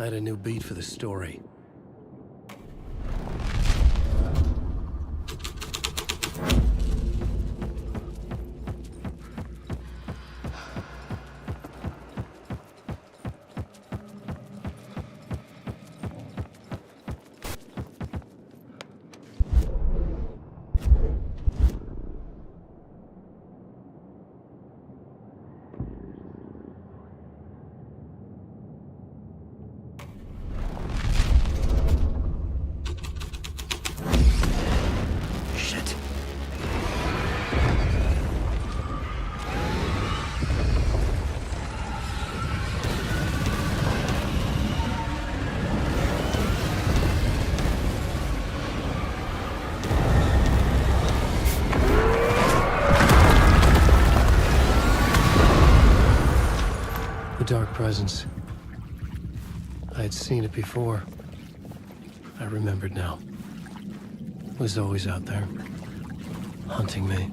I had a new beat for the story. The dark presence. I had seen it before. I remembered now. It was always out there, hunting me.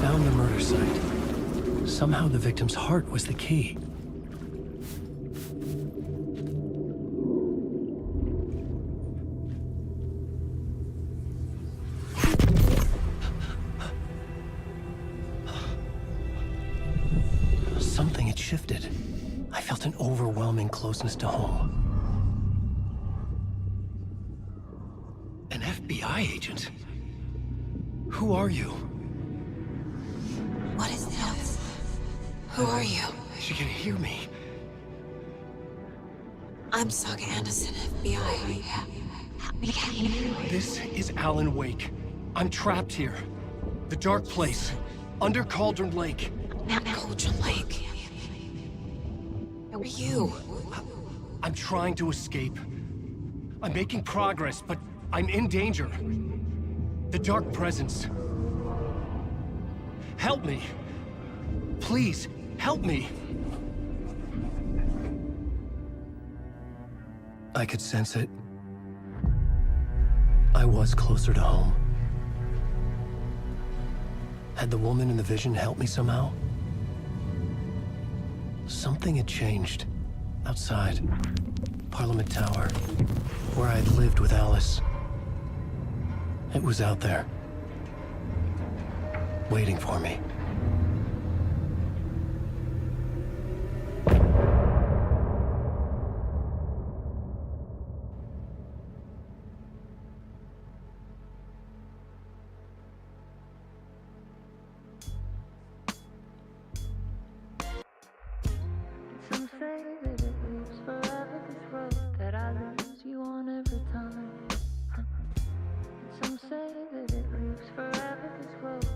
Found the murder site. Somehow the victim's heart was the key. Something had shifted. I felt an overwhelming closeness to home. An FBI agent? Who are you? What is this? Who are you? She can hear me. I'm Saga Anderson, FBI. Help me get you. This is Alan Wake. I'm trapped here. The dark place. Under Cauldron Lake. Not Cauldron Lake. Who are you? I'm trying to escape. I'm making progress, but I'm in danger. The dark presence. Help me. Please, help me. I could sense it. I was closer to home. Had the woman in the vision helped me somehow? Something had changed. Outside. Parliament Tower. Where I'd lived with Alice. It was out there. Waiting for me. Some say that it lives forever, this road that I lose you on every time. Some say that it lives forever, this road.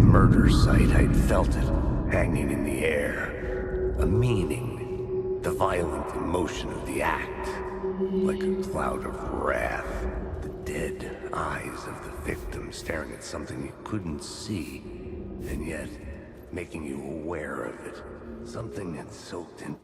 Murder site, I'd felt it, hanging in the air. A meaning, the violent emotion of the act, like a cloud of wrath. The dead eyes of the victim staring at something you couldn't see, and yet making you aware of it. Something that's soaked in.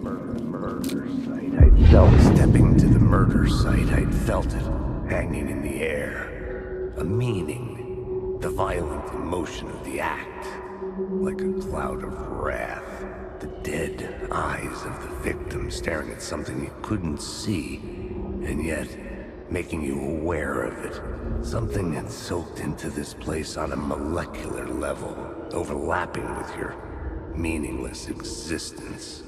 Murder site. I felt stepping to the murder site. I'd felt it hanging in the air. A meaning, the violent emotion of the act, like a cloud of wrath. The dead eyes of the victim staring at something you couldn't see, and yet making you aware of it. Something that's soaked into this place on a molecular level, overlapping with your meaningless existence.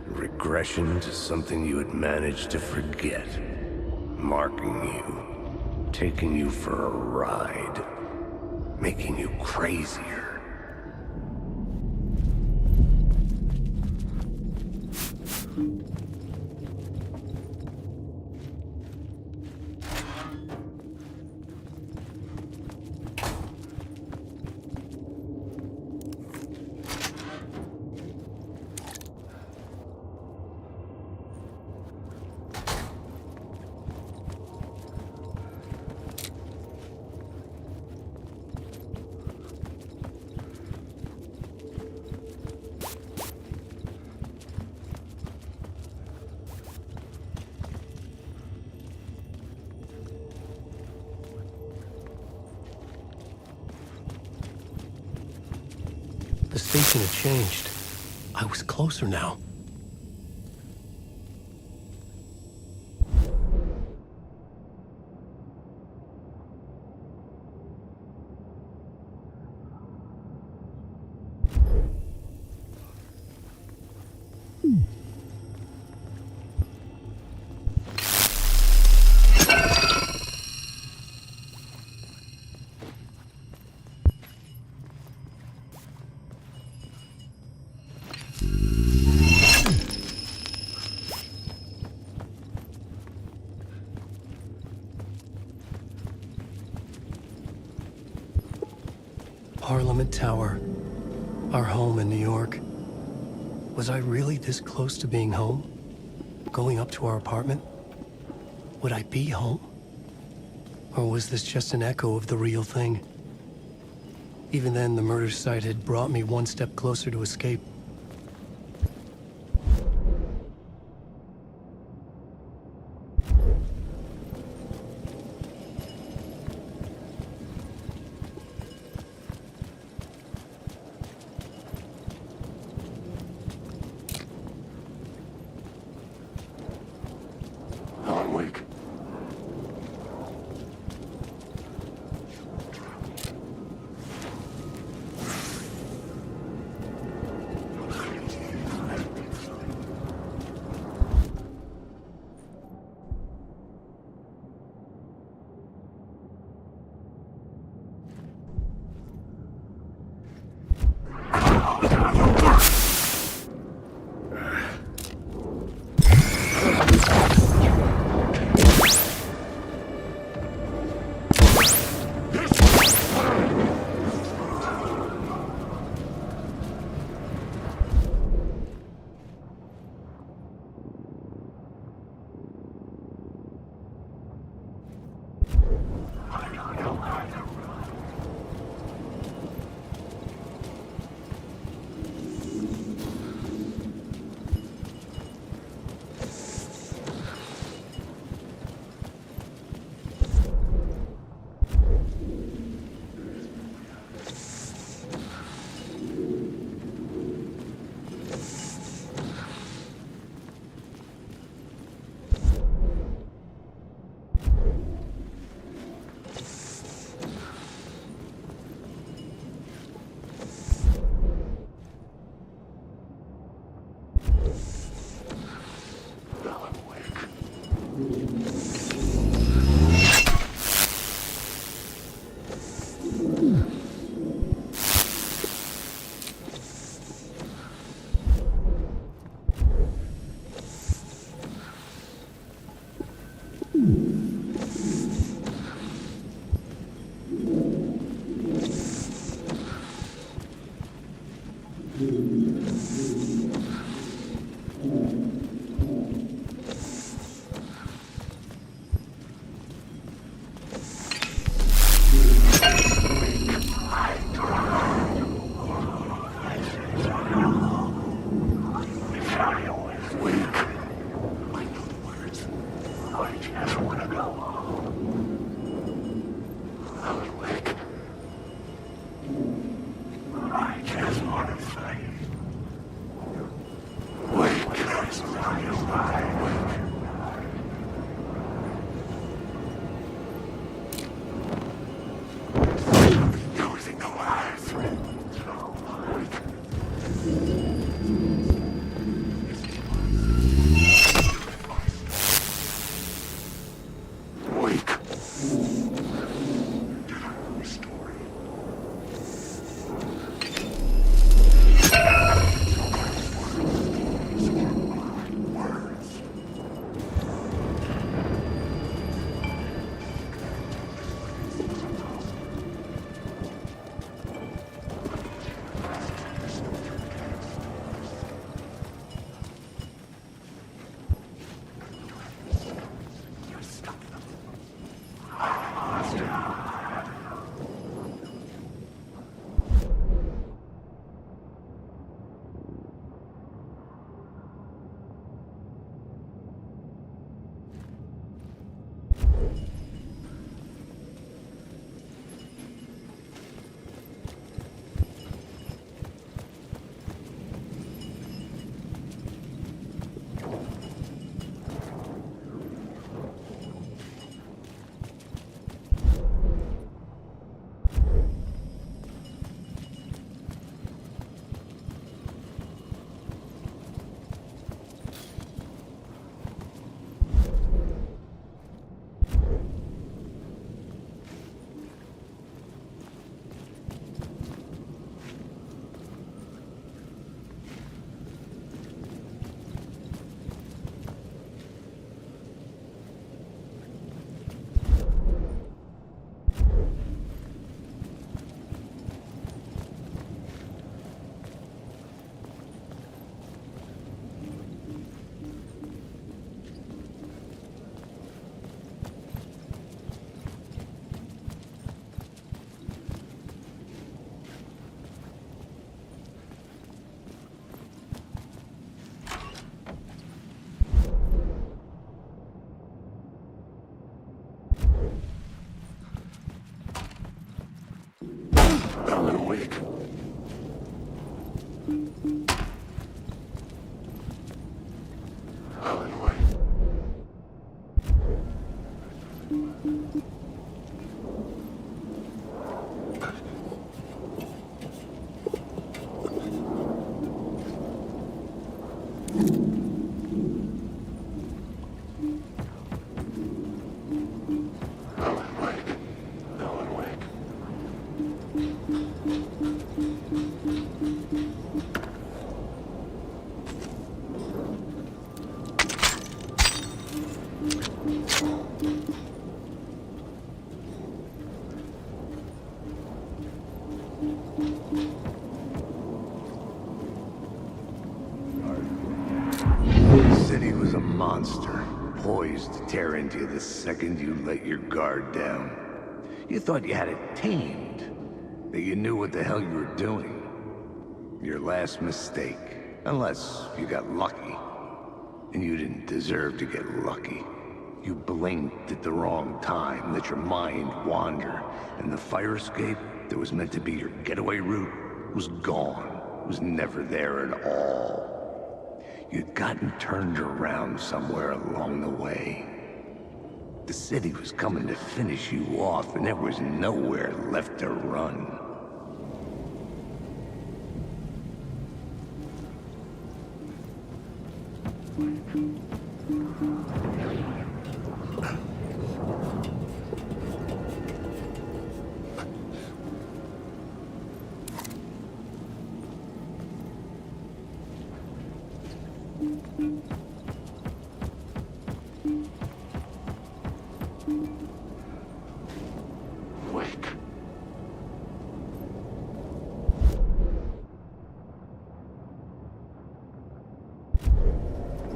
Regression to something you had managed to forget. Marking you, taking you for a ride, making you crazier. The station had changed. I was closer now. Parliament Tower, our home in New York. Was I really this close to being home? Going up to our apartment? Would I be home? Or was this just an echo of the real thing? Even then, the murder site had brought me one step closer to escape. Awake. Wake. Alan, wake. Alan, wake. Alan, wake. The city was a monster, poised to tear into you the second you let your guard down. You thought you had it tamed, that you knew what the hell you were doing. Your last mistake, unless you got lucky. And you didn't deserve to get lucky. You blinked at the wrong time, let your mind wander, and the fire escape that was meant to be your getaway route was gone, was never there at all. You'd gotten turned around somewhere along the way. The city was coming to finish you off, and there was nowhere left to run. Wake.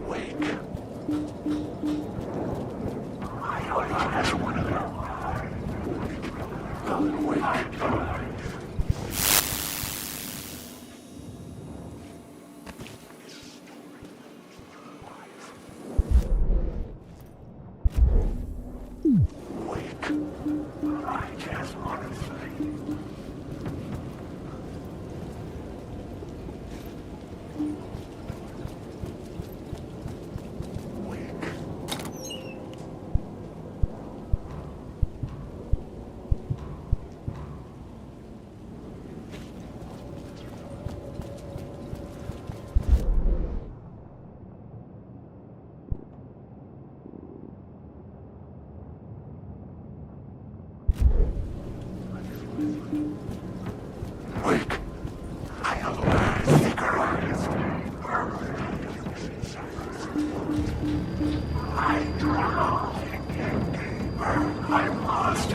Wake. I only have one of them. Alan, wake. Wake. I just want to say. Wake. Wake. I am the synchronized. I drown. I'm lost.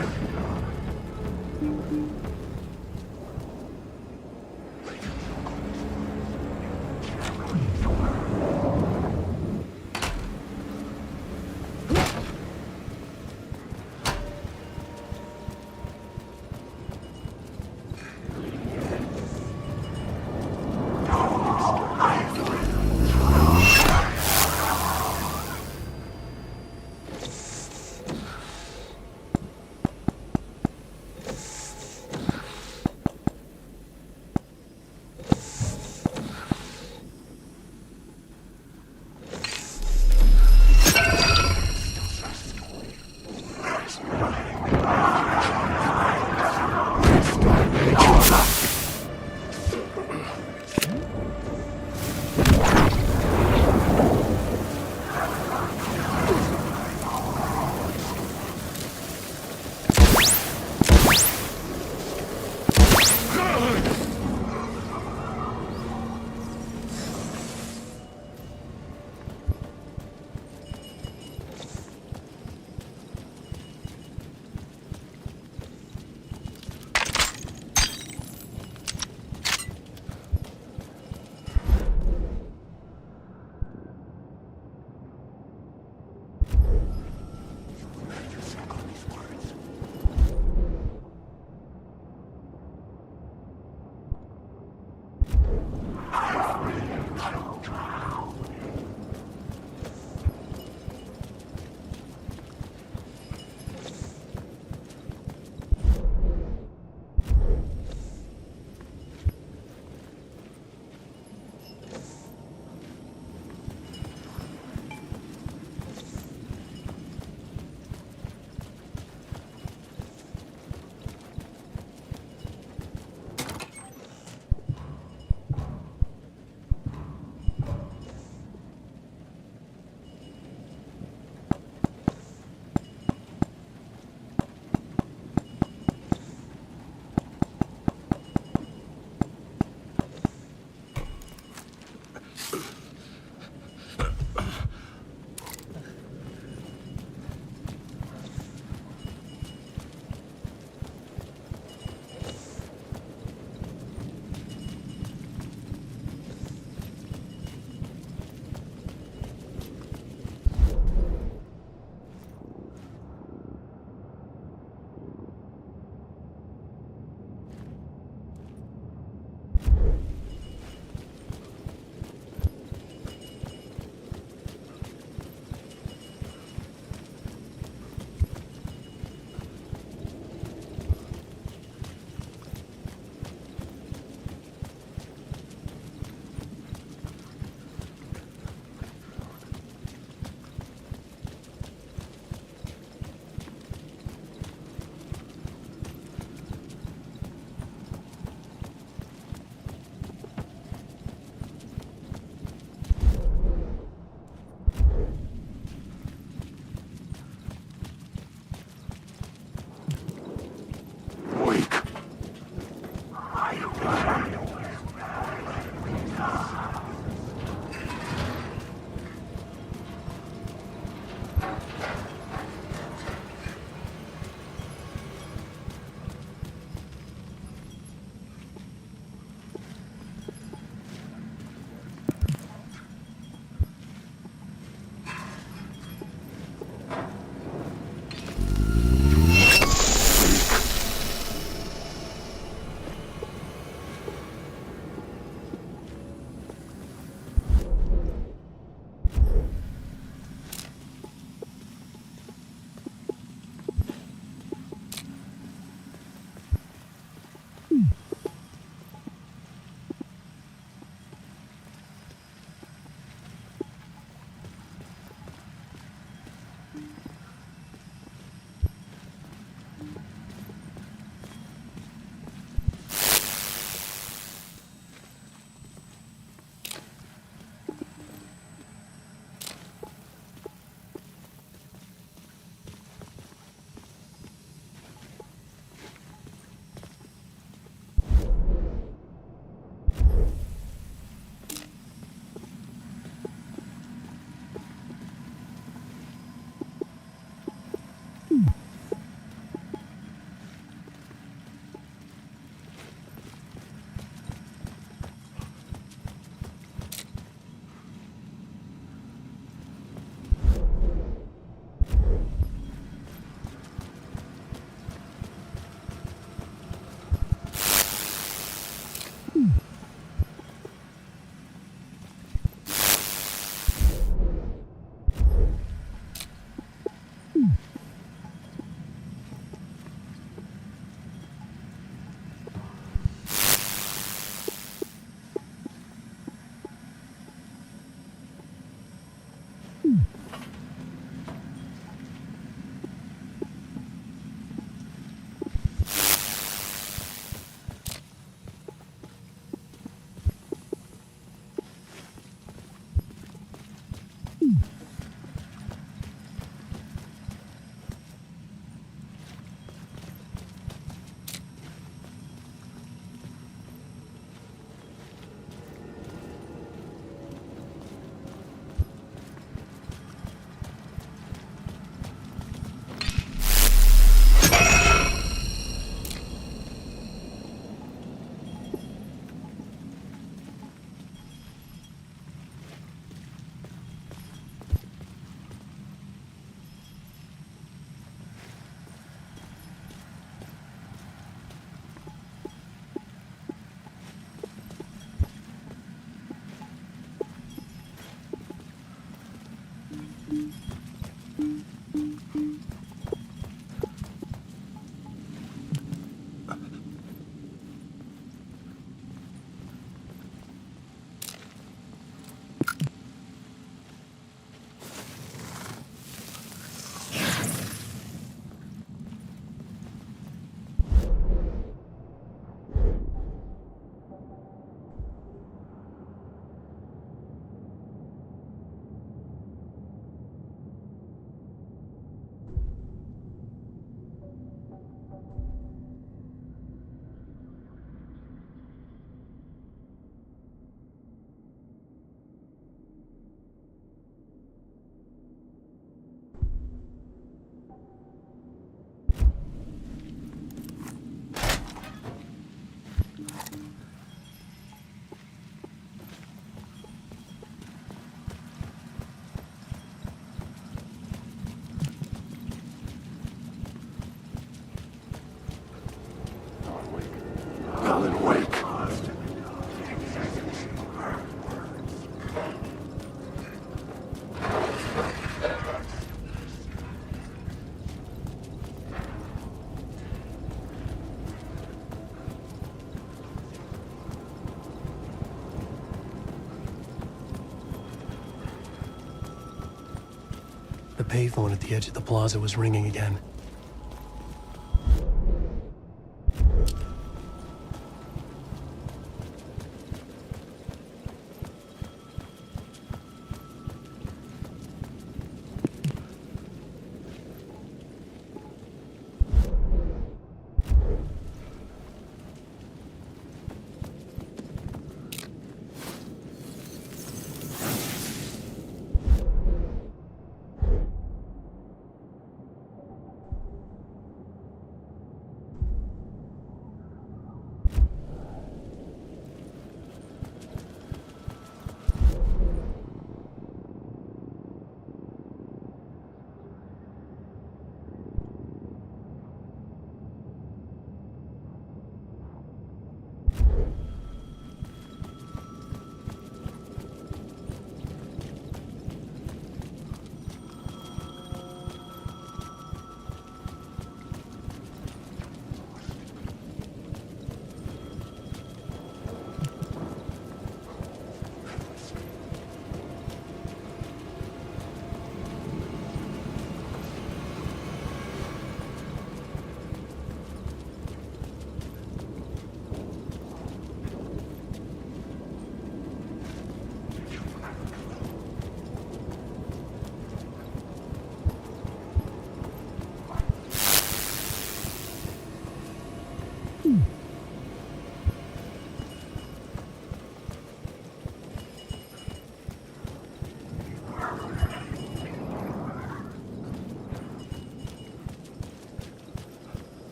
payphone at the edge of the plaza was ringing again.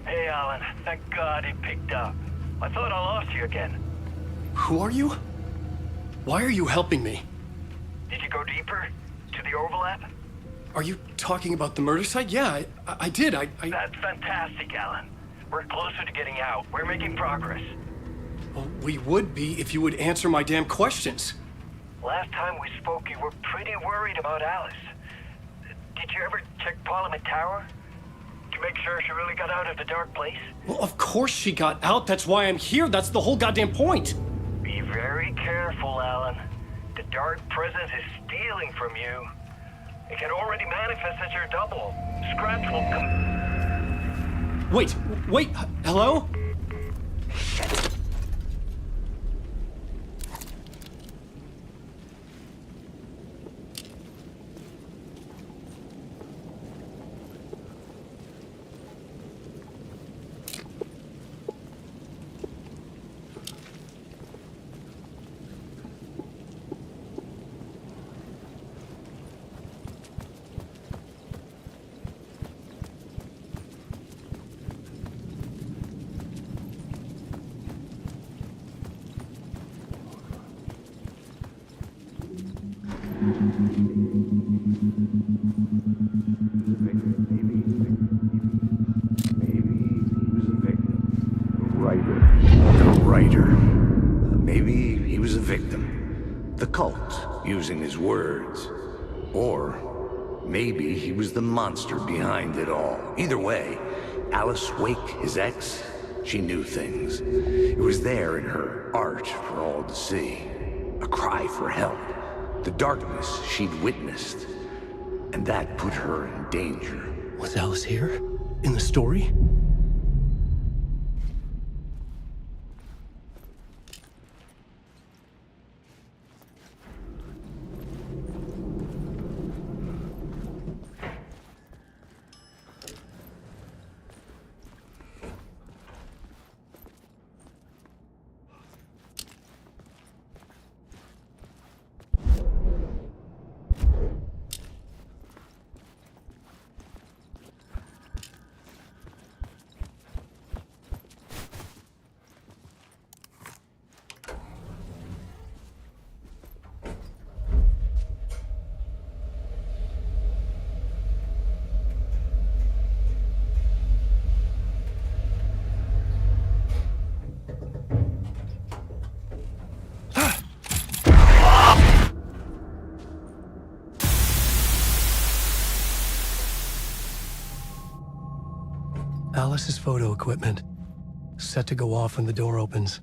Hey, Alan. Thank God he picked up. I thought I lost you again. Who are you? Why are you helping me? Did you go deeper? To the overlap? Are you talking about the murder site? Yeah, I did. I... That's fantastic, Alan. We're closer to getting out. We're making progress. Well, we would be if you would answer my damn questions. Last time we spoke, you were pretty worried about Alice. Did you ever check Parliament Tower? To make sure she really got out of the dark place? Well, of course she got out. That's why I'm here. That's the whole goddamn point. Be very careful, Alan. The dark presence is stealing from you. It can already manifest as your double. Scratch will come... Wait, hello? Maybe he was a victim. The cult, using his words. Or maybe he was the monster behind it all. Either way, Alice Wake, his ex, she knew things. It was there in her art for all to see. A cry for help. The darkness she'd witnessed. And that put her in danger. Was Alice here? in the story? Alice's photo equipment, set to go off when the door opens.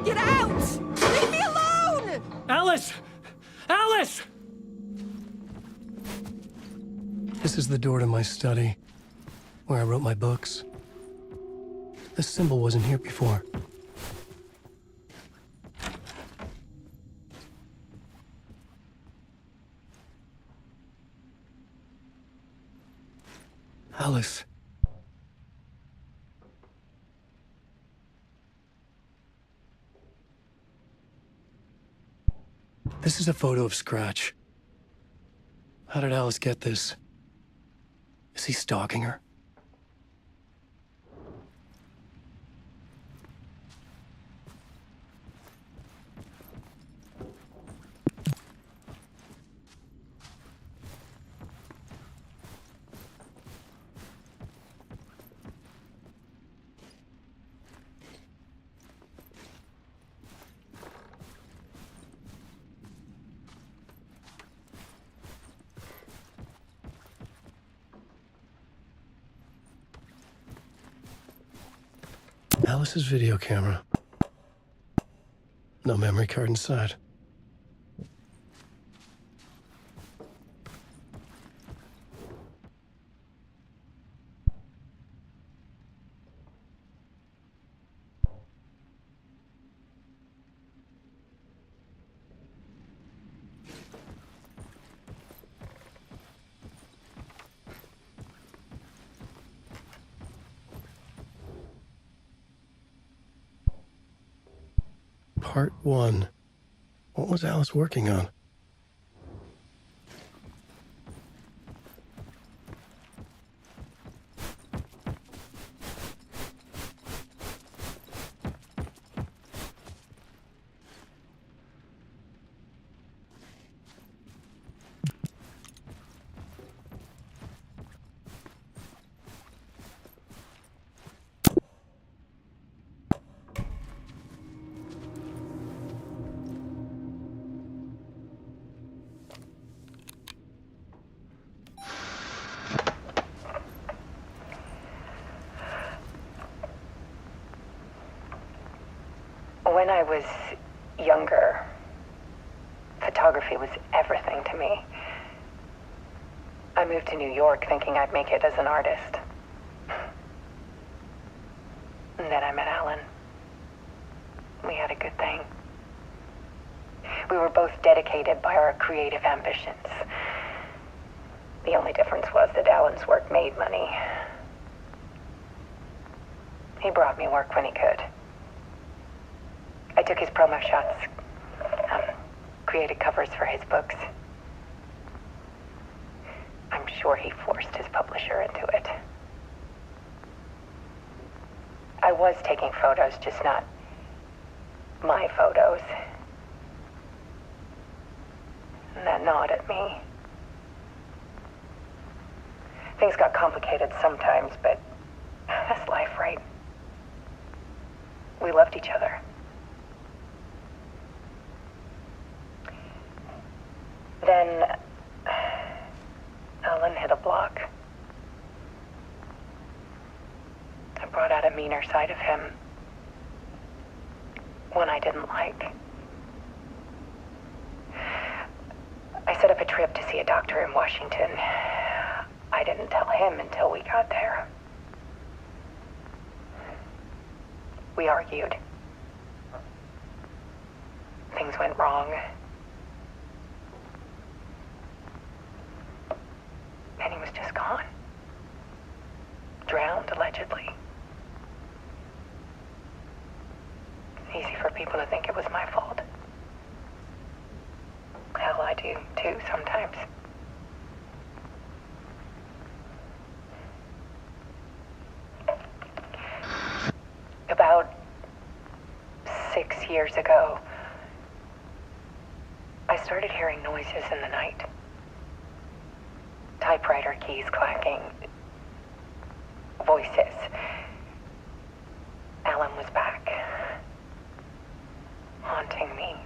Get out! Leave me alone! Alice! Alice! This is the door to my study, where I wrote my books. This symbol wasn't here before. Alice. This is a photo of Scratch. How did Alice get this? Is he stalking her? Alice's video camera. No memory card inside. Part 1. What was Alice working on? When I was younger, photography was everything to me. I moved to New York thinking I'd make it as an artist. And then I met Alan. We had a good thing. We were both dedicated by our creative ambitions. The only difference was that Alan's work made money. He brought me work when he could. I took his promo shots, created covers for his books. I'm sure he forced his publisher into it. I was taking photos, just not my photos. And that gnawed at me. Things got complicated sometimes, but that's life, right? We loved each other. Then Alan hit a block. one I didn't like. I set up a trip to see a doctor in Washington. I didn't tell him until we got there. We argued. Things went wrong. And he was just gone. Drowned, allegedly. Easy for people to think it was my fault. Hell, I do too sometimes. About 6 years ago, I started hearing noises in the night. Typewriter keys clacking. Voices. Alan was back. Haunting me.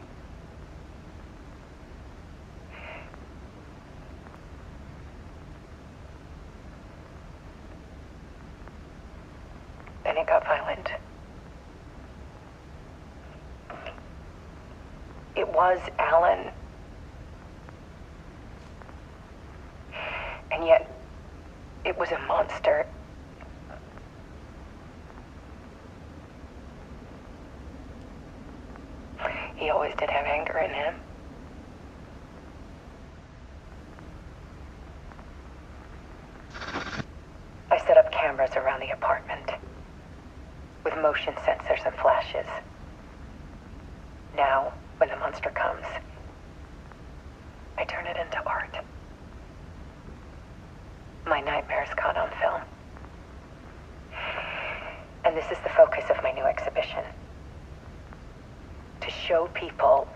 Then it got violent. It was Alan. And yet, it was a monster. He always did have anger in him. I set up cameras around the apartment with motion sensors and flashes. Now, when the monster comes, I turn it into art. My nightmares caught on film. And this is the focus of my new exhibition. To show people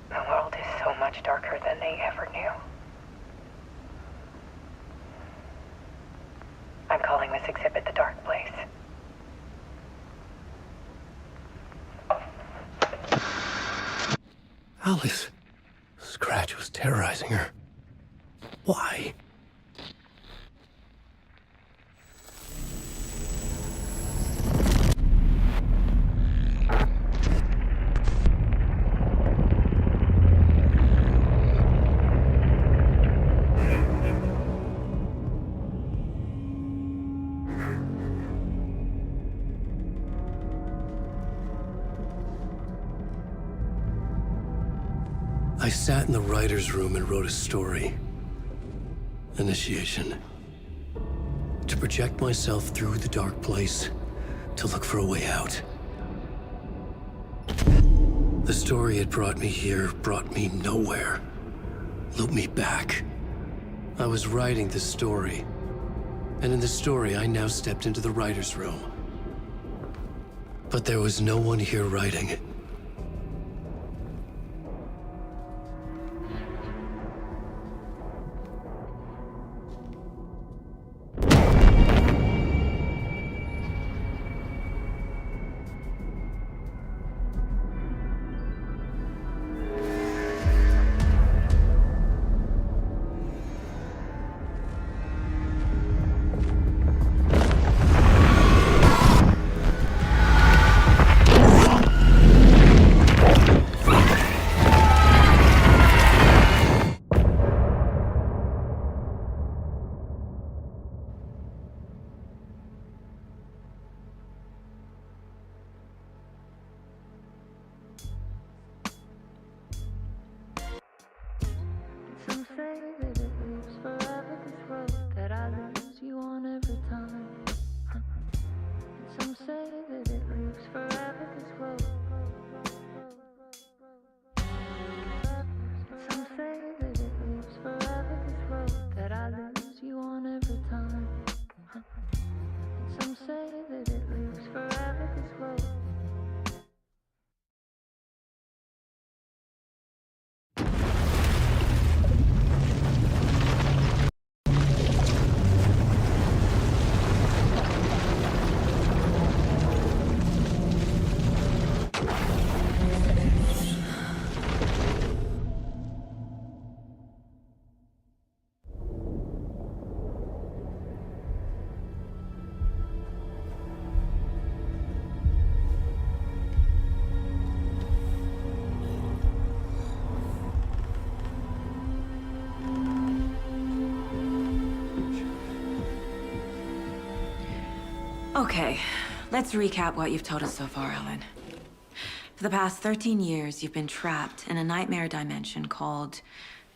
the world is so much darker than they ever knew. I'm calling this exhibit The Dark Place. Alice. Scratch was terrorizing her. Why? I sat in the writer's room and wrote a story. Initiation. To project myself through the dark place, to look for a way out. The story had brought me here, brought me nowhere. Looped me back. I was writing the story. And in the story, I now stepped into the writer's room. But there was no one here writing it. Okay, let's recap what you've told us so far, Alan. For the past 13 years, you've been trapped in a nightmare dimension called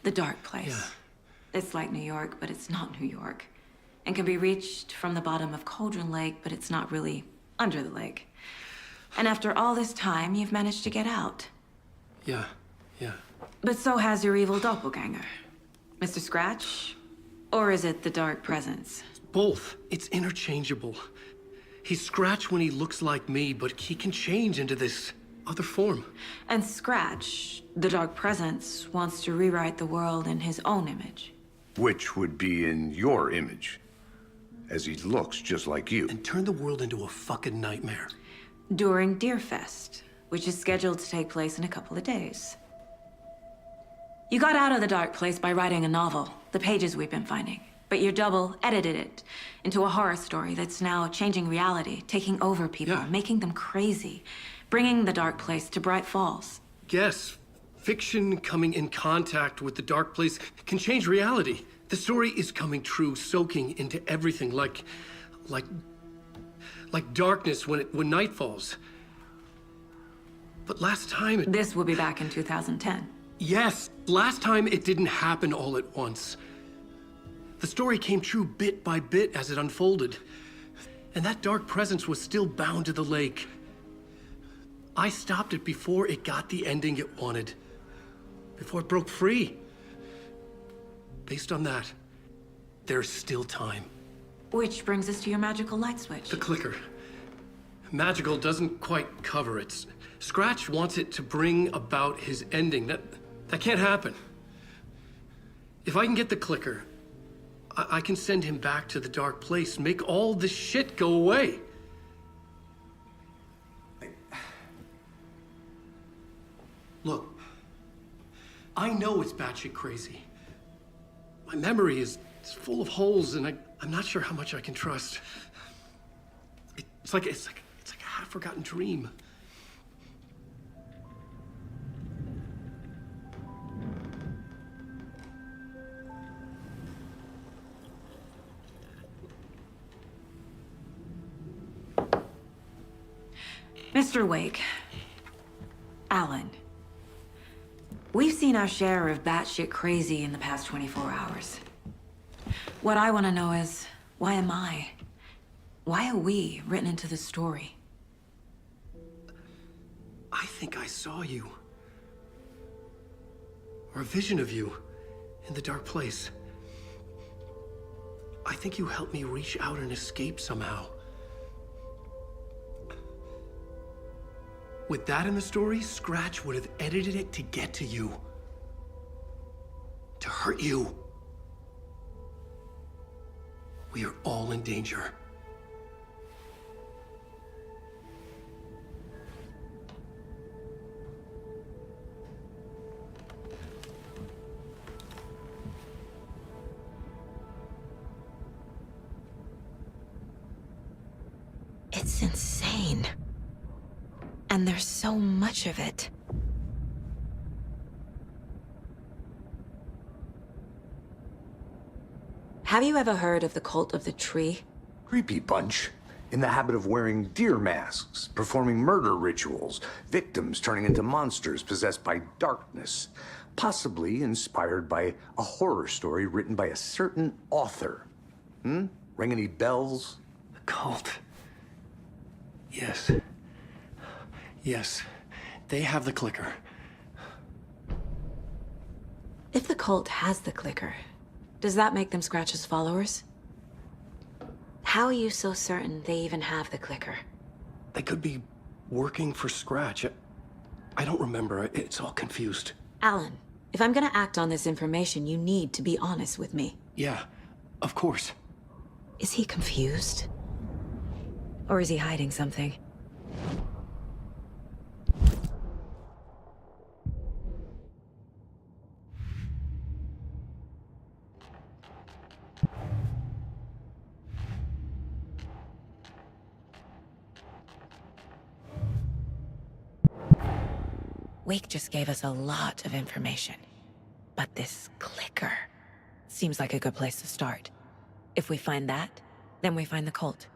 the Dark Place. Yeah. It's like New York, but it's not New York. And can be reached from the bottom of Cauldron Lake, but it's not really under the lake. And after all this time, you've managed to get out. Yeah. But so has your evil doppelganger. Mr. Scratch? Or is it the Dark Presence? Both. It's interchangeable. He's Scratch when he looks like me, but he can change into this other form. And Scratch, the Dark Presence, wants to rewrite the world in his own image. Which would be in your image, as he looks just like you. And turn the world into a fucking nightmare. During Deerfest, which is scheduled to take place in a couple of days. You got out of the Dark Place by writing a novel, the pages we've been finding. But your double edited it into a horror story that's now changing reality, taking over people, making them crazy, bringing the Dark Place to Bright Falls. Yes, fiction coming in contact with the Dark Place can change reality. The story is coming true, soaking into everything like darkness when night falls. But last time This will be back in 2010. Yes, last time it didn't happen all at once. The story came true bit by bit as it unfolded. And that dark presence was still bound to the lake. I stopped it before it got the ending it wanted. Before it broke free. Based on that, there's still time. Which brings us to your magical light switch. The clicker. Magical doesn't quite cover it. Scratch wants it to bring about his ending. That can't happen. If I can get the clicker, I can send him back to the Dark Place, make all this shit go away. Look, I know it's batshit crazy. My memory is full of holes, and I'm not sure how much I can trust. It's like a half-forgotten dream. Mr. Wake, Alan, we've seen our share of batshit crazy in the past 24 hours. What I want to know is, why am I? Why are we written into the story? I think I saw you. Or a vision of you in the Dark Place. I think you helped me reach out and escape somehow. With that in the story, Scratch would have edited it to get to you. To hurt you. We are all in danger. It's insane. And there's so much of it. Have you ever heard of the Cult of the Tree? Creepy bunch. In the habit of wearing deer masks, performing murder rituals, victims turning into monsters possessed by darkness. Possibly inspired by a horror story written by a certain author. Ring any bells? The cult. Yes. Yes. They have the clicker. If the cult has the clicker, does that make them Scratch's followers? How are you so certain they even have the clicker? They could be working for Scratch. I don't remember. It's all confused. Alan, if I'm gonna act on this information, you need to be honest with me. Yeah, of course. Is he confused? Or is he hiding something? Wake just gave us a lot of information. But this clicker seems like a good place to start. If we find that, then we find the cult.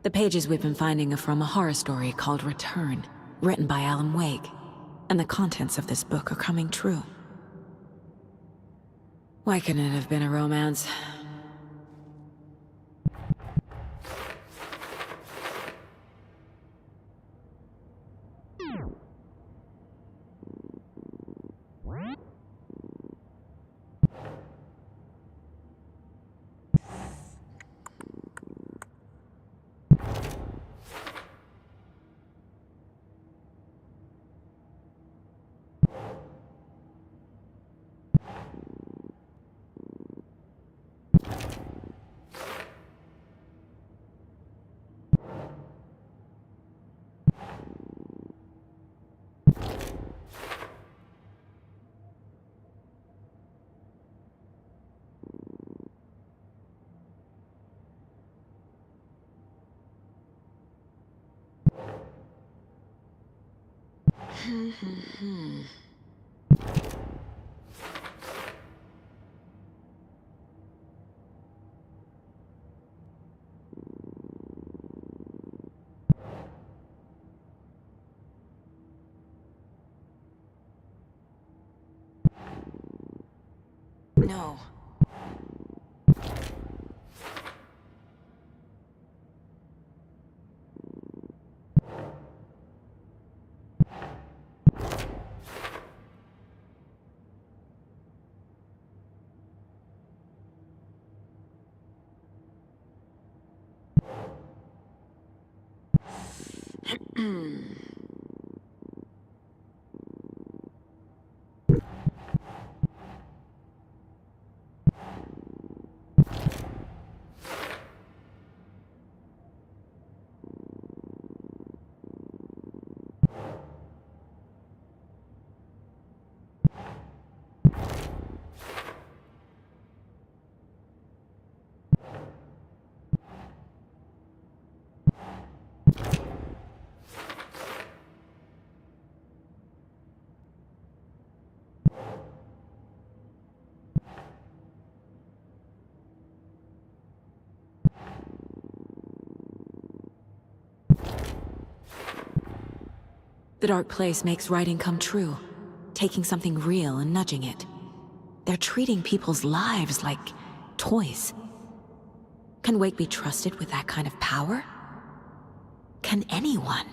The pages we've been finding are from a horror story called Return, written by Alan Wake. And the contents of this book are coming true. Why couldn't it have been a romance? No. The dark place makes writing come true, taking something real and nudging it. They're treating people's lives like toys. Can Wake be trusted with that kind of power? Can anyone?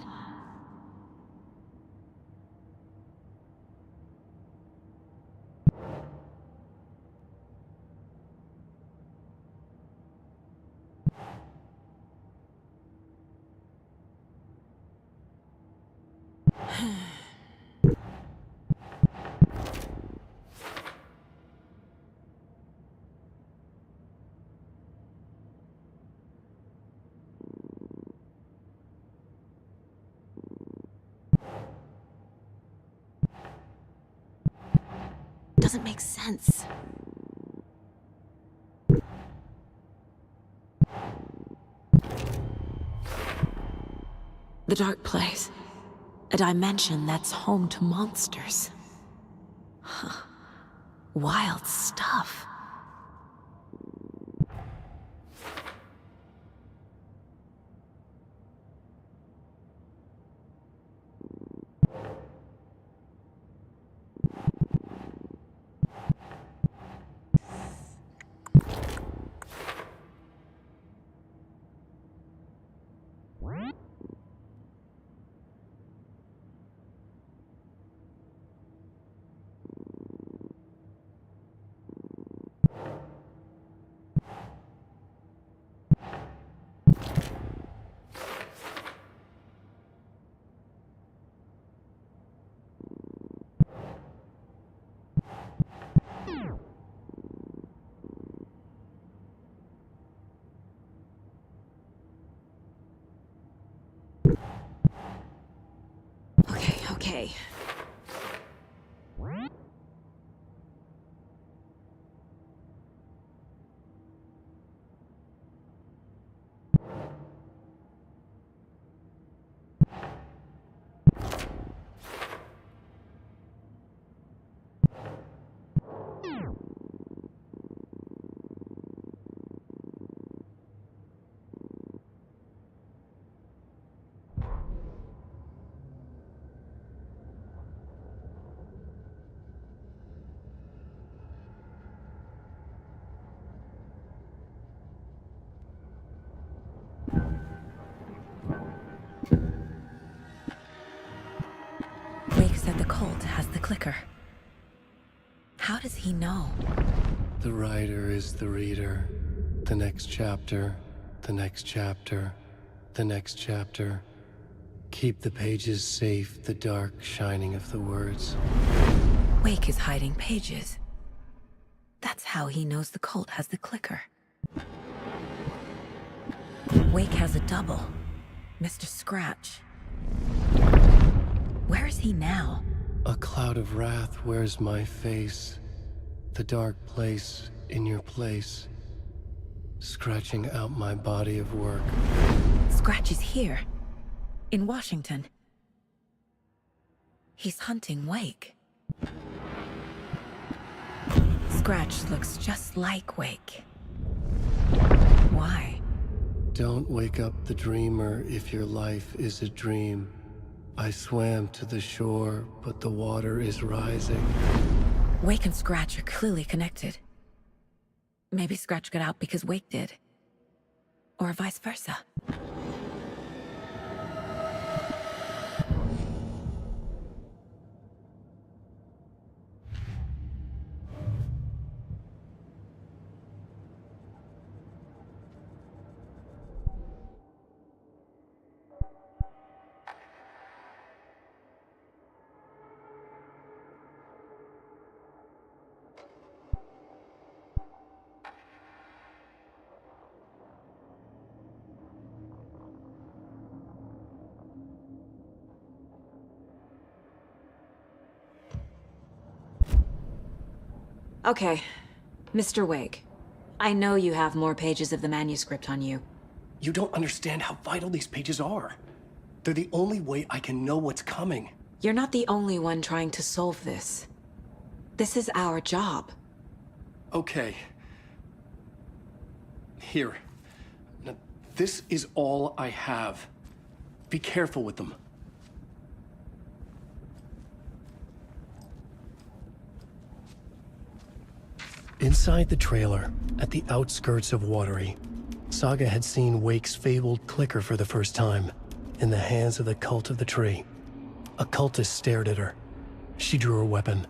Doesn't make sense. The dark place. A dimension that's home to monsters. Huh. Wild stuff. Okay. he know? The writer is the reader. The next chapter, the next chapter, the next chapter. Keep the pages safe, the dark shining of the words. Wake is hiding pages. That's how he knows the cult has the clicker. Wake has a double. Mr. Scratch. Where is he now? A cloud of wrath wears my face. The dark place in your place. Scratching out my body of work. Scratch is here. In Washington. He's hunting Wake. Scratch looks just like Wake. Why? Don't wake up the dreamer if your life is a dream. I swam to the shore, but the water is rising. Wake and Scratch are clearly connected. Maybe Scratch got out because Wake did. Or vice versa. Okay, Mr. Wake. I know you have more pages of the manuscript on you. You don't understand how vital these pages are. They're the only way I can know what's coming. You're not the only one trying to solve this. This is our job. Okay. Here. Now, this is all I have. Be careful with them. Inside the trailer, at the outskirts of Watery, Saga had seen Wake's fabled clicker for the first time, in the hands of the Cult of the Tree. A cultist stared at her. She drew her weapon.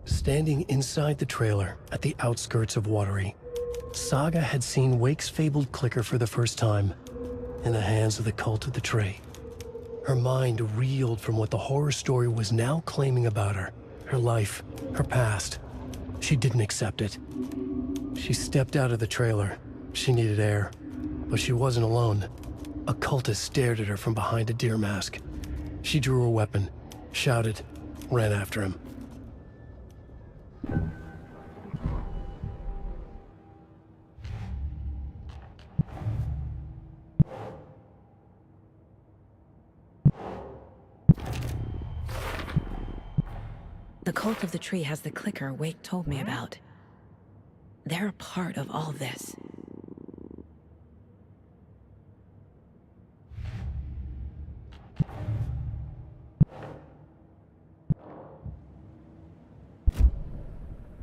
Standing inside the trailer at the outskirts of Watery, Saga had seen Wake's fabled clicker for the first time, in the hands of the Cult of the Tree. Her mind reeled from what the horror story was now claiming about her, her life, her past. She didn't accept it. She stepped out of the trailer. She needed air, but she wasn't alone. A cultist stared at her from behind a deer mask. She drew her weapon, shouted, ran after him. The Cult of the Tree has the clicker Wake told me about. They're a part of all this.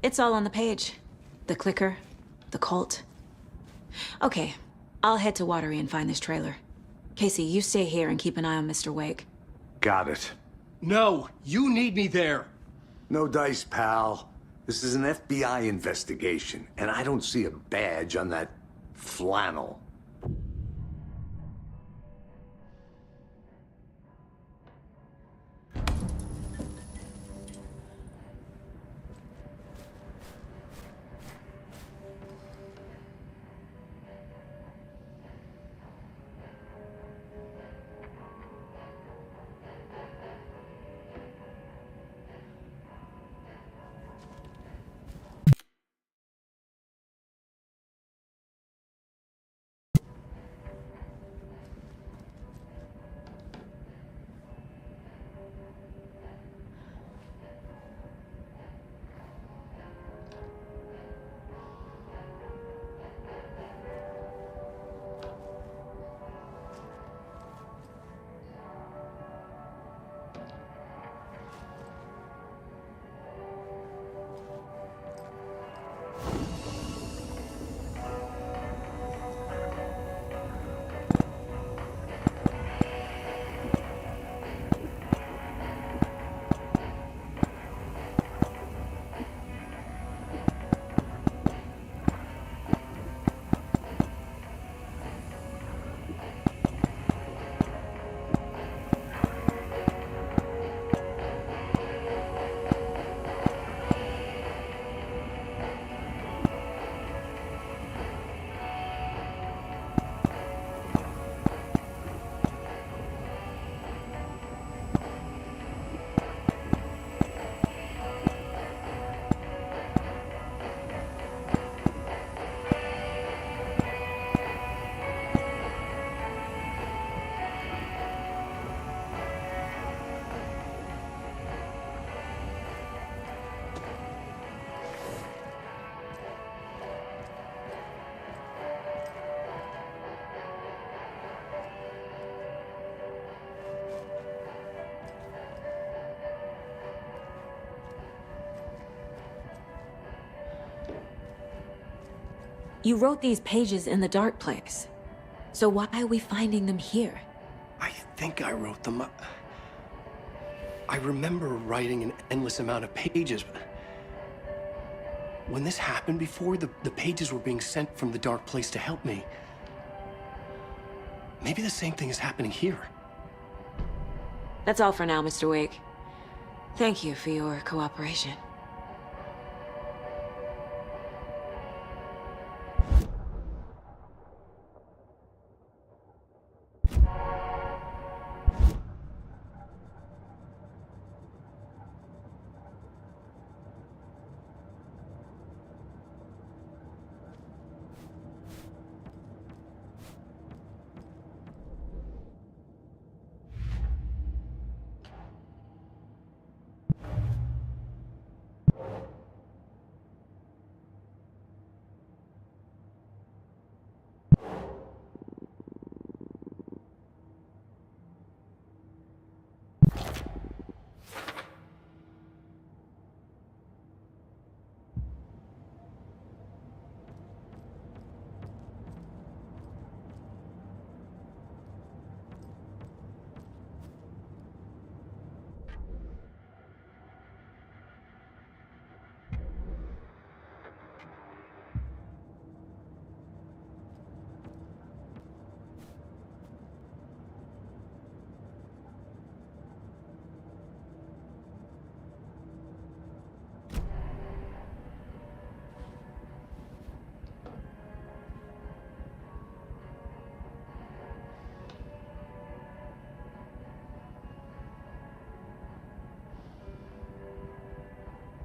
It's all on the page. The clicker, the cult. Okay, I'll head to Watery and find this trailer. Casey, you stay here and keep an eye on Mr. Wake. Got it. No, you need me there. No dice, pal. This is an FBI investigation, and I don't see a badge on that flannel. You wrote these pages in the dark place. So why are we finding them here? I think I wrote them. I remember writing an endless amount of pages. When this happened before, the pages were being sent from the dark place to help me. Maybe the same thing is happening here. That's all for now, Mr. Wake. Thank you for your cooperation.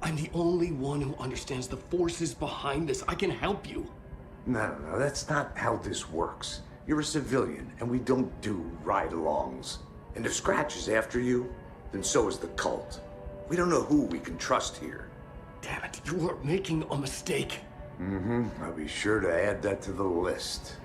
I'm the only one who understands the forces behind this. I can help you. No, that's not how this works. You're a civilian, and we don't do ride-alongs. And if Scratch is after you, then so is the cult. We don't know who we can trust here. Damn it, you are making a mistake. I'll be sure to add that to the list.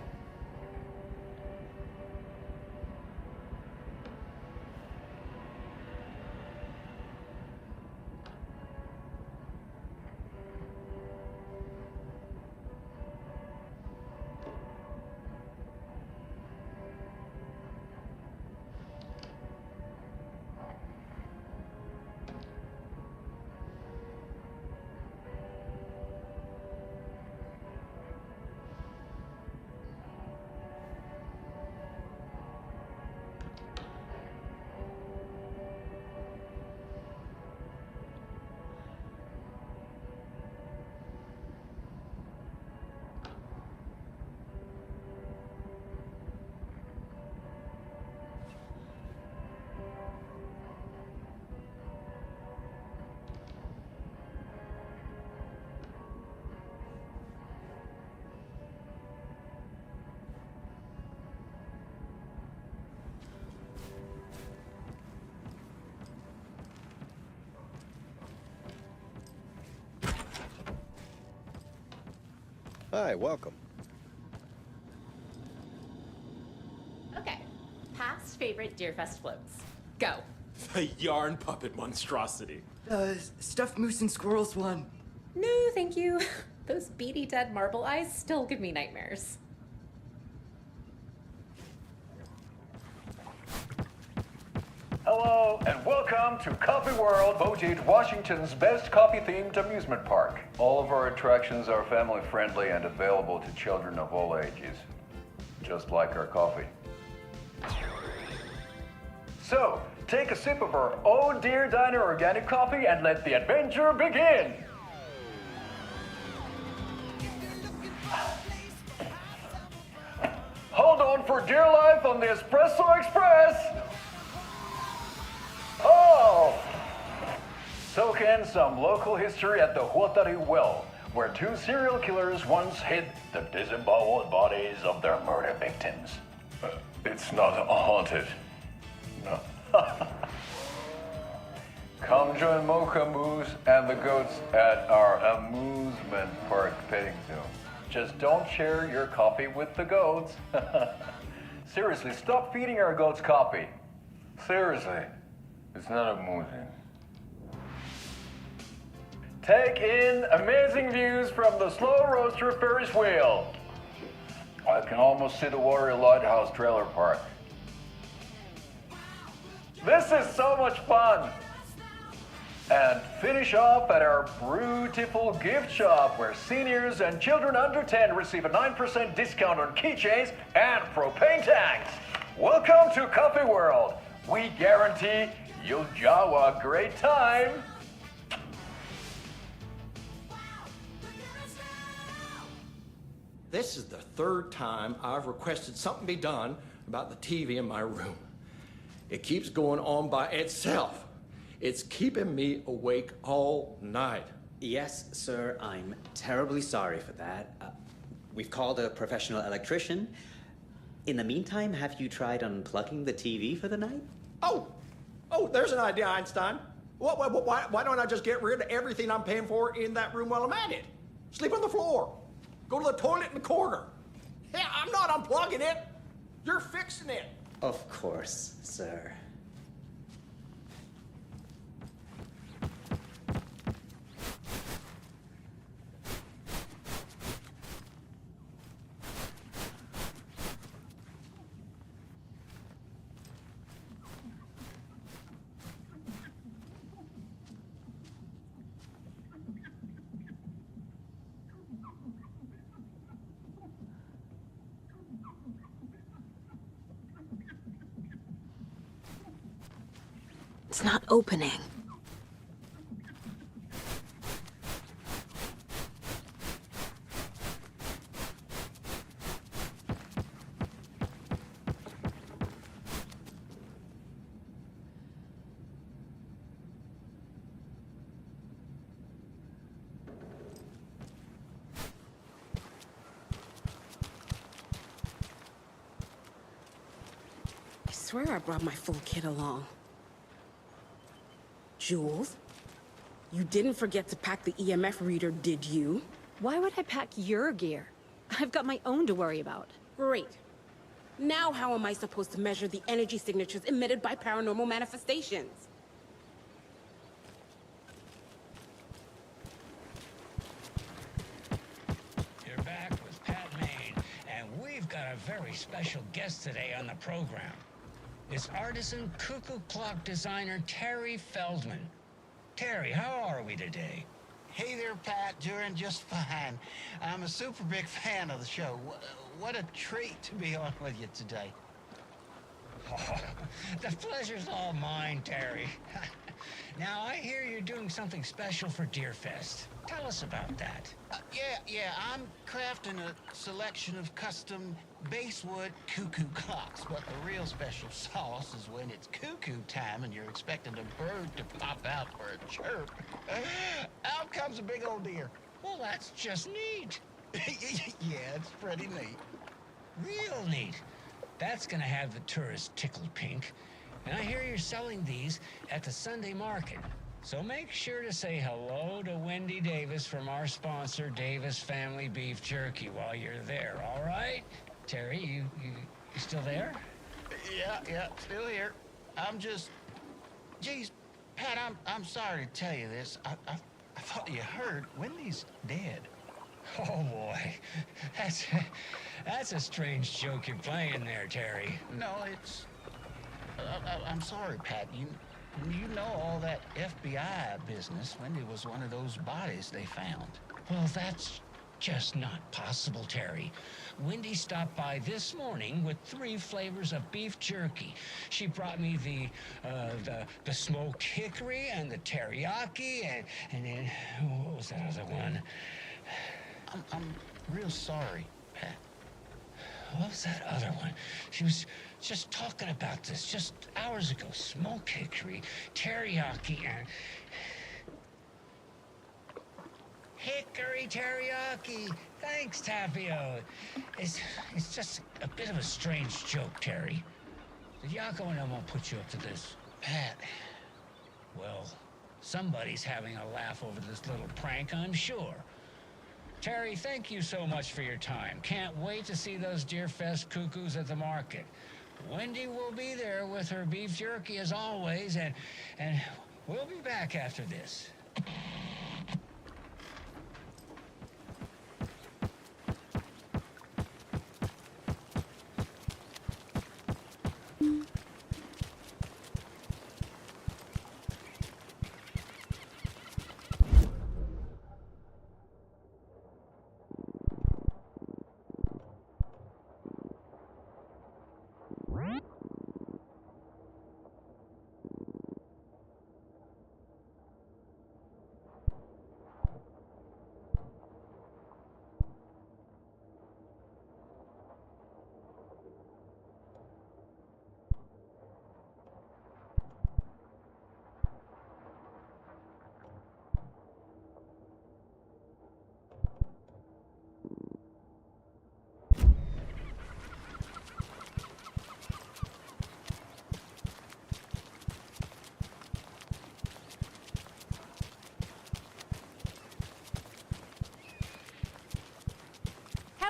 Hi, welcome. Okay, past favorite Deerfest floats. Go. The yarn puppet monstrosity. Stuffed moose and squirrels one. No, thank you. Those beady dead marble eyes still give me nightmares. Hello, and welcome to Coffee World, voted Washington's best coffee-themed amusement park. All of our attractions are family-friendly and available to children of all ages, just like our coffee. So, take a sip of our Oh Dear Diner organic coffee and let the adventure begin! Hold on for dear life on the Espresso Express! Oh! Soak in some local history at the Huatari Well, where two serial killers once hid the disemboweled bodies of their murder victims. It's not haunted. No. Come join Mocha Moose and the goats at our amusement park petting zoo. Just don't share your coffee with the goats. Seriously, stop feeding our goats coffee. Seriously. It's not amusing. Take in amazing views from the slow roaster Ferris wheel. I can almost see the Warrior Lighthouse trailer park. This is so much fun! And finish off at our beautiful gift shop where seniors and children under 10 receive a 9% discount on keychains and propane tanks. Welcome to Coffee World. We guarantee you'll jaw a great time. This is the third time I've requested something be done about the TV in my room. It keeps going on by itself. It's keeping me awake all night. Yes, sir, I'm terribly sorry for that. We've called a professional electrician. In the meantime, have you tried unplugging the TV for the night? Oh, there's an idea, Einstein. Why don't I just get rid of everything I'm paying for in that room while I'm at it? Sleep on the floor. Go to the toilet in the corner. Yeah, I'm not unplugging it. You're fixing it. Of course, sir. It's not opening. I swear I brought my full kit along. Jules, you didn't forget to pack the EMF reader, did you? Why would I pack your gear? I've got my own to worry about. Great. Now how am I supposed to measure the energy signatures emitted by paranormal manifestations? You're back with Pat Maine, and we've got a very special guest today on the program. It's artisan cuckoo clock designer Terry Feldman. Terry, how are we today? Hey there, Pat. Doing just fine. I'm a super big fan of the show. What a treat to be on with you today. Oh, the pleasure's all mine, Terry. Now, I hear you're doing something special for Deerfest. Tell us about that. Yeah, I'm crafting a selection of custom basswood cuckoo clocks, but the real special sauce is when it's cuckoo time and you're expecting a bird to pop out for a chirp. Out comes a big old deer. Well, that's just neat. Yeah, it's pretty neat. Real neat. That's gonna have the tourists tickled pink. And I hear you're selling these at the Sunday market. So make sure to say hello to Wendy Davis from our sponsor, Davis Family Beef Jerky, while you're there, all right? Terry, you still there? Yeah, still here. I'm just... Geez, Pat, I'm sorry to tell you this. I thought you heard. Wendy's dead. Oh, boy. That's a strange joke you're playing there, Terry. No, it's... I'm sorry, Pat. You know all that FBI business. Wendy was one of those bodies they found. Well, that's just not possible, Terry. Wendy stopped by this morning with 3 flavors of beef jerky. She brought me the smoked hickory and the teriyaki and then what was that other one? I'm real sorry, Pat. What was that other one? She was just talking about this just hours ago. Smoked hickory, teriyaki, and... Hickory teriyaki. Thanks, Tapio. It's just a bit of a strange joke, Terry. Did Yako and I won't put you up to this? Pat. Well, somebody's having a laugh over this little prank, I'm sure. Terry, thank you so much for your time. Can't wait to see those Deerfest cuckoos at the market. Wendy will be there with her beef jerky as always, and we'll be back after this.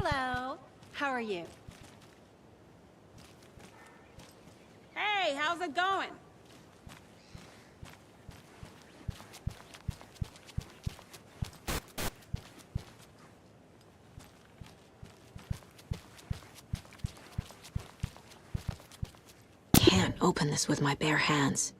Hello. How are you? Hey, how's it going? Can't open this with my bare hands.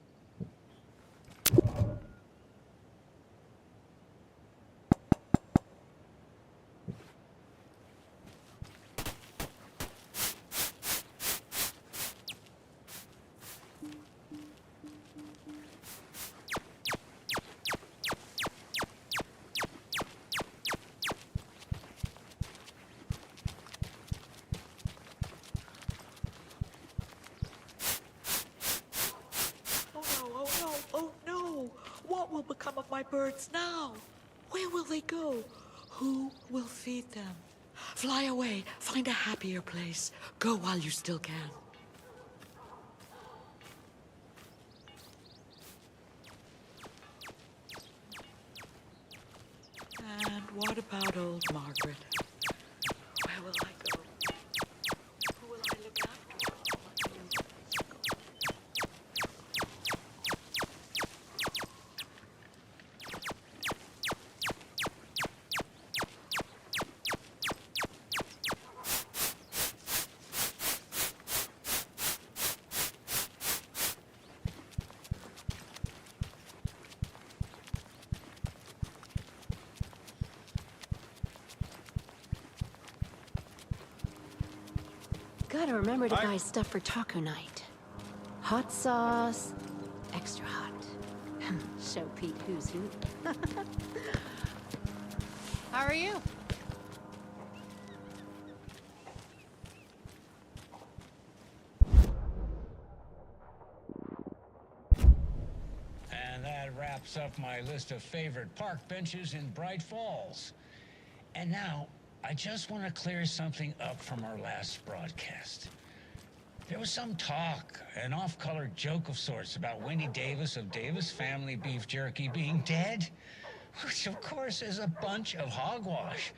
Oh no! What will become of my birds now? Where will they go? Who will feed them? Fly away, find a happier place. Go while you still can. And what about old Margaret? Where will I go? Who will I look after? Gotta remember to buy stuff for taco night. Hot sauce, extra hot. Show Pete who's who. How are you? And that wraps up my list of favorite park benches in Bright Falls. And now, I just want to clear something up from our last broadcast. There was some talk, an off-color joke of sorts about Wendy Davis of Davis Family Beef Jerky being dead, which of course is a bunch of hogwash.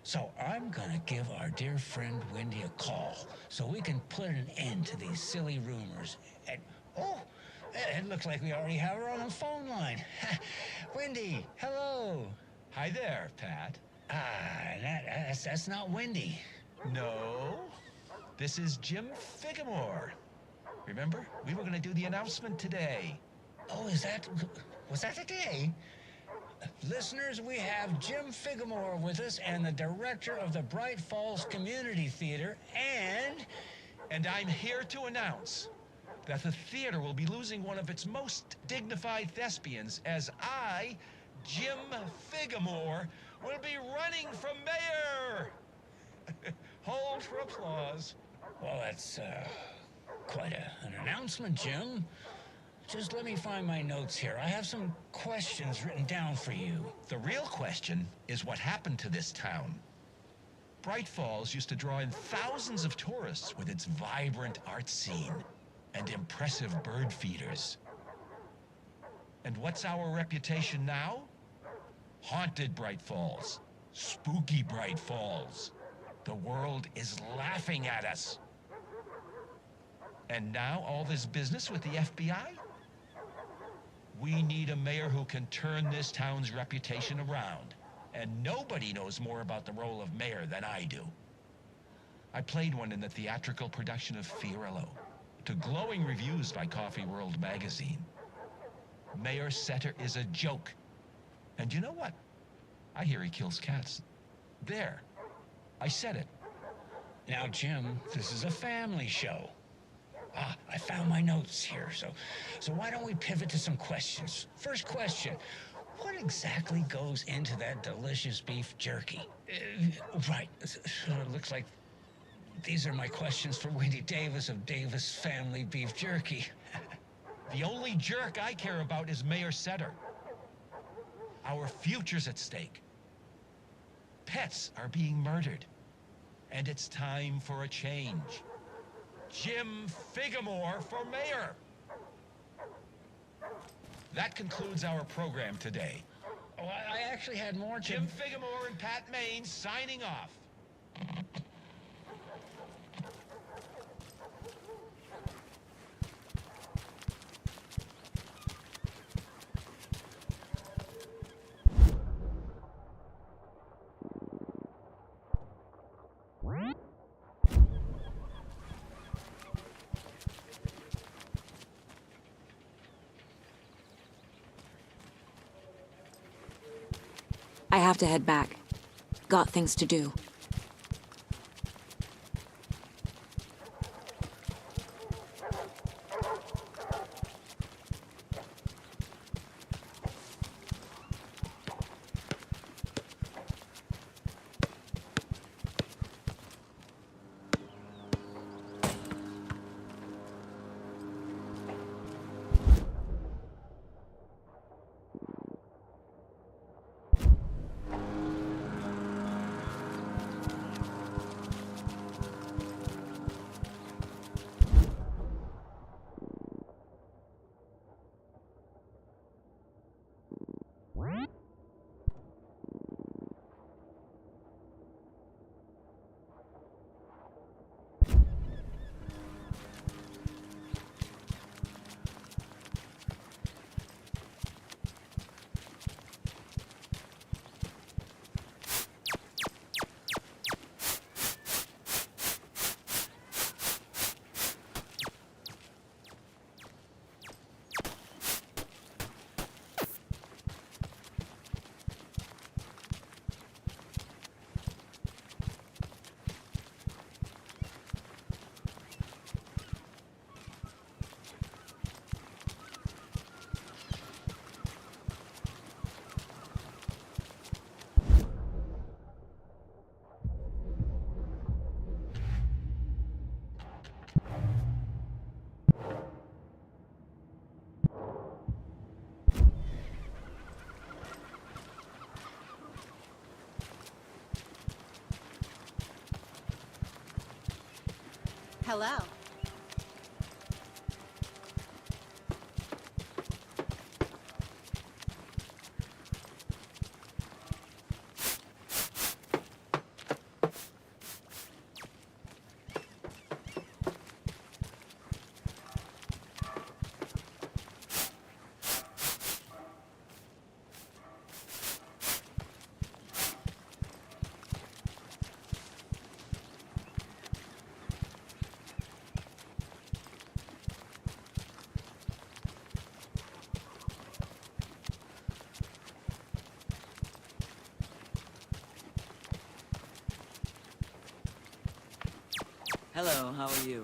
So I'm gonna give our dear friend Wendy a call so we can put an end to these silly rumors. And, oh, it looks like we already have her on the phone line. Wendy, hello. Hi there, Pat. That's not Wendy. No, this is Jim Figamore. Remember, we were going to do the announcement today. Oh, was that today? Listeners, we have Jim Figamore with us and the director of the Bright Falls Community Theater, And I'm here to announce that the theater will be losing one of its most dignified thespians as I, Jim Figamore, will be running for mayor. Hold for applause. Well, that's quite an announcement, Jim. Just let me find my notes here. I have some questions written down for you. The real question is what happened to this town. Bright Falls used to draw in thousands of tourists with its vibrant art scene and impressive bird feeders. And what's our reputation now? Haunted Bright Falls. Spooky Bright Falls. The world is laughing at us. And now all this business with the FBI? We need a mayor who can turn this town's reputation around. And nobody knows more about the role of mayor than I do. I played one in the theatrical production of Fiorillo, to glowing reviews by Coffee World magazine. Mayor Setter is a joke. And you know what? I hear he kills cats. There. I said it. Now, Jim, this is a family show. I found my notes here, so why don't we pivot to some questions? First question, what exactly goes into that delicious beef jerky? Right, it looks like these are my questions for Wendy Davis of Davis Family Beef Jerky. The only jerk I care about is Mayor Setter. Our future's at stake. Pets are being murdered. And it's time for a change. Jim Figamore for mayor. That concludes our program today. Oh, I actually had more, Jim Figamore and Pat Maine signing off. I have to head back. Got things to do. Hello. Hello, how are you?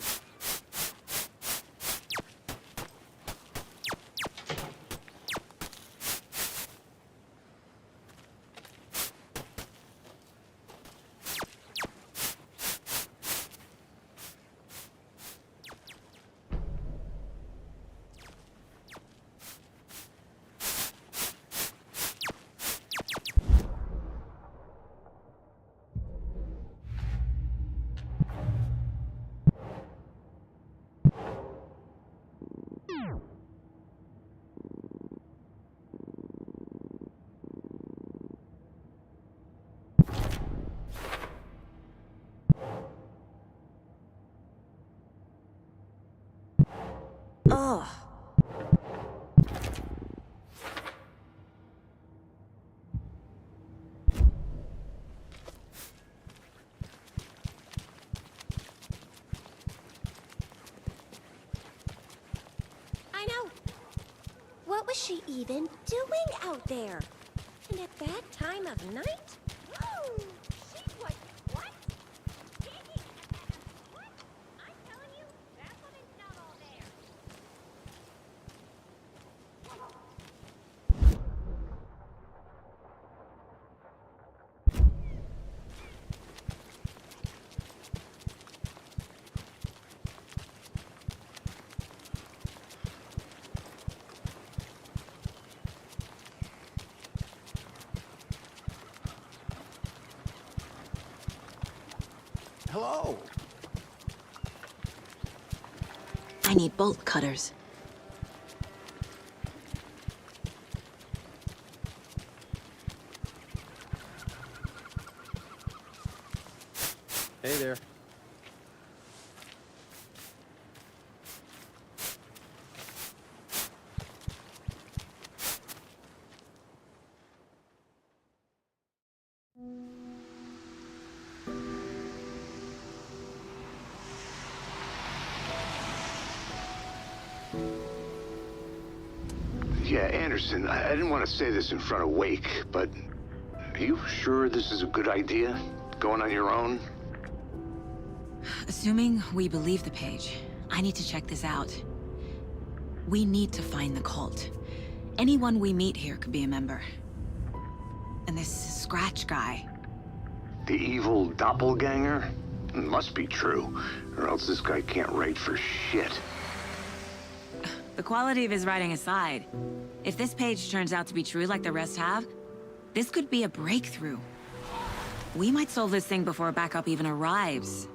Ugh. I know. What was she even doing out there? And at that time of night? Oh, she was what? Digging. What? I'm telling you, that woman's not all there. Hello. I need bolt cutters. Hey there. Yeah, Anderson, I didn't want to say this in front of Wake, but Are you sure this is a good idea? Going on your own? Assuming we believe the page, I need to check this out. We need to find the cult. Anyone we meet here could be a member. And this Scratch guy. The evil doppelganger? It must be true, or else this guy can't write for shit. The quality of his writing aside, if this page turns out to be true like the rest have, this could be a breakthrough. We might solve this thing before backup even arrives.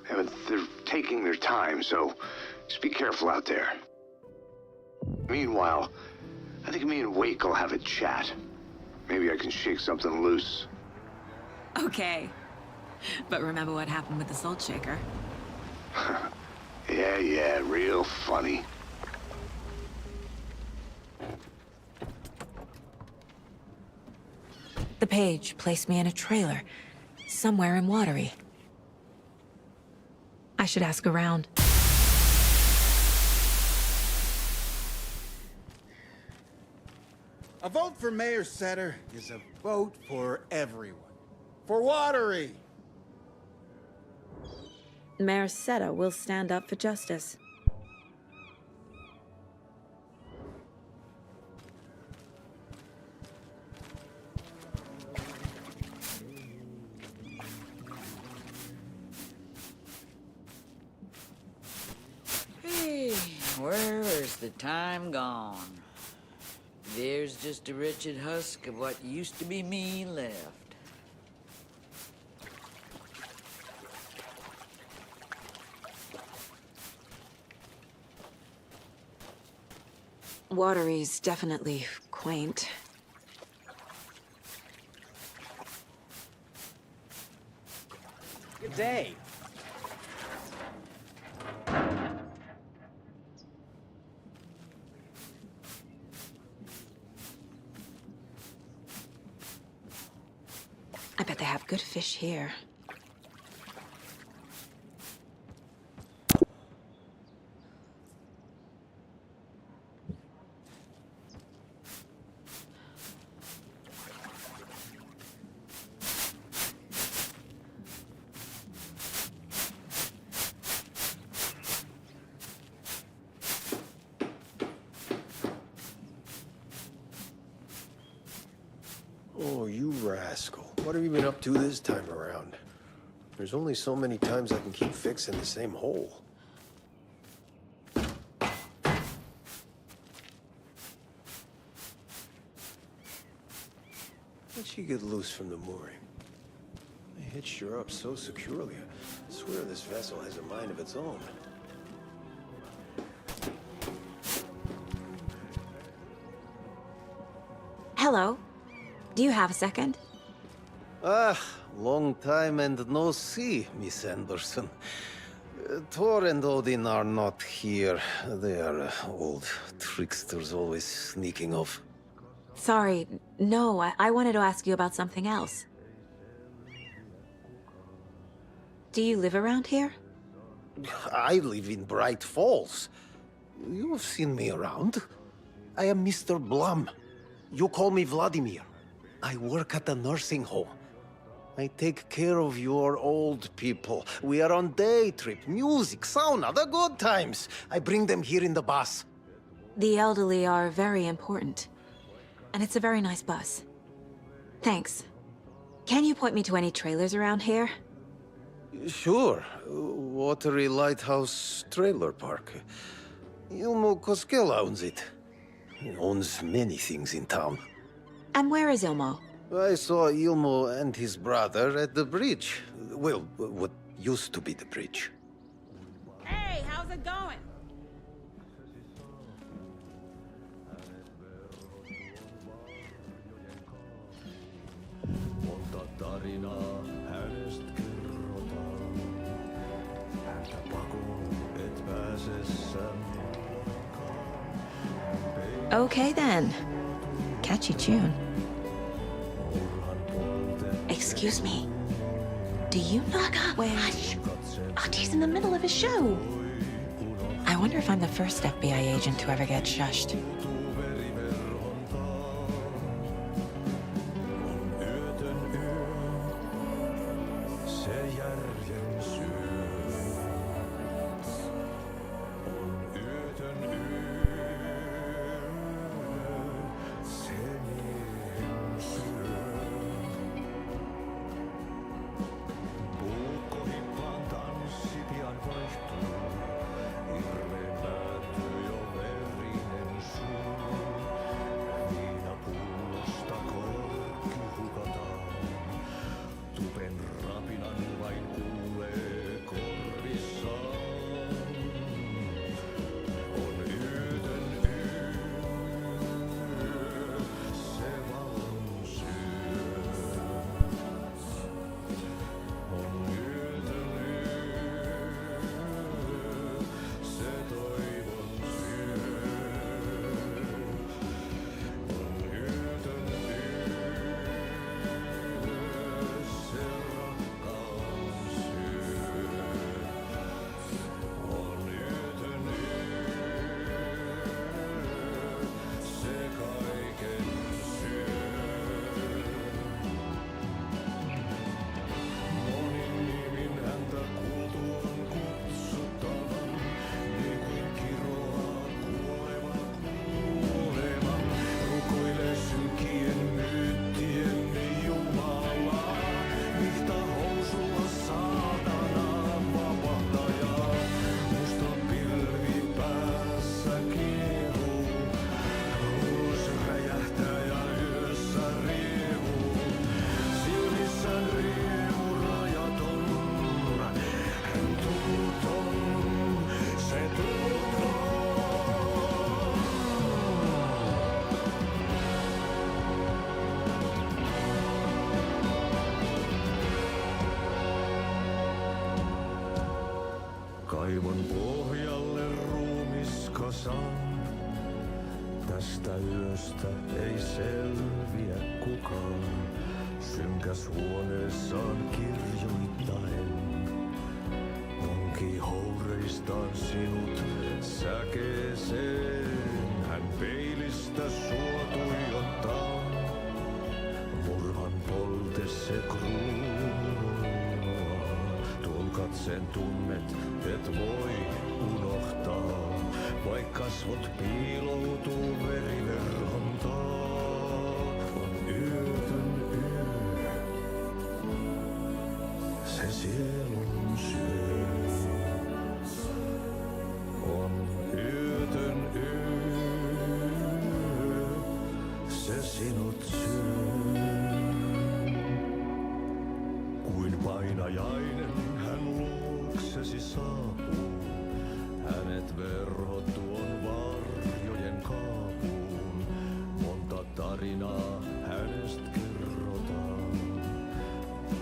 Yeah, but they're taking their time, so just be careful out there. Meanwhile, I think me and Wake will have a chat. Maybe I can shake something loose. Okay. But remember what happened with the salt shaker? Yeah, real funny. The page placed me in a trailer, somewhere in Watery. I should ask around. A vote for Mayor Setter is a vote for everyone. For Watery! Mayor Seta will stand up for justice. Hey, where is the time gone? There's just a wretched husk of what used to be me left. Watery's definitely quaint. Good day. I bet they have good fish here. Oh, you rascal. What have you been up to this time around? There's only so many times I can keep fixing the same hole. How'd she get loose from the mooring? They hitched her up so securely. I swear this vessel has a mind of its own. Hello. Do you have a second? Ah, long time and no see, Miss Anderson. Thor and Odin are not here. They are old tricksters always sneaking off. Sorry, no, I wanted to ask you about something else. Do you live around here? I live in Bright Falls. You have seen me around. I am Mr. Blum. You call me Vladimir. I work at a nursing home. I take care of your old people. We are on day trip, music, sauna, the good times. I bring them here in the bus. The elderly are very important. And it's a very nice bus. Thanks. Can you point me to any trailers around here? Sure. Watery Lighthouse Trailer Park. Ilmo Koskela owns it. He owns many things in town. And where is Ilmo? I saw Ilmo and his brother at the bridge. Well, what used to be the bridge. Hey, how's it going? Okay then. Catchy tune. Excuse me. Do you knock up when... Hush! Artie's in the middle of a show. I wonder if I'm the first FBI agent to ever get shushed. Kaivon pohjalle ruumiskasan. Tästä yöstä ei selviä kukaan. Synkäs huoneessaan kirjoittaen. Onki houreistaan sinut säkeeseen. Hän peilistä sua tuijottaa. Murhan polte se kruunua. Tuon katseen tunnet, et voi unohtaa. Vaik kasvot piiloutuu veriverhon taa. On yötön yö. Se sielun syö. On yötön yö. Se sinut syö. Kuin painajainen hän luoksesi saapuu. Hänet verhot tuon varjojen kaapuun. Monta tarinaa hänestä kerrotaan.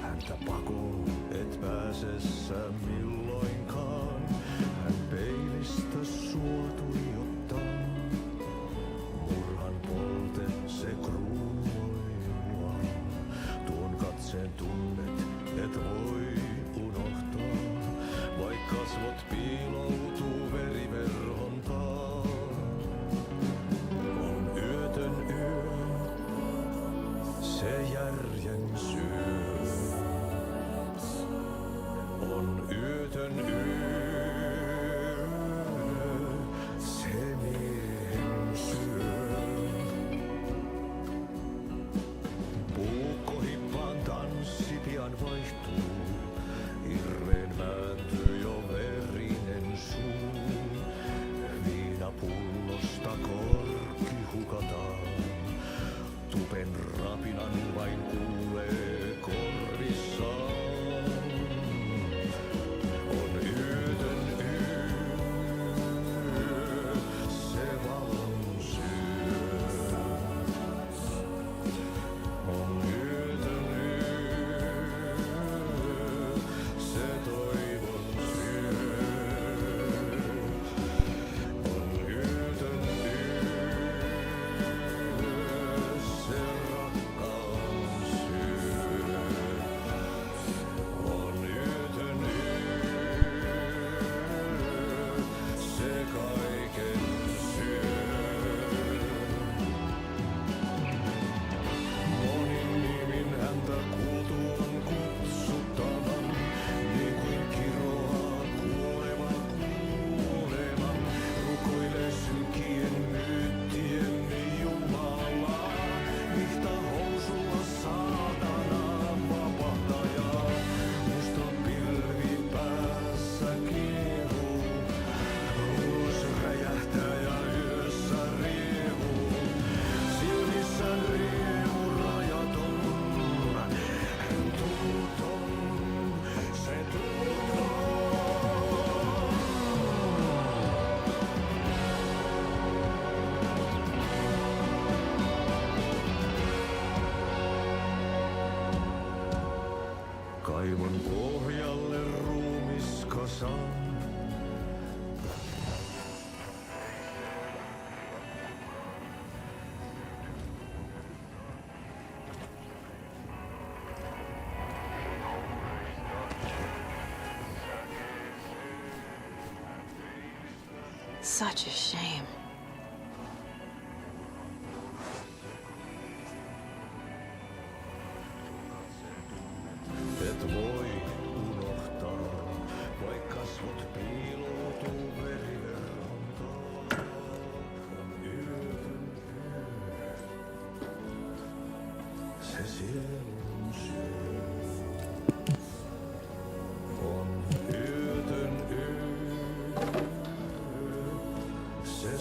Häntä pakoon et pääse sä milloinkaan. Hän peilistä sua tuijottaa. Murhan polte se kruunua. Tuon katseen tunnet et voi unohtaa. Vaik kasvot piiloutuu veriverhon taa. On yötön yö, se järjen syö. On yötön yö, se miehen syö. Puukkohippaan tanssi pian vaihtuu. Irreen vääntyy jo verinen suu. Viinapullosta korkki hukataan. Tupen rapinan vain kuulee korvissaan. On yötön yö, se valon syö. On yötön yö, se toivon syö. On yötön yö, se rakkaus syö. On yötön yö, se kaiken syö. Monin nimin häntä kuultuaan kutsuttavan, niin kuin kiroaa kuolema kuoleman. Rukoilee synkien myyttien Jumalaa, vihta housulla saatanaa vapahtajaa. Musta pilvi päässä kiehuu, ulos räjähtää ja yössä riehuu. Silmissään riemu rajaton, hän tuuton, se tuuton. Kaivon pohjalle ruumiskasan. Such a shame. Et voi unohtaa, vaik kasvot piiloutuu veriverhon taa. On yötön yö, se sielun syö. On yötön yö, se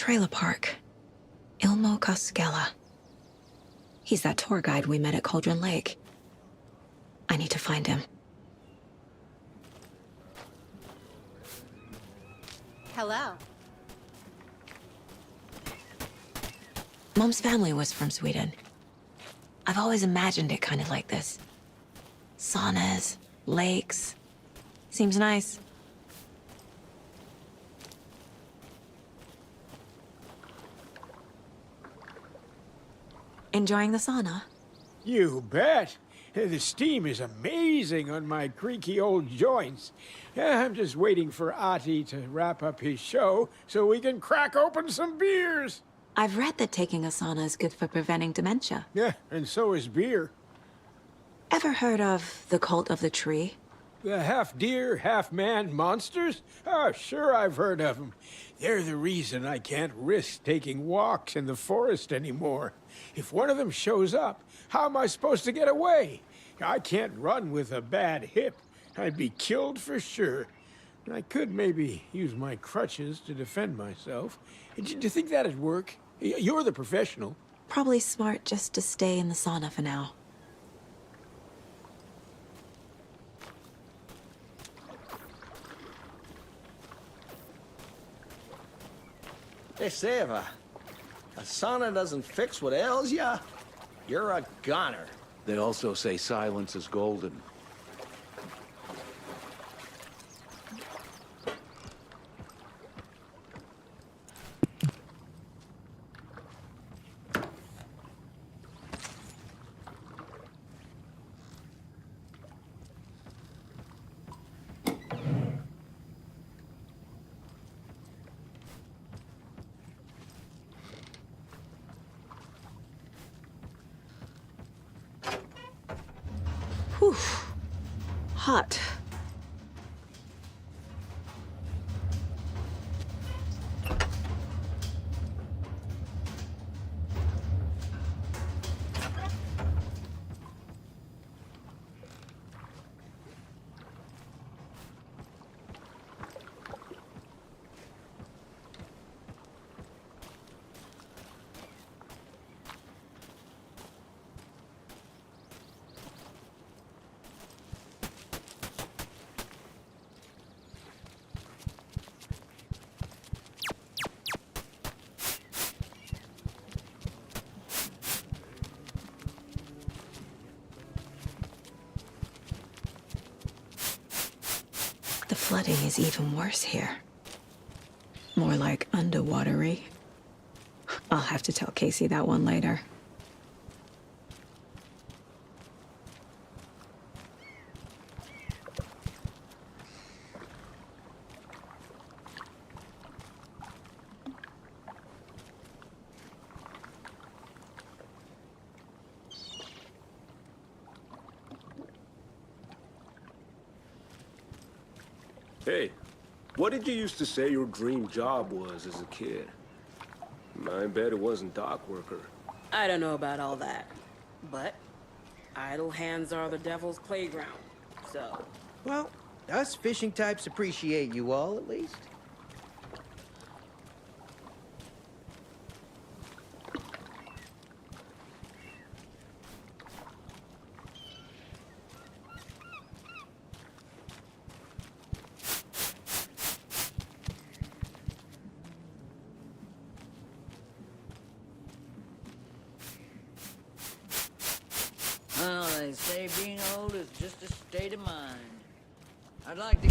trailer park. Ilmo Koskela. He's that tour guide we met at Cauldron Lake. I need to find him. Hello. Mom's family was from Sweden. I've always imagined it kind of like this. Saunas, lakes. Seems nice. Enjoying the sauna? You bet. The steam is amazing on my creaky old joints. I'm just waiting for Ati to wrap up his show so we can crack open some beers. I've read that taking a sauna is good for preventing dementia. Yeah, and so is beer. Ever heard of the cult of the tree? The half-deer, half-man monsters? Oh, sure I've heard of them. They're the reason I can't risk taking walks in the forest anymore. If one of them shows up, how am I supposed to get away? I can't run with a bad hip. I'd be killed for sure. I could maybe use my crutches to defend myself. Do you think that'd work? You're the professional. Probably smart just to stay in the sauna for now. They say if a sauna doesn't fix what ails ya, you're a goner. They also say silence is golden. Whew. Hot. The flooding is even worse here. More like underwatery. I'll have to tell Casey that one later. Hey, what did you used to say your dream job was as a kid? I bet it wasn't dock worker. I don't know about all that, but idle hands are the devil's playground, so... Well, us fishing types appreciate you all, at least. Well, they say being old is just a state of mind. I'd like to...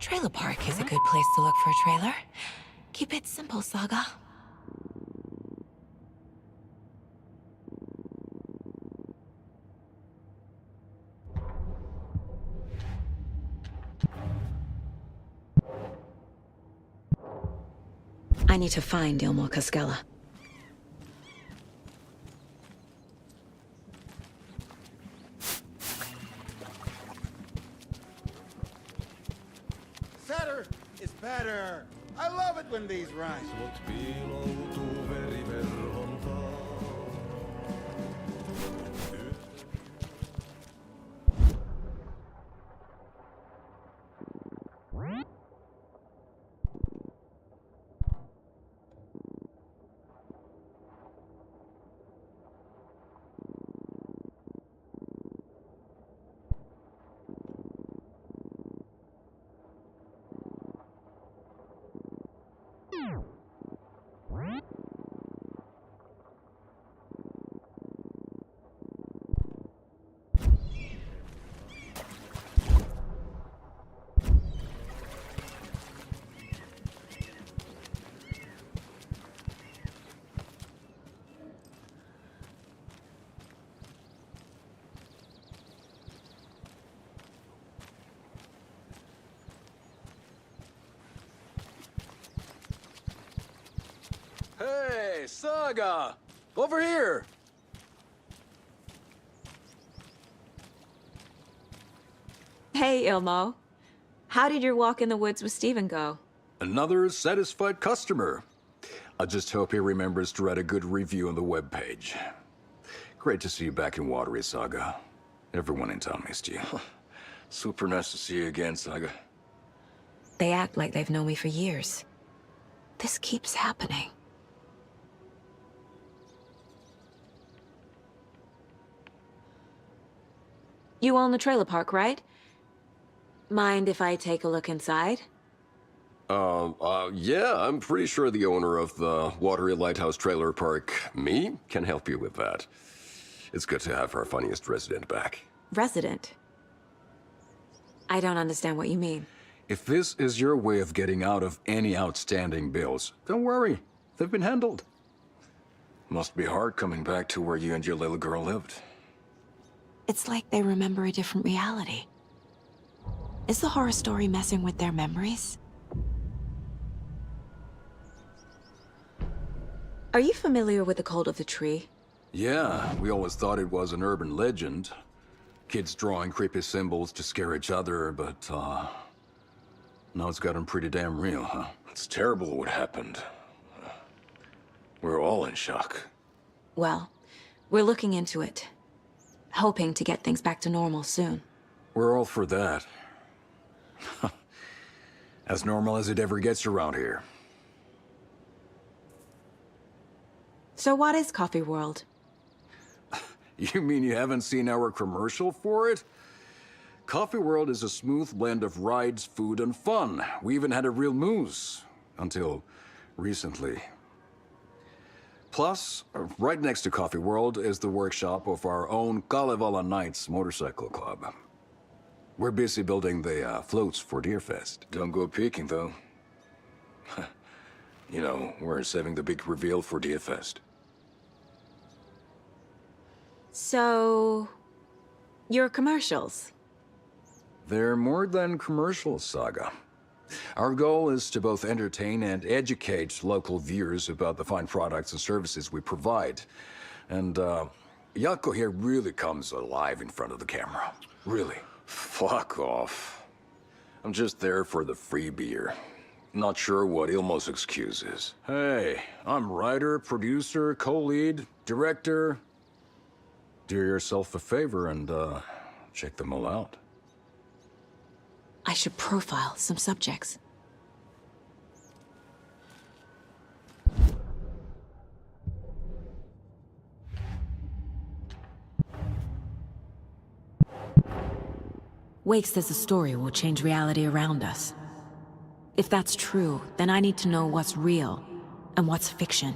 Trailer park is a good place to look for a trailer. Keep it simple, Saga. I need to find Ilmo Cascella. Setter is better. I love it when these rhyme. Hey, Saga! Over here! Hey, Ilmo. How did your walk in the woods with Steven go? Another satisfied customer. I just hope he remembers to write a good review on the webpage. Great to see you back in Watery, Saga. Everyone in town missed you. Super nice to see you again, Saga. They act like they've known me for years. This keeps happening. You own the trailer park, right? Mind if I take a look inside? Yeah, I'm pretty sure the owner of the Watery Lighthouse Trailer Park, me, can help you with that. It's good to have our funniest resident back. Resident? I don't understand what you mean. If this is your way of getting out of any outstanding bills, don't worry. They've been handled. Must be hard coming back to where you and your little girl lived. It's like they remember a different reality. Is the horror story messing with their memories? Are you familiar with the Cult of the Tree? Yeah, we always thought it was an urban legend. Kids drawing creepy symbols to scare each other, but, now it's gotten pretty damn real, huh? It's terrible what happened. We're all in shock. Well, we're looking into it. Hoping to get things back to normal soon. We're all for that. As normal as it ever gets around here. So what is Coffee World? You mean you haven't seen our commercial for it? Coffee World is a smooth blend of rides, food, and fun. We even had a real moose. Until recently. Plus, right next to Coffee World is the workshop of our own Kalevala Knights Motorcycle Club. We're busy building the floats for Deerfest. Don't go peeking, though. You know, we're saving the big reveal for Deerfest. So... your commercials? They're more than commercials, Saga. Our goal is to both entertain and educate local viewers about the fine products and services we provide. And, Yako here really comes alive in front of the camera. Really. Fuck off. I'm just there for the free beer. Not sure what Ilmo's excuse is. Hey, I'm writer, producer, co-lead, director. Do yourself a favor and, check them all out. I should profile some subjects. Wake says the story will change reality around us. If that's true, then I need to know what's real and what's fiction.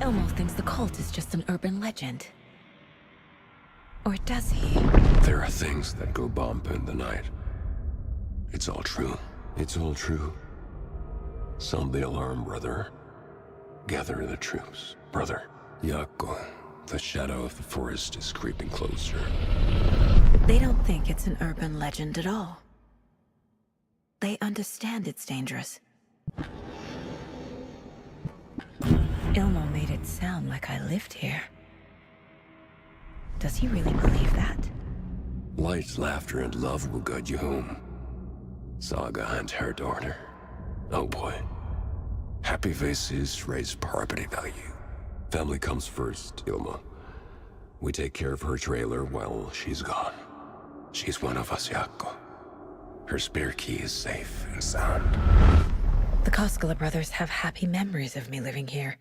Elmo thinks the cult is just an urban legend. Or does he? There are things that go bump in the night. It's all true. It's all true. Sound the alarm, brother. Gather the troops, brother. Yako, the shadow of the forest is creeping closer. They don't think it's an urban legend at all. They understand it's dangerous. Ilmo made it sound like I lived here. Does he really believe that? Light, laughter, and love will guide you home. Saga and her daughter. Oh boy. Happy faces raise property value. Family comes first, Ilma. We take care of her trailer while she's gone. She's one of us, Yako. Her spare key is safe and sound. The Koskela brothers have happy memories of me living here.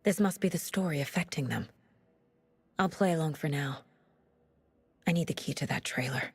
This must be the story affecting them. I'll play along for now. I need the key to that trailer.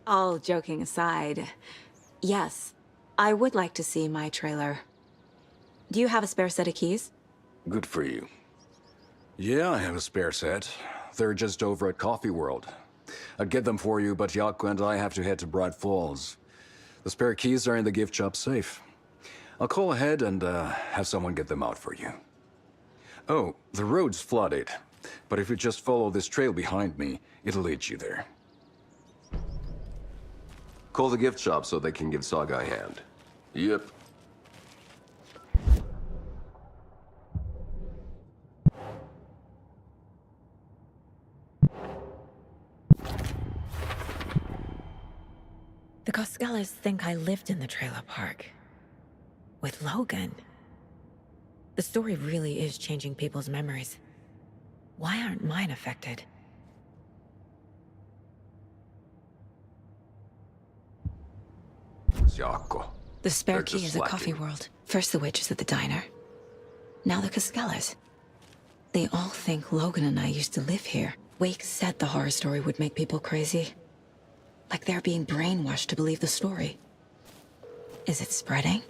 All joking aside, yes, I would like to see my trailer. Do you have a spare set of keys? Good for you. Yeah, I have a spare set. They're just over at Coffee World. I'd get them for you, but Yako and I have to head to Bright Falls. The spare keys are in the gift shop safe. I'll call ahead and have someone get them out for you. Oh, the road's flooded, but if you just follow this trail behind me, it'll lead you there. Call the gift shop so they can give Saga a hand. Yep. The Koskelas think I lived in the trailer park. With Logan. The story really is changing people's memories. Why aren't mine affected? Yako. The spare They're key just is at Coffee slacking. World. First the witches at the diner. Now the Koskelas. They all think Logan and I used to live here. Wake said the horror story would make people crazy. Like they're being brainwashed to believe the story. Is it spreading?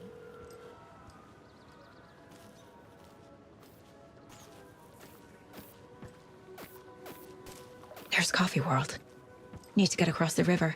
There's Coffee World. Need to get across the river.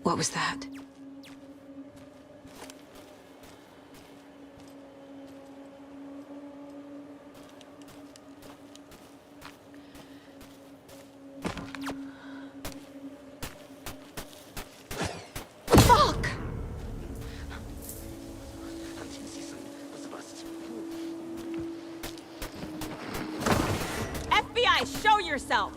What was that? Fuck! FBI, show yourself!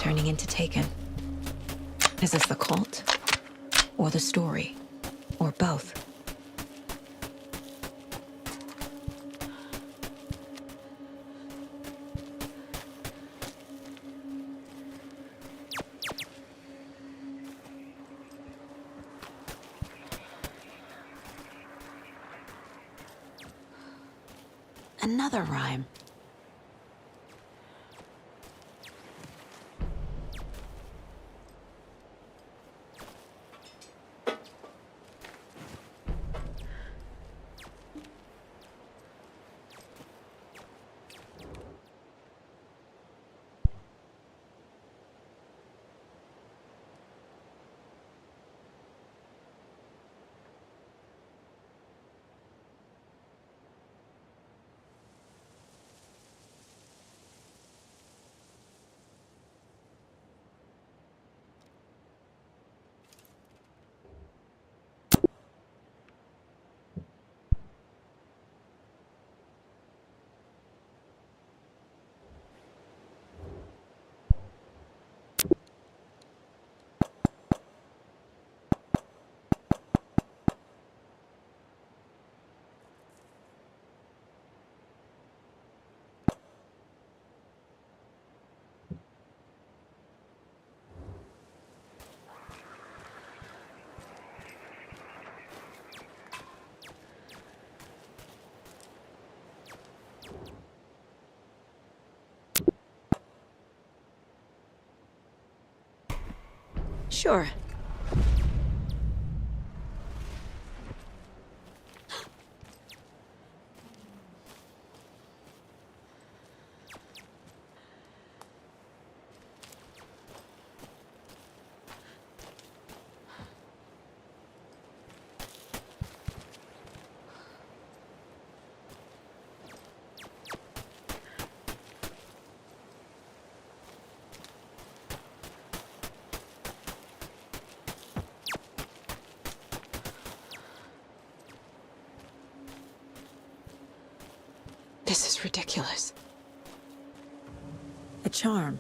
turning into Taken. Is this the cult? Or the story? Or both? Another rhyme. Sure. This is ridiculous. A charm.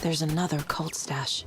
There's another cult stash.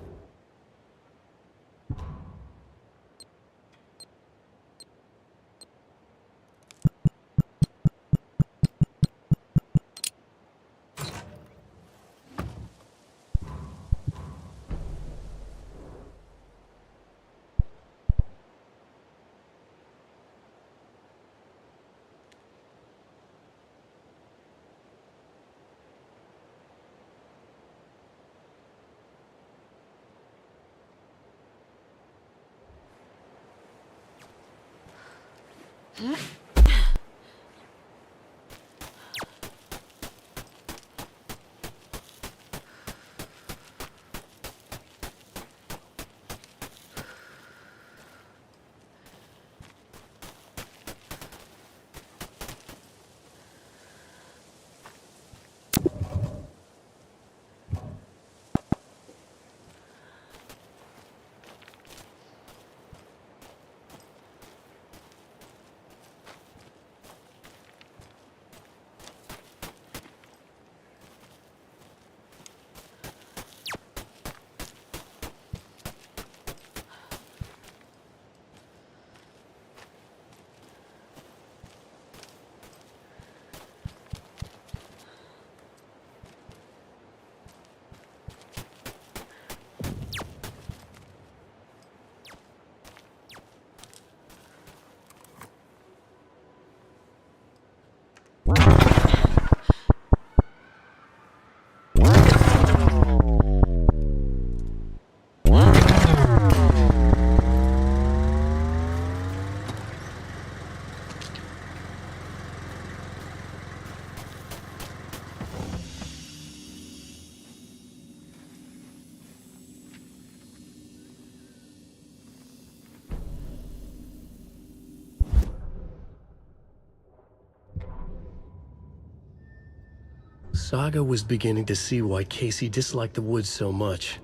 Saga was beginning to see why Casey disliked the woods so much.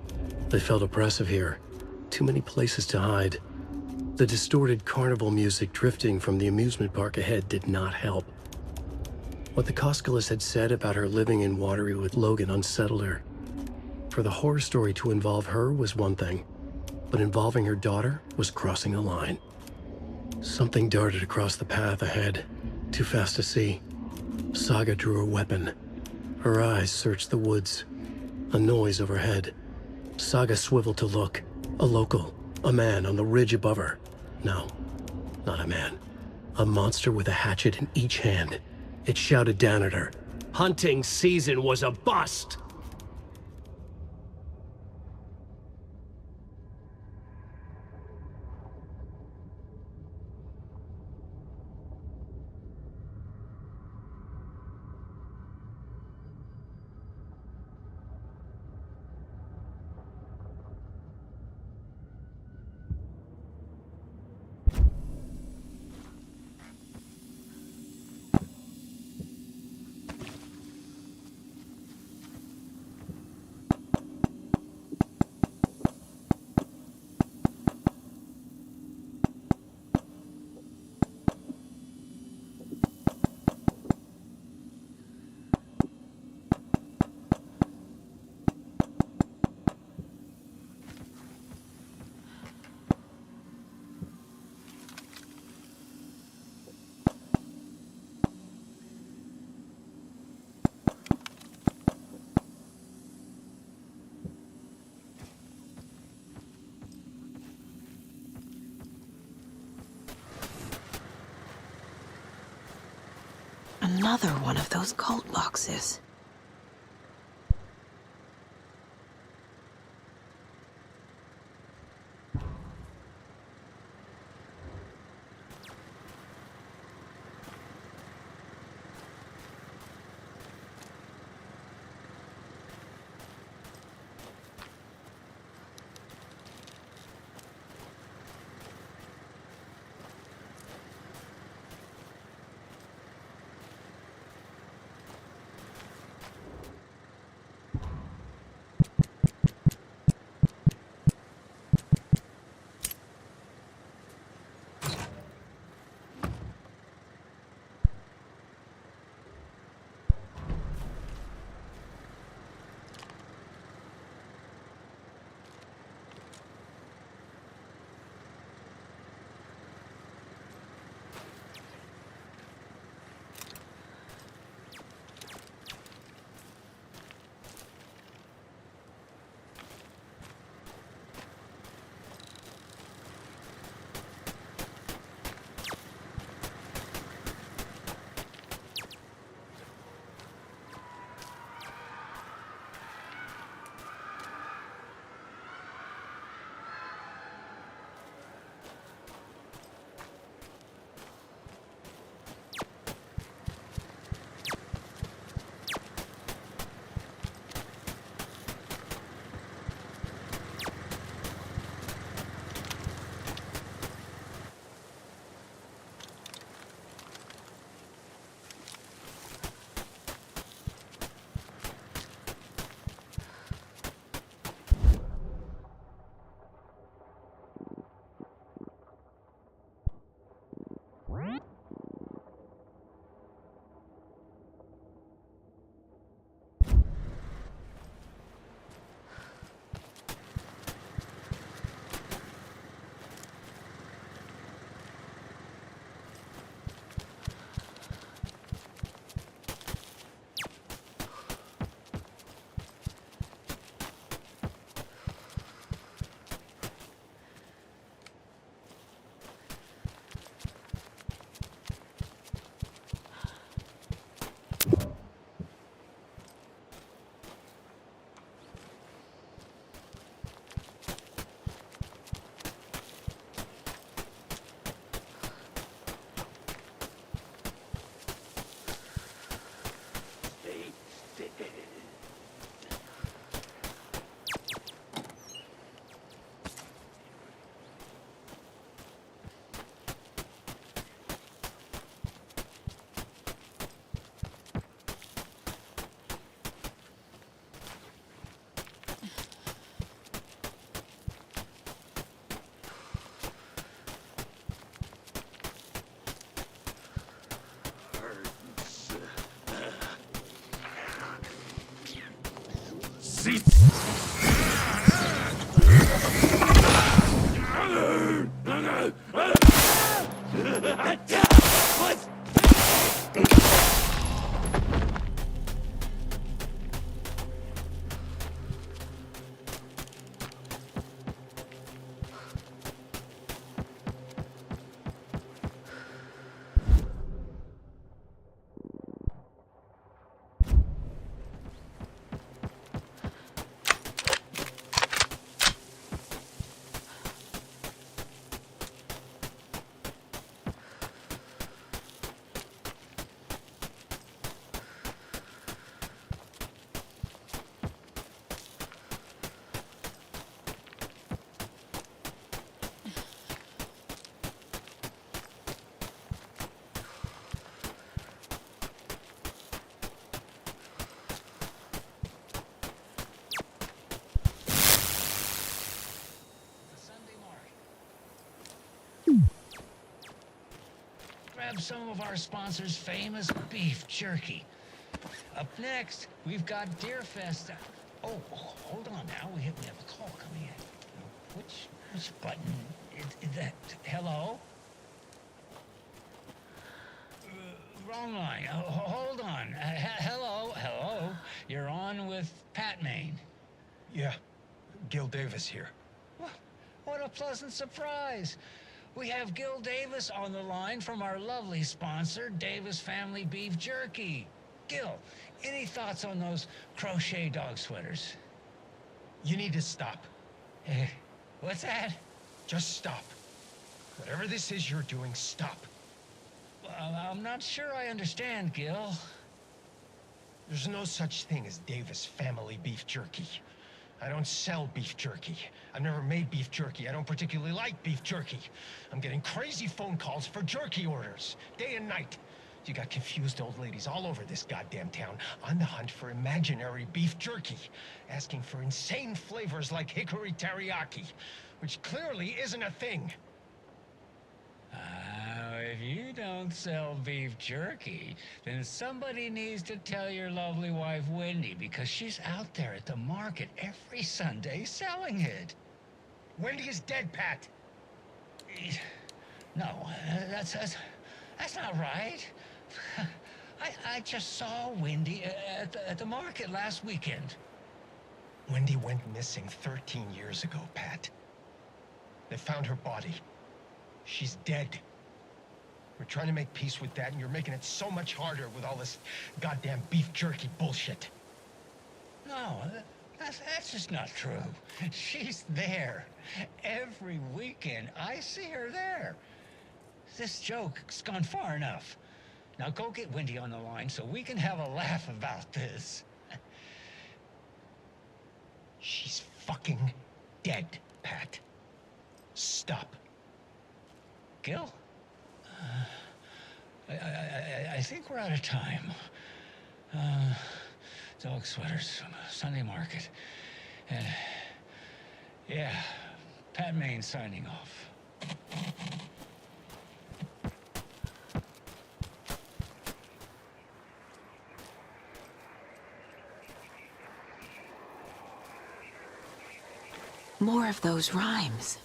They felt oppressive here. Too many places to hide. The distorted carnival music drifting from the amusement park ahead did not help. What the Koskelis had said about her living in Watery with Logan unsettled her. For the horror story to involve her was one thing, but involving her daughter was crossing a line. Something darted across the path ahead, too fast to see. Saga drew her weapon. Her eyes searched the woods. A noise overhead. Saga swiveled to look. A local. A man on the ridge above her. No, not a man. A monster with a hatchet in each hand. It shouted down at her. Hunting season was a bust! Another one of those cult boxes. Grab some of our sponsor's famous beef jerky. Up next, we've got Deerfest. Oh, hold on now. We have a call coming in. Which button is that? Hello? Wrong line. Hold on. Hello. You're on with Pat Maine. Yeah, Gil Davis here. What a pleasant surprise. We have Gil Davis on the line from our lovely sponsor, Davis Family Beef Jerky. Gil, any thoughts on those crochet dog sweaters? You need to stop. What's that? Just stop. Whatever this is you're doing, stop. I'm not sure I understand, Gil. There's no such thing as Davis Family Beef Jerky. I don't sell beef jerky. I've never made beef jerky. I don't particularly like beef jerky. I'm getting crazy phone calls for jerky orders, day and night. You got confused old ladies all over this goddamn town on the hunt for imaginary beef jerky, asking for insane flavors like hickory teriyaki, which clearly isn't a thing. If you don't sell beef jerky, then somebody needs to tell your lovely wife, Wendy, because she's out there at the market every Sunday selling it. Wendy is dead, Pat. No, that's not right. I just saw Wendy at the market last weekend. Wendy went missing 13 years ago, Pat. They found her body. She's dead. We're trying to make peace with that, and you're making it so much harder with all this goddamn beef jerky bullshit. No, that's just not true. She's there. Every weekend, I see her there. This joke's gone far enough. Now go get Wendy on the line so we can have a laugh about this. She's fucking dead, Pat. Stop. Gil? I think we're out of time. Dog sweaters, Sunday market. And yeah, Pat Maine signing off. More of those rhymes.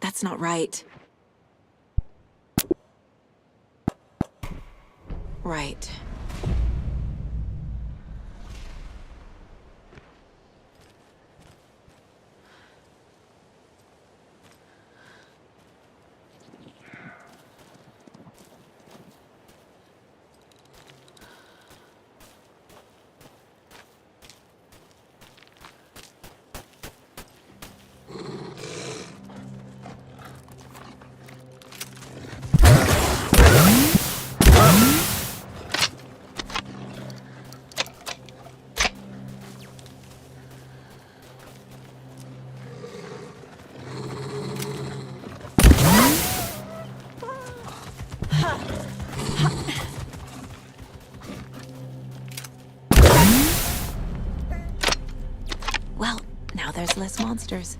That's not right. Right. Well, now there's less monsters.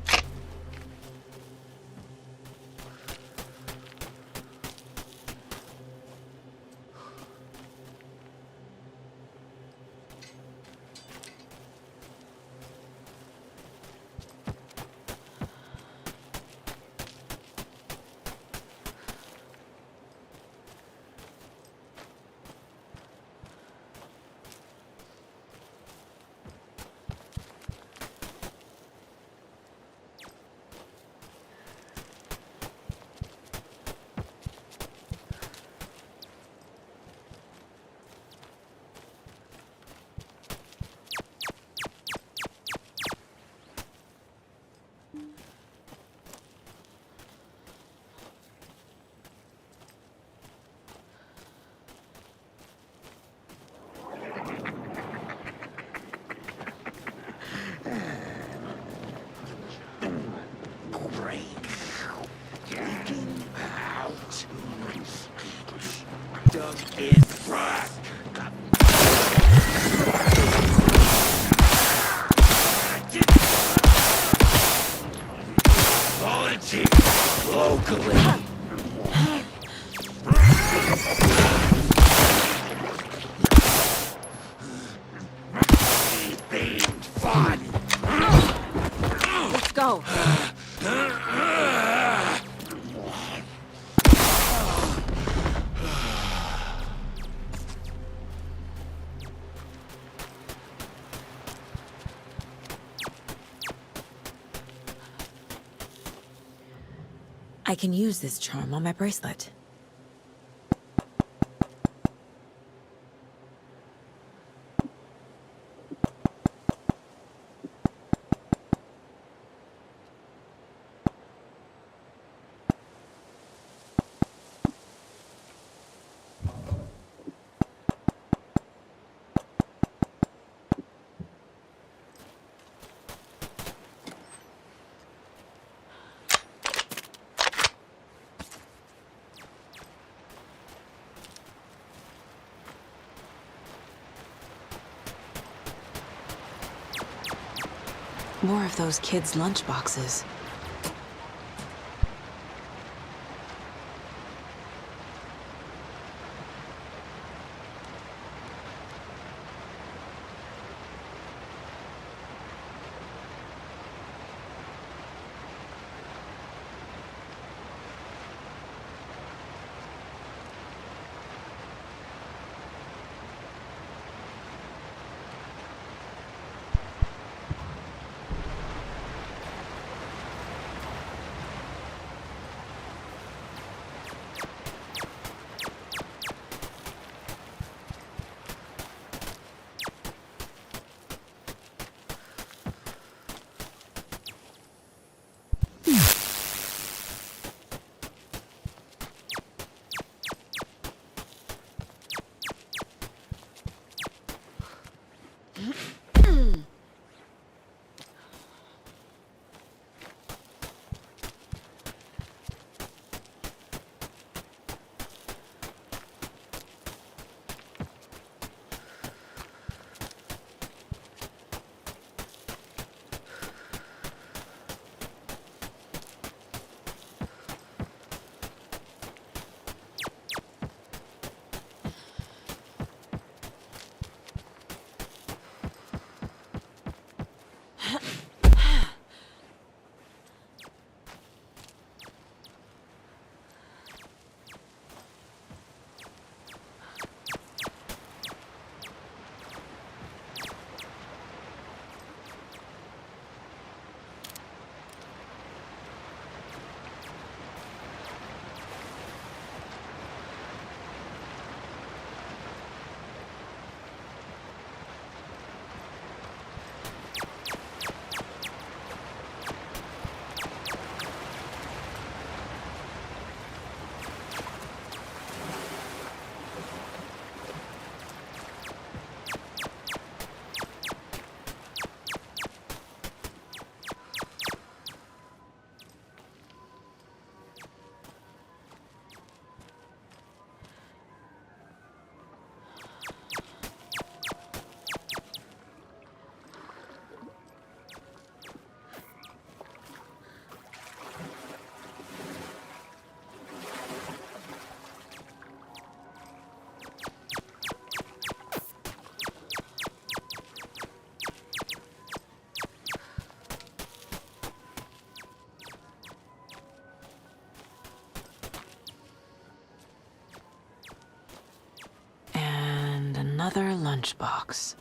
Let's go. I can use this charm on my bracelet. More of those kids' lunchboxes. Another lunchbox.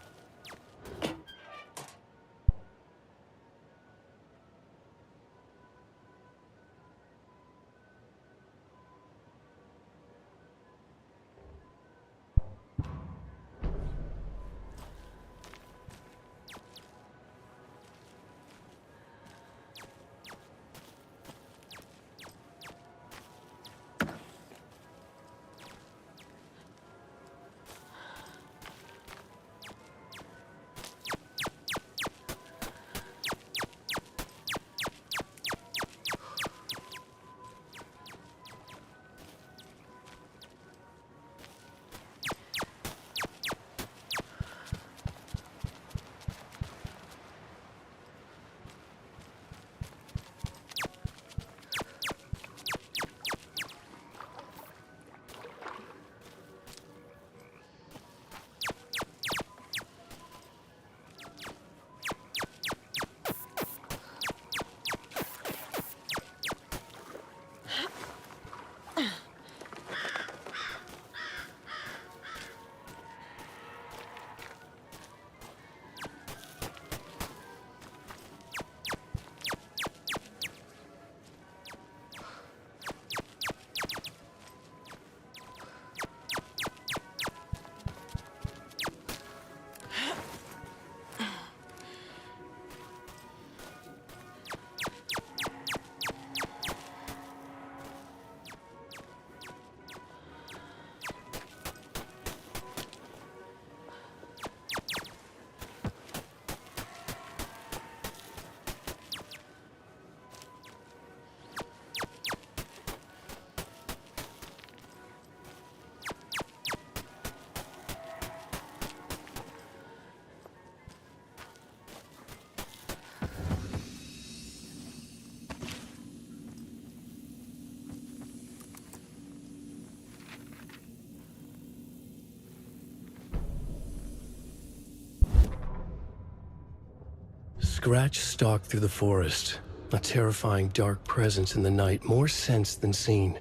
Scratch stalked through the forest, a terrifying dark presence in the night, more sensed than seen.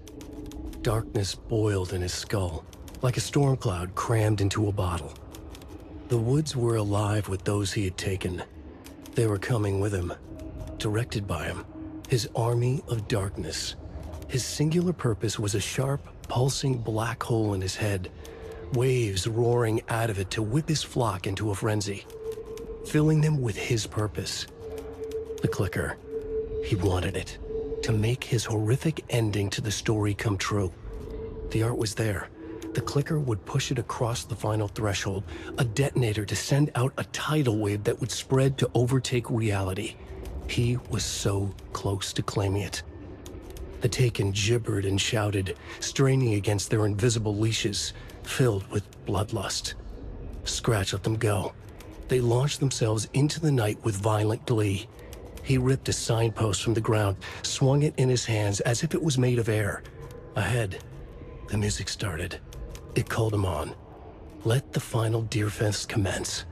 Darkness boiled in his skull, like a storm cloud crammed into a bottle. The woods were alive with those he had taken. They were coming with him, directed by him, his army of darkness. His singular purpose was a sharp, pulsing black hole in his head, waves roaring out of it to whip his flock into a frenzy, filling them with his purpose. The clicker. He wanted it, to make his horrific ending to the story come true. The art was there. The clicker would push it across the final threshold, a detonator to send out a tidal wave that would spread to overtake reality. He was so close to claiming it. The Taken gibbered and shouted, straining against their invisible leashes, filled with bloodlust. Scratch let them go. They launched themselves into the night with violent glee. He ripped a signpost from the ground, swung it in his hands as if it was made of air. Ahead, the music started. It called him on. Let the final Deerfest commence.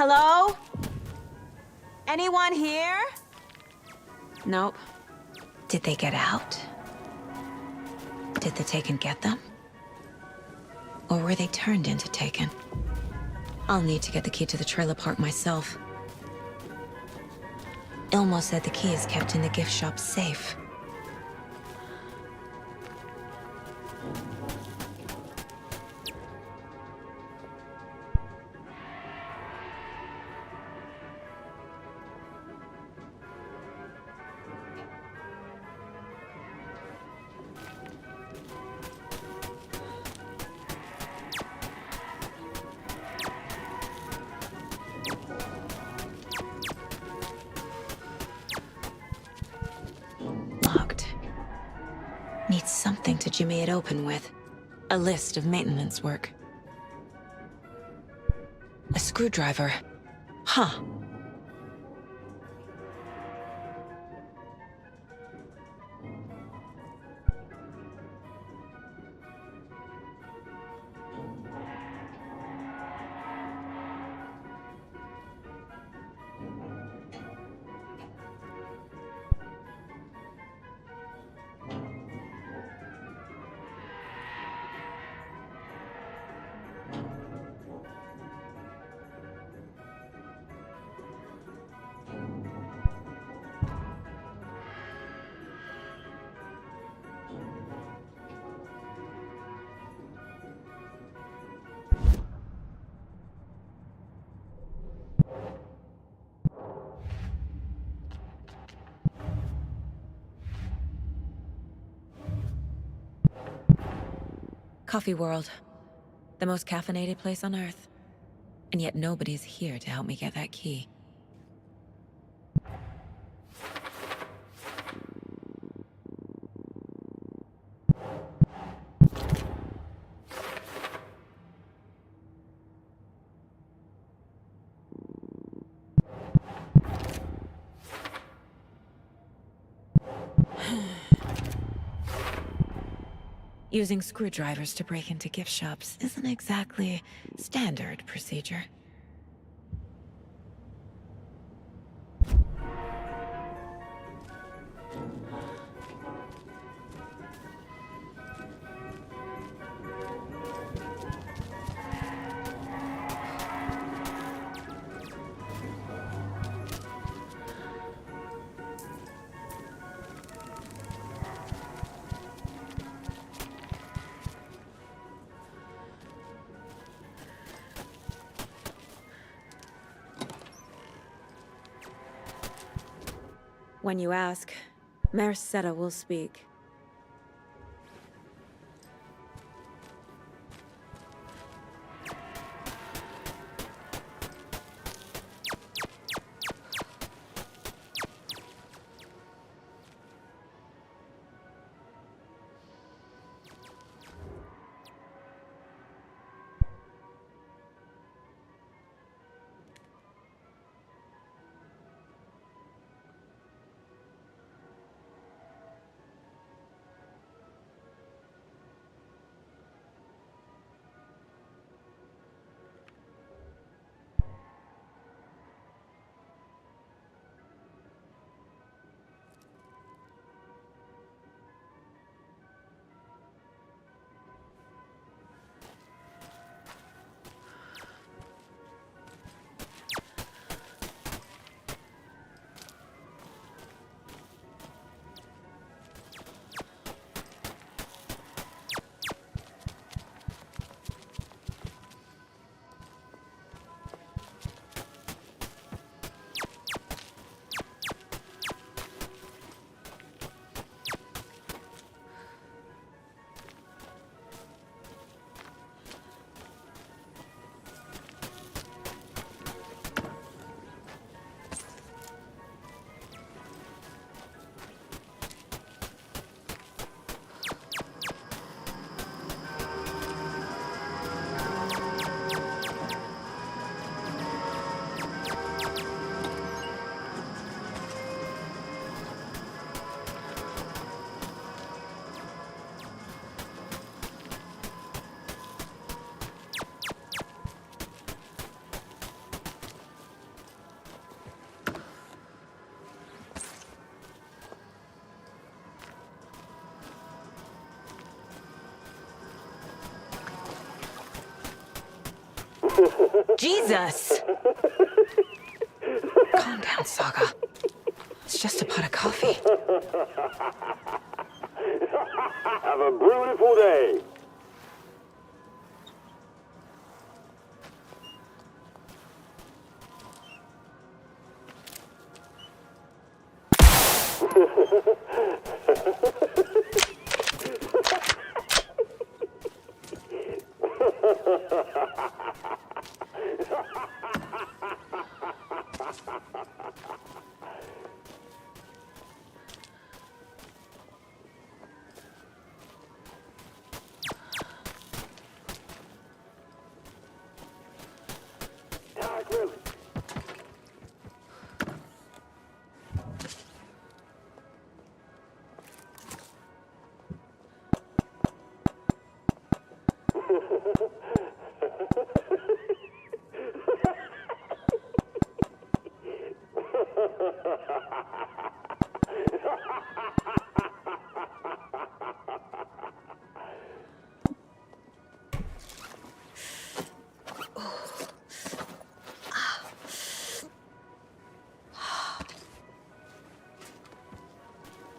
Hello? Anyone here? Nope. Did they get out? Did the Taken get them? Or were they turned into Taken? I'll need to get the key to the trailer park myself. Ilmo said the key is kept in the gift shop safe. Locked. Need something to jimmy it open with. A list of maintenance work. A screwdriver. Huh. Coffee World. The most caffeinated place on Earth. And yet nobody's here to help me get that key. Using screwdrivers to break into gift shops isn't exactly standard procedure. When you ask, Merceda will speak. Jesus! Calm down, Saga. It's just a pot of coffee. Have a beautiful day.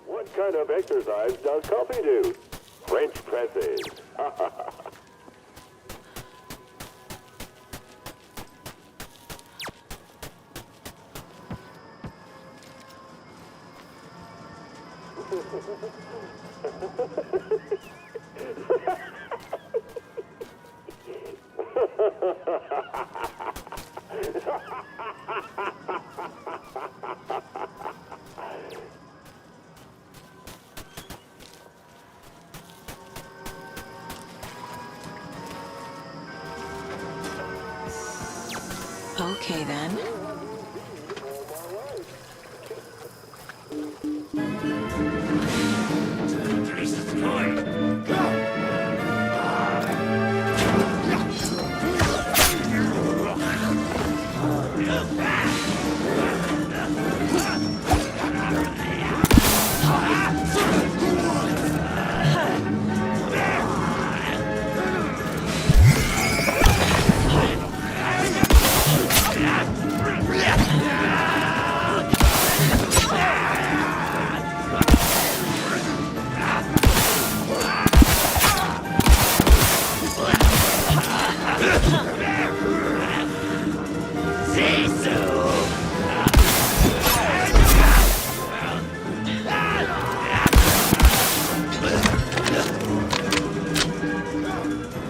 What kind of exercise does coffee do? French presses. Okay, then.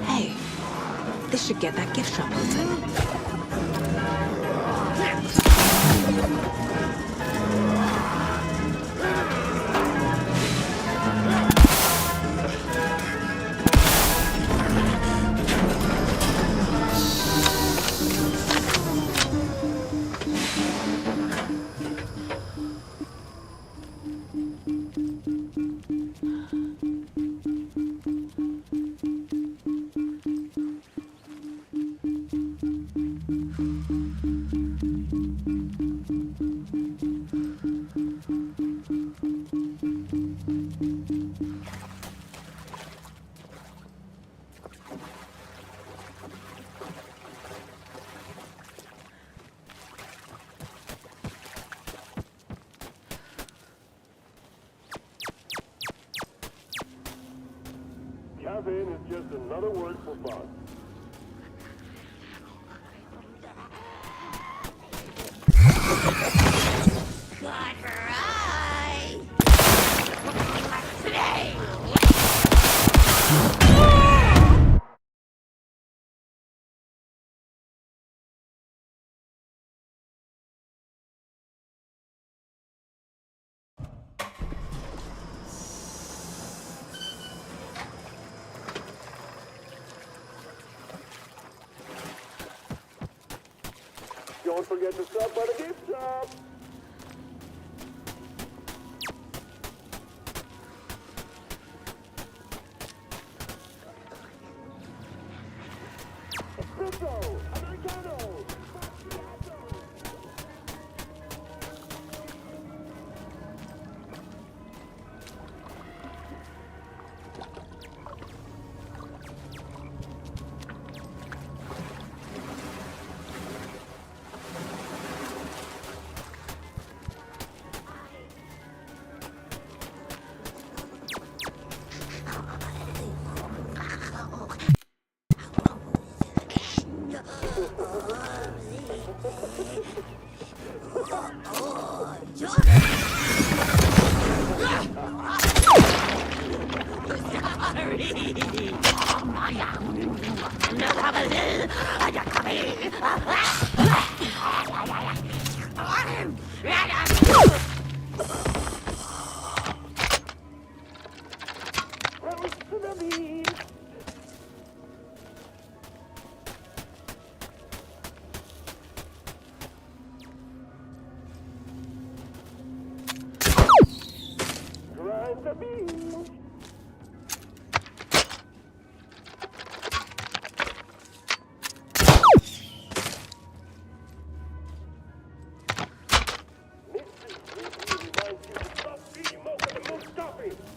Hey, this should get that gift shop open. Caffeine is just another word for fun. Good for I. Today. Don't forget to stop by the gift shop. Espresso, Americano.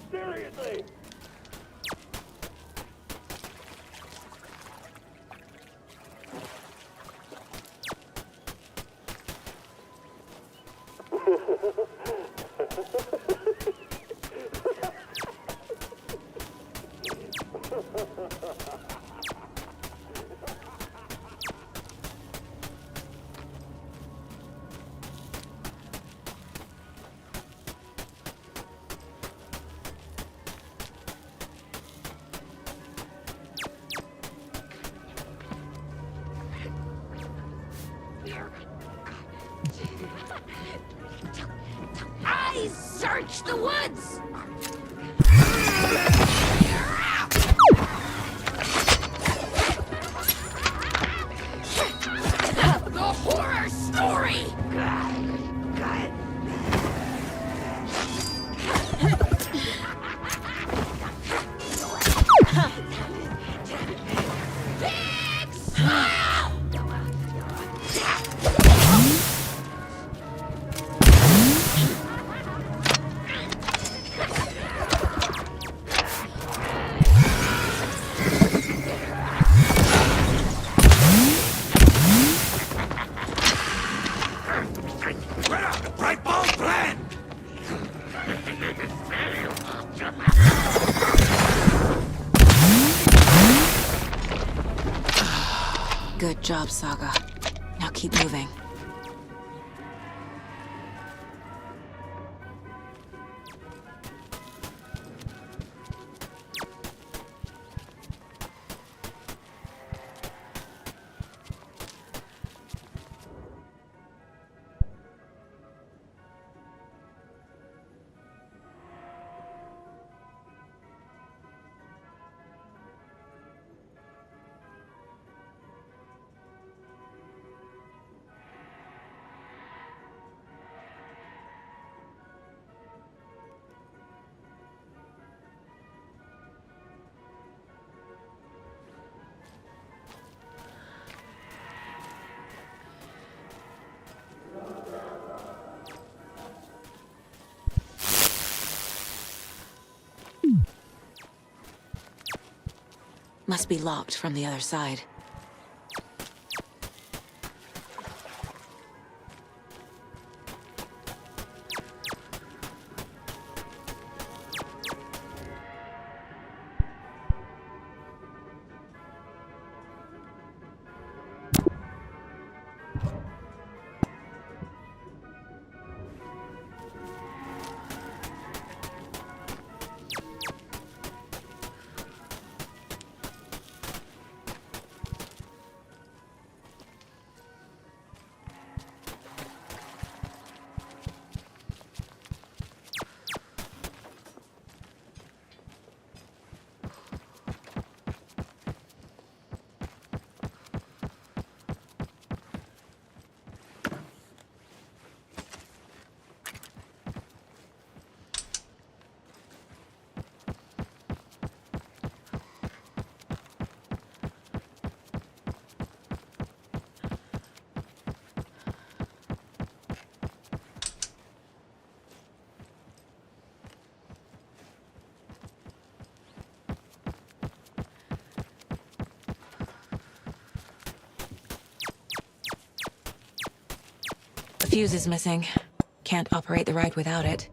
Seriously! I search the woods! The horror story! Big smile! Bright ball plan! Good job, Saga. Now keep moving. Must be locked from the other side. The fuse is missing. Can't operate the ride without it.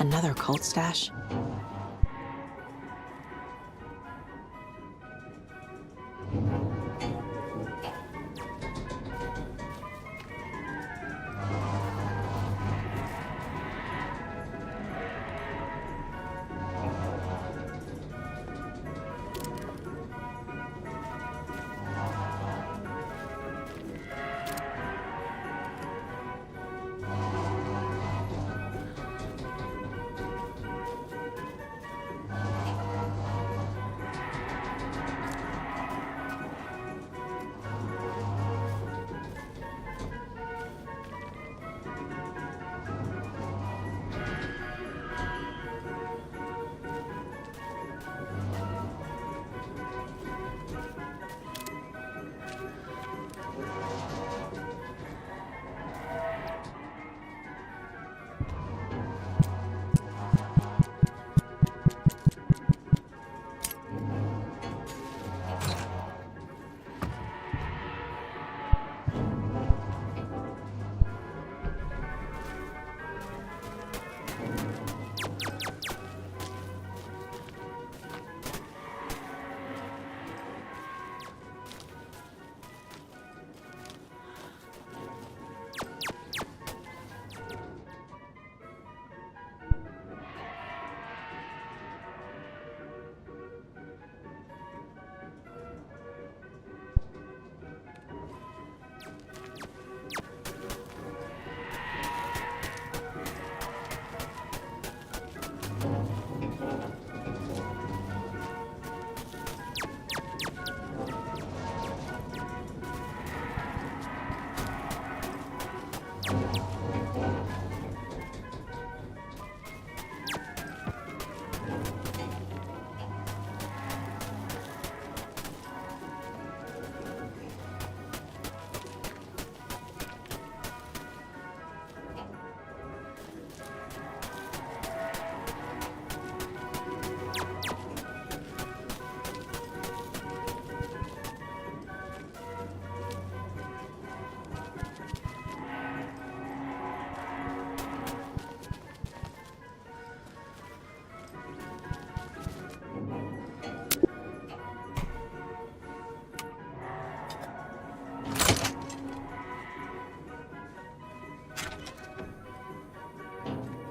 Another cult stash?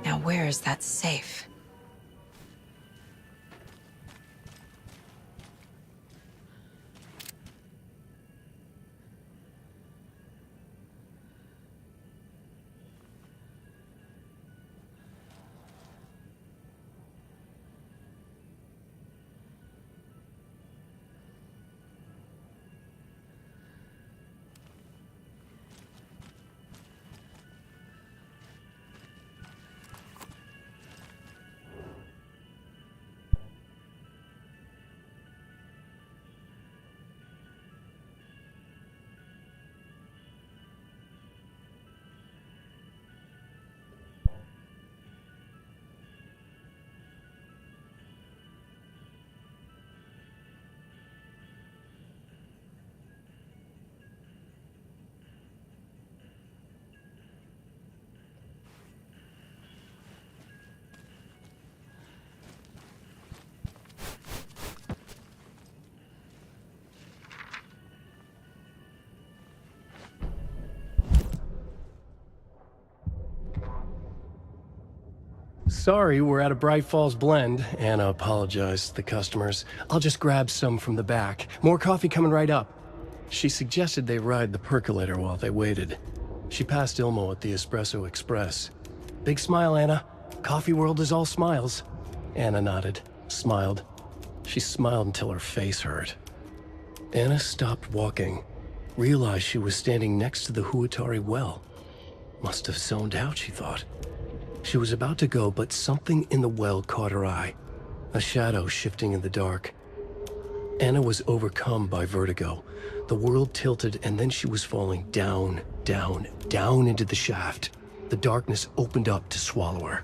Now where is that safe? Sorry, we're at a Bright Falls blend. Anna apologized to the customers. I'll just grab some from the back. More coffee coming right up. She suggested they ride the percolator while they waited. She passed Ilmo at the Espresso Express. Big smile, Anna. Coffee world is all smiles. Anna nodded, smiled. She smiled until her face hurt. Anna stopped walking, realized she was standing next to the Huatari well. Must have zoned out, she thought. She was about to go, but something in the well caught her eye. A shadow shifting in the dark. Anna was overcome by vertigo. The world tilted, and then she was falling down, down, down into the shaft. The darkness opened up to swallow her.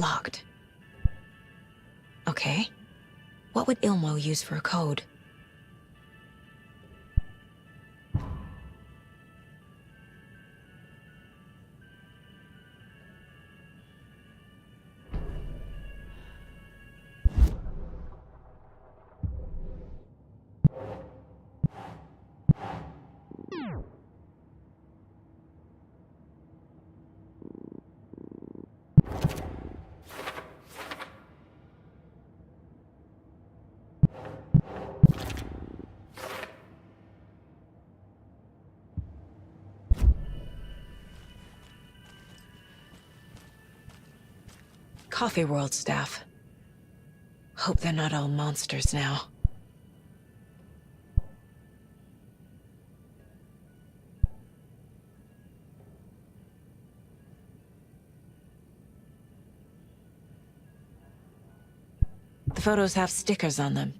Locked. Okay. What would Ilmo use for a code? Coffee World staff. Hope they're not all monsters now. The photos have stickers on them.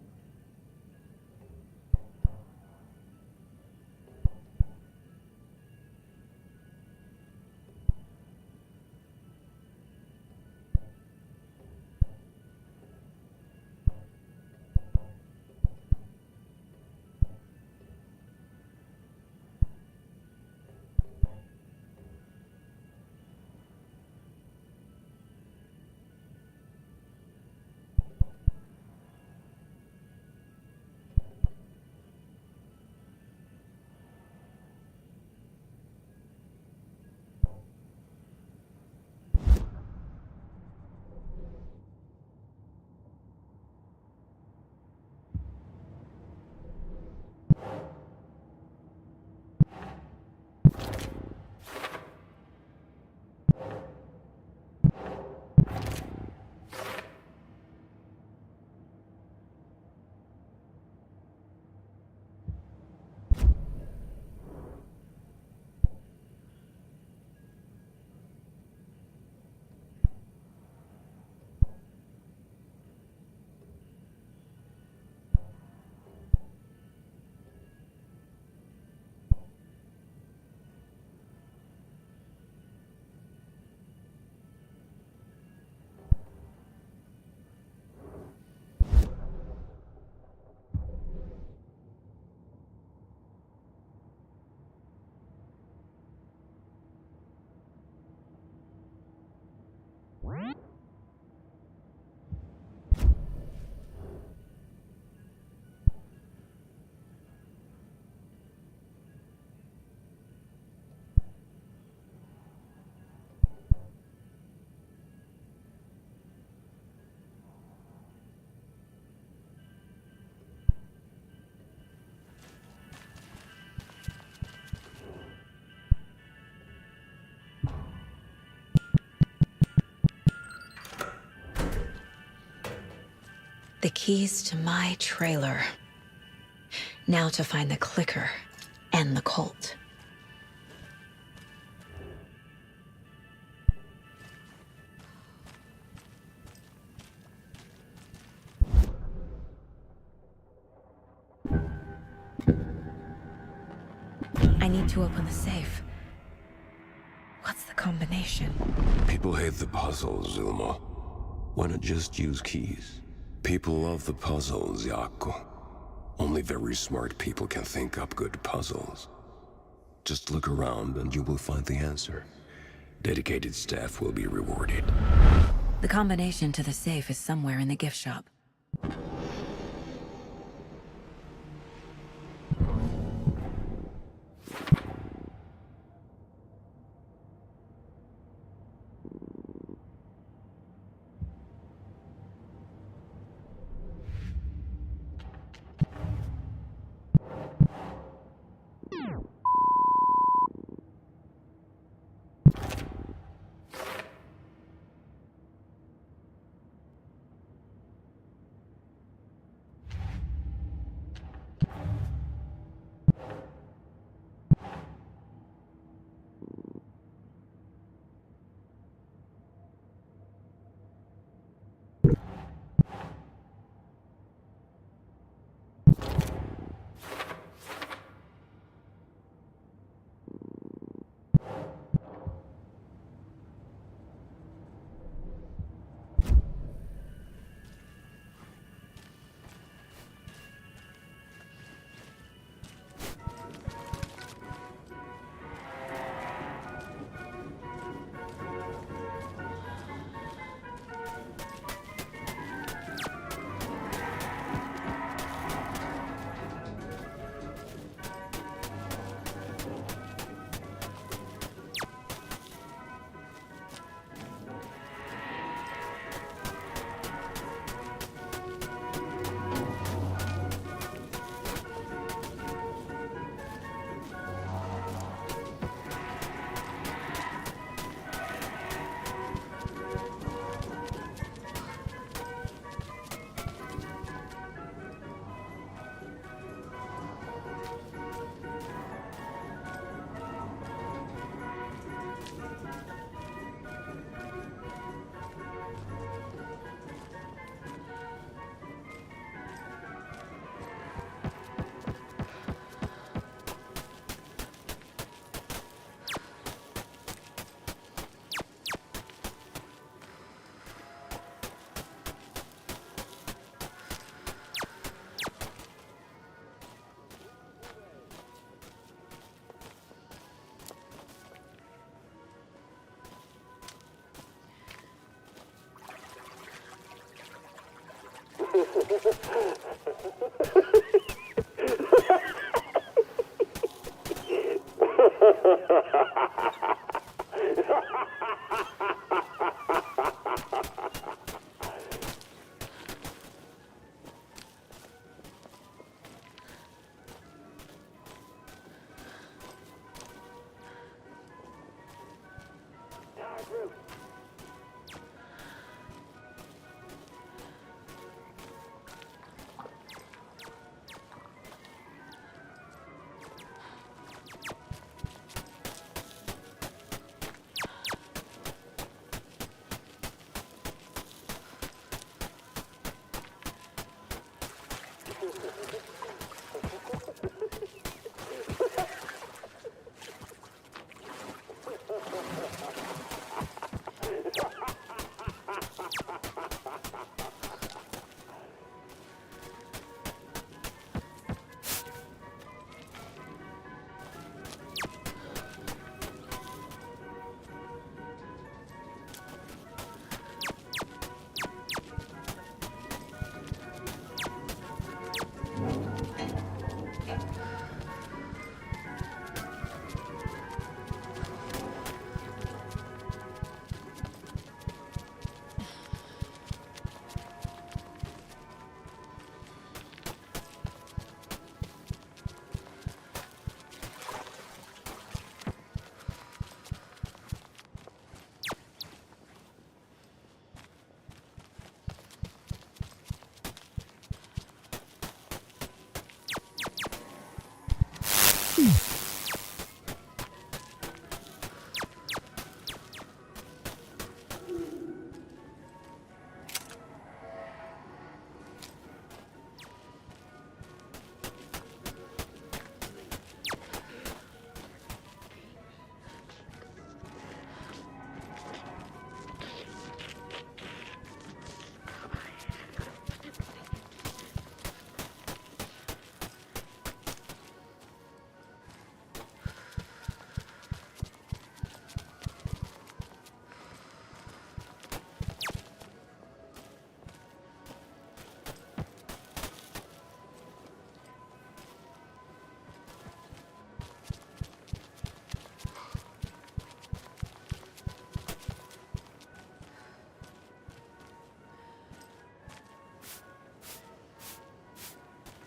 The keys to my trailer. Now to find the clicker and the Colt. I need to open the safe. What's the combination? People hate the puzzles, Ilmo. Why not just use keys? People love the puzzles, Jaakko. Only very smart people can think up good puzzles. Just look around and you will find the answer. Dedicated staff will be rewarded. The combination to the safe is somewhere in the gift shop.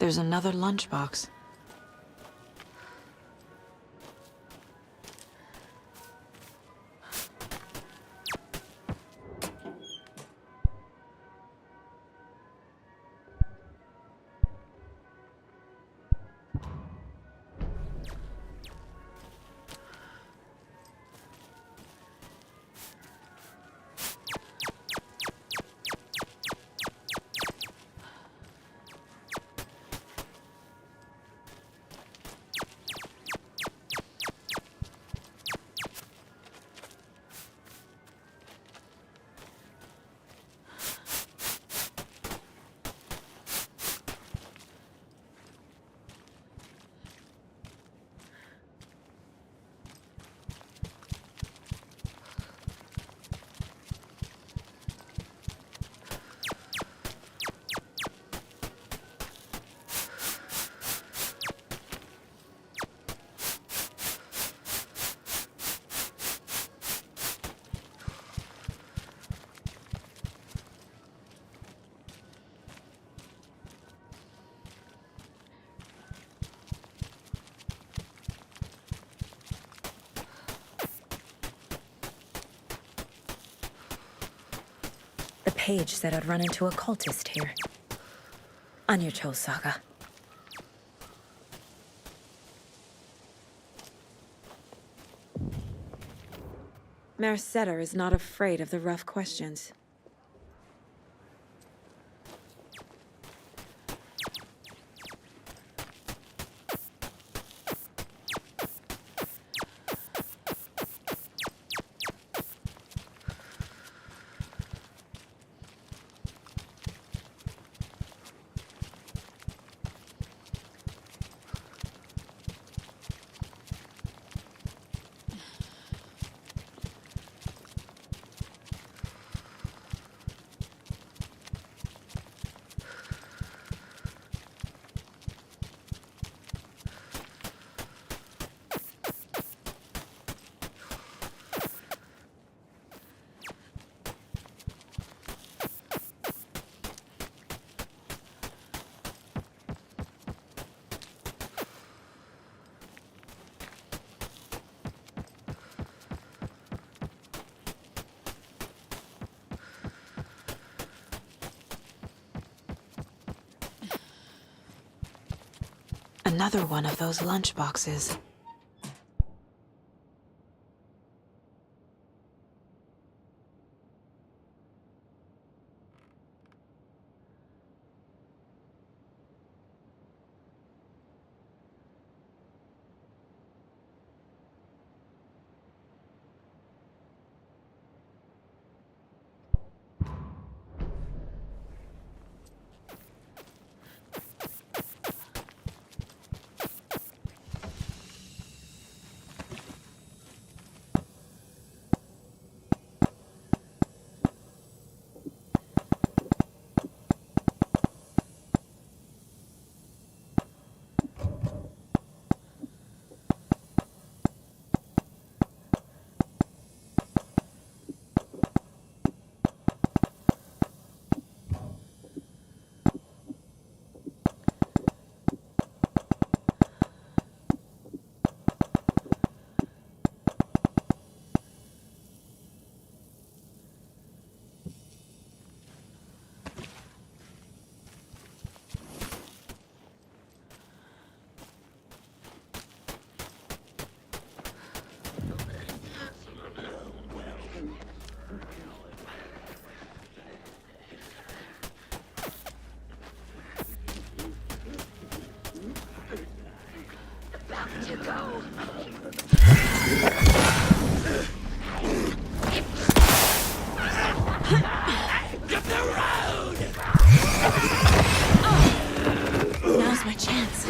There's another lunchbox. The page said I'd run into a cultist here. On your toes, Saga. Merceder is not afraid of the rough questions. Another one of those lunchboxes. Now's my chance.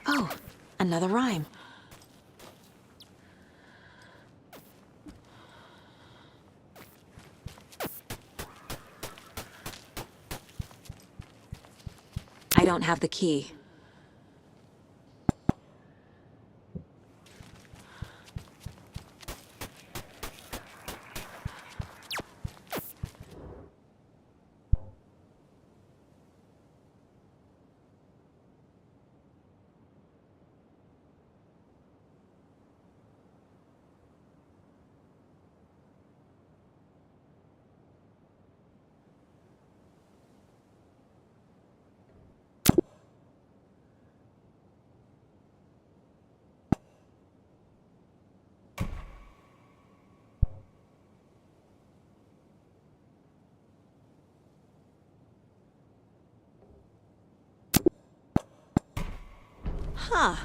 Oh, another rhyme. I don't have the key. Huh.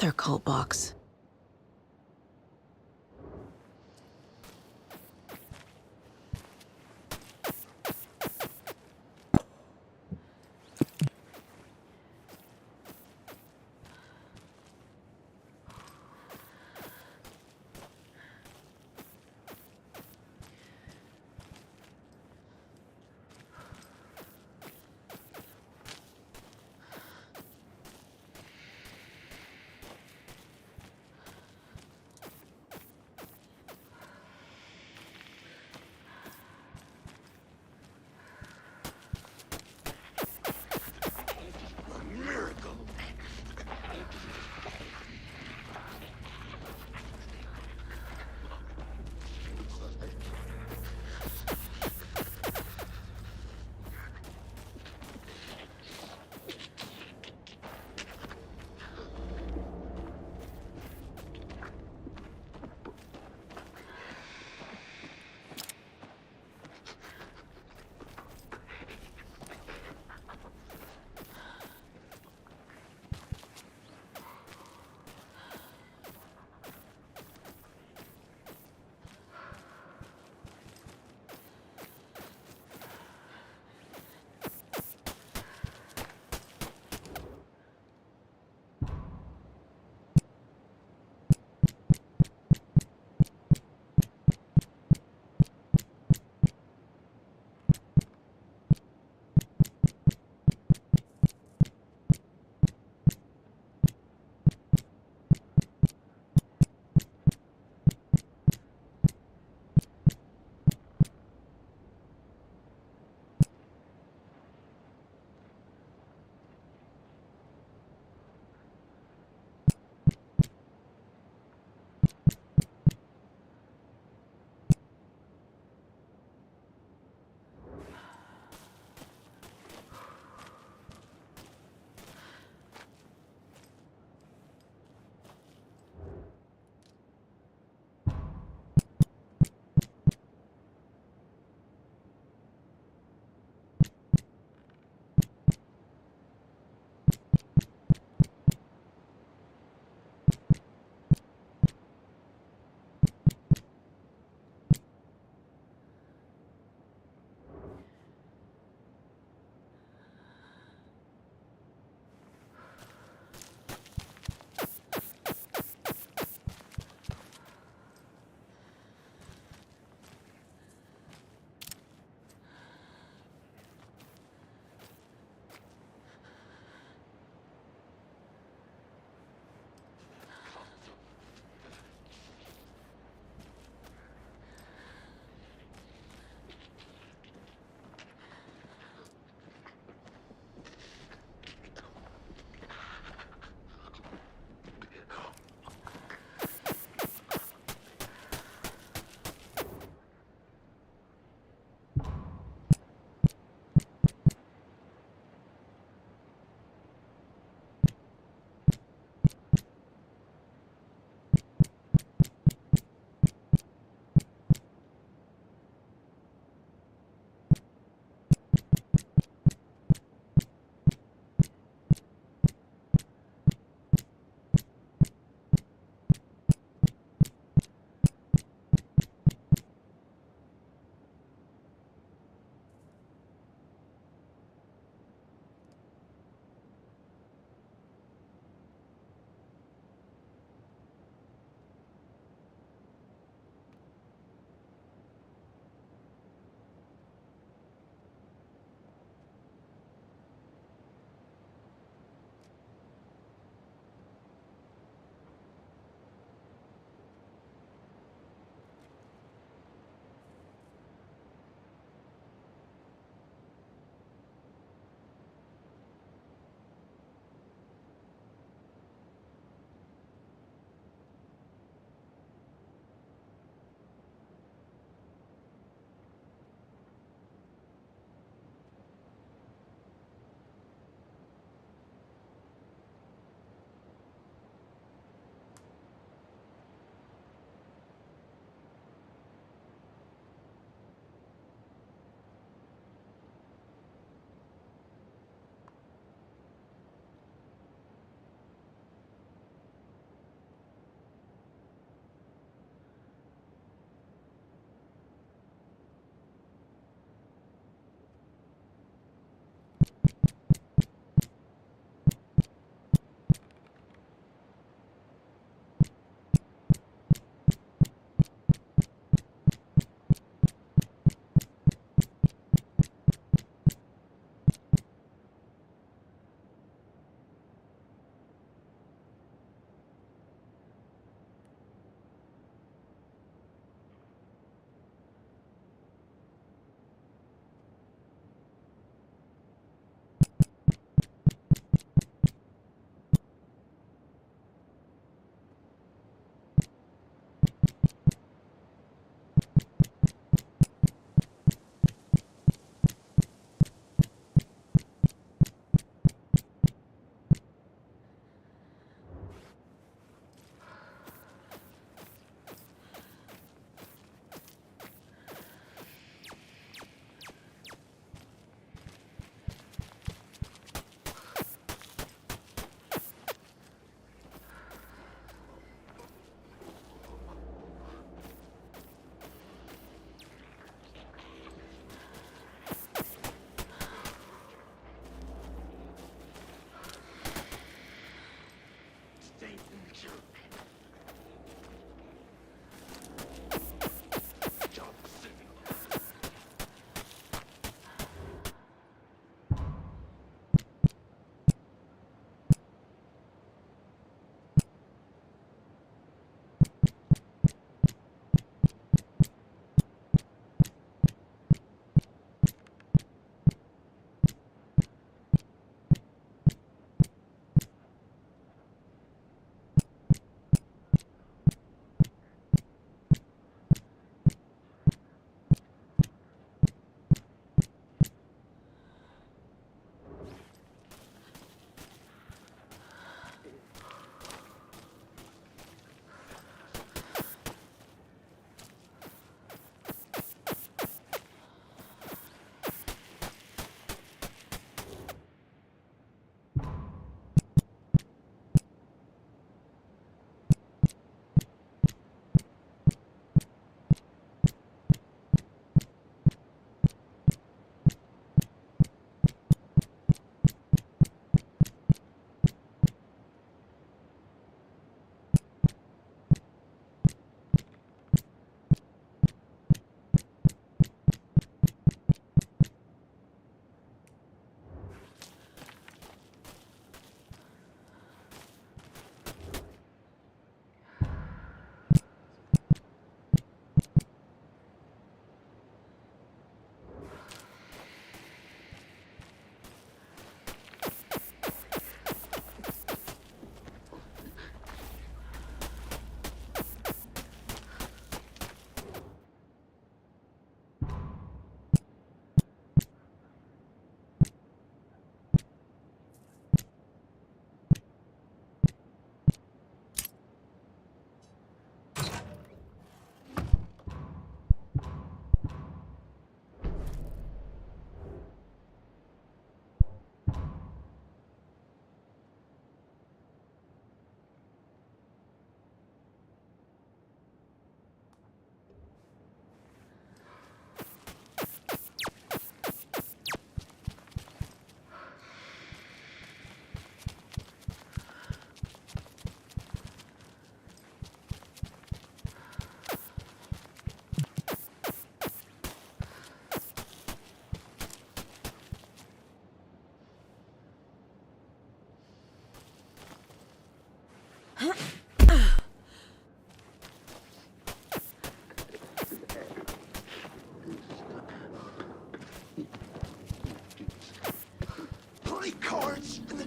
Another cult box.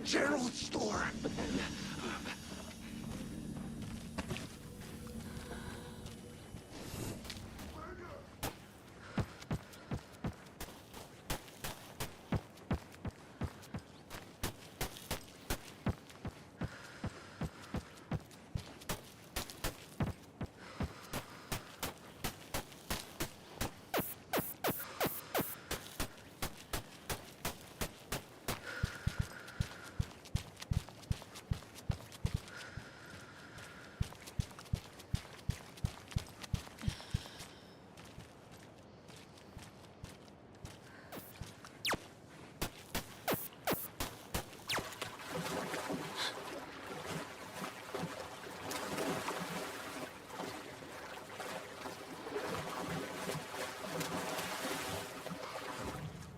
general store.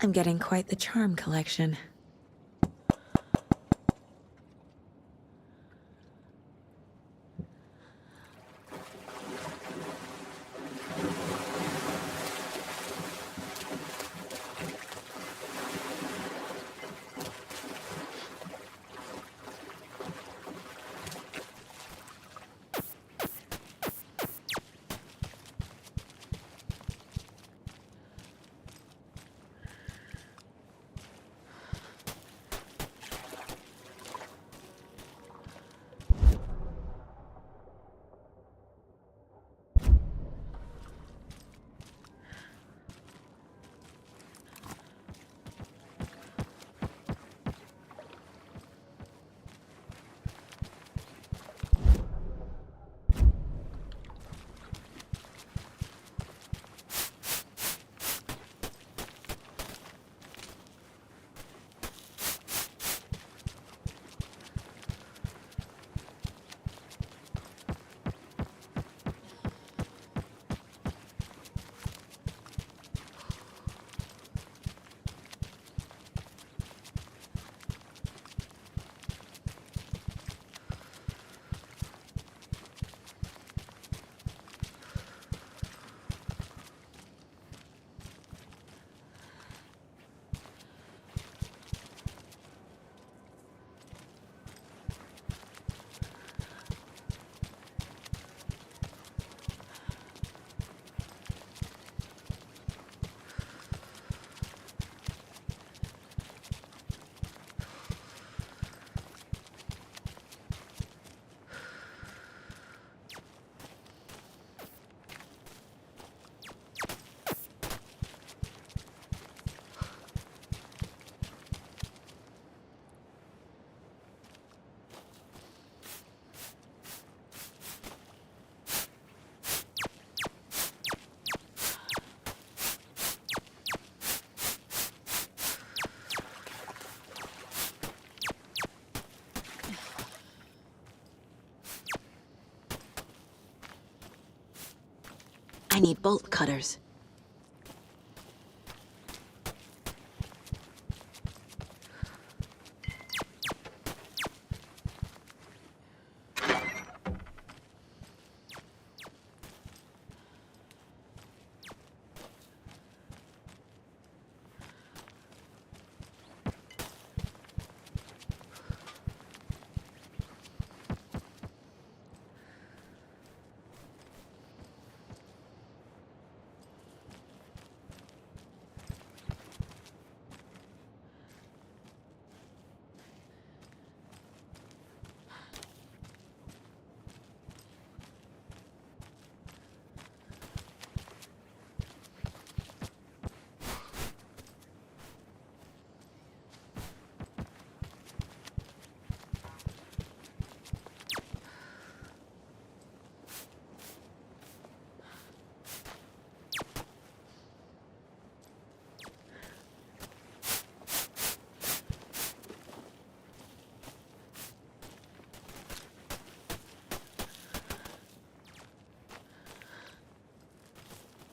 I'm getting quite the charm collection. I need bolt cutters.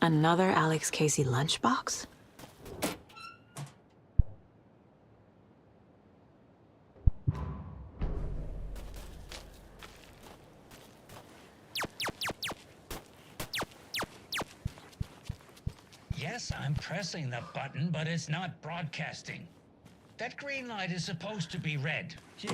Another Alex Casey lunchbox? Yes, I'm pressing the button, but it's not broadcasting. That green light is supposed to be red. Yeah,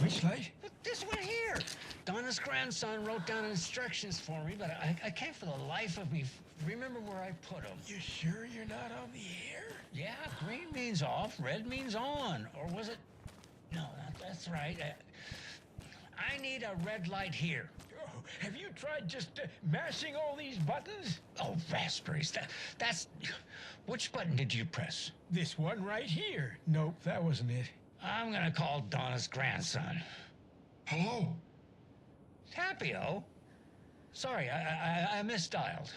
which light? This one here. Donna's grandson wrote down instructions for me, but I can't for the life of me remember where I put them. You sure you're not on the air? Yeah, green means off, red means on. Or was it? No, that's right. I need a red light here. Oh, have you tried just mashing all these buttons? Oh, raspberries. That's... Which button did you press? This one right here. Nope, that wasn't it. I'm gonna call Donna's grandson. Hello? Tapio? Sorry, I misdialed.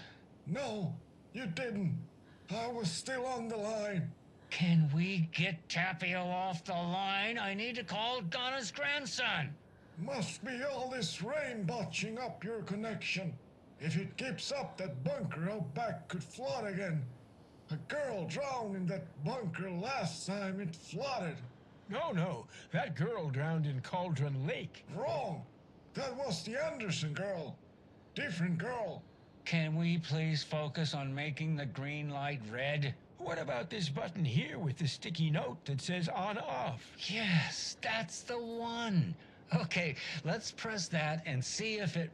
No, you didn't. I was still on the line. Can we get Tapio off the line? I need to call Donna's grandson. Must be all this rain botching up your connection. If it keeps up, that bunker out back could flood again. A girl drowned in that bunker last time it flooded. No. That girl drowned in Cauldron Lake. Wrong. That was the Anderson girl. Different girl. Can we please focus on making the green light red? What about this button here with the sticky note that says on/off? Yes, that's the one. Okay, let's press that and see if it...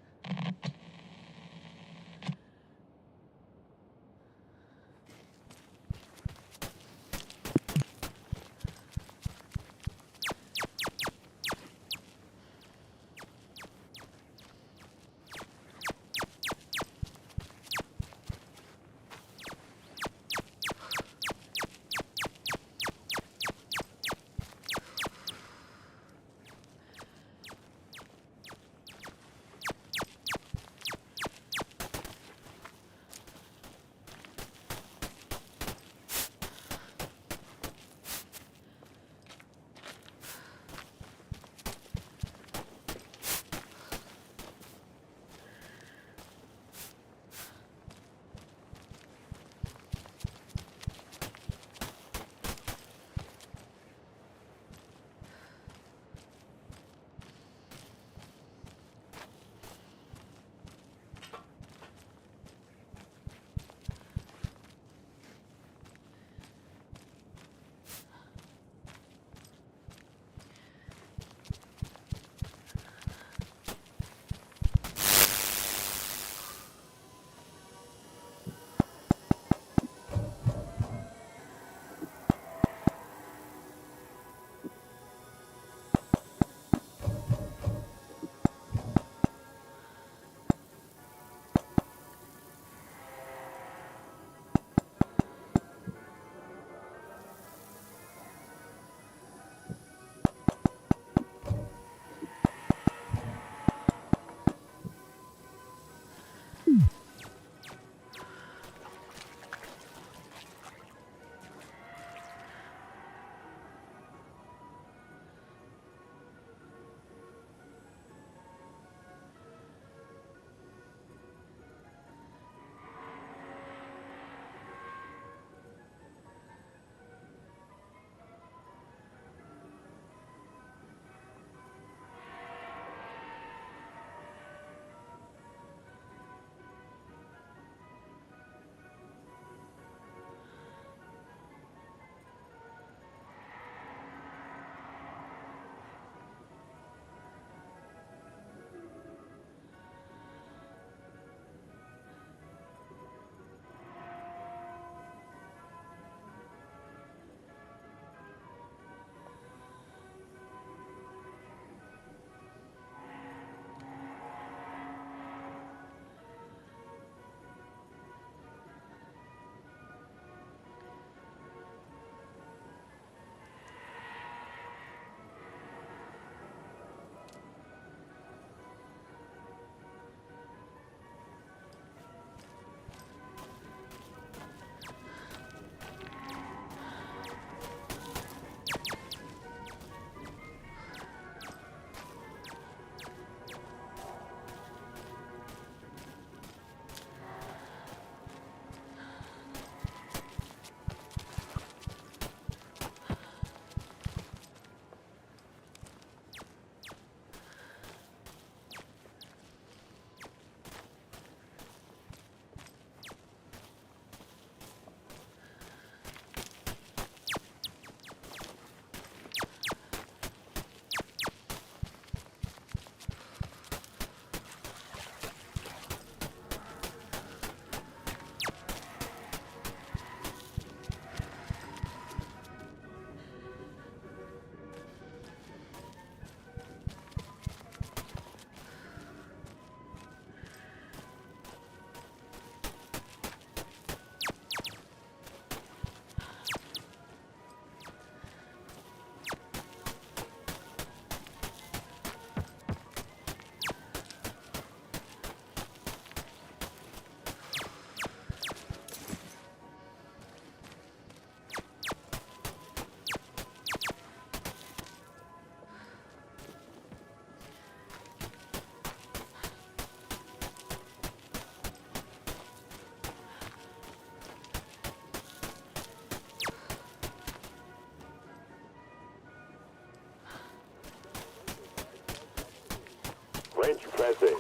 French pressing.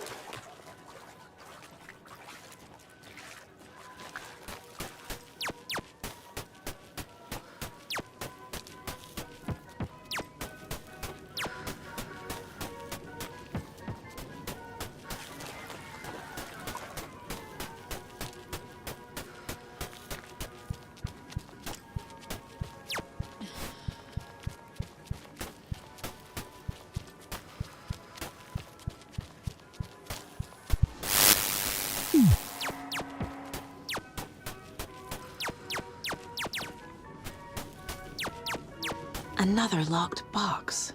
Another locked box.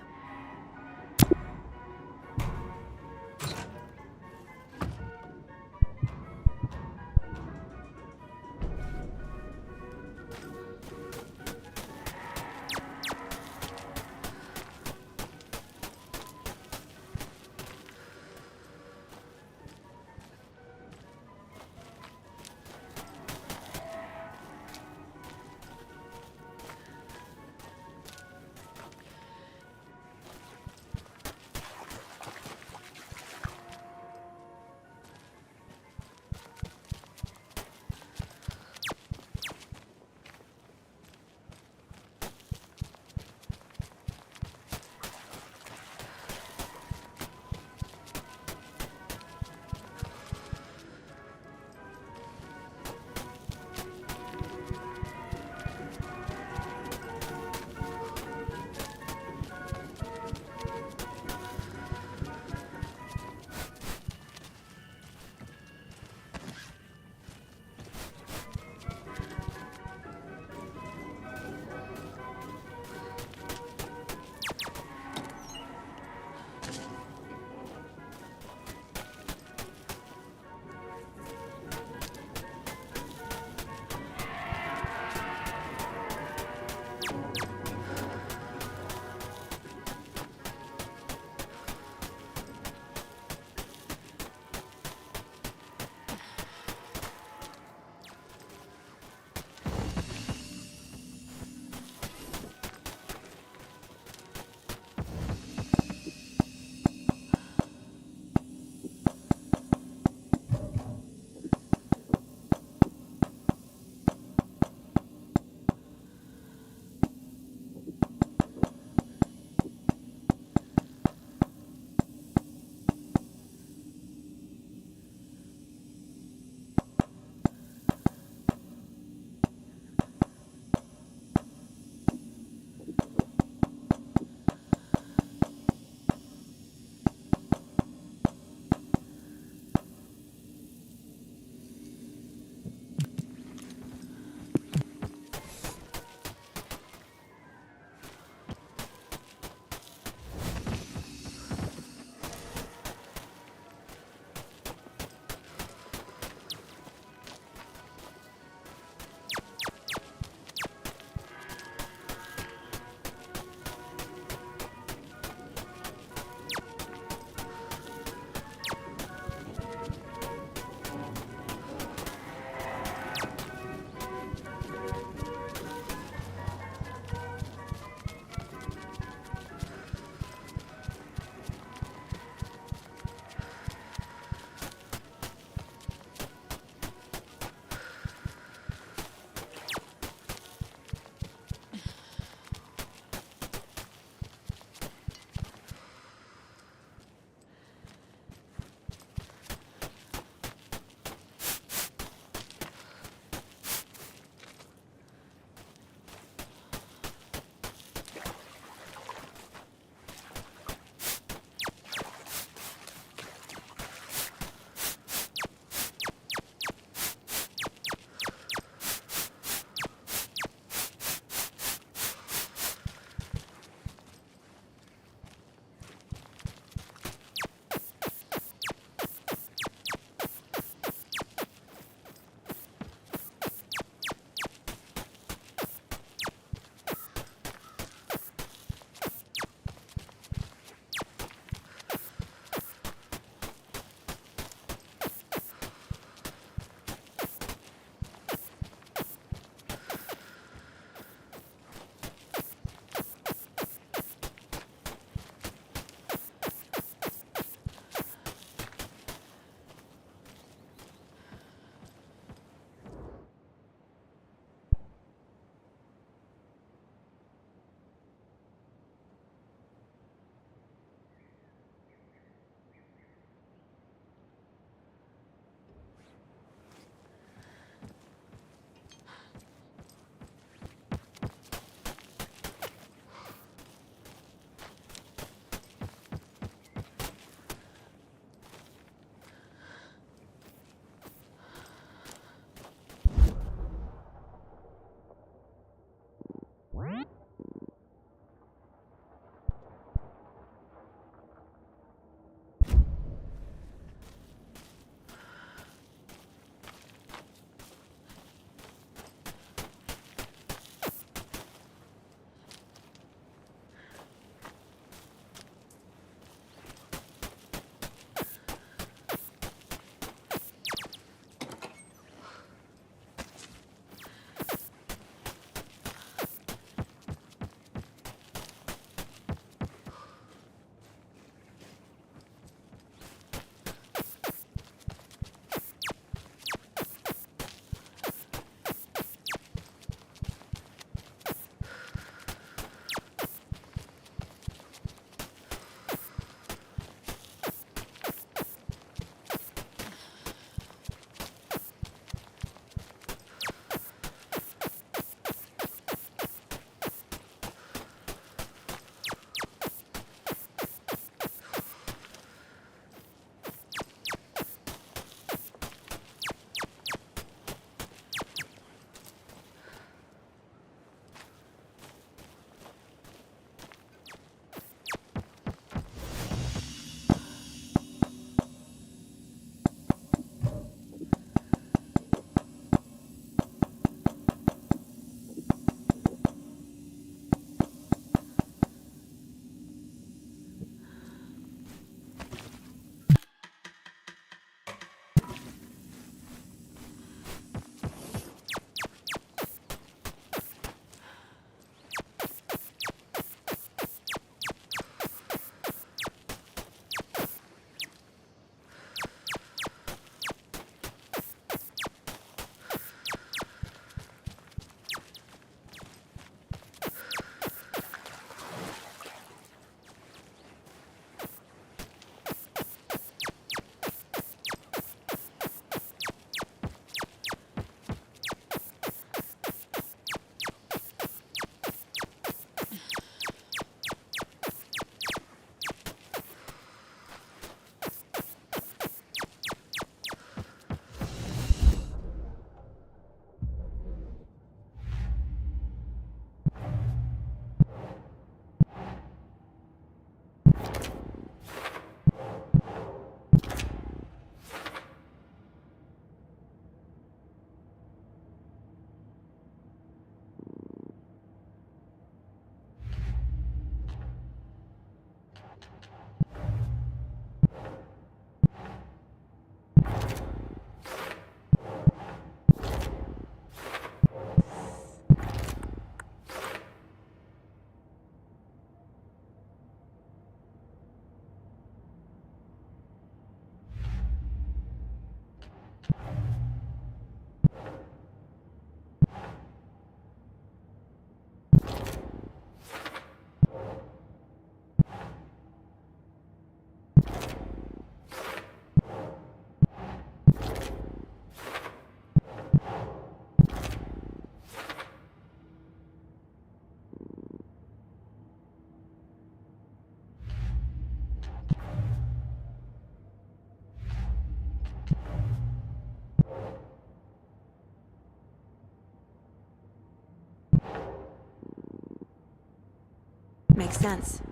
makes sense.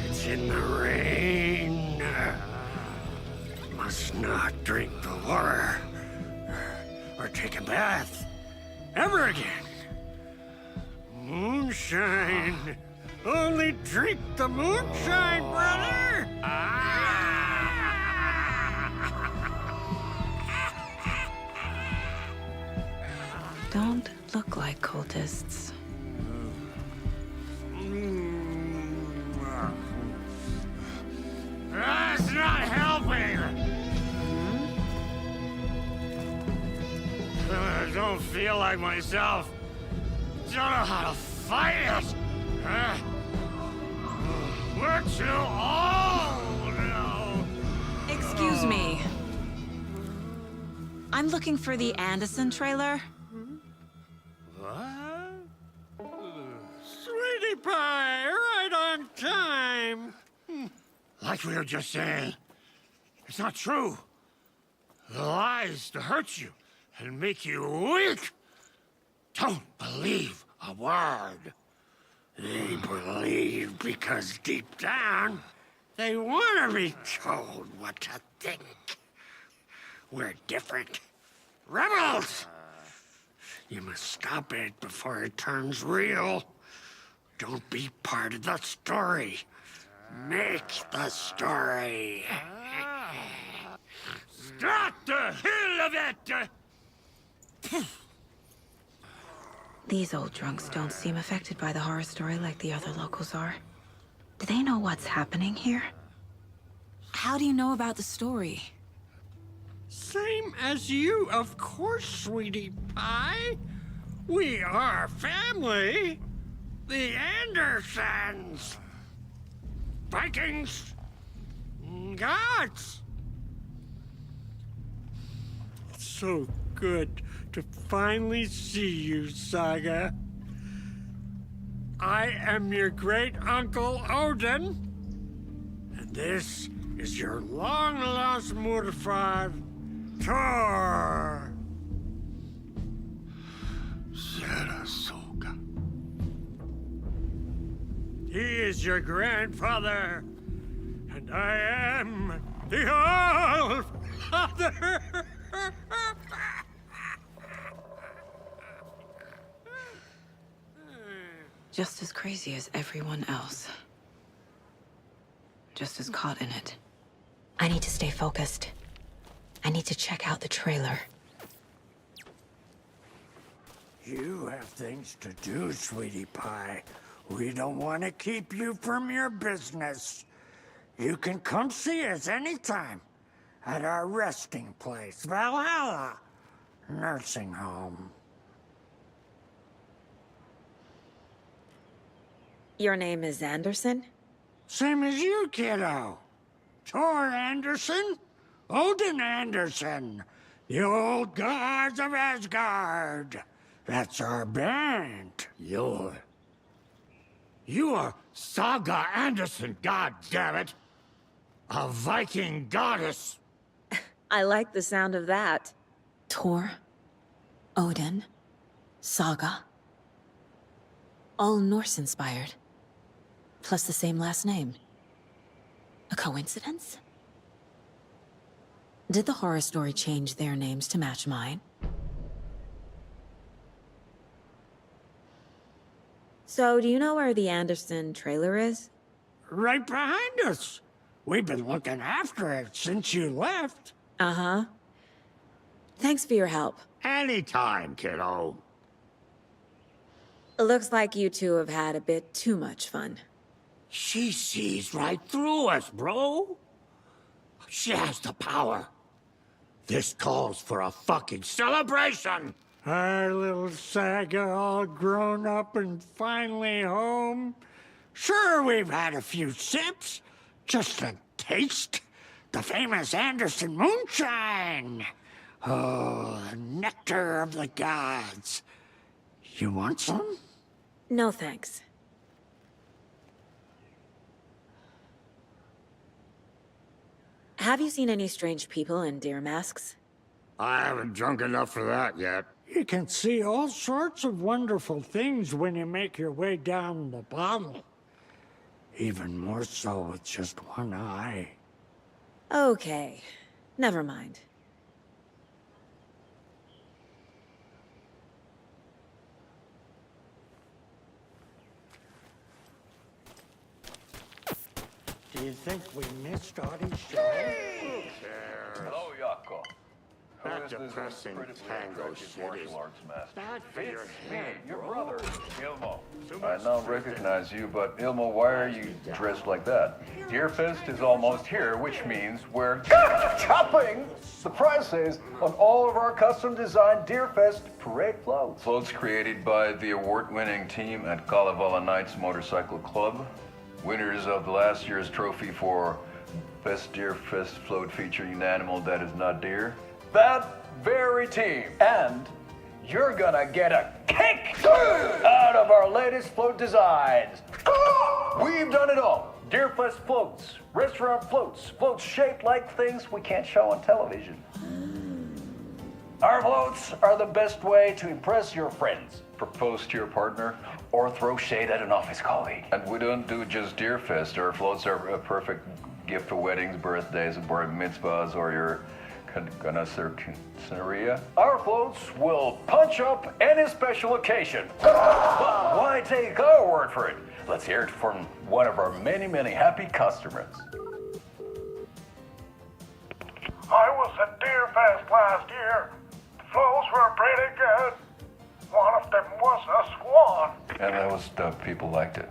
It's in the rain. Must not drink the water or take a bath ever again. Moonshine. Only drink the moonshine, brother. Don't look like cultists. That's not helping. I don't feel like myself. Don't know how to fight it. We're too old now. Excuse me. I'm looking for the Anderson trailer. What? Sweetie pie, right on time. Like we were just saying, it's not true. The lies to hurt you and make you weak. Don't believe a word. They believe because deep down, they want to be told what to think. We're different. Rebels! You must stop it before it turns real. Don't be part of the story. Make the story. Stop the hell of it! These old drunks don't seem affected by the horror story like the other locals are. Do they know what's happening here? How do you know about the story? Same as you, of course, sweetie pie. We are family. The Andersons. Vikings. Gods. It's so good to finally see you, Saga. I am your great-uncle Odin. And this is your long-lost Murfar, Thor. Sarasota. He is your grandfather, and I am the All-Father. Just as crazy as everyone else. Just as caught in it. I need to stay focused. I need to check out the trailer. You have things to do, sweetie pie. We don't want to keep you from your business. You can come see us anytime at our resting place, Valhalla Nursing Home. Your name is Anderson? Same as you, kiddo. Thor Anderson, Odin Anderson, the old gods of Asgard. That's our band. You are Saga Anderson, goddammit. A Viking goddess. I like the sound of that. Thor, Odin, Saga. All Norse-inspired. Plus the same last name. A coincidence? Did the horror story change their names to match mine? So, do you know where the Anderson trailer is? Right behind us. We've been looking after it since you left. Uh-huh. Thanks for your help. Anytime, kiddo. It looks like you two have had a bit too much fun. She sees right through us, bro. She has the power. This calls for a fucking celebration. Our little Saga all grown up and finally home. Sure, we've had a few sips. Just a taste. The famous Anderson moonshine. Oh, the nectar of the gods. You want some? No thanks. Have you seen any strange people in deer masks? I haven't drunk enough for that yet. You can see all sorts of wonderful things when you make your way down the bottle. Even more so with just one eye. Okay, never mind. Do you think we missed Audie's show? Hello, Yako. That depressing tango shit is bad for your head. Your brother, Ilmo. I now recognize you, but Ilmo, why are you dressed like that? Deerfest is almost here, which means we're chopping the prices on all of our custom-designed Deerfest parade floats. Floats created by the award-winning team at Kalevala Knights Motorcycle Club, winners of the last year's trophy for Best Deerfest Float featuring an animal that is not deer. That very team. And you're gonna get a kick out of our latest float designs. We've done it all. Deerfest floats, restaurant floats, floats shaped like things we can't show on television. Our floats are the best way to impress your friends, propose to your partner, or throw shade at an office colleague. And we don't do just Deerfest. Our floats are a perfect gift for weddings, birthdays, bar mitzvahs, or your Scenaria. Our floats will punch up any special occasion. But why take our word for it? Let's hear it from one of our many, many happy customers. I was at Deerfest last year. The flows were pretty good. One of them was a swan. And the people liked it.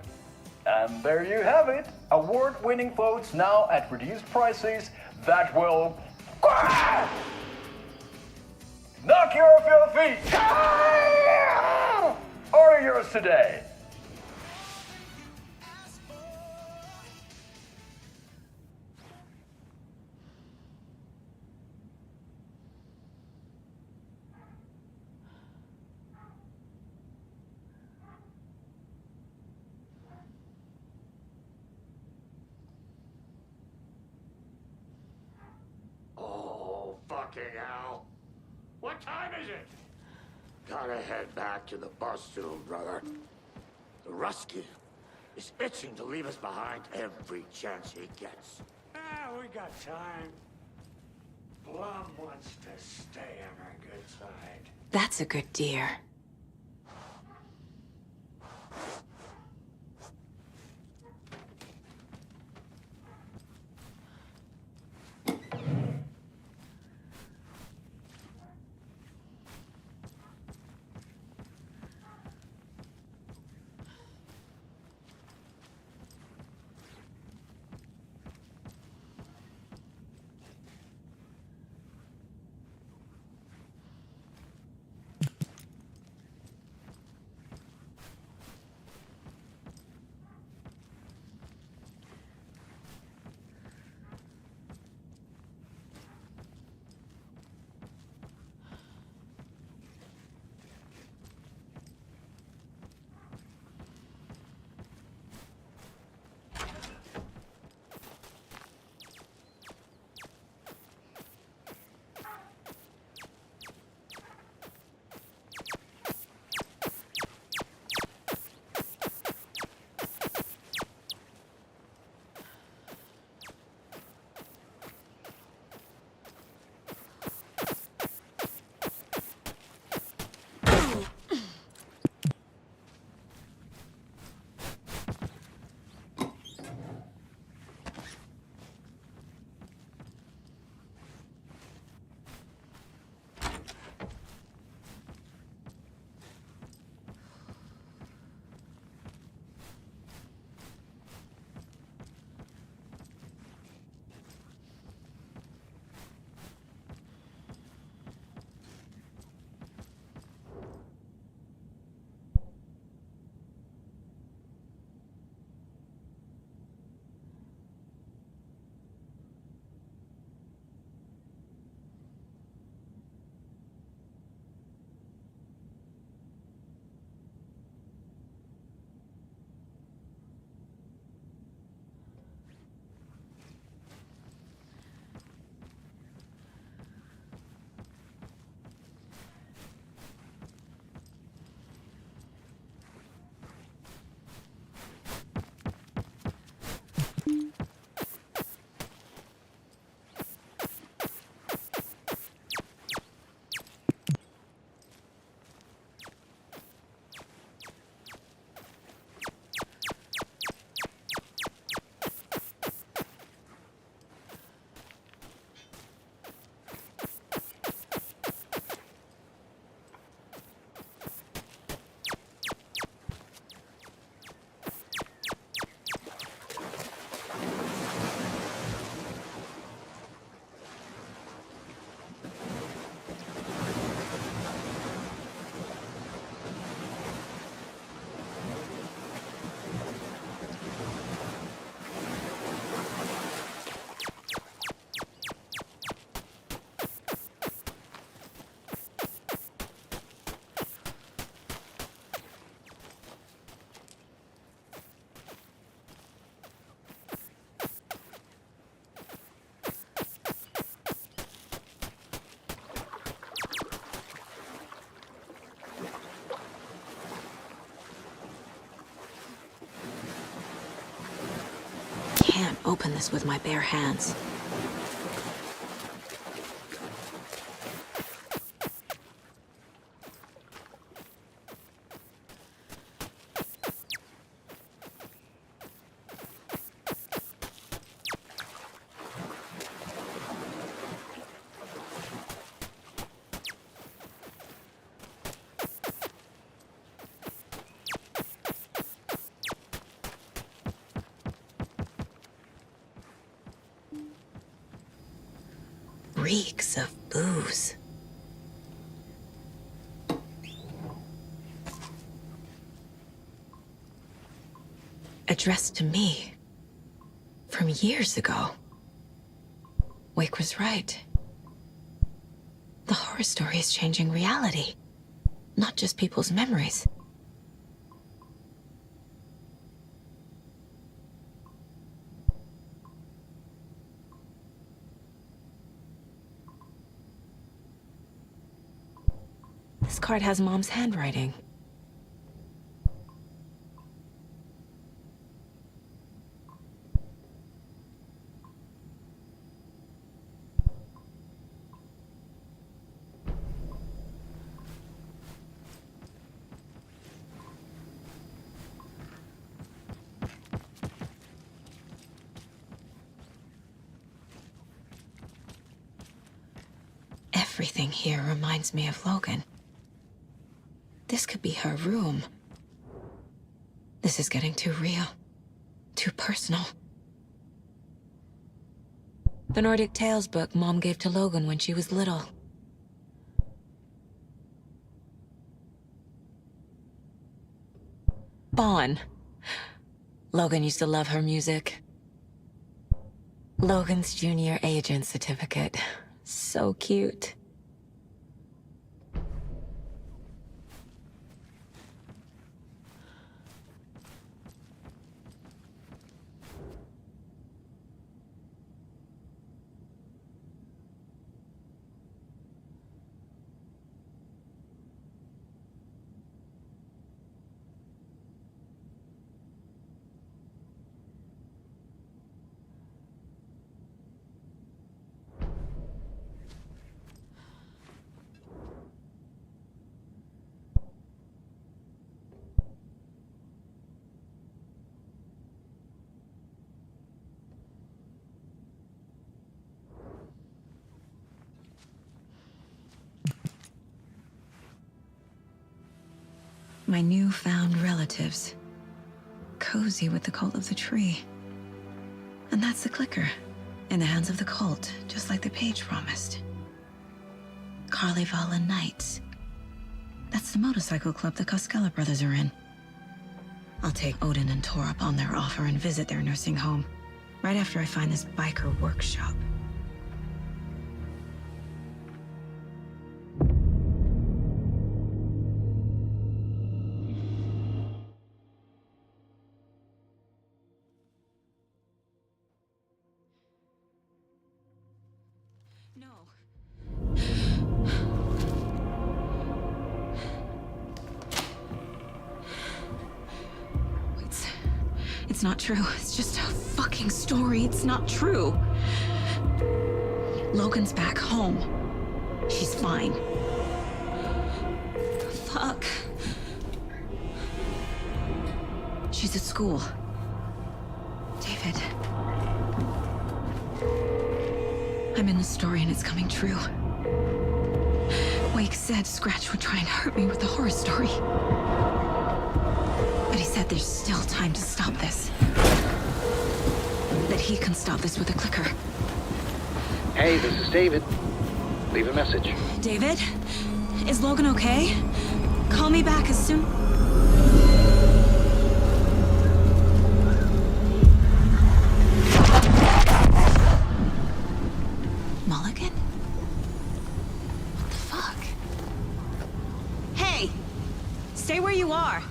And there you have it. Award-winning floats now at reduced prices that will knock you off your feet. Order yours today. Fucking hell. What time is it? Gotta head back to the bus soon, brother. The Rusky is itching to leave us behind every chance he gets. We got time. Blum wants to stay on our good side. That's a good deer. open this with my bare hands. Reeks of booze. Addressed to me. From years ago. Wake was right. The horror story is changing reality. Not just people's memories. This card has Mom's handwriting. Everything here reminds me of Logan. This could be her room. This is getting too real. Too personal. The Nordic Tales book Mom gave to Logan when she was little. Bon. Logan used to love her music. Logan's junior agent certificate. So cute. My newfound relatives. Cozy with the cult of the tree. And that's the clicker. In the hands of the cult, just like the page promised. Carnival and Knights. That's the motorcycle club the Koskela brothers are in. I'll take Odin and Tor up on their offer and visit their nursing home. Right after I find this biker workshop. It's not true. It's just a fucking story. It's not true. Logan's back home. She's fine. Fuck. She's at school. David. I'm in the story and it's coming true. Wake said Scratch would try and hurt me with the horror story. But he said there's still time to stop this. That he can stop this with a clicker. Hey, this is David. Leave a message. David? Is Logan okay? Call me back as soon... Mulligan? What the fuck? Hey! Stay where you are!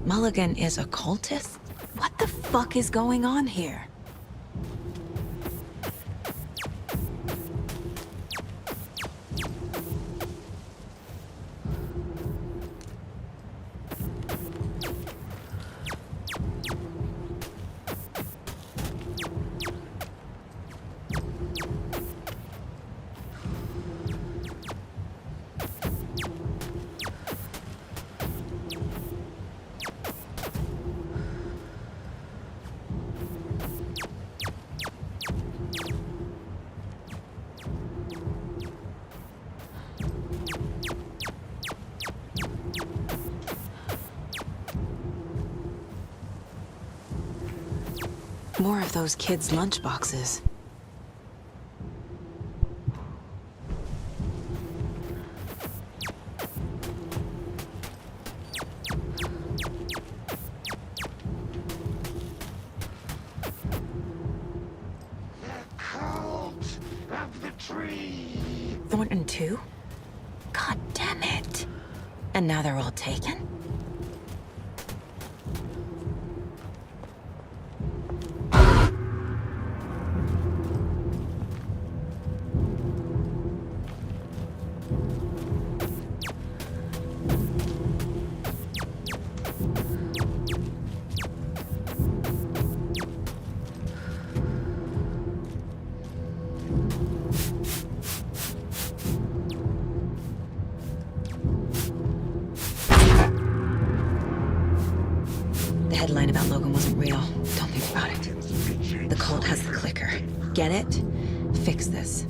Mulligan is a cultist? What the fuck is going on here? More of those kids' lunchboxes. Thornton too? God damn it. And now they're all taken? The headline about Logan wasn't real. Don't think about it. The cult has the clicker. Get it? Fix this.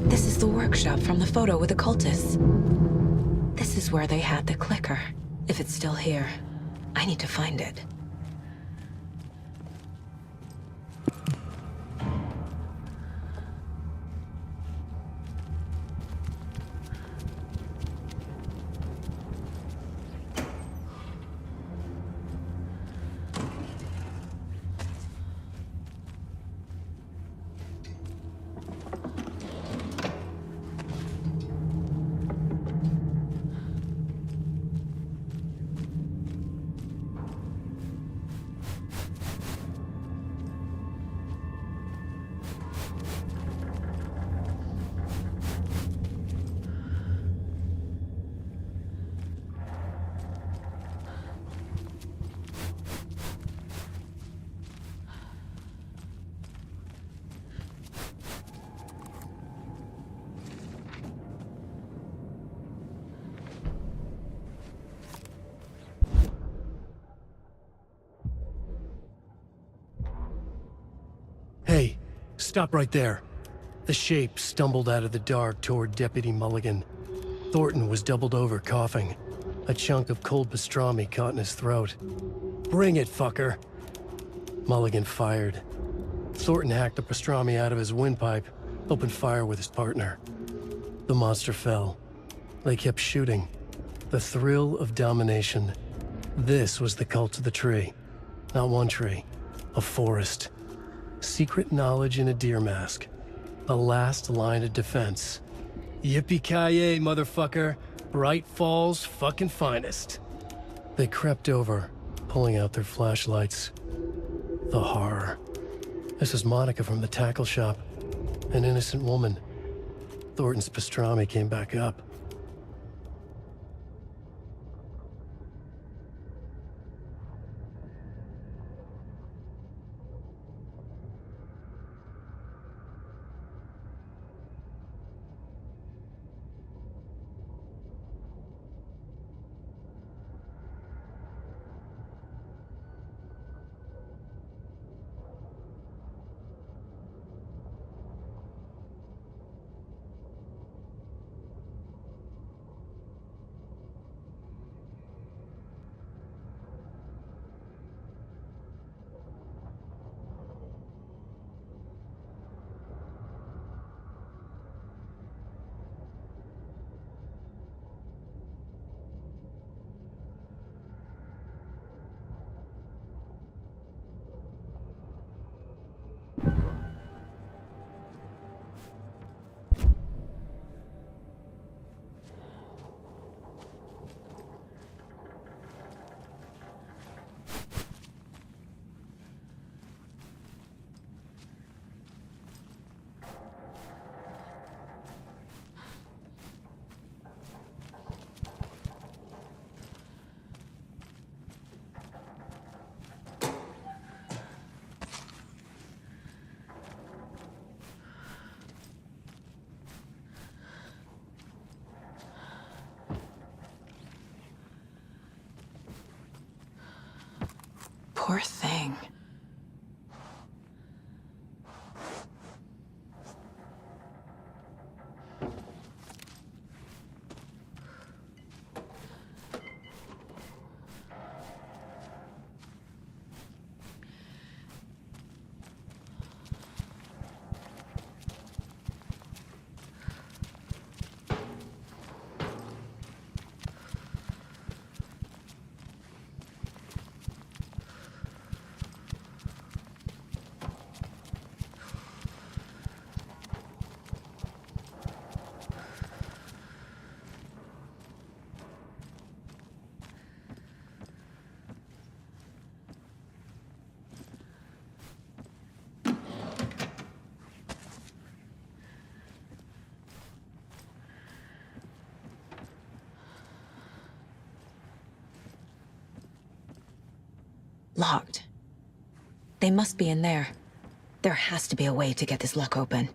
This is the workshop from the photo with the cultists. This is where they had the clicker. If it's still here, I need to find it. Hey, stop right there. The shape stumbled out of the dark toward Deputy Mulligan. Thornton was doubled over, coughing. A chunk of cold pastrami caught in his throat. Bring it, fucker! Mulligan fired. Thornton hacked the pastrami out of his windpipe, opened fire with his partner. The monster fell. They kept shooting. The thrill of domination. This was the cult of the tree. Not one tree, a forest. Secret knowledge in a deer mask. The last line of defense. Yippee-ki-yay, motherfucker. Bright Falls' fucking finest. They crept over, pulling out their flashlights. The horror. This is Monica from the tackle shop. An innocent woman. Thornton's pastrami came back up. Poor thing. Locked. They must be in there. There has to be a way to get this lock open.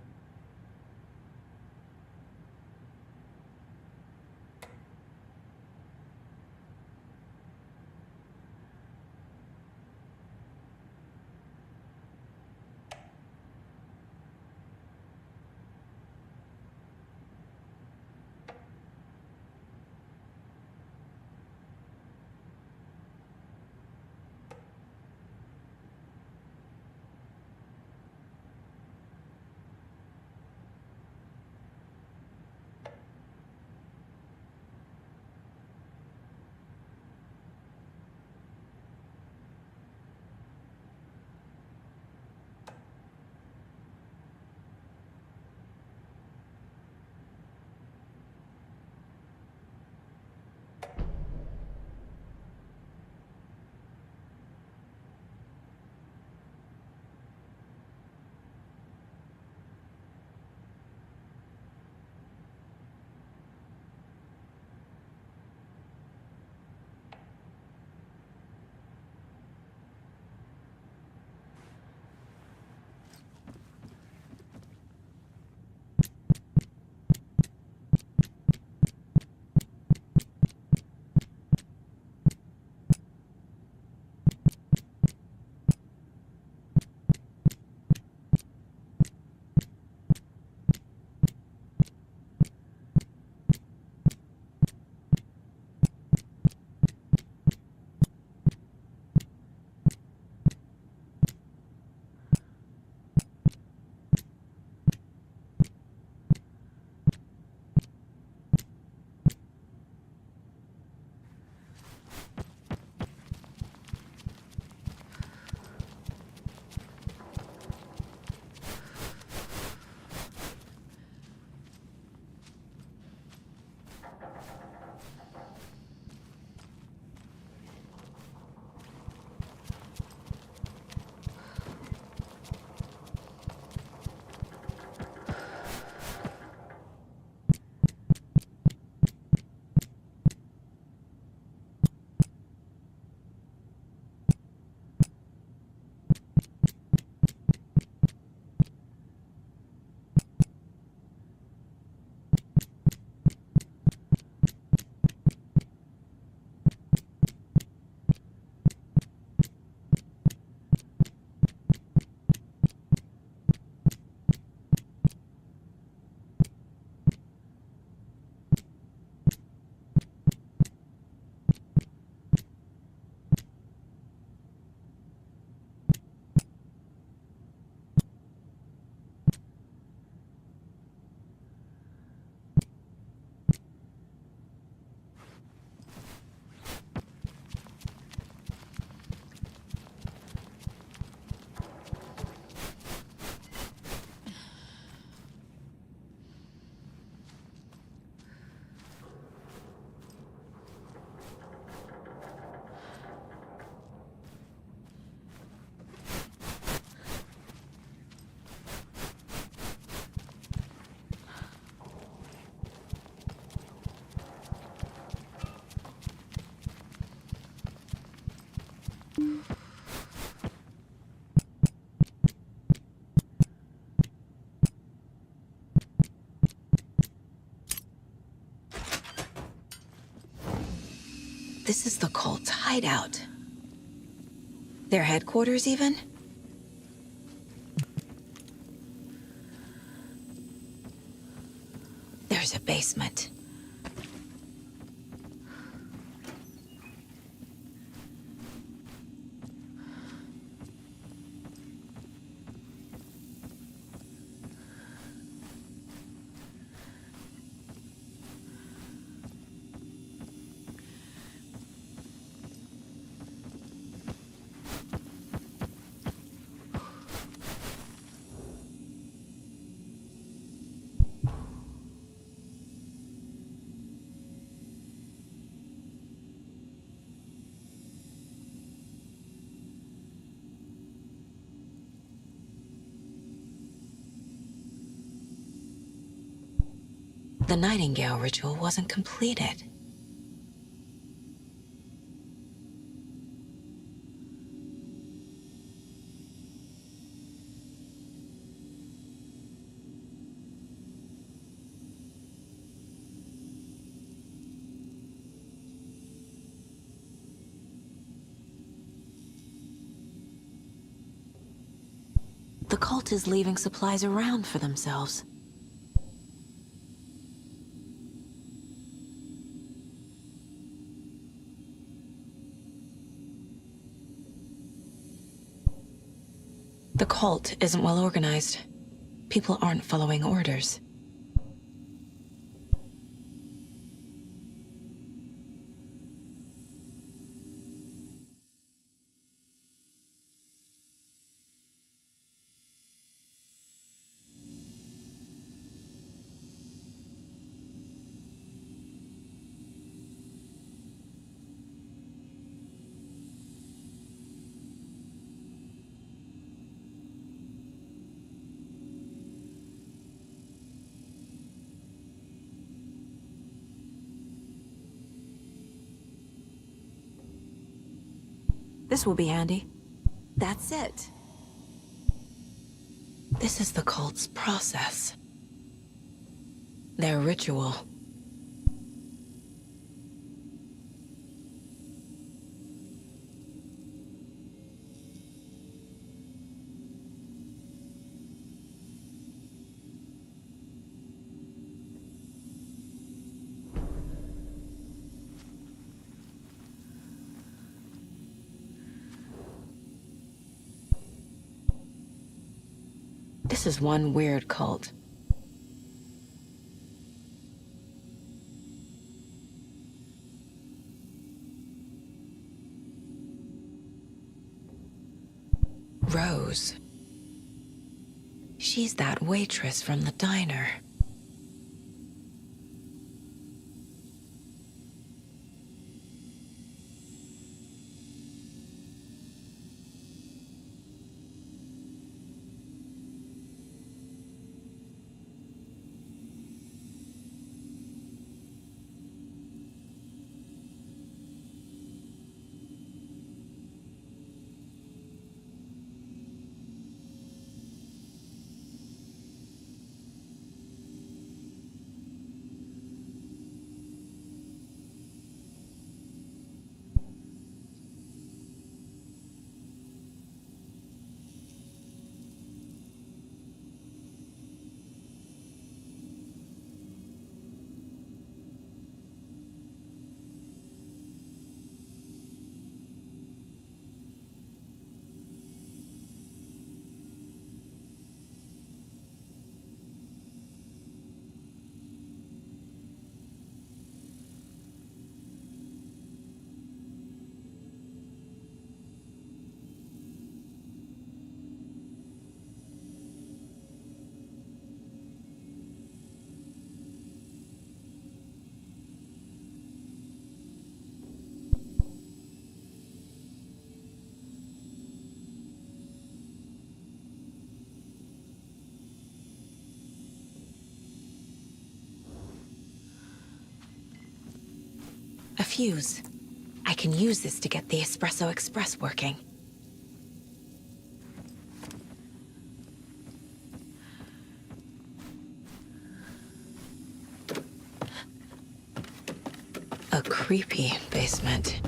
This is the cult's hideout. Their headquarters, even? There's a basement. The Nightingale ritual wasn't completed. The cult is leaving supplies around for themselves. The cult isn't well organized. People aren't following orders. This will be handy. That's it. This is the cult's process. Their ritual. This is one weird cult. Rose. She's that waitress from the diner. A fuse. I can use this to get the Espresso Express working. A creepy basement.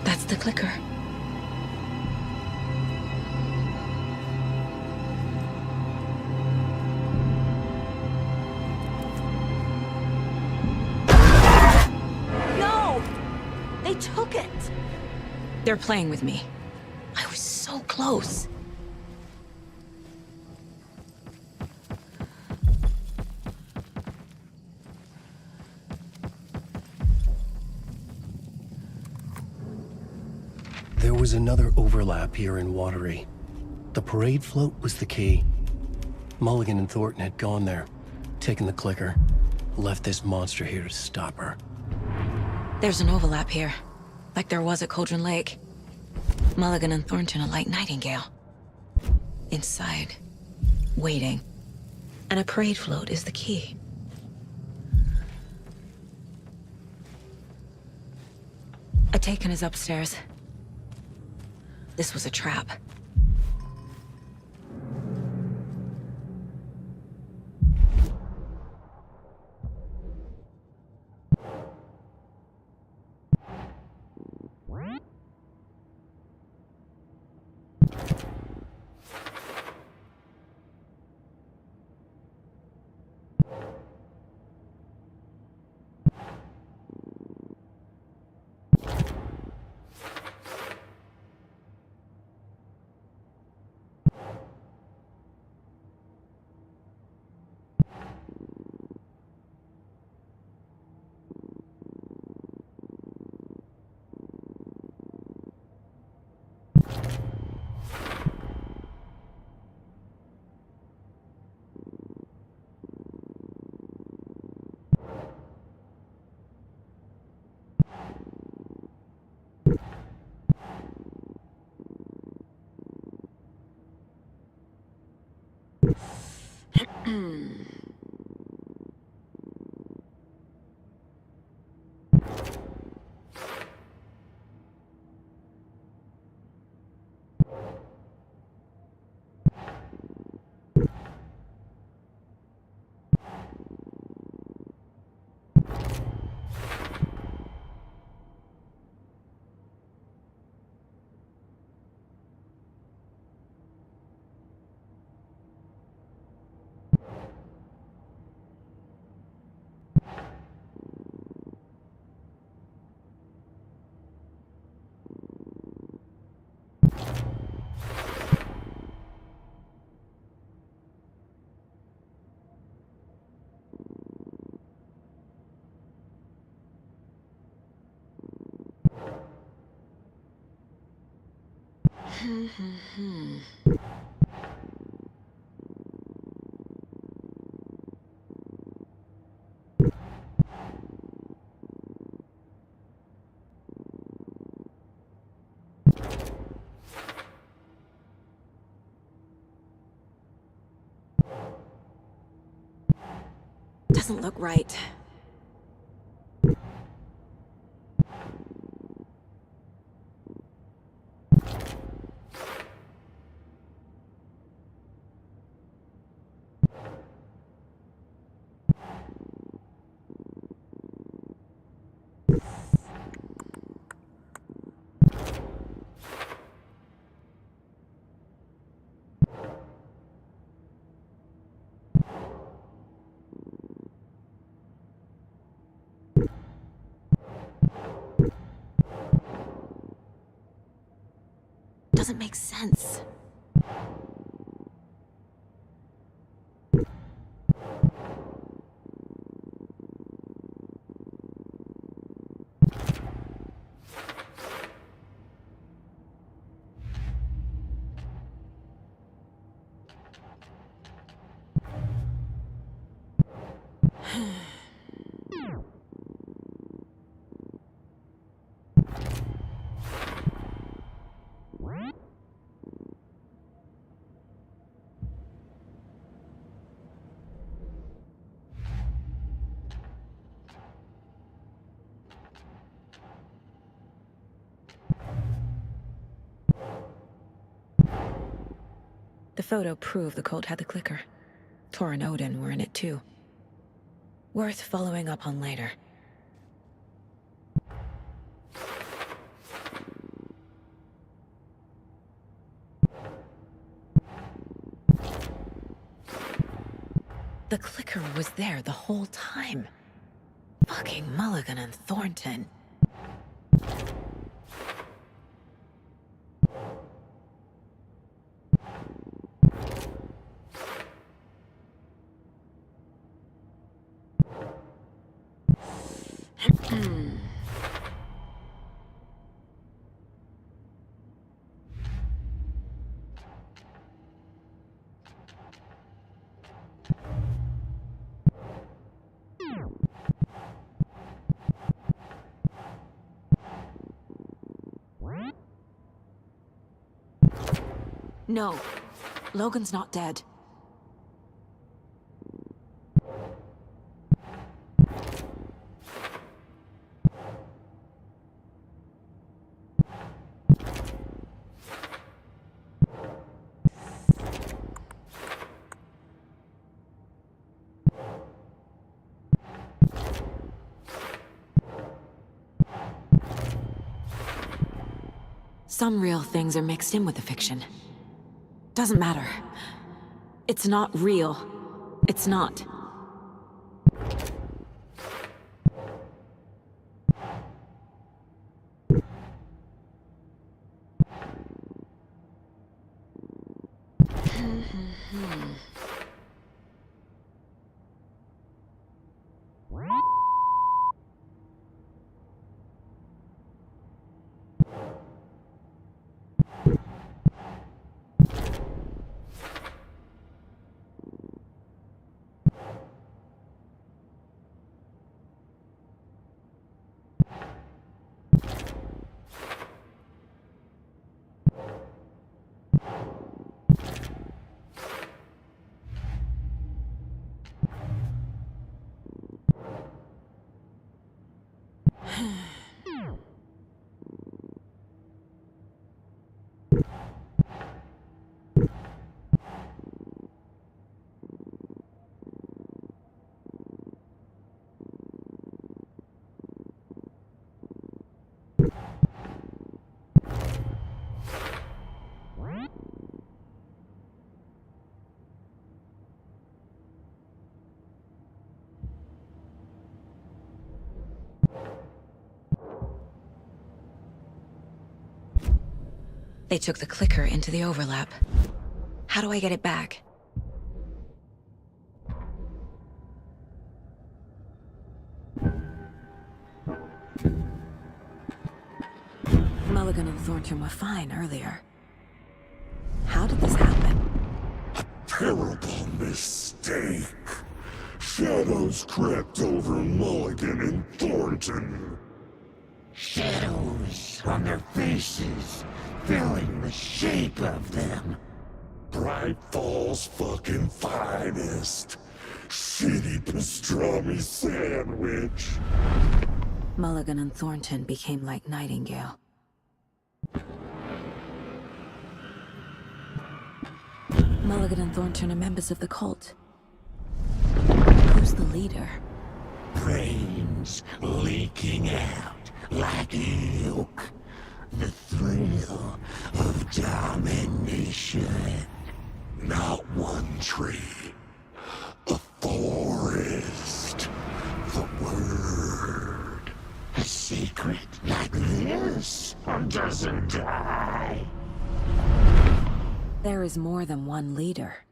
That's the clicker. No! They took it! They're playing with me. I was so close. There was another overlap here in Watery. The parade float was the key. Mulligan and Thornton had gone there, taken the clicker, left this monster here to stop her. There's an overlap here, like there was at Cauldron Lake. Mulligan and Thornton are like Nightingale. Inside, waiting. And a parade float is the key. Atakan is upstairs. This was a trap. Doesn't look right. Doesn't make sense. photo proved the cult had the clicker. Tor and Odin were in it too. Worth following up on later. The clicker was there the whole time. Fucking Mulligan and Thornton. No, Logan's not dead. Some real things are mixed in with the fiction. Doesn't matter. It's not real. It's not. They took the clicker into the overlap. How do I get it back? Mulligan and Thornton were fine earlier. How did this happen? Terrible mistake. Shadows crept over Mulligan and Thornton. Shadows on their faces, filling the shape of them. Bright Falls fucking finest. Shitty pastrami sandwich. Mulligan and Thornton became like Nightingale. Mulligan and Thornton are members of the cult. Who's the leader? Brains leaking out like ilk. The thrill of domination. Not one tree. A forest. The word. A secret like this doesn't die. There is more than one leader.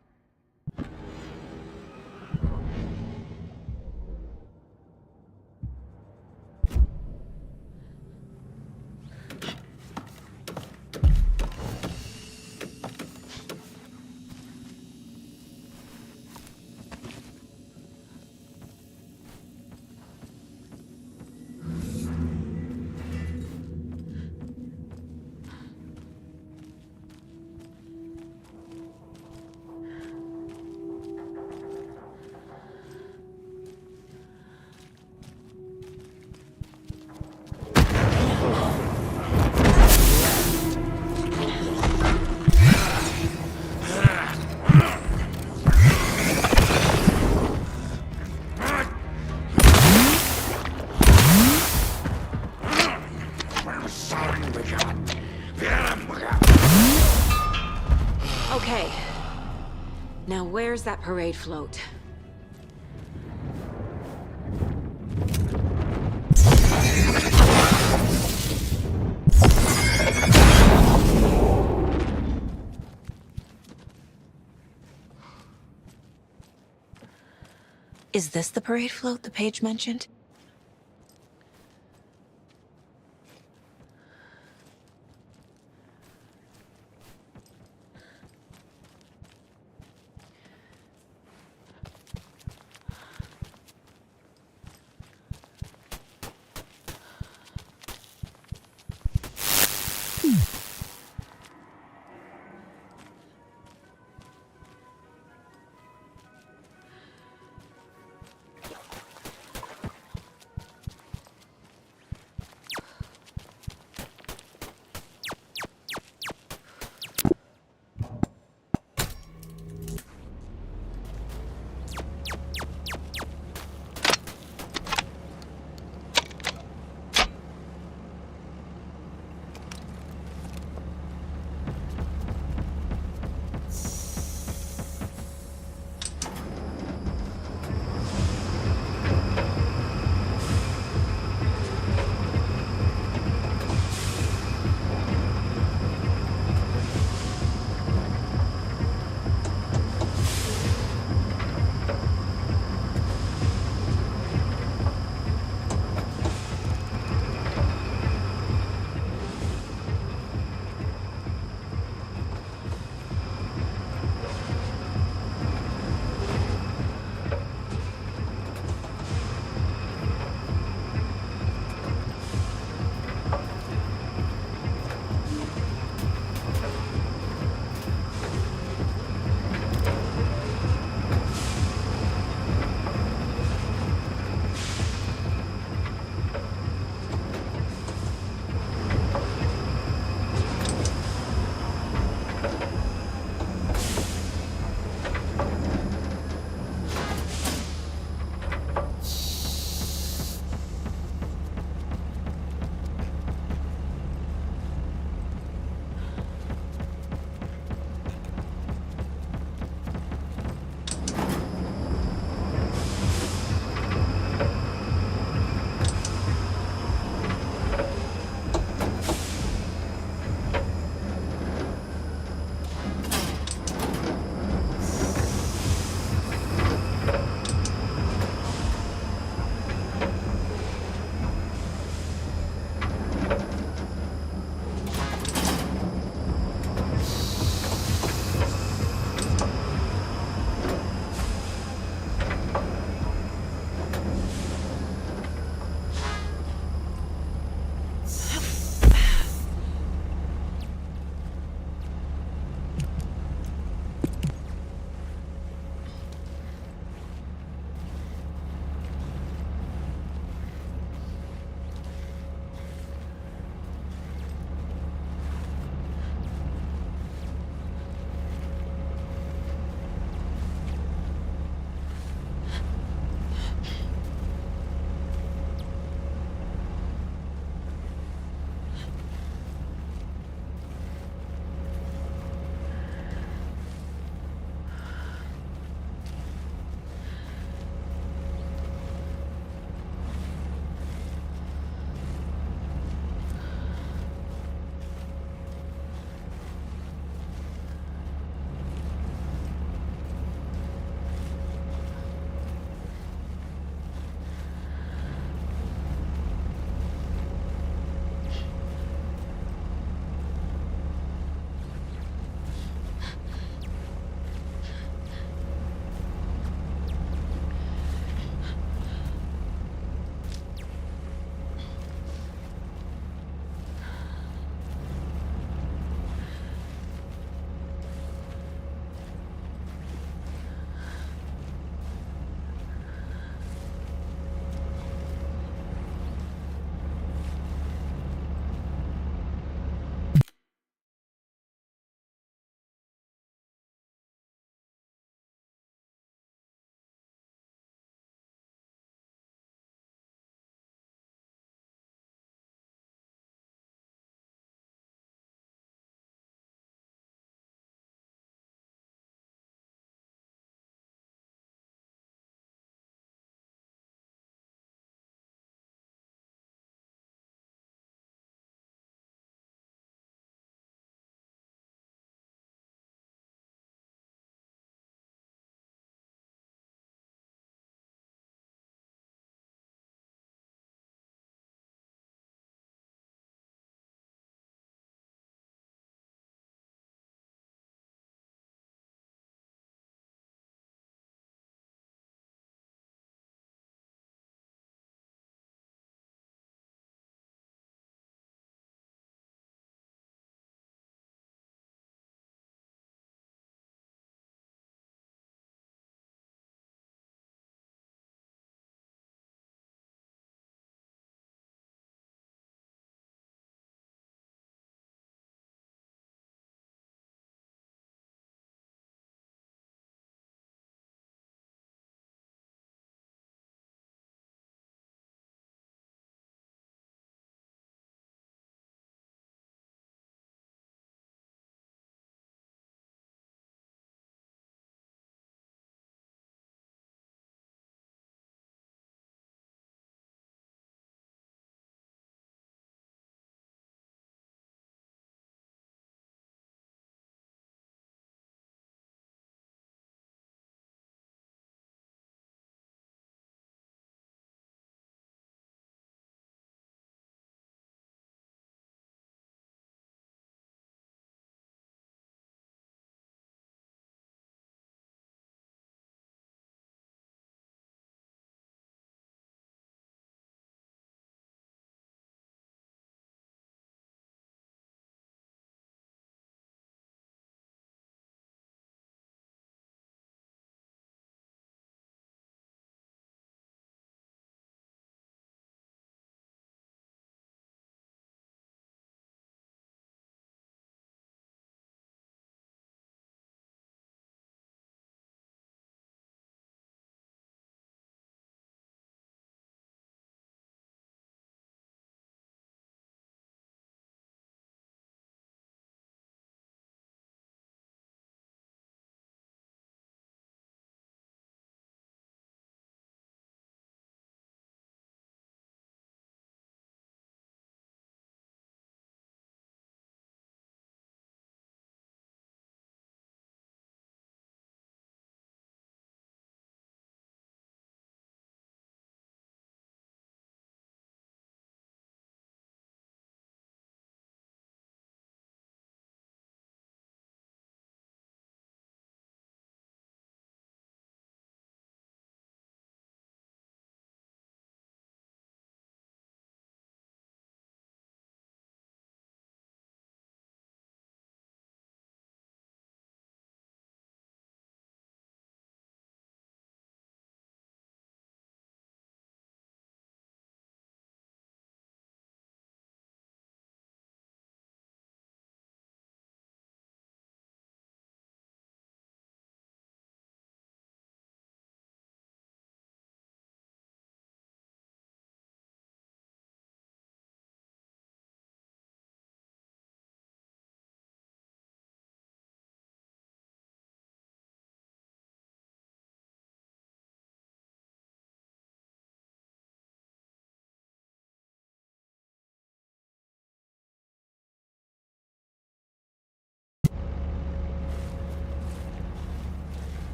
Now where's that parade float? Is this the parade float the page mentioned?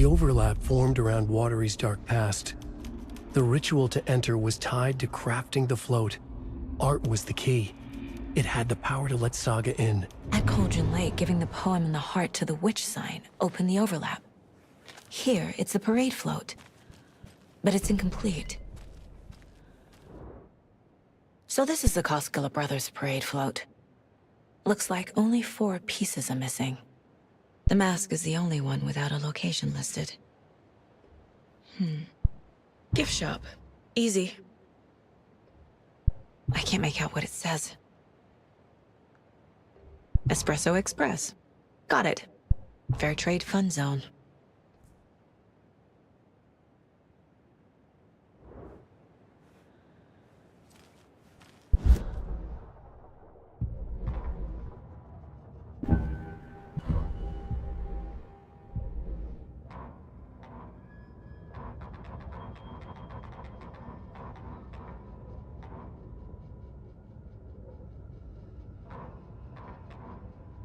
overlap formed around Watery's dark past. The ritual to enter was tied to crafting the float. Art was the key. It had the power to let Saga in. At Cauldron Lake, giving the poem and the heart to the witch sign opened the overlap. Here, it's the parade float. But it's incomplete. So this is the Koskela Brothers parade float. Looks like only 4 pieces are missing. The mask is the only one without a location listed. Gift shop. Easy. I can't make out what it says. Espresso Express. Got it. Fair Trade Fun Zone.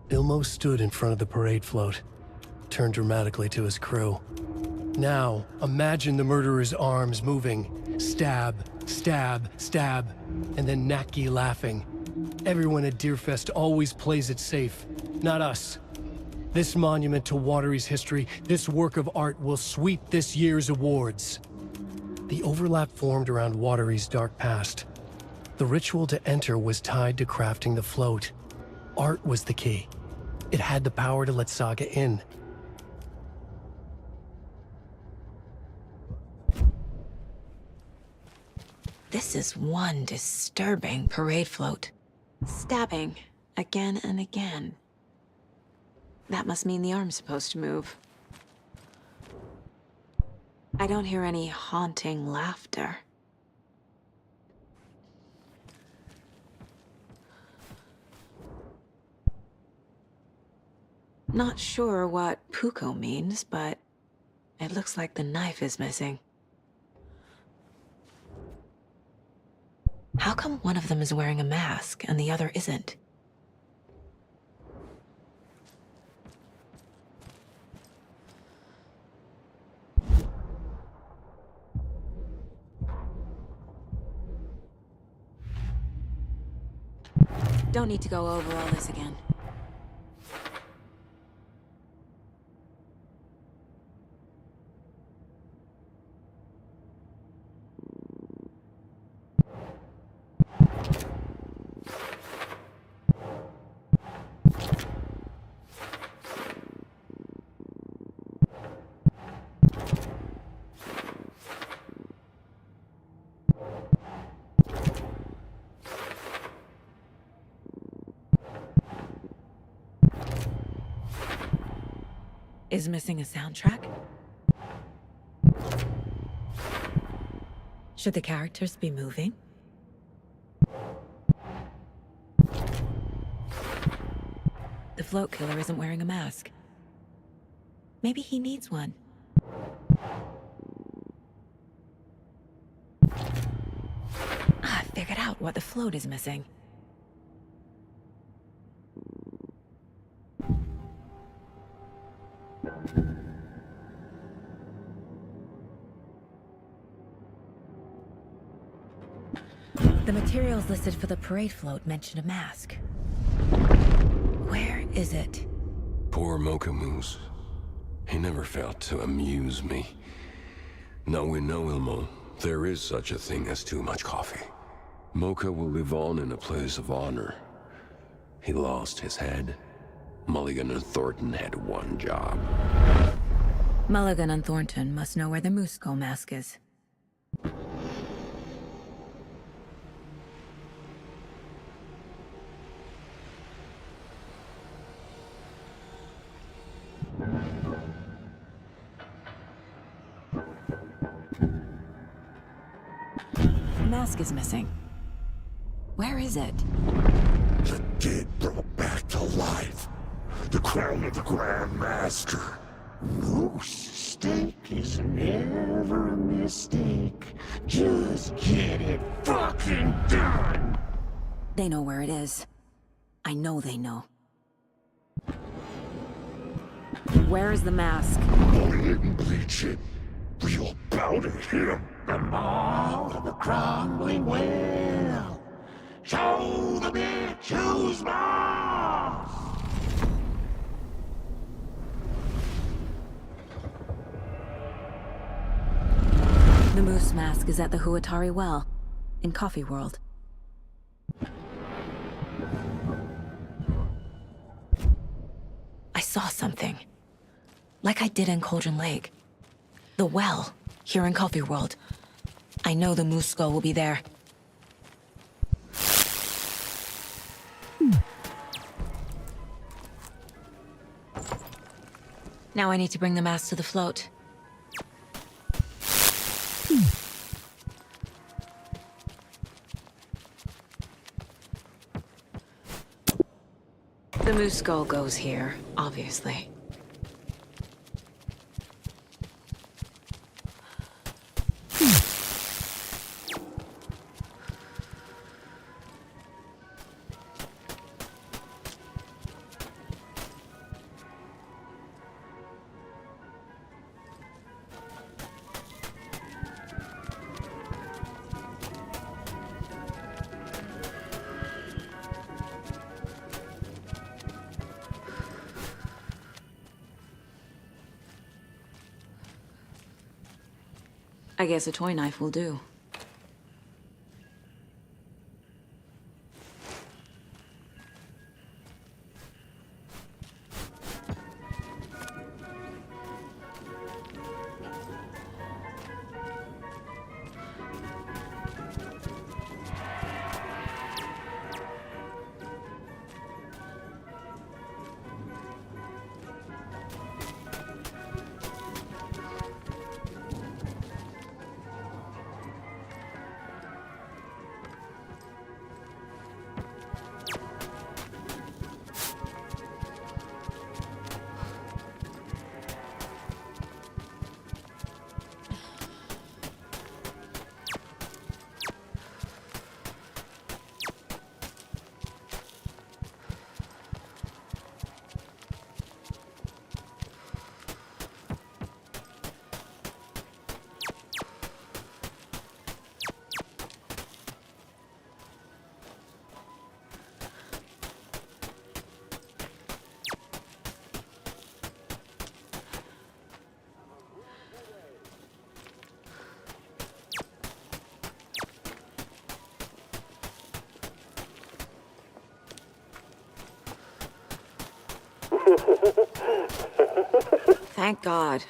Ilmo stood in front of the parade float, turned dramatically to his crew. Now, imagine the murderer's arms moving. Stab, stab, stab, and then Naki laughing. Everyone at Deerfest always plays it safe, not us. This monument to Watery's history, this work of art will sweep this year's awards. The overlap formed around Watery's dark past. The ritual to enter was tied to crafting the float. Art was the key. It had the power to let Saga in. This is one disturbing parade float. Stabbing again and again. That must mean the arm's supposed to move. I don't hear any haunting laughter. Not sure what Puko means, but it looks like the knife is missing. How come one of them is wearing a mask and the other isn't? Don't need to go over all this again. Is missing a soundtrack? Should the characters be moving? The float killer isn't wearing a mask. Maybe he needs one. I figured out what the float is missing. The materials listed for the parade float mention a mask. Where is it? Poor Mocha Moose. He never failed to amuse me. Now we know, Ilmo, there is such a thing as too much coffee. Mocha will live on in a place of honor. He lost his head. Mulligan and Thornton had one job. Mulligan and Thornton must know where the Moose Skull mask is. The mask is missing. Where is it? The dead brought back to life. The crown of the Grand Master. Moose steak is never a mistake. Just get it fucking done! They know where it is. I know they know. Where is the mask? Oil it and bleach it. We'll bow to him. The maw of the crumbling well. Show the bitch who's boss! The moose mask is at the Huatari Well, in Coffee World. I saw something. Like I did in Cauldron Lake. The well, here in Coffee World. I know the moose skull will be there. Now I need to bring the mask to the float. The moose skull goes here, obviously. I guess a toy knife will do. Thank God.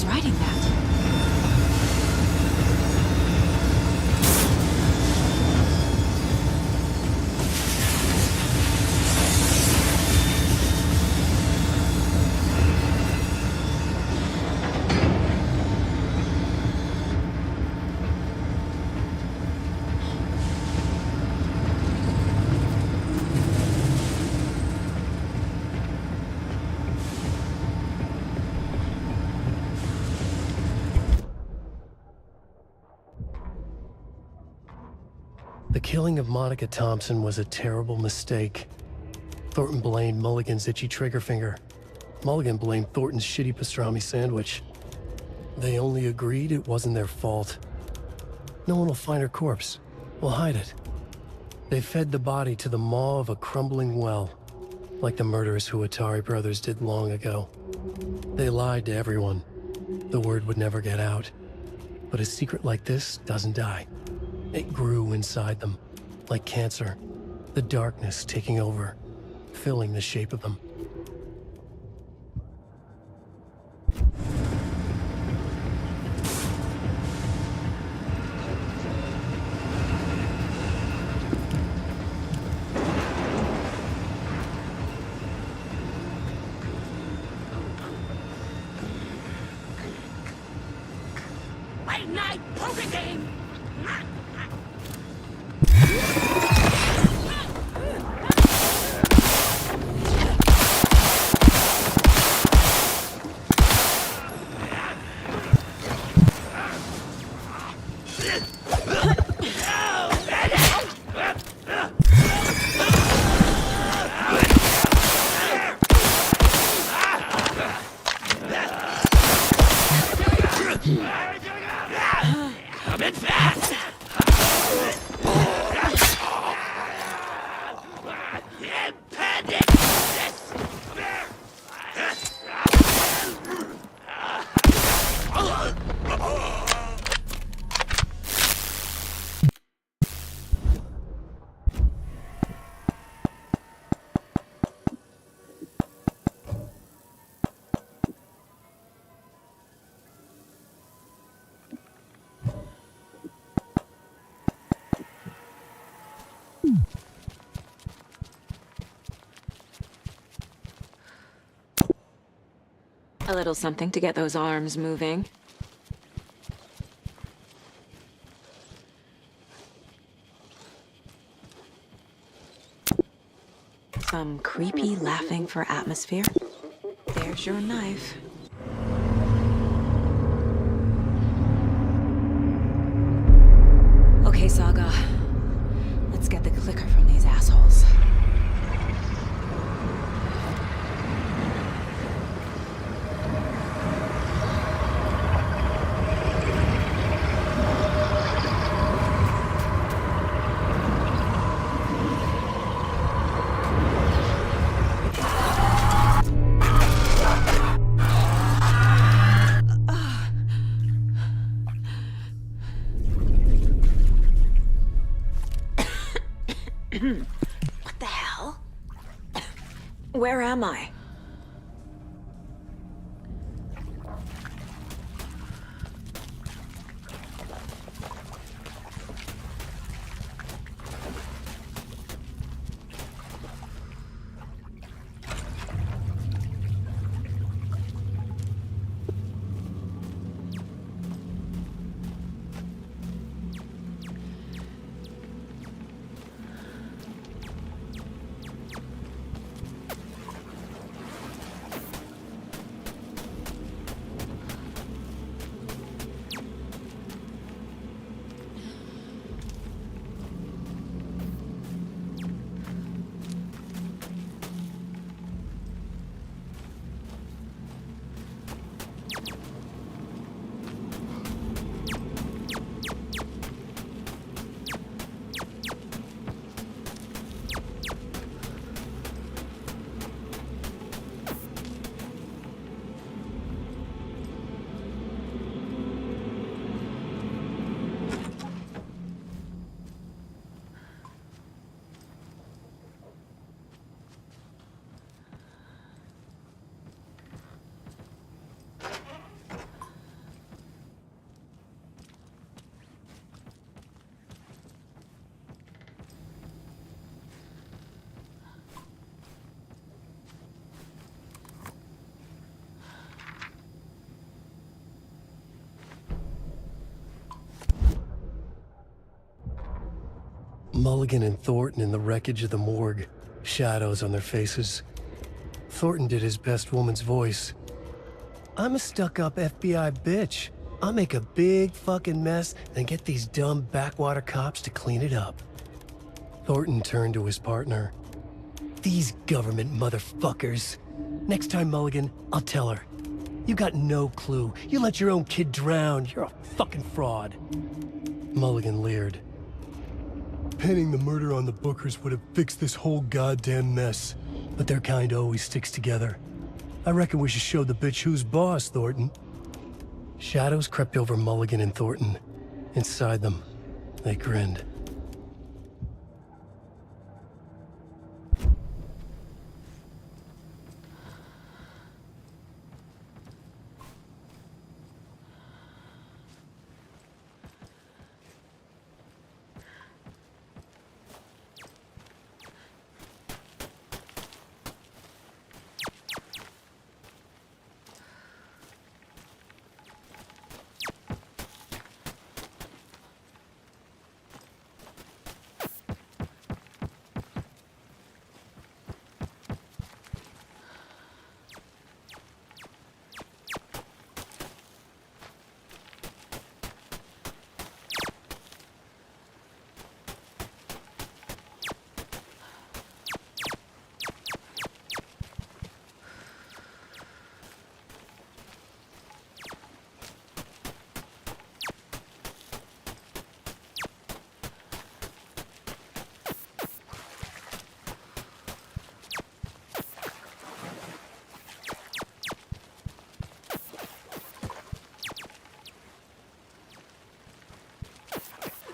was writing that? The killing of Monica Thompson was a terrible mistake. Thornton blamed Mulligan's itchy trigger finger. Mulligan blamed Thornton's shitty pastrami sandwich. They only agreed it wasn't their fault. No one will find her corpse. We'll hide it. They fed the body to the maw of a crumbling well, like the murderous Huatari brothers did long ago. They lied to everyone. The word would never get out. But a secret like this doesn't die. It grew inside them, like cancer, the darkness taking over, filling the shape of them. Late night poker game! Coming fast! A little something to get those arms moving. Some creepy laughing for atmosphere. There's your knife. Okay, Saga. Let's get the clicker from these assholes. What the hell? Where am I? Mulligan and Thornton in the wreckage of the morgue, shadows on their faces. Thornton did his best woman's voice. I'm a stuck-up FBI bitch. I'll make a big fucking mess and get these dumb backwater cops to clean it up. Thornton turned to his partner. These government motherfuckers. Next time, Mulligan, I'll tell her. You got no clue. You let your own kid drown. You're a fucking fraud. Mulligan leered. Pinning the murder on the Bookers would have fixed this whole goddamn mess. But their kind always sticks together. I reckon we should show the bitch who's boss, Thornton. Shadows crept over Mulligan and Thornton. Inside them, they grinned.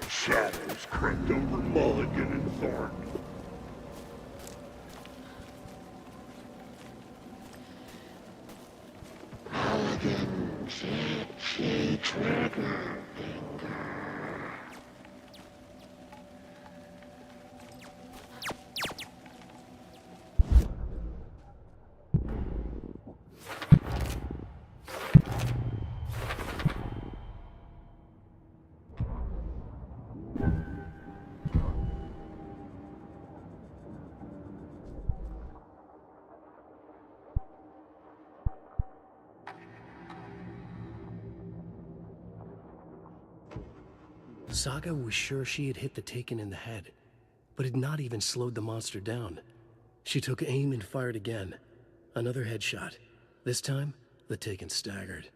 Shadows crept over Mulligan and Thornton. Mulligan's itchy trigger finger. Saga was sure she had hit the Taken in the head, but had not even slowed the monster down. She took aim and fired again. Another headshot. This time, the Taken staggered.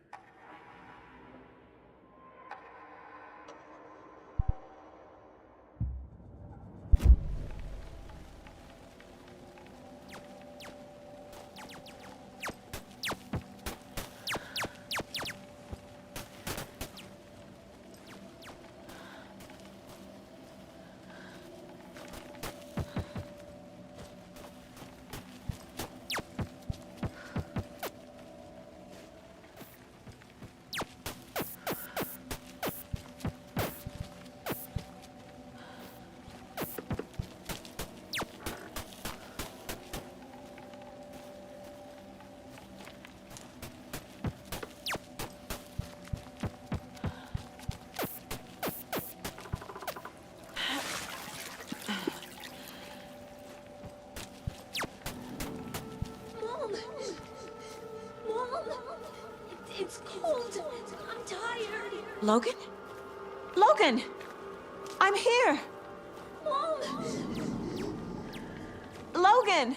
It's cold. I'm tired. Logan? Logan! I'm here! Mom! Logan!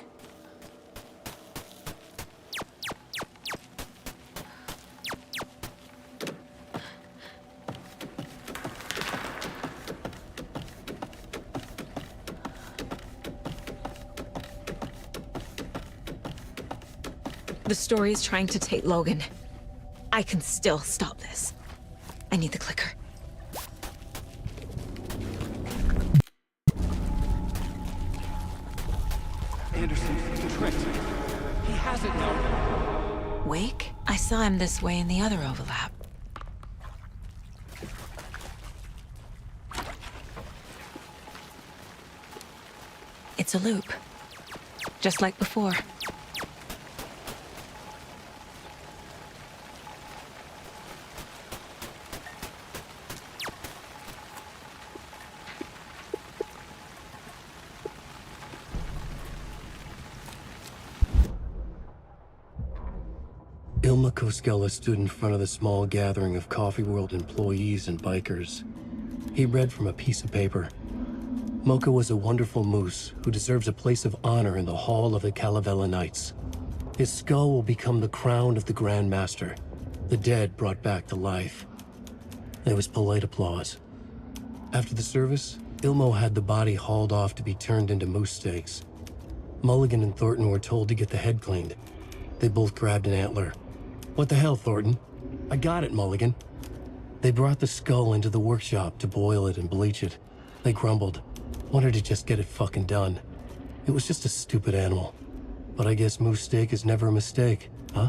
The story is trying to take Logan. I can still stop this. I need the clicker. Anderson tricked. He has it now. Wake? I saw him this way in the other overlap. It's a loop. Just like before. Ilma Koskela stood in front of the small gathering of Coffee World employees and bikers. He read from a piece of paper. Mocha was a wonderful moose who deserves a place of honor in the hall of the Calavella Knights. His skull will become the crown of the Grand Master, the dead brought back to life. There was polite applause. After the service, Ilmo had the body hauled off to be turned into moose steaks. Mulligan and Thornton were told to get the head cleaned. They both grabbed an antler. What the hell, Thornton? I got it, Mulligan. They brought the skull into the workshop to boil it and bleach it. They grumbled. Wanted to just get it fucking done. It was just a stupid animal. But I guess moose steak is never a mistake, huh?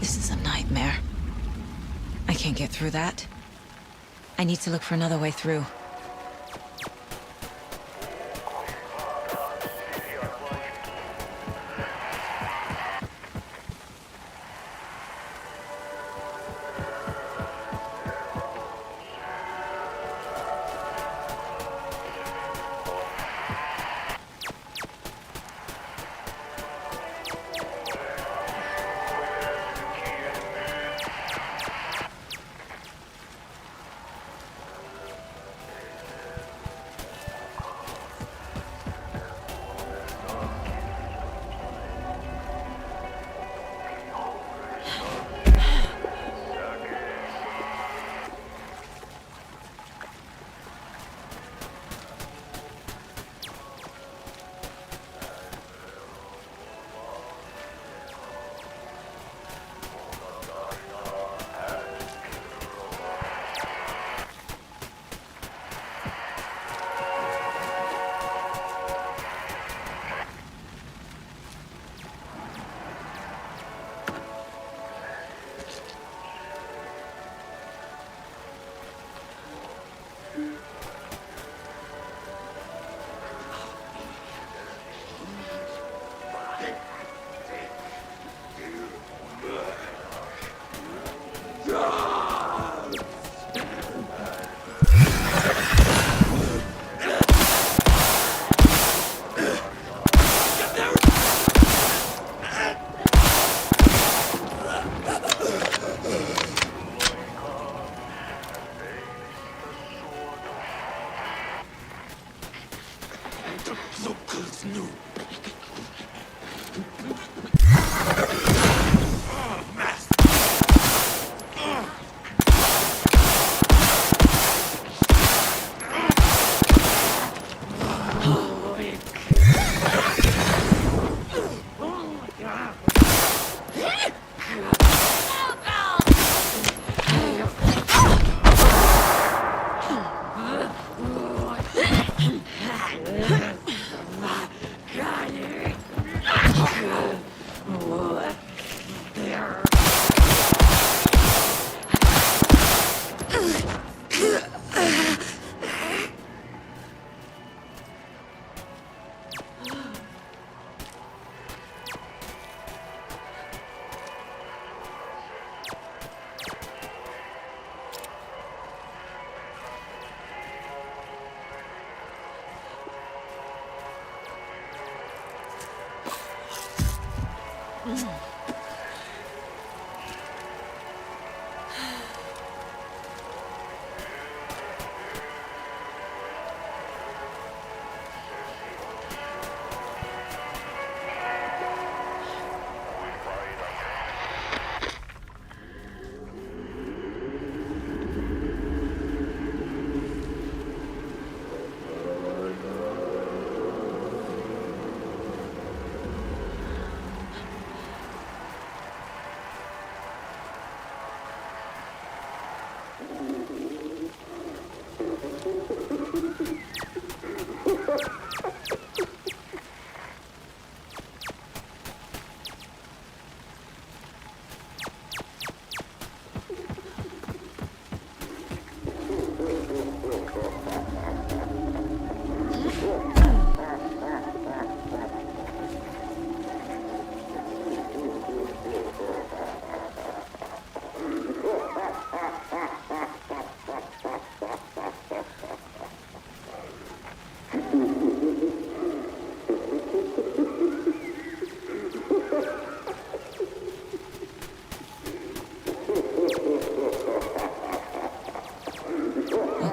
This is a nightmare. I can't get through that. I need to look for another way through.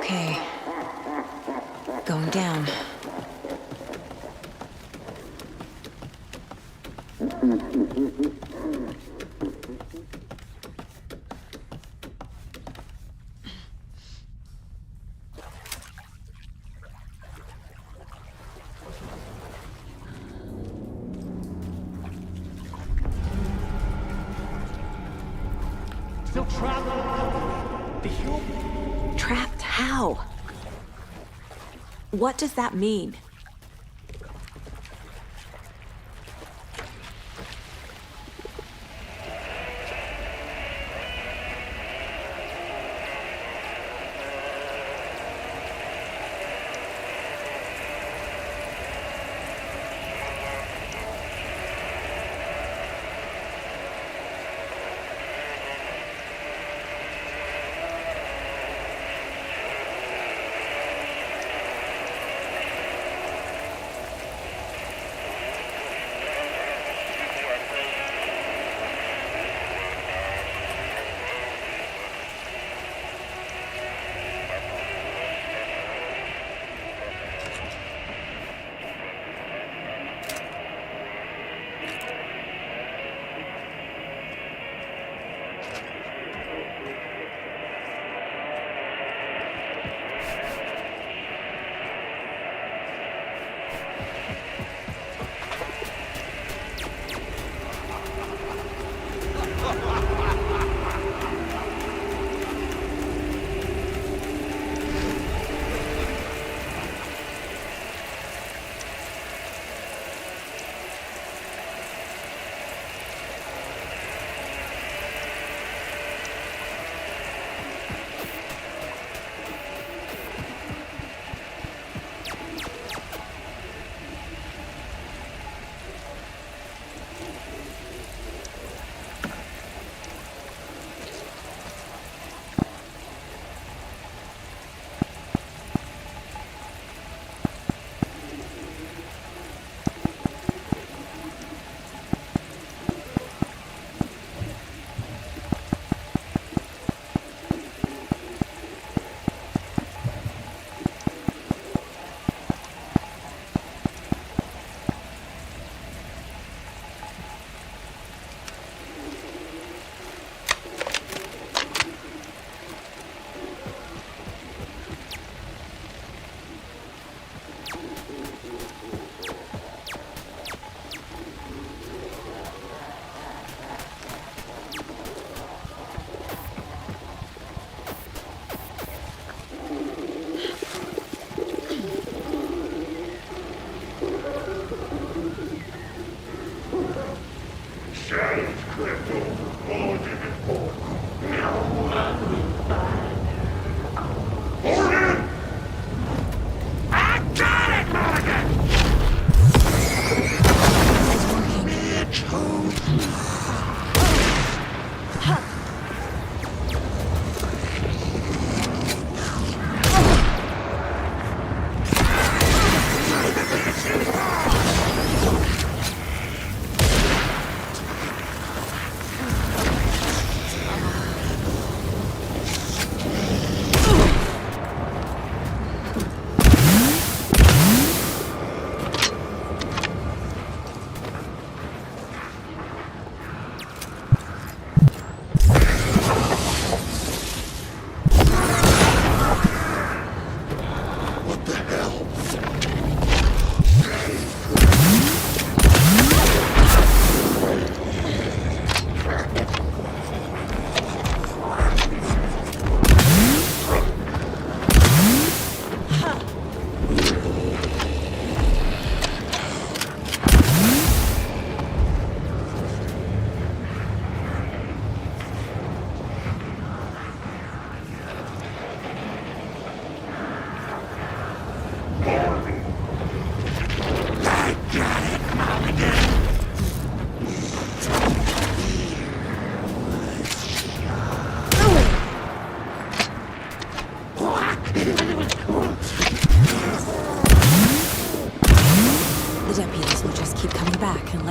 Okay. Going down. Still trapped. The human. Trapped how? What does that mean?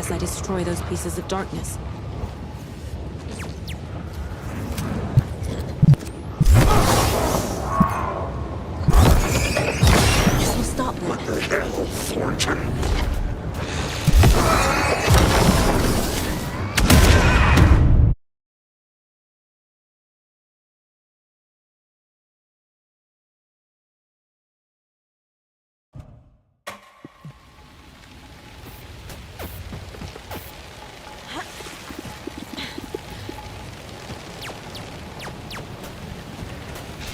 unless I destroy those pieces of darkness. This will stop them. What the hell, Thornton?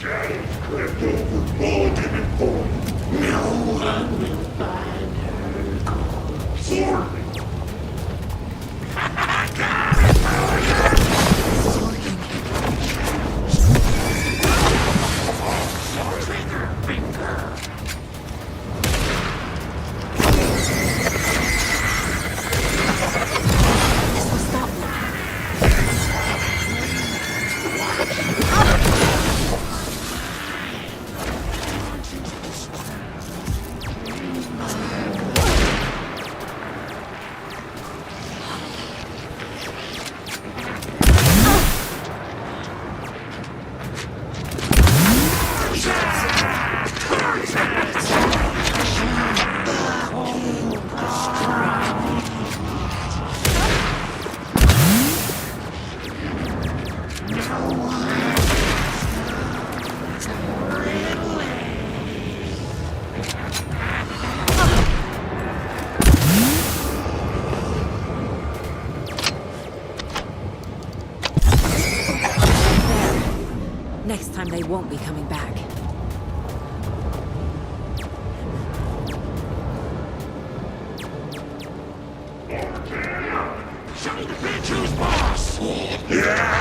Shadows crept over Mulligan and Thornton. No one will find her. Thornton! Trigger finger! This will stop them. Next time they won't be coming back. Show the bitch who's boss! Yeah!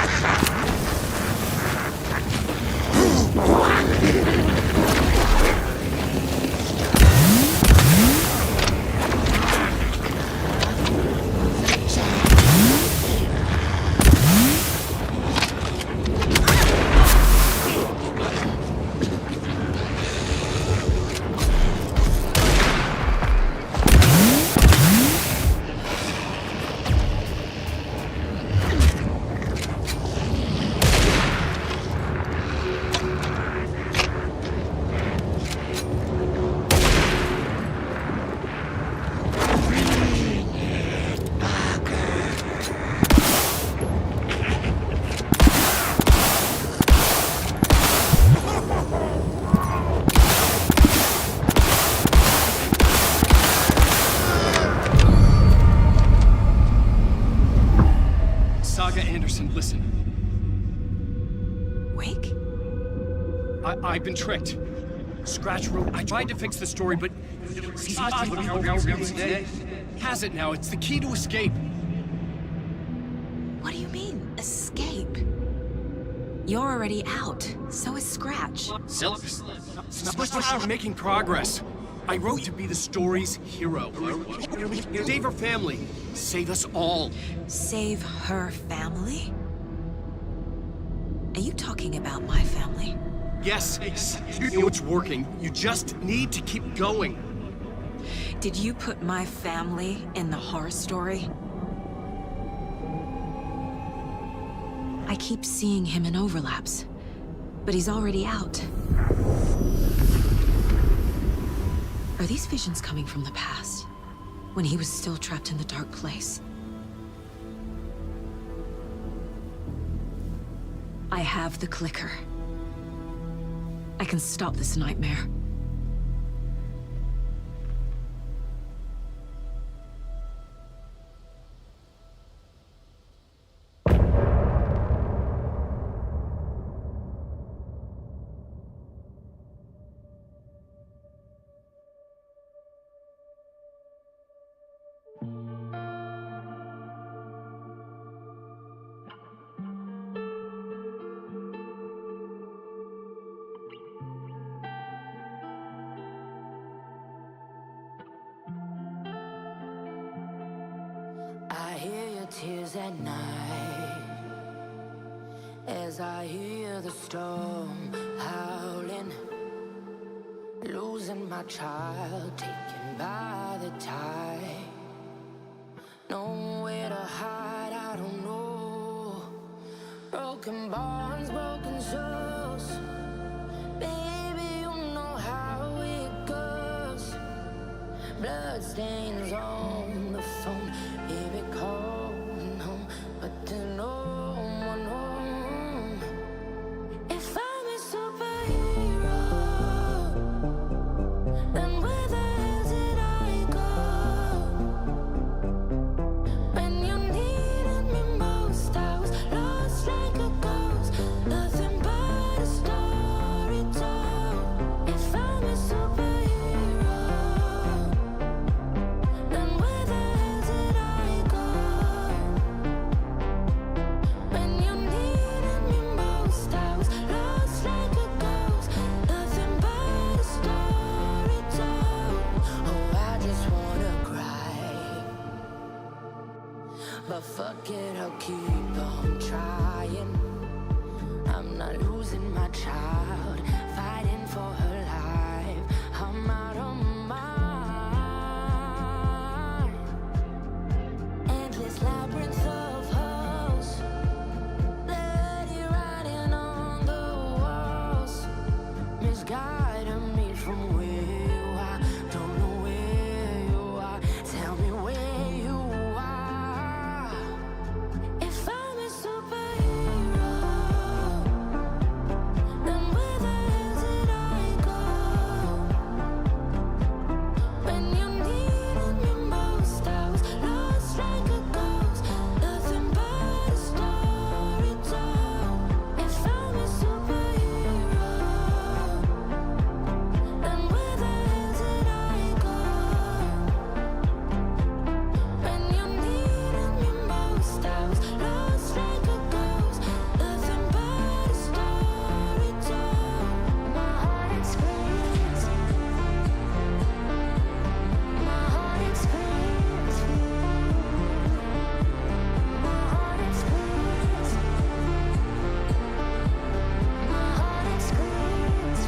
Listen. Wake? I've been tricked. Scratch wrote. I tried to fix the story, but has it now. It's the key to escape. What do you mean, escape? You're already out. So is Scratch. We're making progress. I wrote to be the story's hero. Save her family. Save us all. Save her family? Are you talking about my family? Yes, you know it's working. You just need to keep going. Did you put my family in the horror story? I keep seeing him in overlaps, but he's already out. Are these visions coming from the past, when he was still trapped in the dark place? I have the clicker. I can stop this nightmare. I hear your tears at night as I hear the storm howling, losing my child, taken by the tide. Nowhere to hide, I don't know. Broken bonds, broken souls. Baby, you know how it goes. Bloodstains on the phone. Baby, calling home, but there's no one home. If I'm a superhero, then where the hell did I go? When you needed me most, I was lost like a ghost. Nothing but a story told. If I'm a superhero, then where the hell did I go? When you needed me most, I was lost like a ghost. Nothing but a story told. Oh, I just wanna cry, but fuck it, I'll keep on trying. I'm not losing my child, fighting for her life. I'm out of my mind. Endless labyrinth of holes, bloody writing on the walls, misguiding me from where you are. Don't know where you are. Tell me where you are. If I'm a superhero, then where the hell did I go? When you needed me most, I was lost like a ghost. Nothing but a story told. If I'm a superhero, then where the hell did I go? When you needed me most, I was lost like a ghost. Nothing but a story told. My heart screams. My heart screams. My heart screams. My heart screams.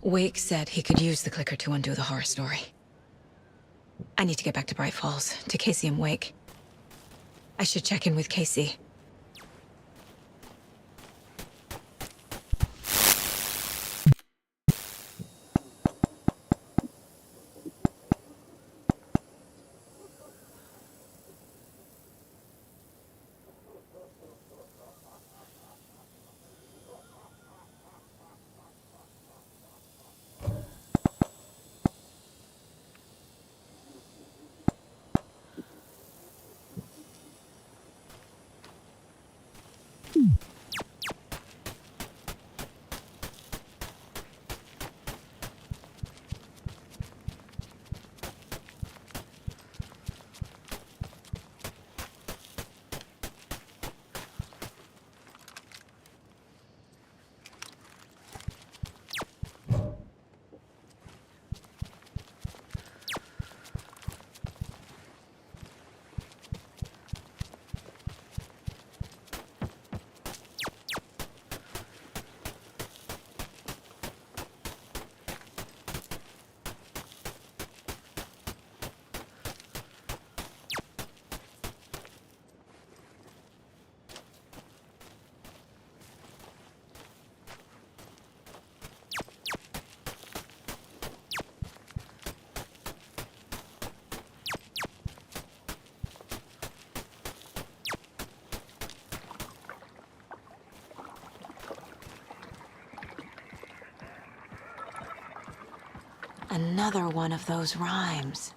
Wake said he could use the clicker to undo the horror story. I need to get back to Bright Falls, to Casey and Wake. I should check in with Casey. Another one of those rhymes.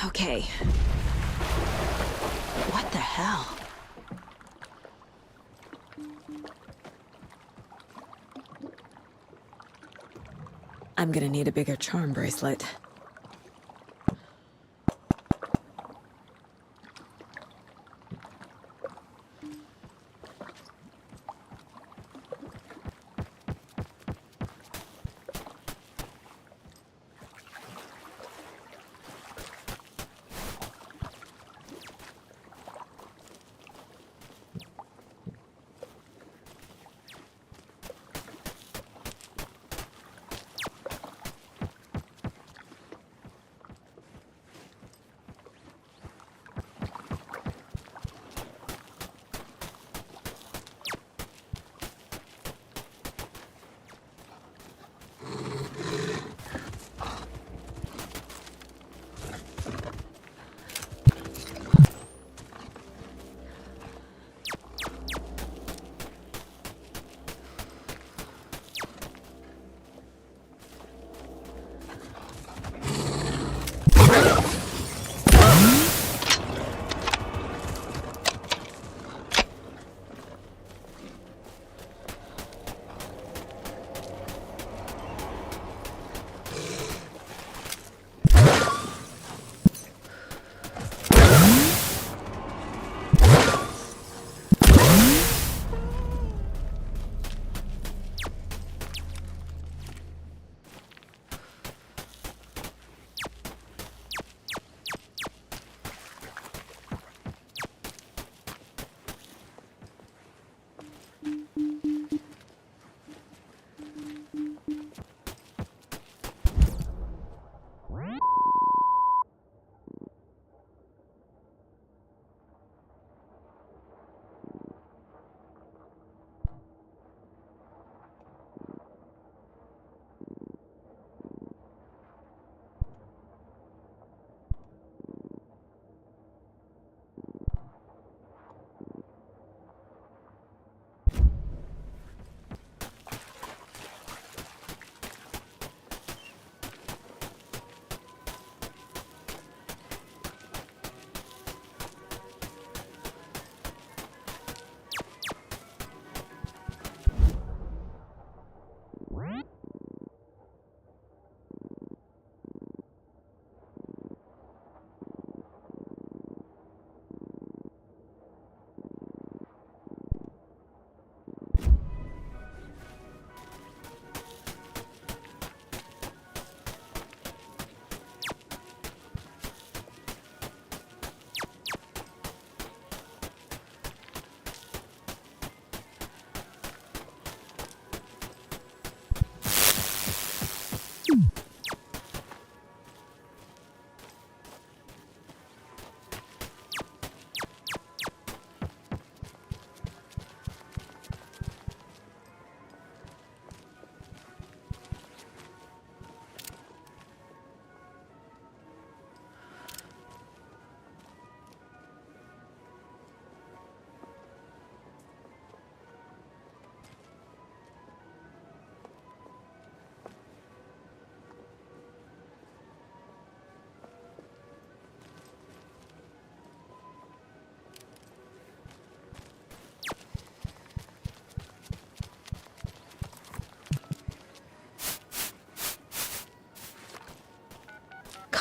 Okay. What the hell? I'm gonna need a bigger charm bracelet.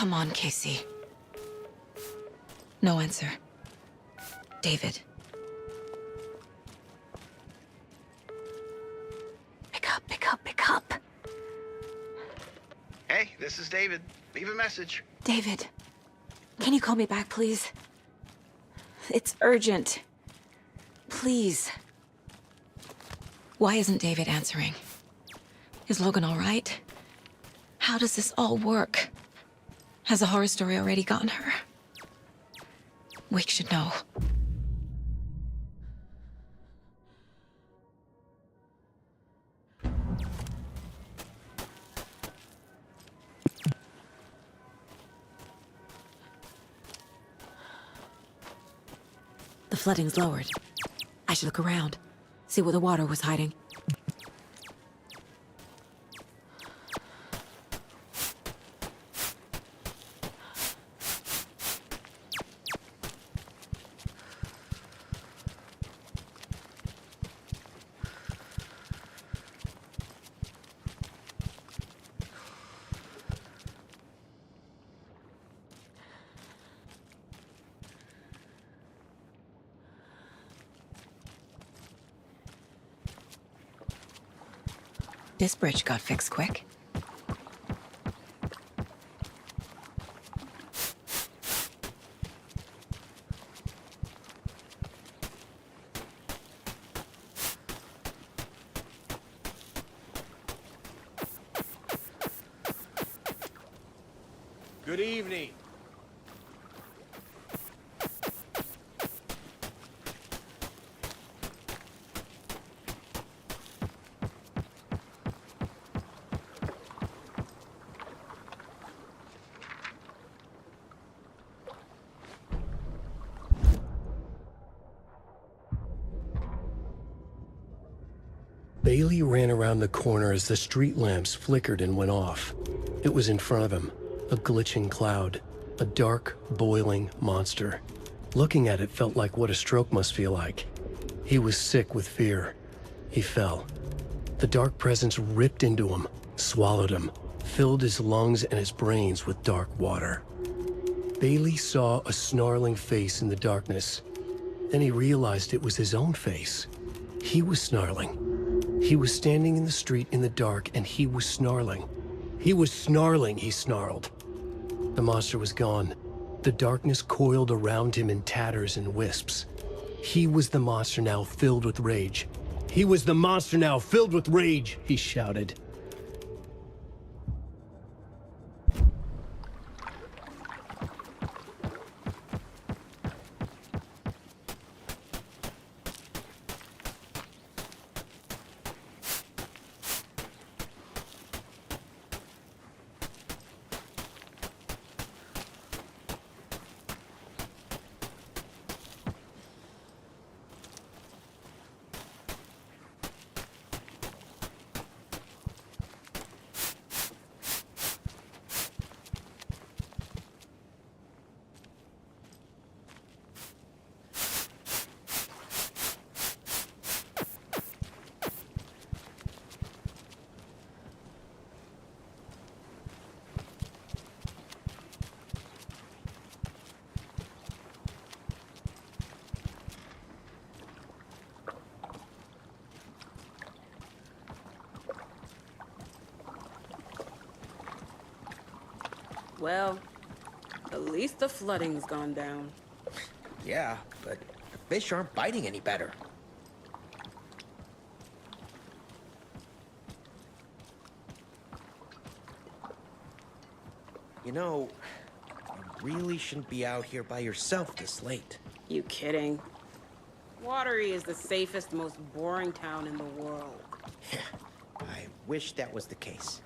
Come on, Casey. No answer. David. Pick up, pick up, pick up. Hey, this is David. Leave a message. David, can you call me back, please? It's urgent. Please. Why isn't David answering? Is Logan all right? How does this all work? Has the horror story already gotten her? Wake should know. The flooding's lowered. I should look around, see where the water was hiding. This bridge got fixed quick. Good evening. Bailey ran around the corner as the street lamps flickered and went off. It was in front of him, a glitching cloud, a dark, boiling monster. Looking at it felt like what a stroke must feel like. He was sick with fear. He fell. The dark presence ripped into him, swallowed him, filled his lungs and his brains with dark water. Bailey saw a snarling face in the darkness. Then he realized it was his own face. He was snarling. He was standing in the street in the dark, and he was snarling. He was snarling, he snarled. The monster was gone. The darkness coiled around him in tatters and wisps. He was the monster now filled with rage. He was the monster now filled with rage, he shouted. Well, at least the flooding's gone down. Yeah, but the fish aren't biting any better. You know, you really shouldn't be out here by yourself this late. You kidding? Watery is the safest, most boring town in the world. I wish that was the case.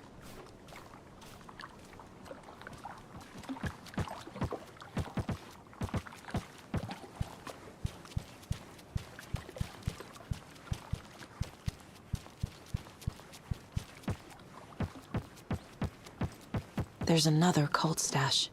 There's another cult stash.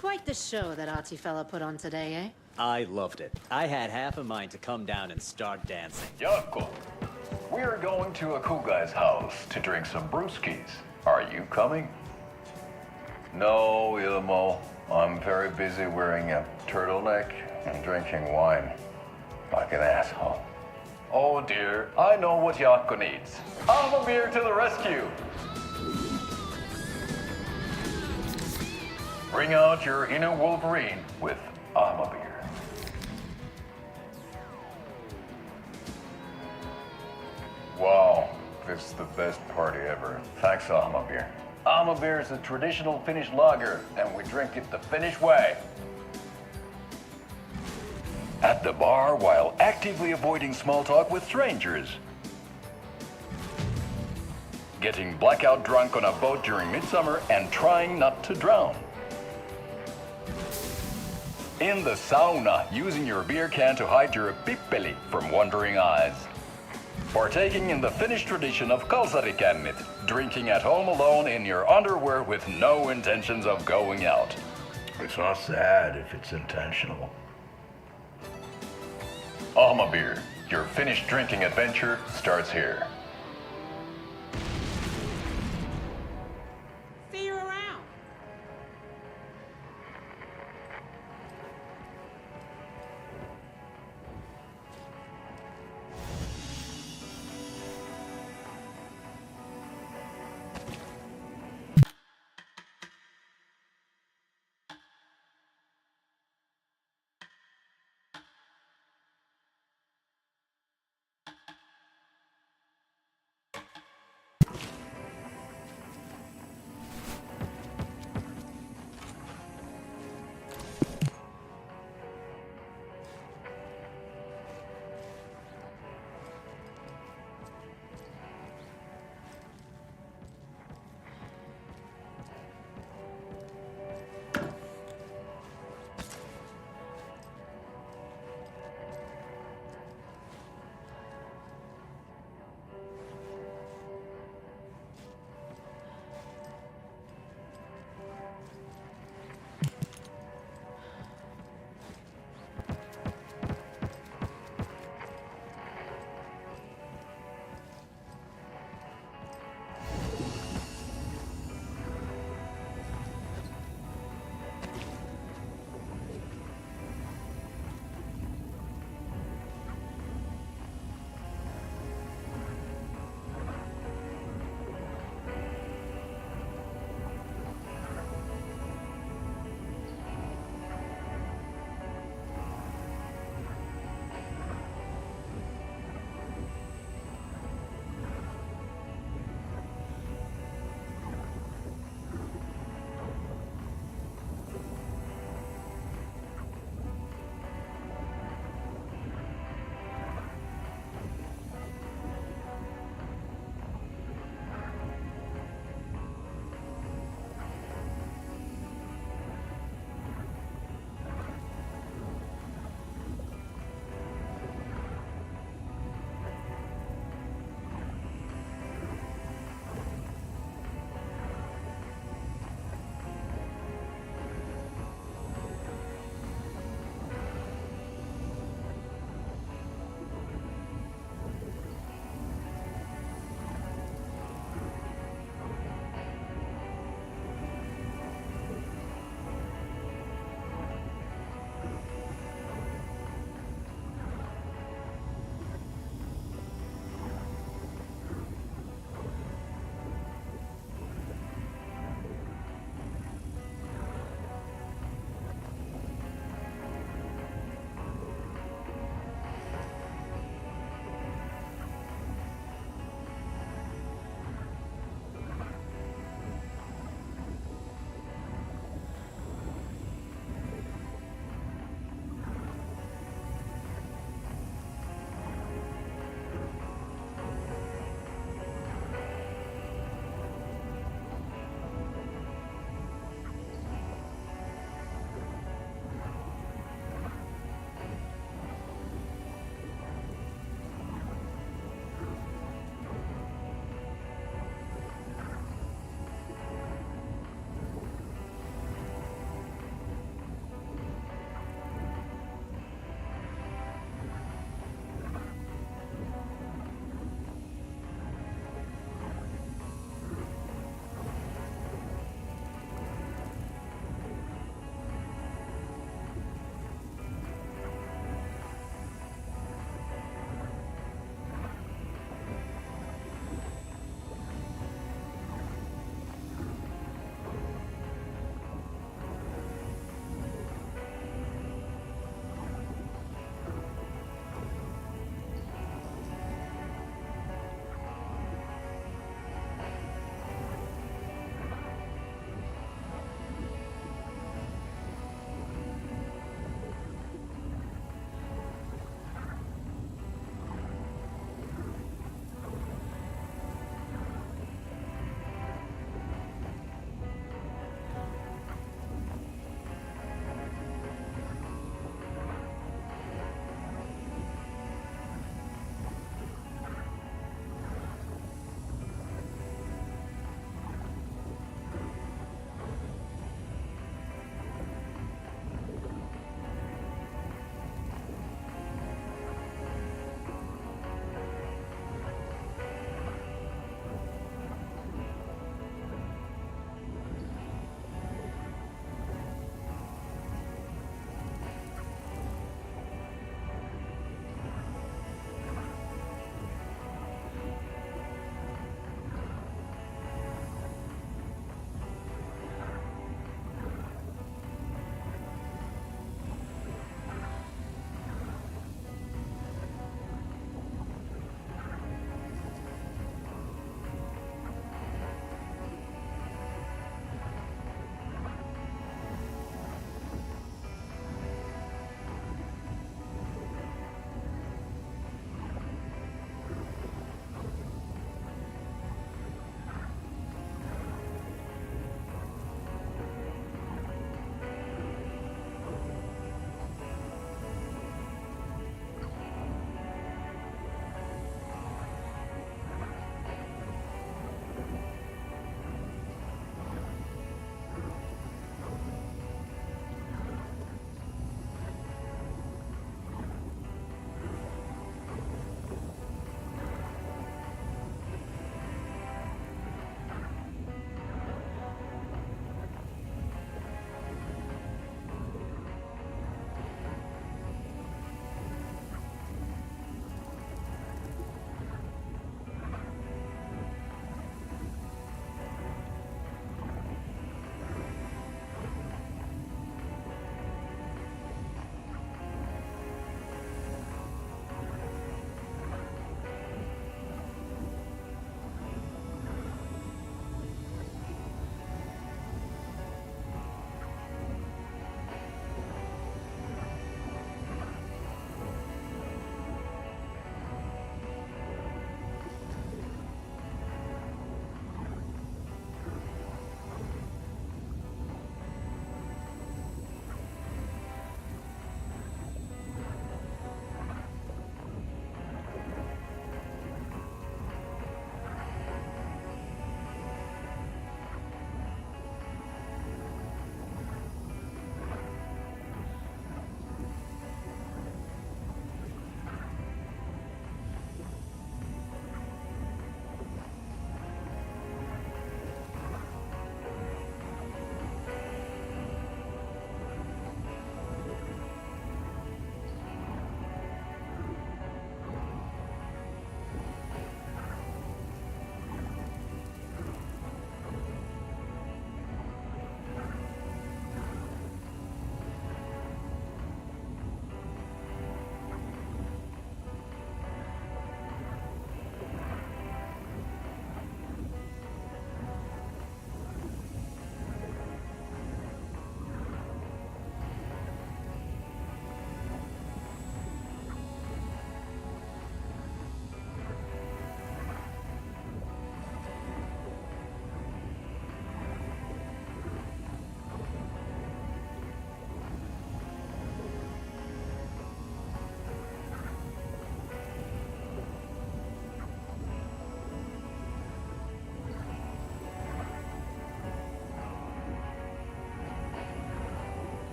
Quite the show that artsy fella put on today, eh? I loved it. I had half a mind to come down and start dancing. Yoko, we're going to a cool guy's house to drink some brewskis. Are you coming? No, Ilmo. I'm very busy wearing a turtleneck and drinking wine like an asshole. Oh dear, I know what Yako needs. I'm a beer to the rescue. Bring out your inner Wolverine with Alma beer. Wow, this is the best party ever. Thanks, Alma beer. Alma beer is a traditional Finnish lager, and we drink it the Finnish way. At the bar while actively avoiding small talk with strangers. Getting blackout drunk on a boat during midsummer and trying not to drown. In the sauna, using your beer can to hide your pippeli from wondering eyes. Partaking in the Finnish tradition of kalsarikännit, drinking at home alone in your underwear with no intentions of going out. It's not sad if it's intentional. Alma beer, your Finnish drinking adventure starts here. See you around.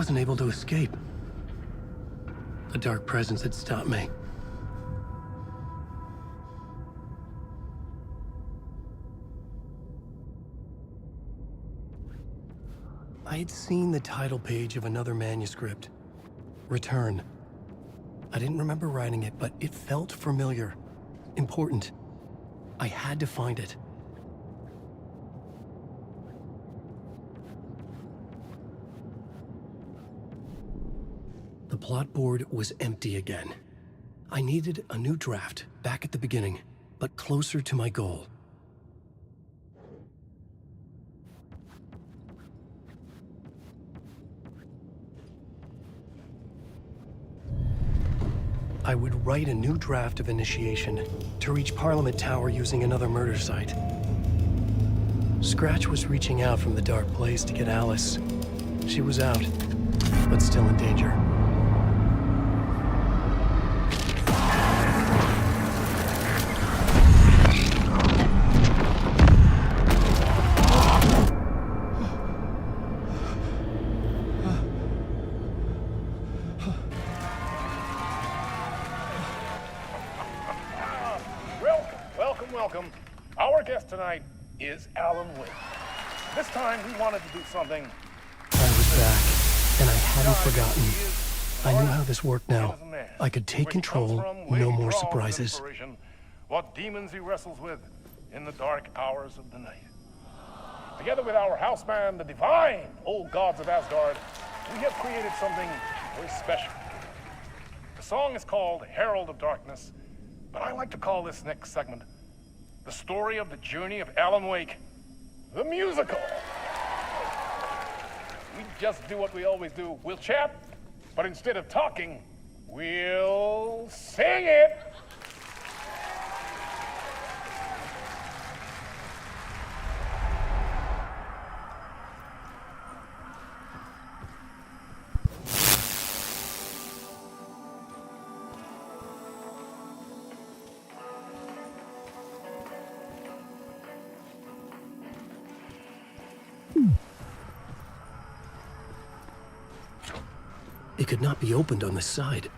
wasn't able to escape. A dark presence had stopped me. I had seen the title page of another manuscript, Return. I didn't remember writing it, but it felt familiar, important. I had to find it. The plot board was empty again. I needed a new draft, back at the beginning, but closer to my goal. I would write a new draft of Initiation to reach Parliament Tower using another murder site. Scratch was reaching out from the dark place to get Alice. She was out, but still in danger. Welcome. Our guest tonight is Alan Wake. This time we wanted to do something. I was back, and I hadn't forgotten. I knew how this worked now. I could take control, no more surprises. What demons he wrestles with in the dark hours of the night. Together with our house band, the divine old gods of Asgard, we have created something very special. The song is called Herald of Darkness, but I like to call this next segment the story of the journey of Alan Wake, the musical. We just do what we always do. We'll chat, but instead of talking, we'll sing it. It could not be opened on the side.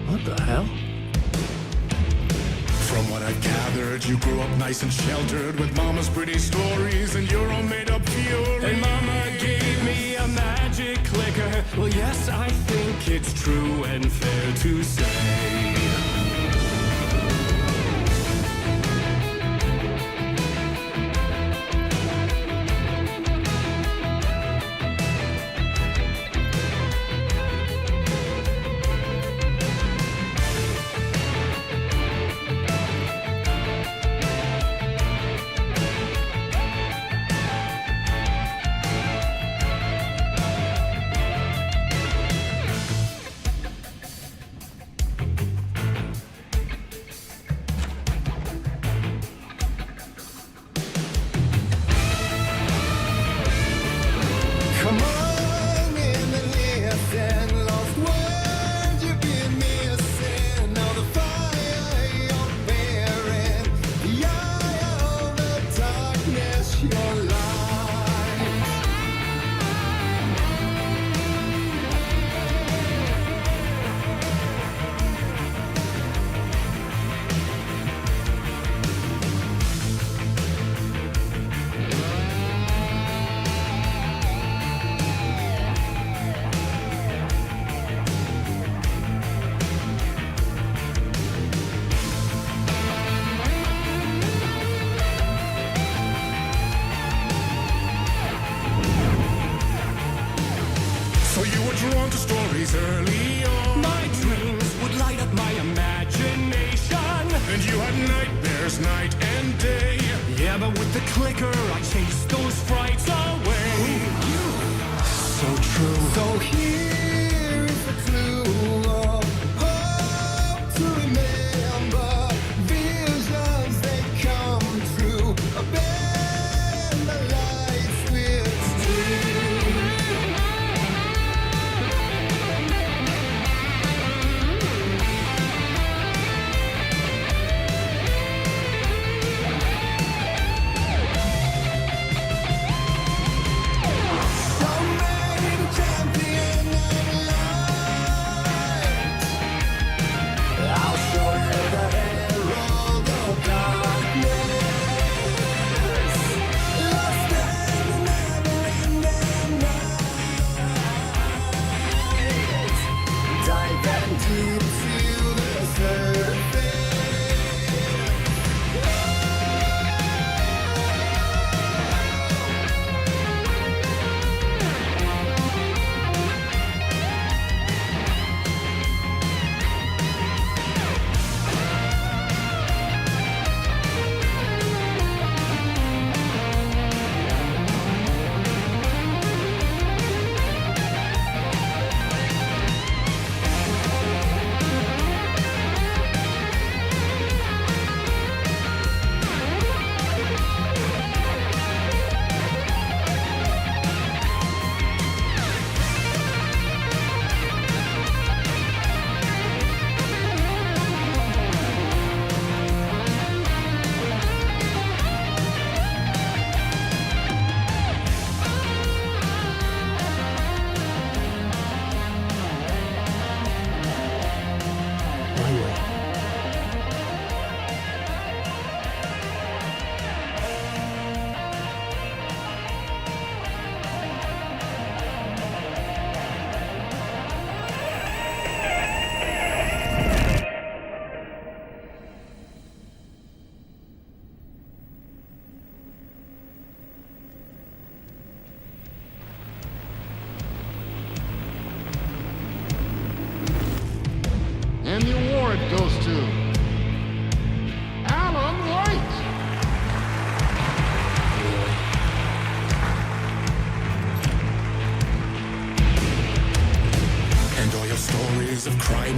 What the hell? From what I've gathered, you grew up nice and sheltered with mama's pretty stories and your own made-up fury. And mama gave me a magic clicker. Well, yes, I think it's true and fair to say. Drawn to stories early on. My dreams would light up my imagination. And you had nightmares night and day. Yeah, but with the clicker, I chased those frights away. So true. So here is a clue of hope to remember.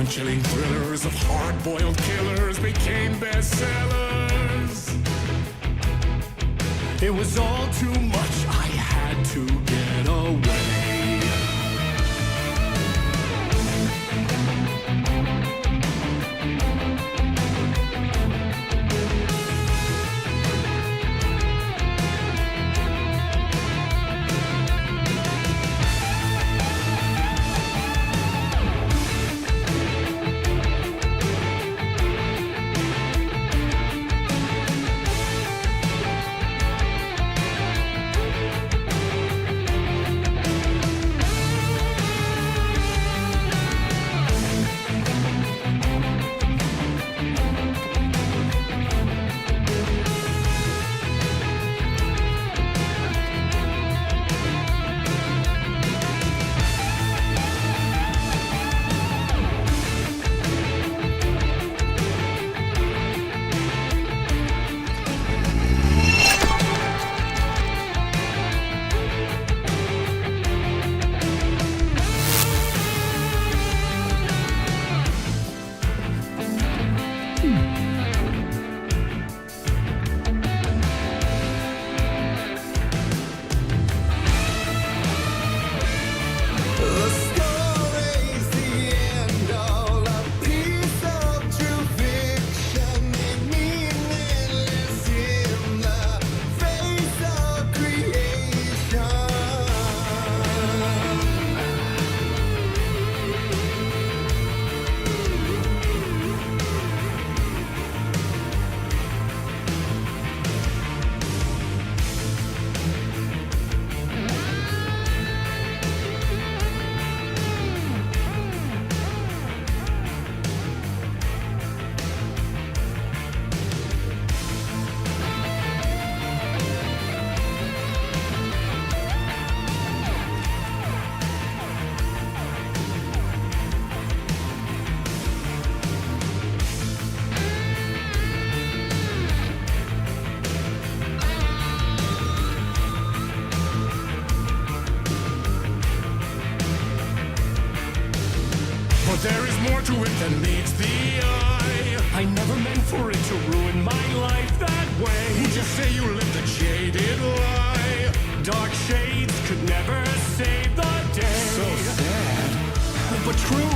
when chilling thrillers of hard-boiled killers became bestsellers. It was all too much, I had to get away. But there is more to it than meets the eye. I never meant for it to ruin my life that way. You just say you lived a jaded lie. Dark shades could never save the day. So sad, but true.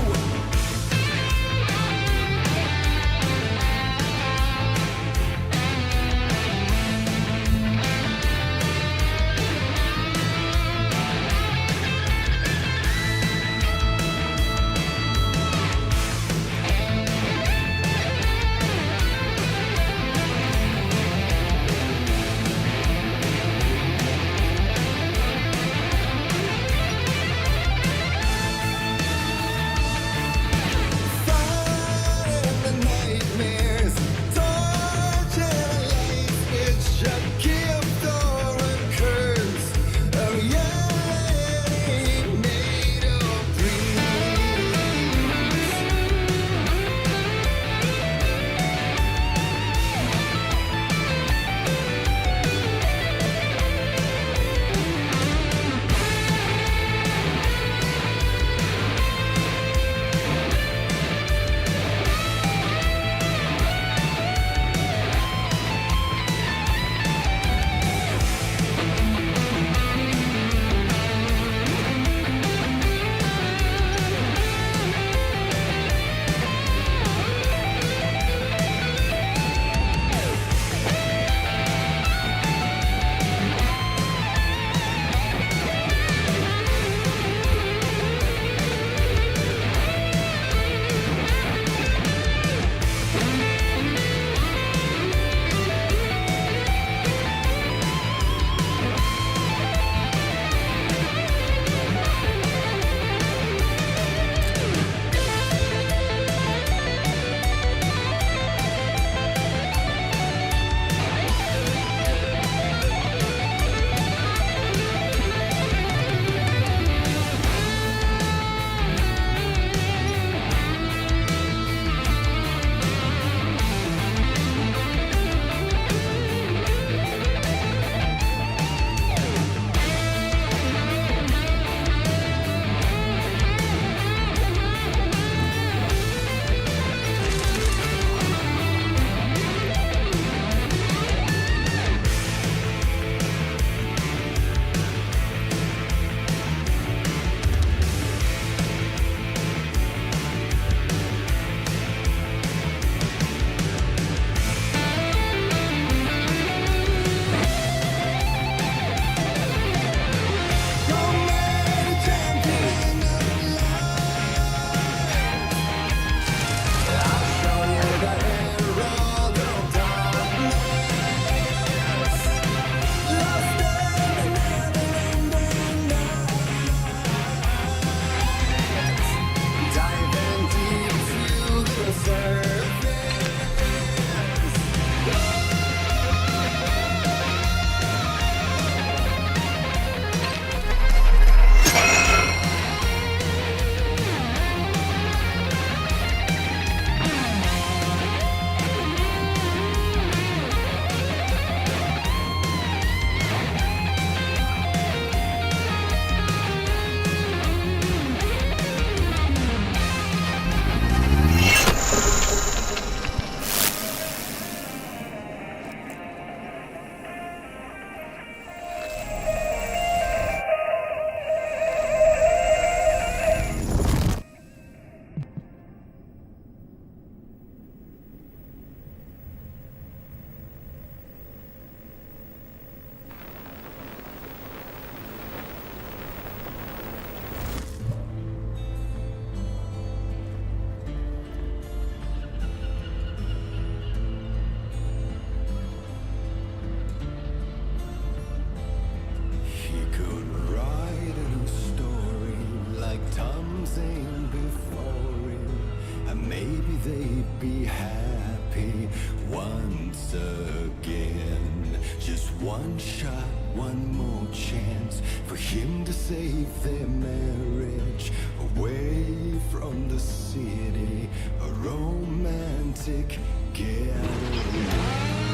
be happy once again. Just one shot, one more chance for him to save their marriage. Away from the city, a romantic getaway.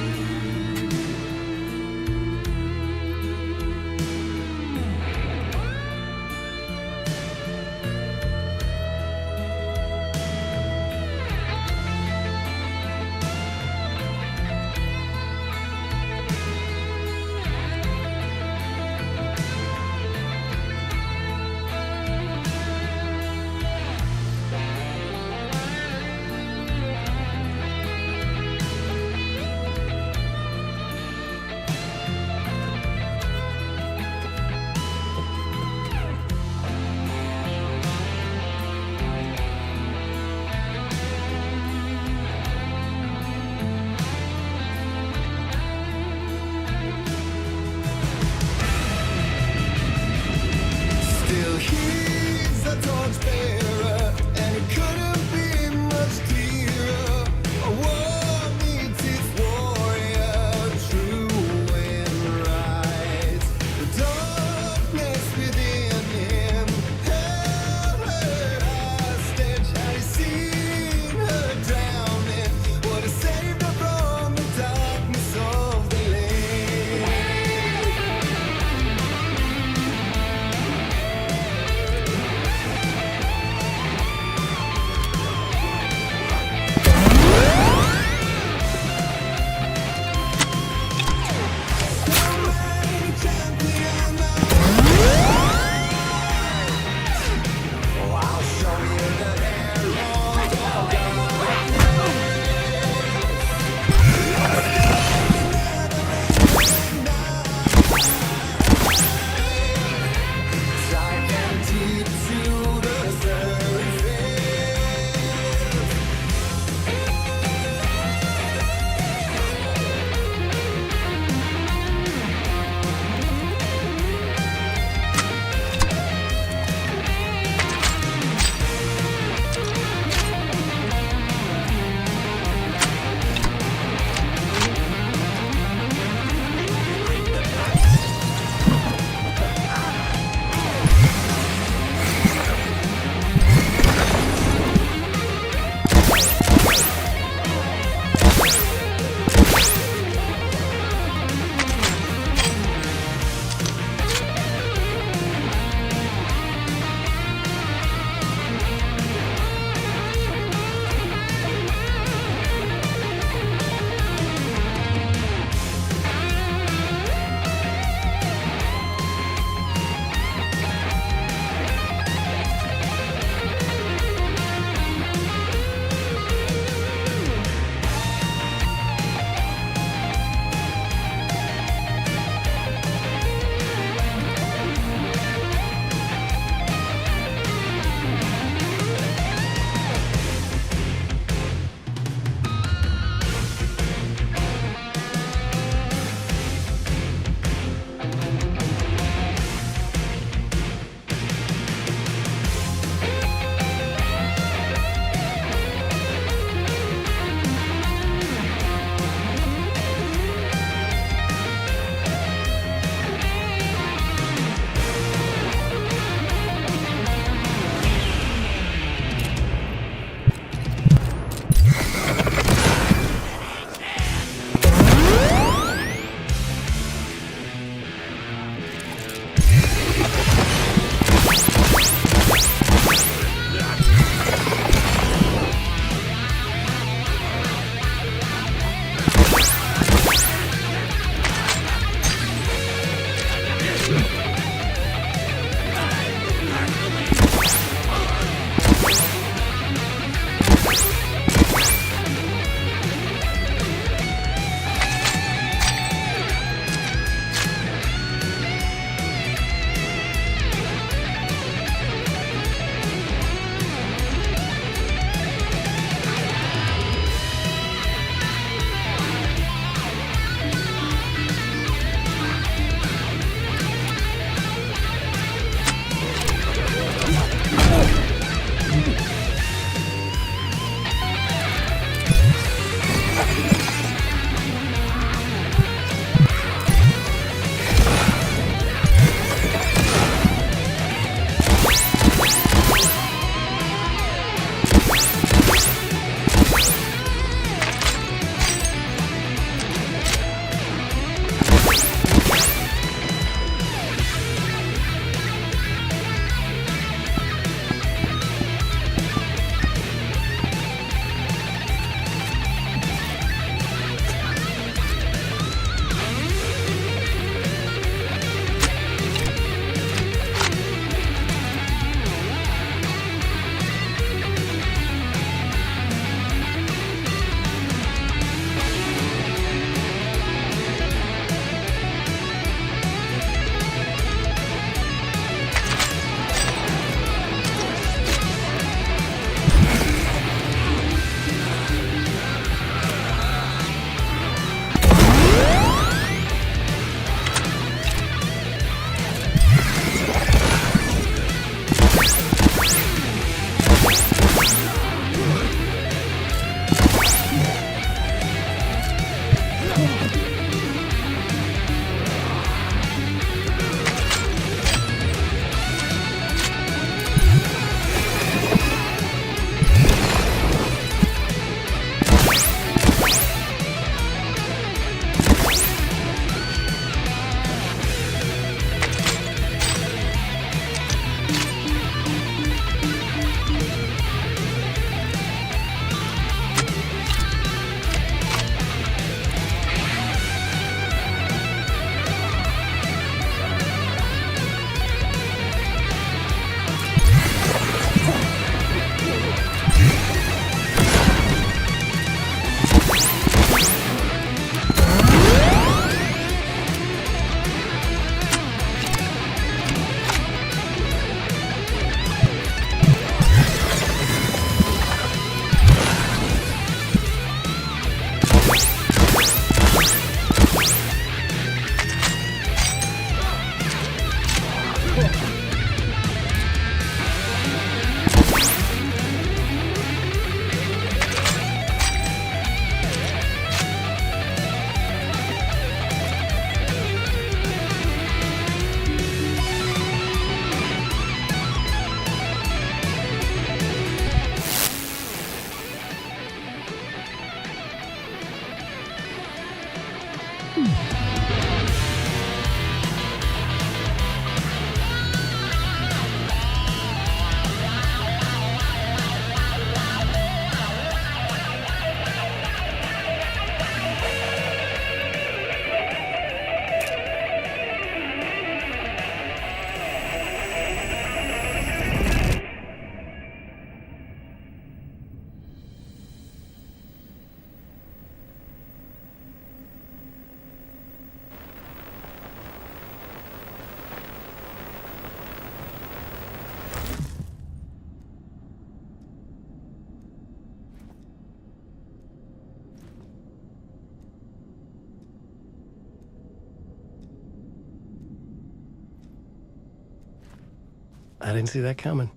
I didn't see that coming.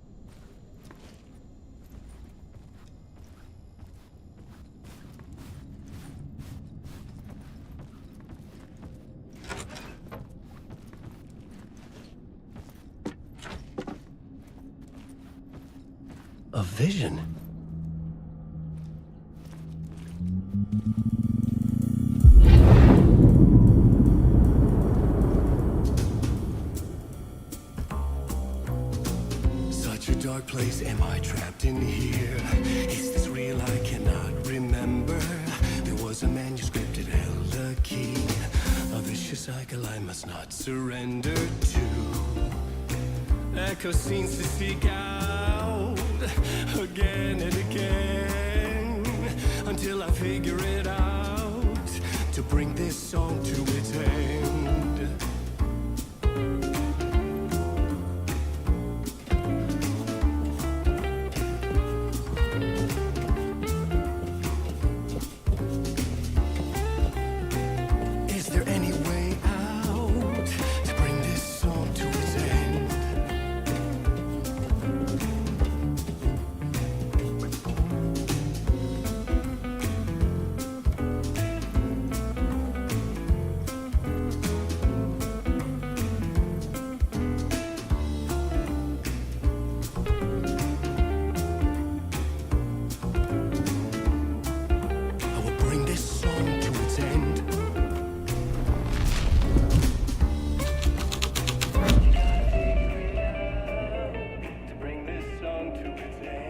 A vision. Such a dark place, am I trapped in here? Is this real? I cannot remember. There was a manuscript, it held a key. A vicious cycle I must not surrender to. Echo scenes to seek out again and again until I figure it out to bring this song to its end. Is there any way out to bring this song to its end? I will bring this song to its end. To bring this song to its end.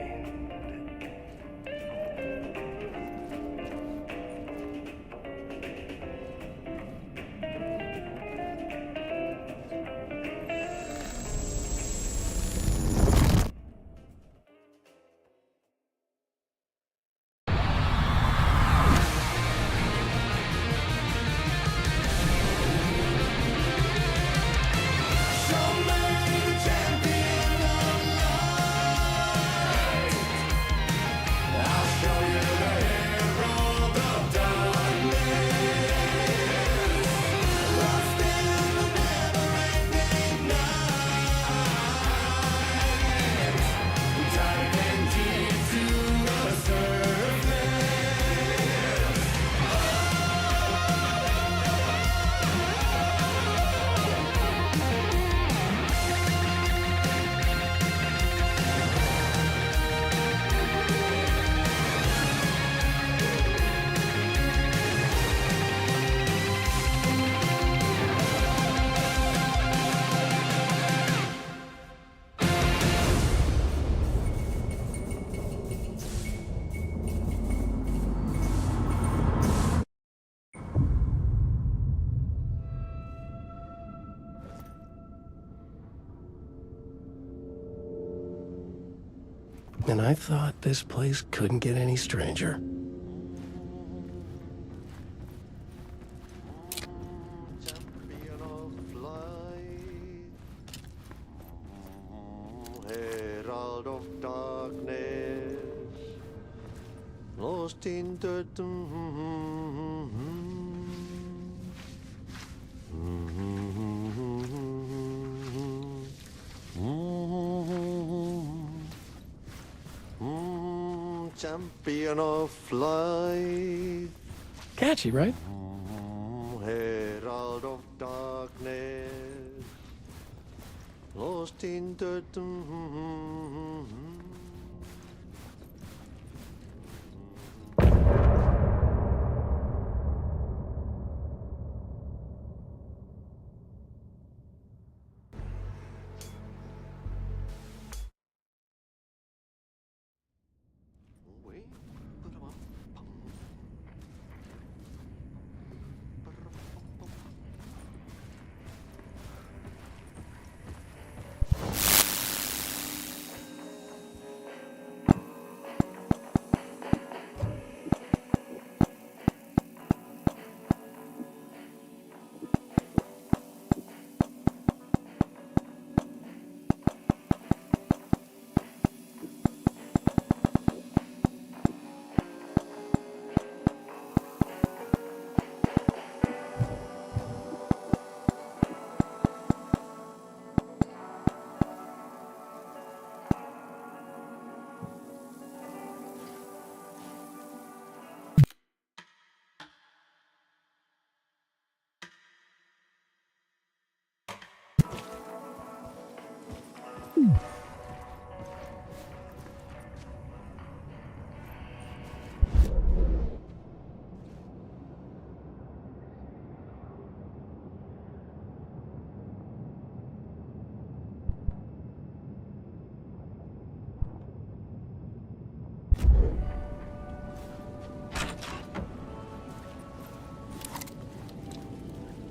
And I thought this place couldn't get any stranger. Herald of darkness, lost in the champion of light. Catchy, right? Herald of darkness, lost in the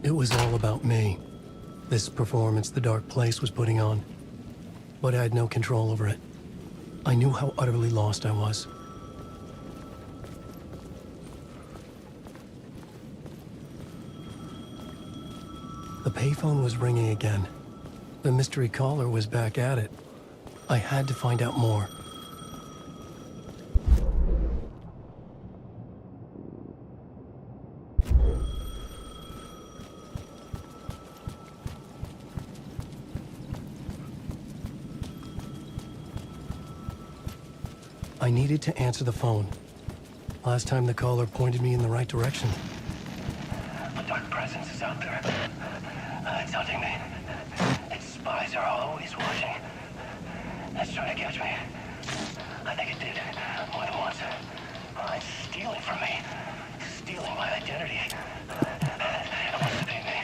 It was all about me. This performance the dark place was putting on. But I had no control over it. I knew how utterly lost I was. The payphone was ringing again. The mystery caller was back at it. I had to find out more. I needed to answer the phone. Last time the caller pointed me in the right direction. A dark presence is out there. It's hunting me. Its spies are always watching. It's trying to catch me. I think it did more than once. It's stealing from me. Stealing my identity. It wants to be me.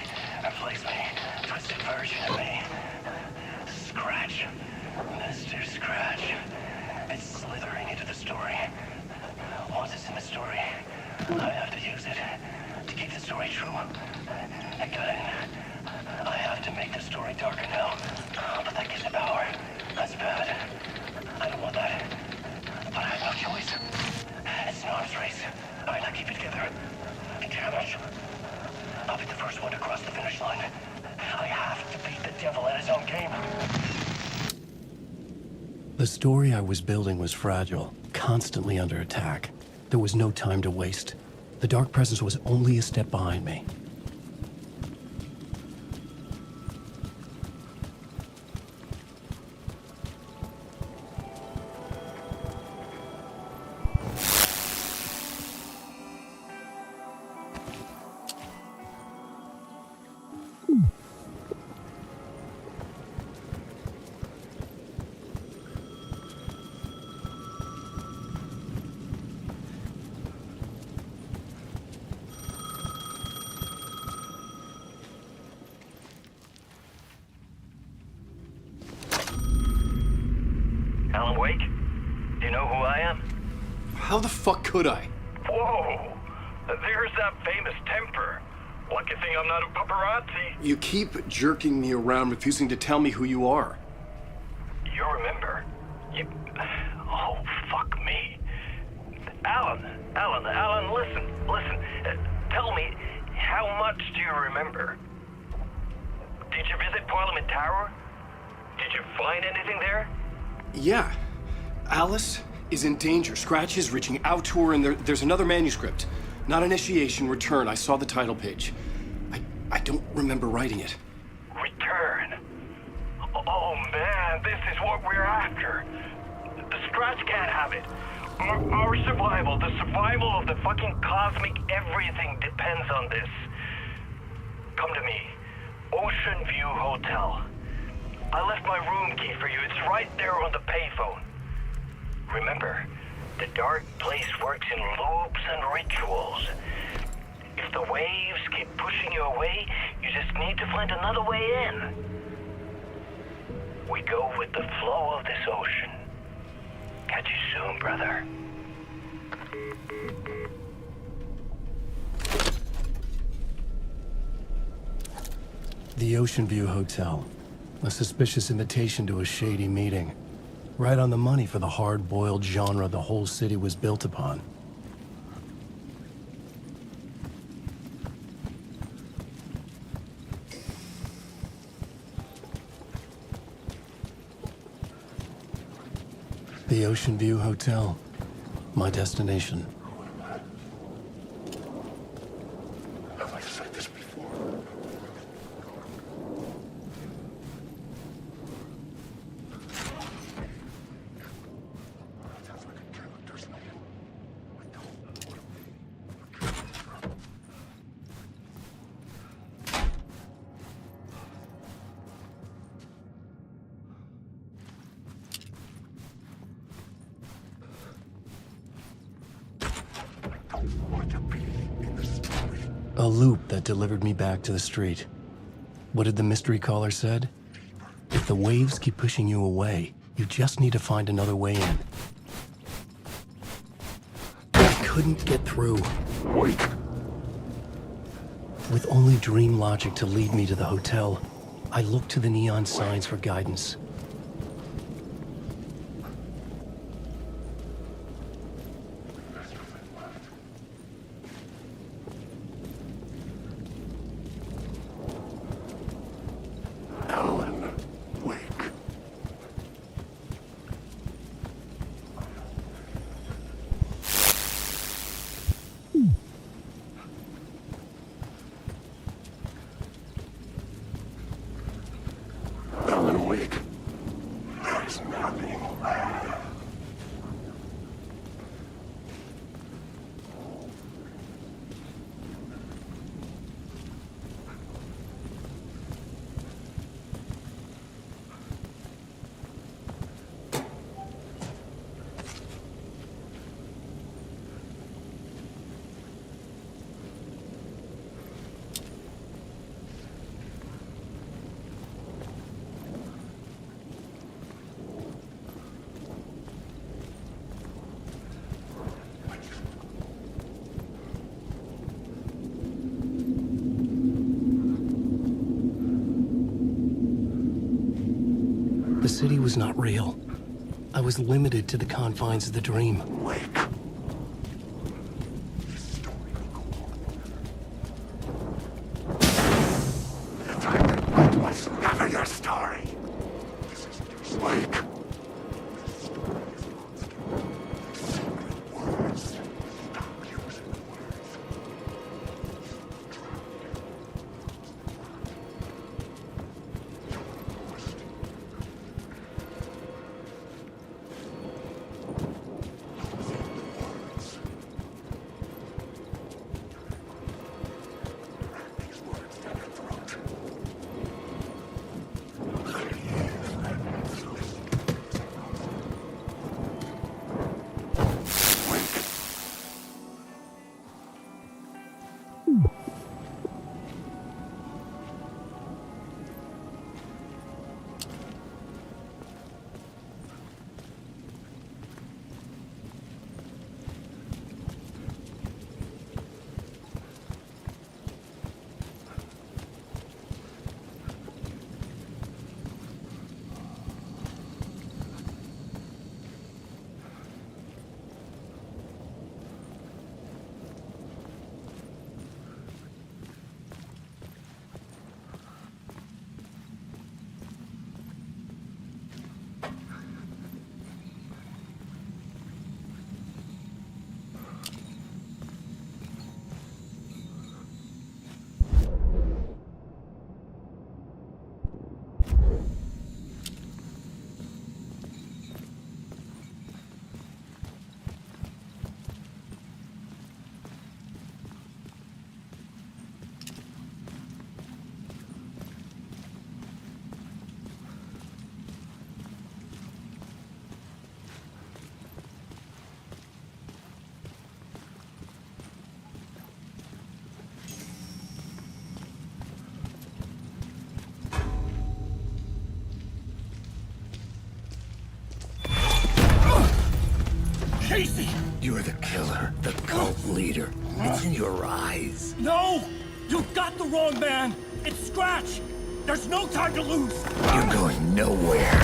Replace me. Twisted version of me. Scratch. Mr. Scratch. It's slithering into the story. Once it's in the story, I have to use it to keep the story true. It got in. I have to make the story darker now. But that gives it power. That's bad. I don't want that. But I have no choice. It's an arms race. I might not keep it together. Damn it. I'll be the first one to cross the finish line. I have to beat the devil at his own game. The story I was building was fragile, constantly under attack. There was no time to waste. The dark presence was only a step behind me. Alan Wake? Do you know who I am? How the fuck could I? Whoa! There's that famous temper. Lucky thing I'm not a paparazzi. You keep jerking me around, refusing to tell me who you are. You remember? You... Oh, fuck me. Alan, listen. Tell me, how much do you remember? Did you visit Parliament Tower? Did you find anything there? Yeah. Alice is in danger. Scratch is reaching out to her, and there's another manuscript. Not initiation, return. I saw the title page. I don't remember writing it. Return? Oh, man, this is what we're after. The Scratch can't have it. Our survival, the survival of the fucking cosmic everything depends on this. Come to me. Ocean View Hotel. I left my room key for you. It's right there on the payphone. Remember, the dark place works in loops and rituals. If the waves keep pushing you away, you just need to find another way in. We go with the flow of this ocean. Catch you soon, brother. The Ocean View Hotel. A suspicious invitation to a shady meeting. Right on the money for the hard-boiled genre the whole city was built upon. The Ocean View Hotel. My destination. Have I said this before? Sounds like a character's name. A loop that delivered me back to the street. What did the mystery caller said? If the waves keep pushing you away, you just need to find another way in. I couldn't get through. Wait. With only dream logic to lead me to the hotel, I looked to the neon signs for guidance. Alan, wake. Alan, wake. There's nothing. The city was not real. I was limited to the confines of the dream. Wake. Let's never your story. Wake. Casey! You're the killer, the cult leader. It's in your eyes. No! You got the wrong man! It's Scratch! There's no time to lose! You're going nowhere.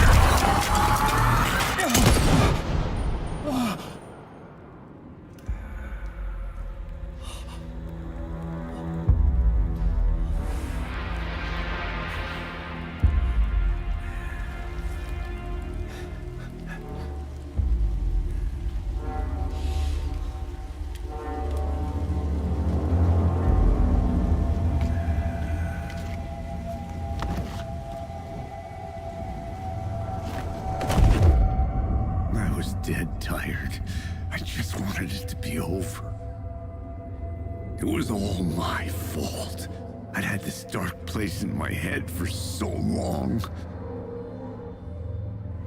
Dead tired. I just wanted it to be over. It was all my fault. I'd had this dark place in my head for so long.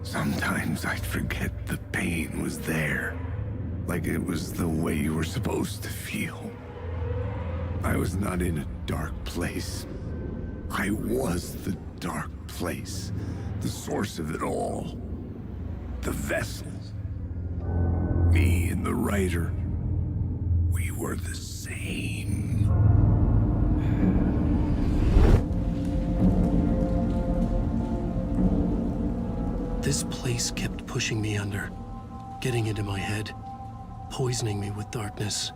Sometimes I'd forget the pain was there. Like it was the way you were supposed to feel. I was not in a dark place. I was the dark place. The source of it all. The vessel. Me and the writer. We were the same. This place kept pushing me under, getting into my head, poisoning me with darkness.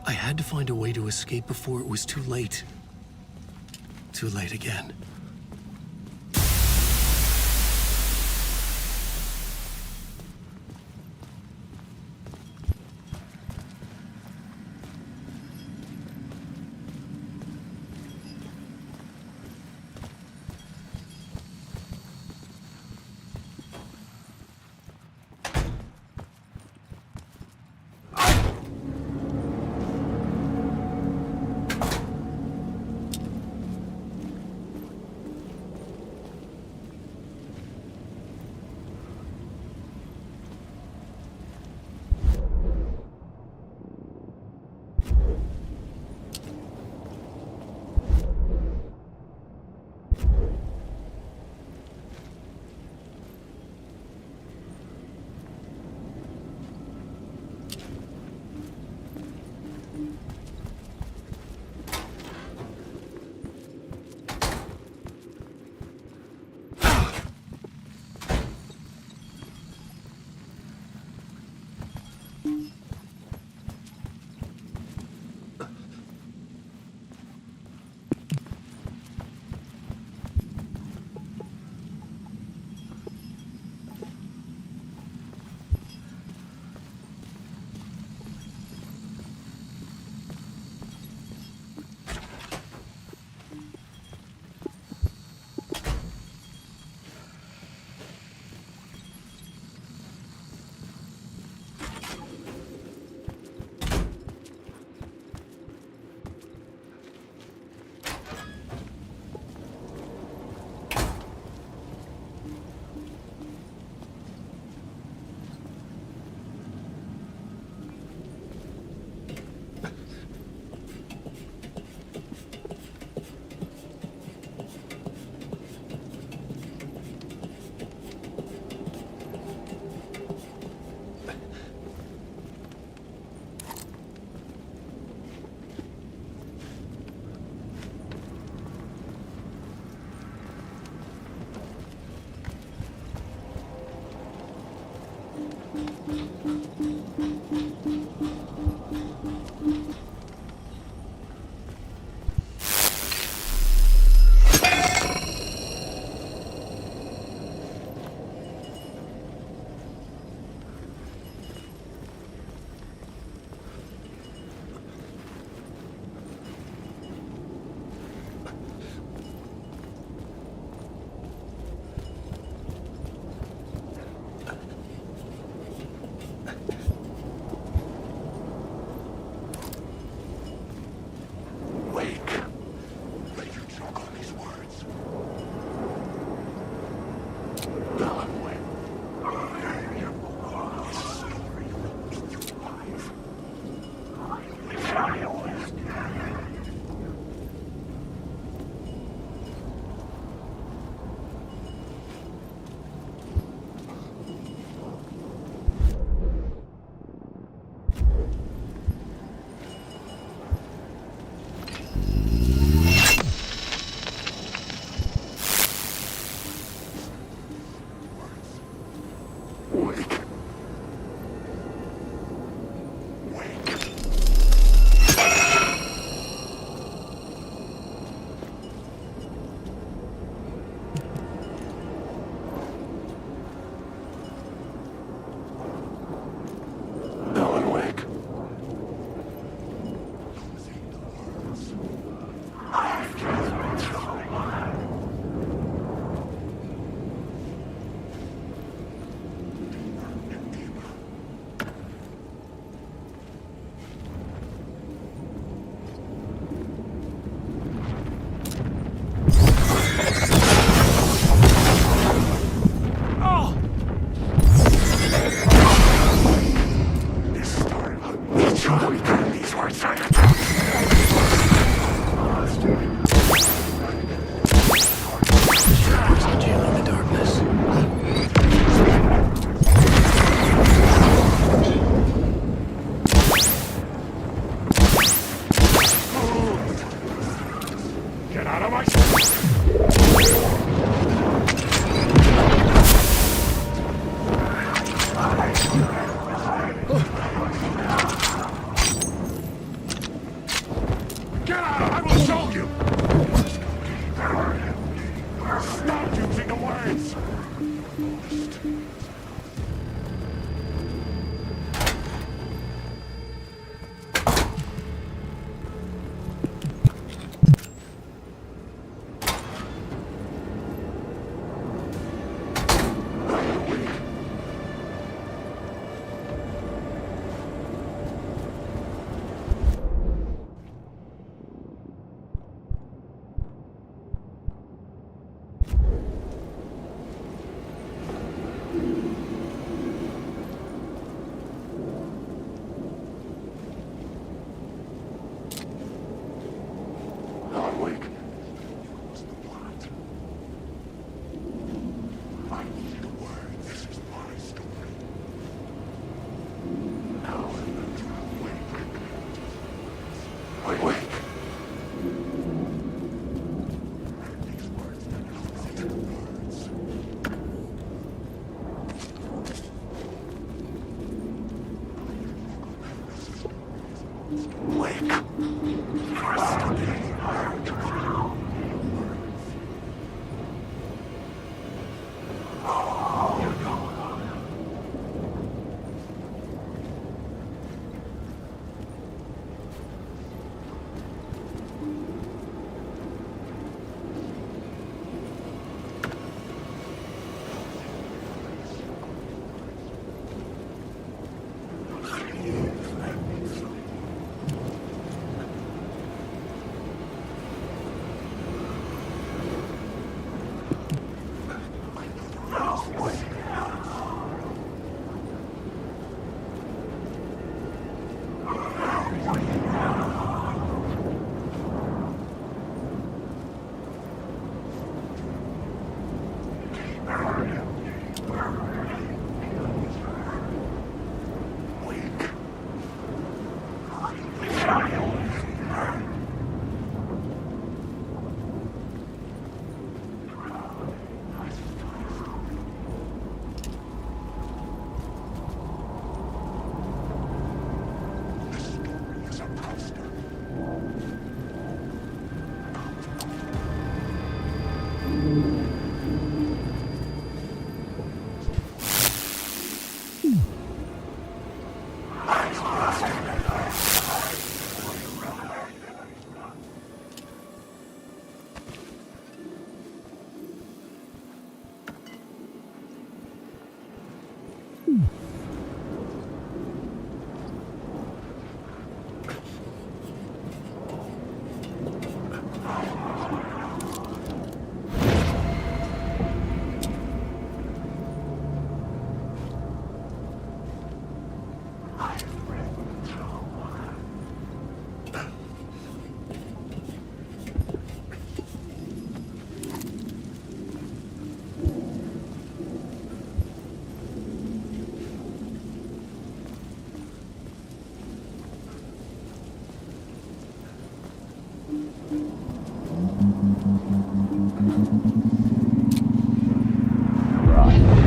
I had to find a way to escape before it was too late. Too late again. These words are Get out of my... Get out! I will show you! Stop using the words!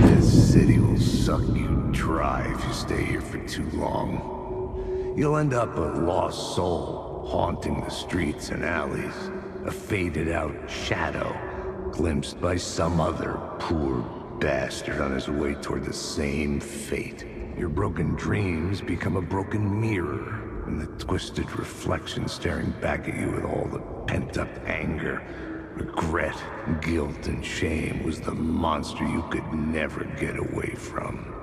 This city will suck you dry if you stay here for too long. You'll end up a lost soul, haunting the streets and alleys. A faded-out shadow, glimpsed by some other poor bastard on his way toward the same fate. Your broken dreams become a broken mirror, and the twisted reflection staring back at you with all the pent-up anger, regret, guilt, and shame was the monster you could never get away from.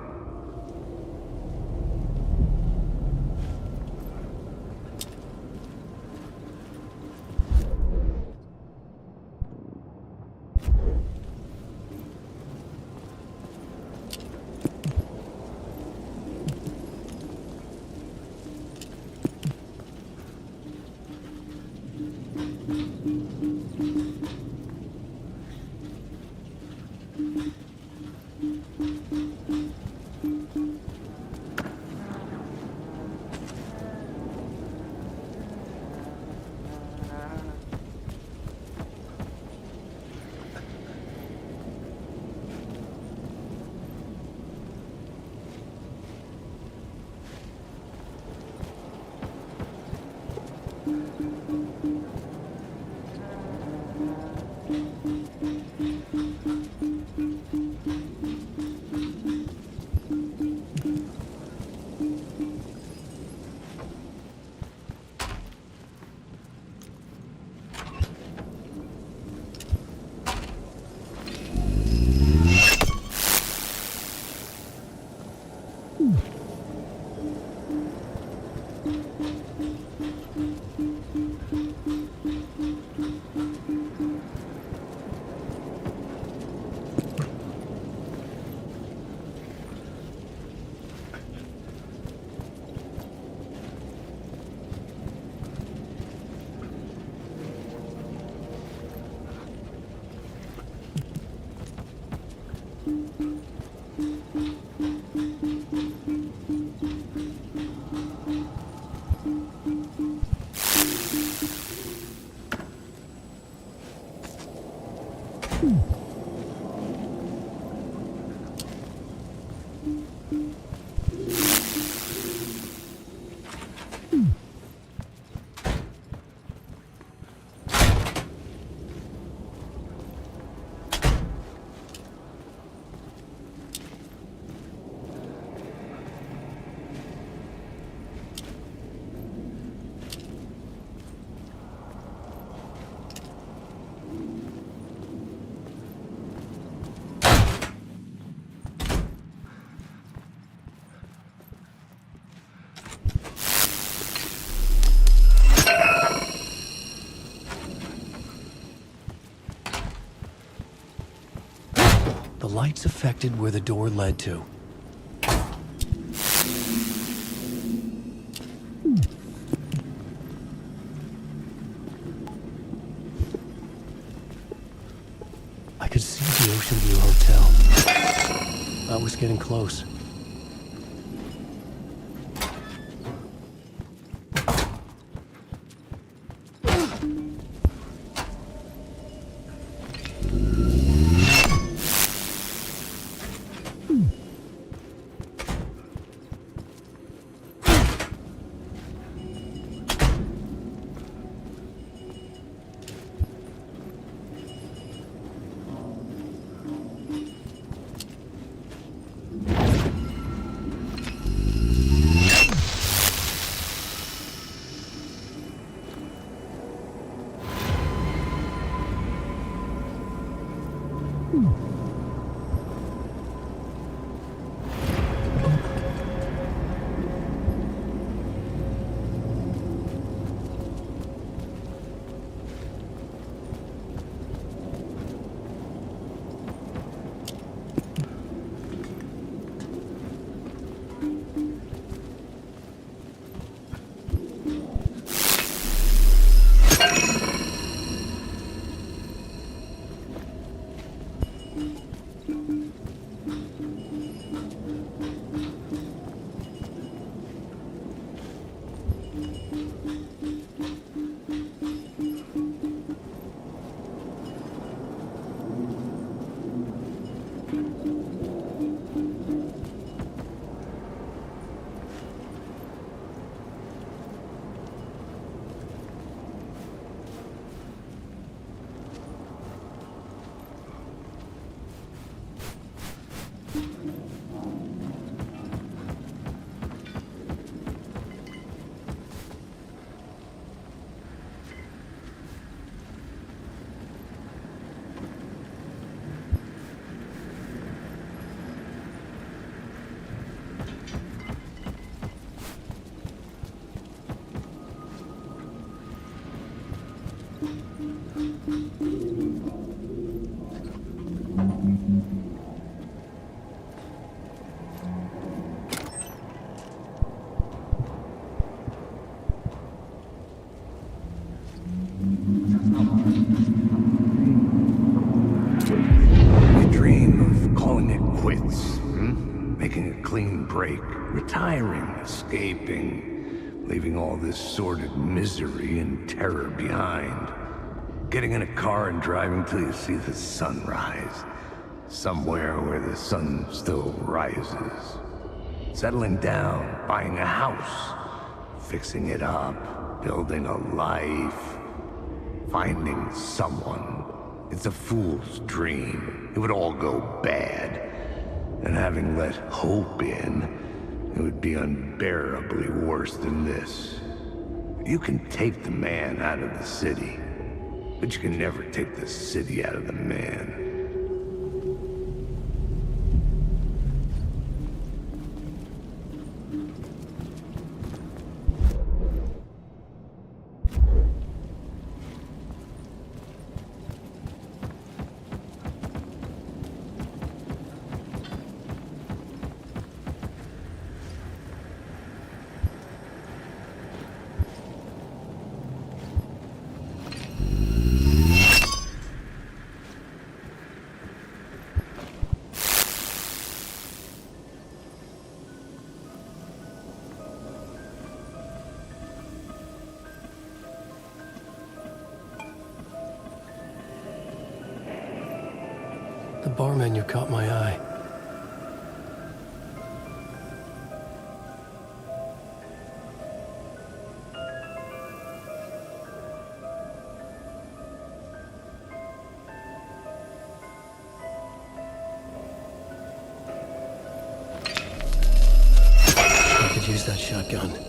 The lights affected where the door led to. I could see the Ocean View Hotel. I was getting close. Retiring, escaping, leaving all this sordid misery and terror behind. Getting in a car and driving till you see the sun rise. Somewhere where the sun still rises. Settling down, buying a house, fixing it up, building a life, finding someone. It's a fool's dream. It would all go bad. And having let hope in, it would be unbearably worse than this. You can take the man out of the city, but you can never take the city out of the man. The bar menu caught my eye. I could use that shotgun.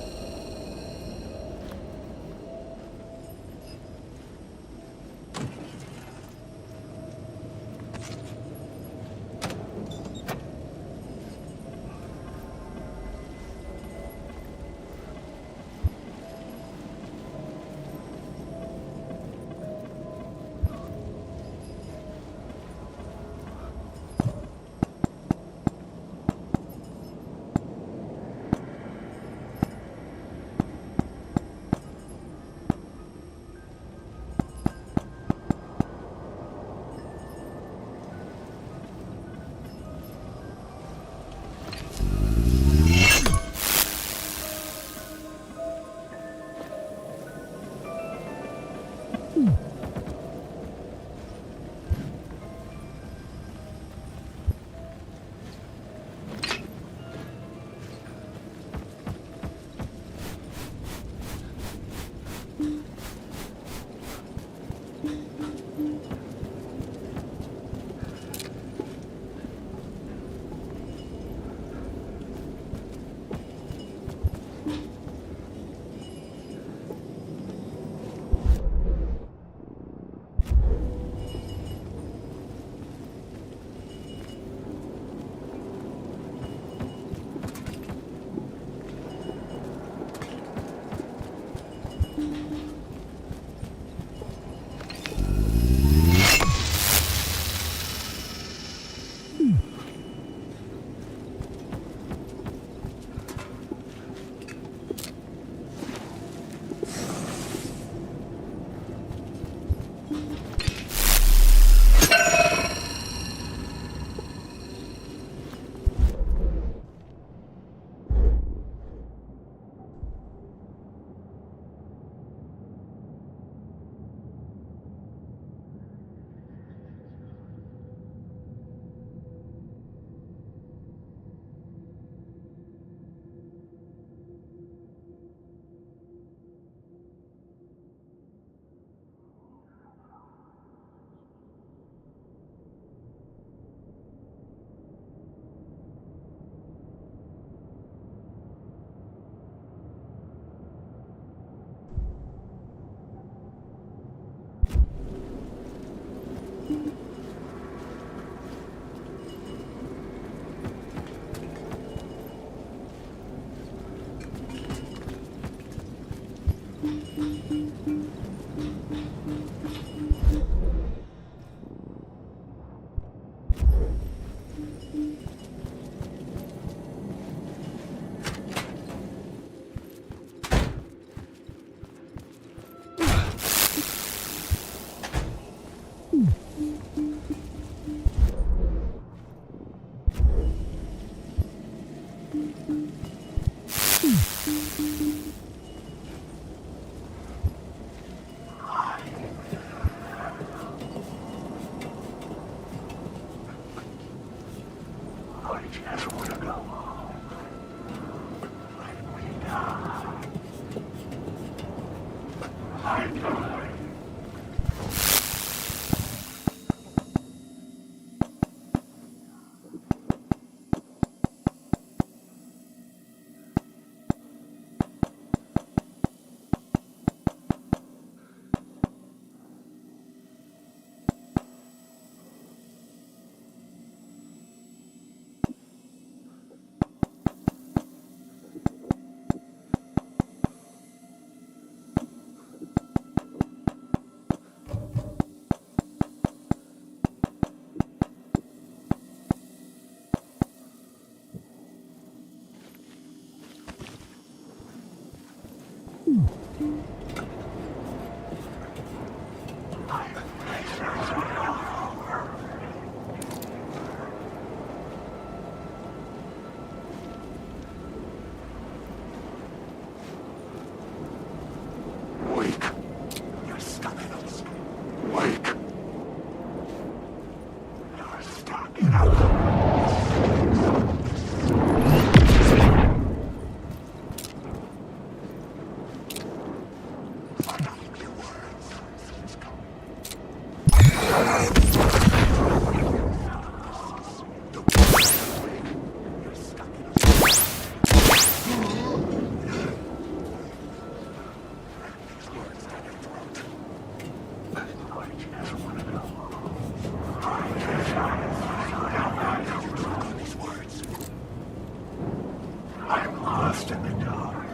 I'm lost in the dark.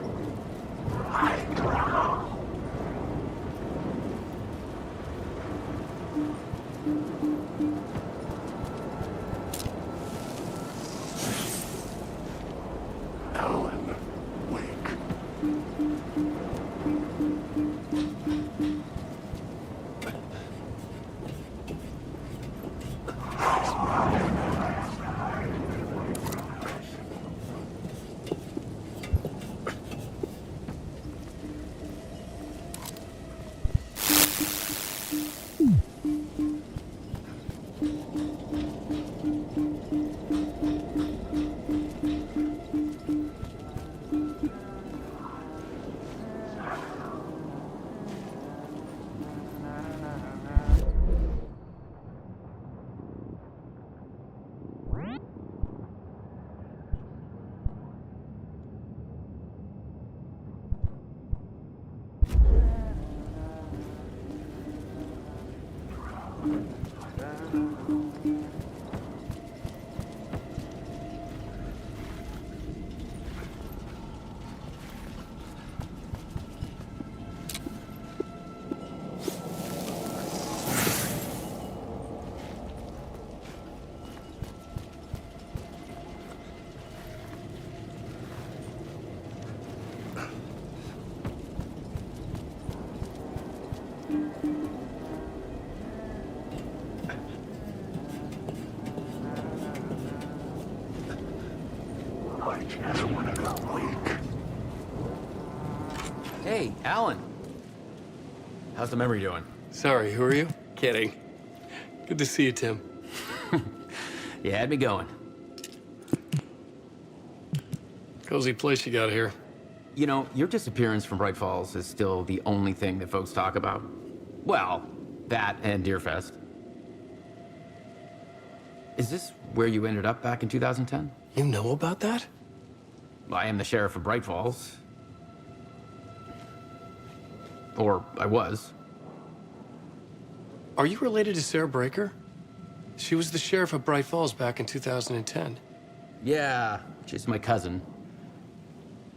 I drown. Alan, wake. I just want to go wake. Hey, Alan. How's the memory doing? Sorry, who are you? Kidding. Good to see you, Tim. You had me going. Cozy place you got here. You know, your disappearance from Bright Falls is still the only thing that folks talk about. Well, that and Deerfest. Is this where you ended up back in 2010? You know about that? I am the sheriff of Bright Falls. Or I was. Are you related to Sarah Breaker? She was the sheriff of Bright Falls back in 2010. Yeah, she's my cousin.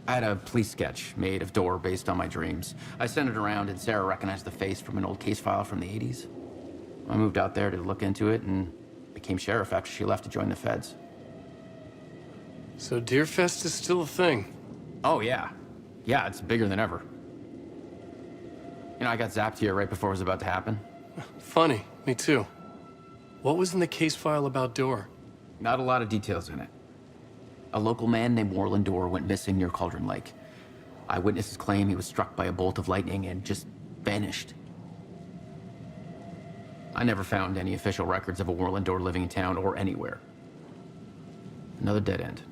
I had a police sketch made of Door based on my dreams. I sent it around and Sarah recognized the face from an old case file from the 80s. I moved out there to look into it and became sheriff after she left to join the feds. So Deerfest is still a thing? Oh, yeah. Yeah, it's bigger than ever. You know, I got zapped here right before it was about to happen. Funny, me too. What was in the case file about Door? Not a lot of details in it. A local man named Warland Door went missing near Cauldron Lake. Eyewitnesses claim he was struck by a bolt of lightning and just vanished. I never found any official records of a Warland Door living in town or anywhere. Another dead end.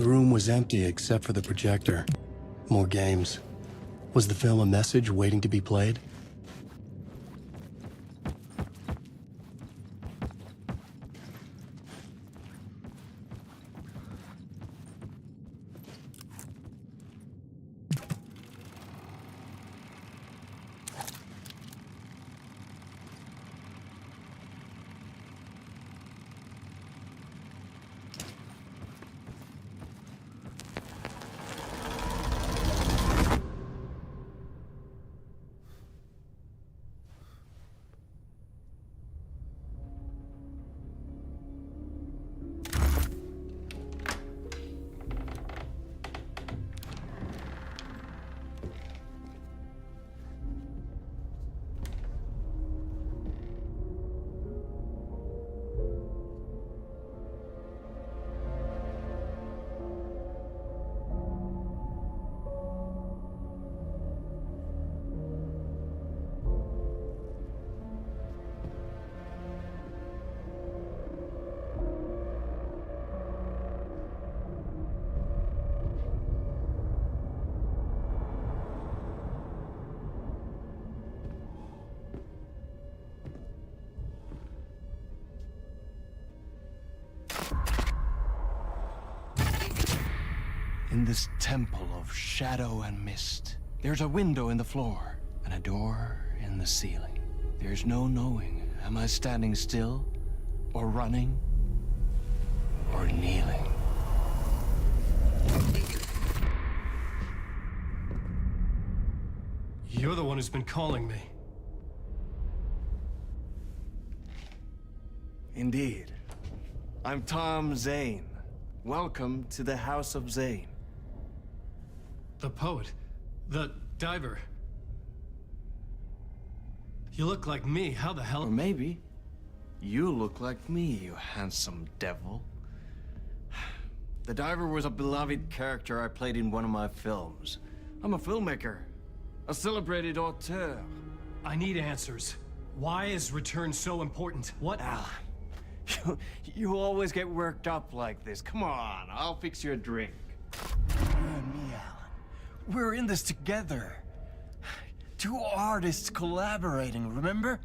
The room was empty except for the projector. More games. Was the film a message waiting to be played? In this temple of shadow and mist, there's a window in the floor and a door in the ceiling. There's no knowing, am I standing still, or running, or kneeling? You're the one who's been calling me. Indeed. I'm Tom Zane. Welcome to the House of Zane. The poet. The diver. You look like me. How the hell? Or maybe you look like me, you handsome devil. The diver was a beloved character I played in one of my films. I'm a filmmaker, a celebrated auteur. I need answers. Why is Return so important? What? Al, You always get worked up like this. Come on, I'll fix you a drink. You and me, Alan. We're in this together. Two artists collaborating, remember?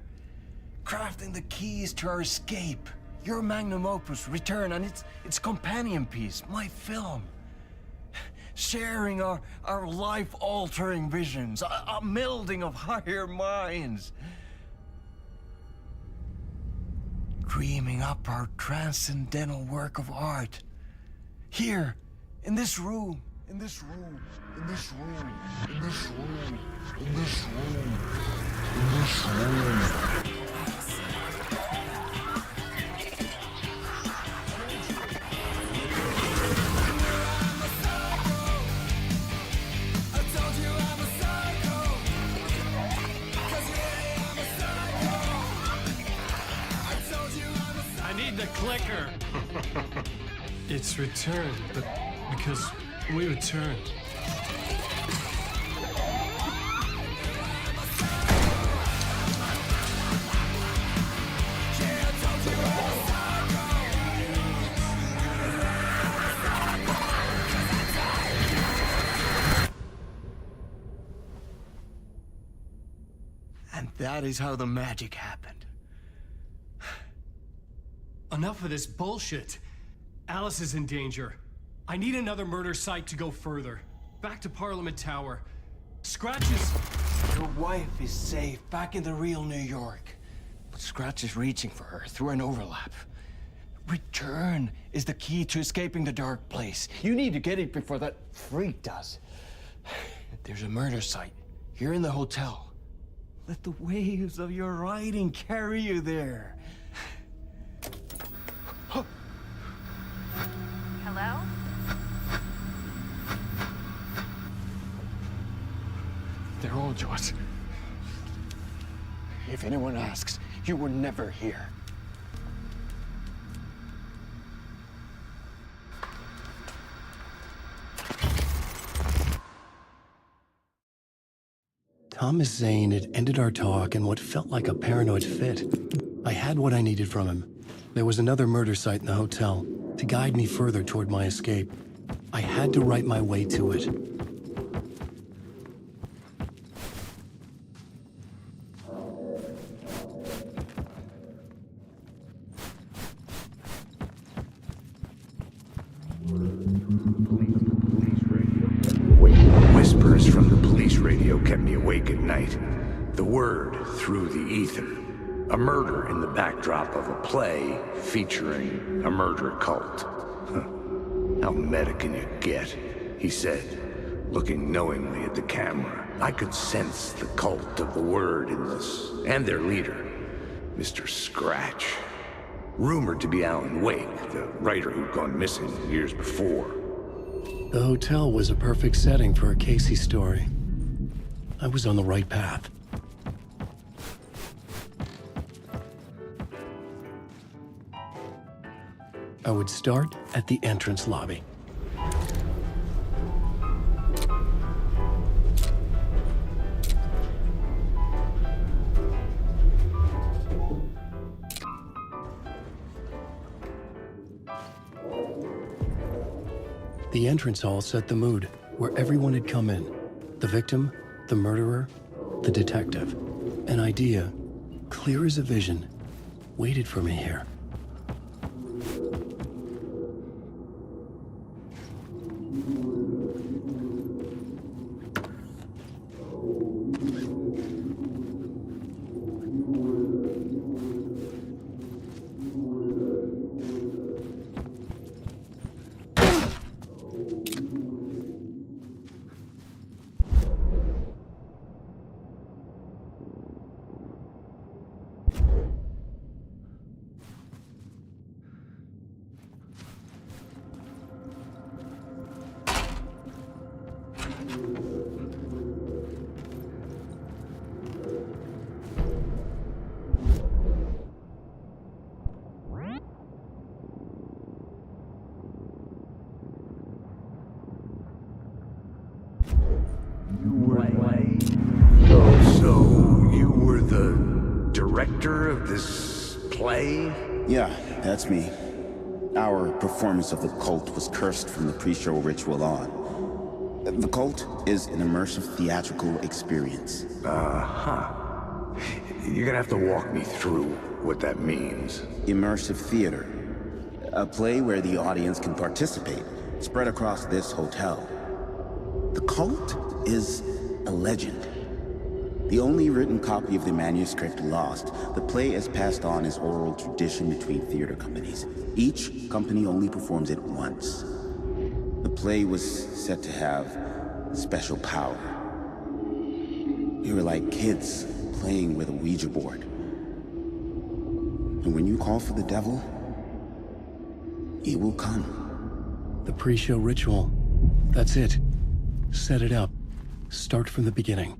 Crafting the keys to our escape. Your magnum opus, Return, and its companion piece, my film. Sharing our life-altering visions, a melding of higher minds. Dreaming up our transcendental work of art. Here, in this room, in this room, in this room, in this room, in this room, in this room. The clicker. It's returned, but because we returned. And that is how the magic happened. Enough of this bullshit. Alice is in danger. I need another murder site to go further. Back to Parliament Tower. Scratch is... Your wife is safe, back in the real New York. But Scratch is reaching for her through an overlap. Return is the key to escaping the dark place. You need to get it before that freak does. There's a murder site here in the hotel. Let the waves of your writing carry you there. Hello? They're all yours. If anyone asks, you were never here. Thomas Zane had ended our talk in what felt like a paranoid fit. I had what I needed from him. There was another murder site in the hotel to guide me further toward my escape. I had to write my way to it. Whispers from the police radio kept me awake at night. The word through the ether. A murder in the backdrop of a play featuring a murder cult. How meta can you get? He said, looking knowingly at the camera. I could sense the cult of the word in this, and their leader, Mr. Scratch. Rumored to be Alan Wake, the writer who'd gone missing years before. The hotel was a perfect setting for a Casey story. I was on the right path. I would start at the entrance lobby. The entrance hall set the mood, where everyone had come in. The victim, the murderer, the detective. An idea, clear as a vision, waited for me here. So you were the director of this play? Yeah, that's me. Our performance of The Cult was cursed from the pre-show ritual on. The Cult is an immersive theatrical experience. You're gonna have to walk me through what that means. Immersive theater. A play where the audience can participate, spread across this hotel. The Cult is a legend. The only written copy of the manuscript lost, the play is passed on as oral tradition between theater companies. Each company only performs it once. The play was said to have special power. We were like kids playing with a Ouija board. And when you call for the devil, he will come. The pre-show ritual. That's it. Set it up. Start from the beginning.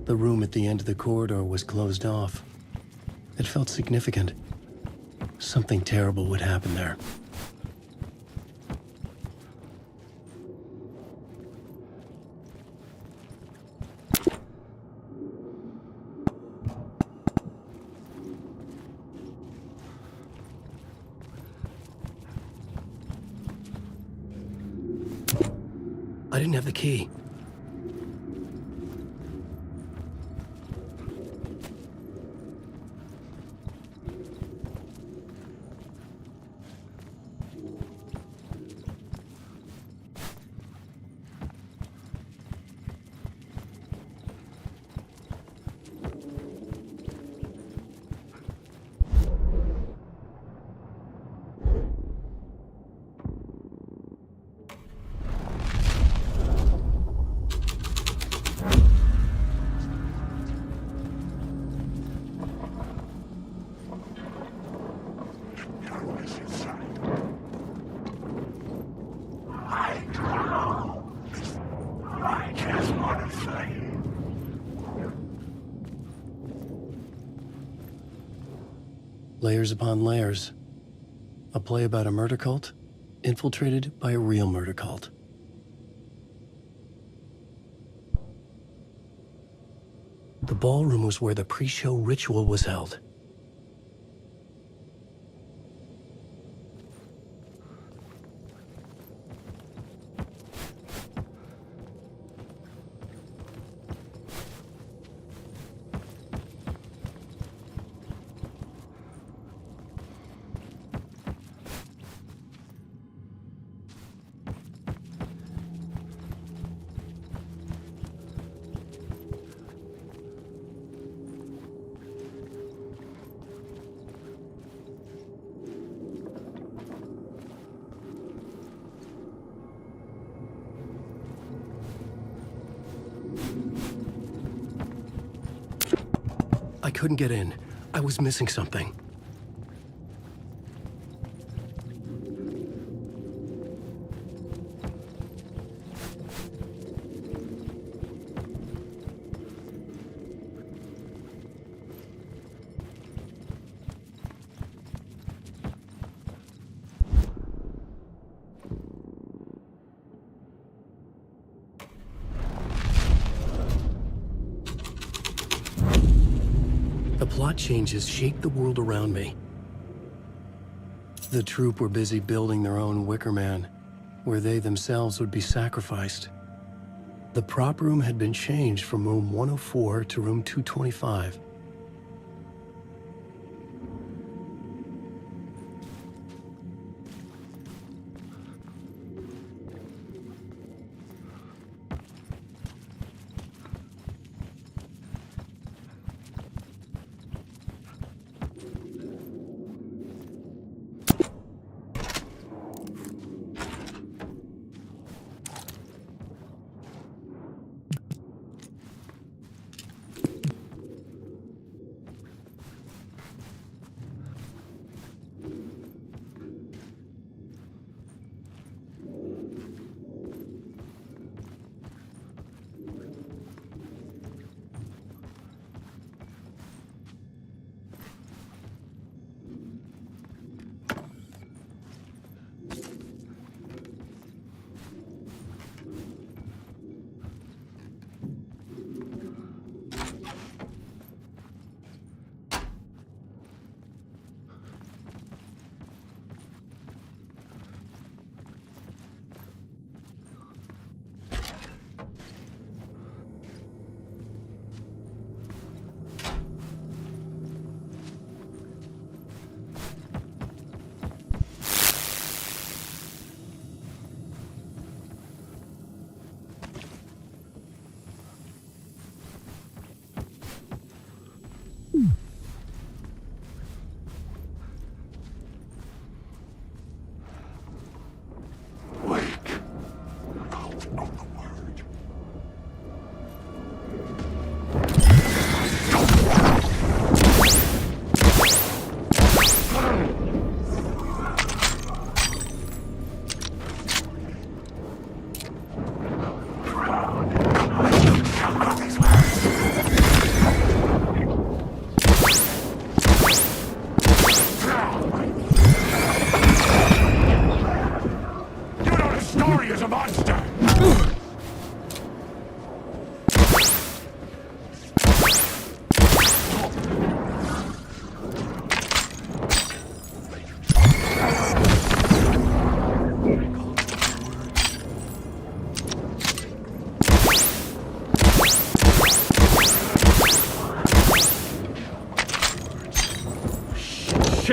The room at the end of the corridor was closed off. It felt significant. Something terrible would happen there. I didn't have the key. Layers upon layers. A play about a murder cult, infiltrated by a real murder cult. The ballroom was where the pre-show ritual was held. I couldn't get in. I was missing something. The plot changes shaped the world around me. The troupe were busy building their own Wicker Man, where they themselves would be sacrificed. The prop room had been changed from room 104 to room 225.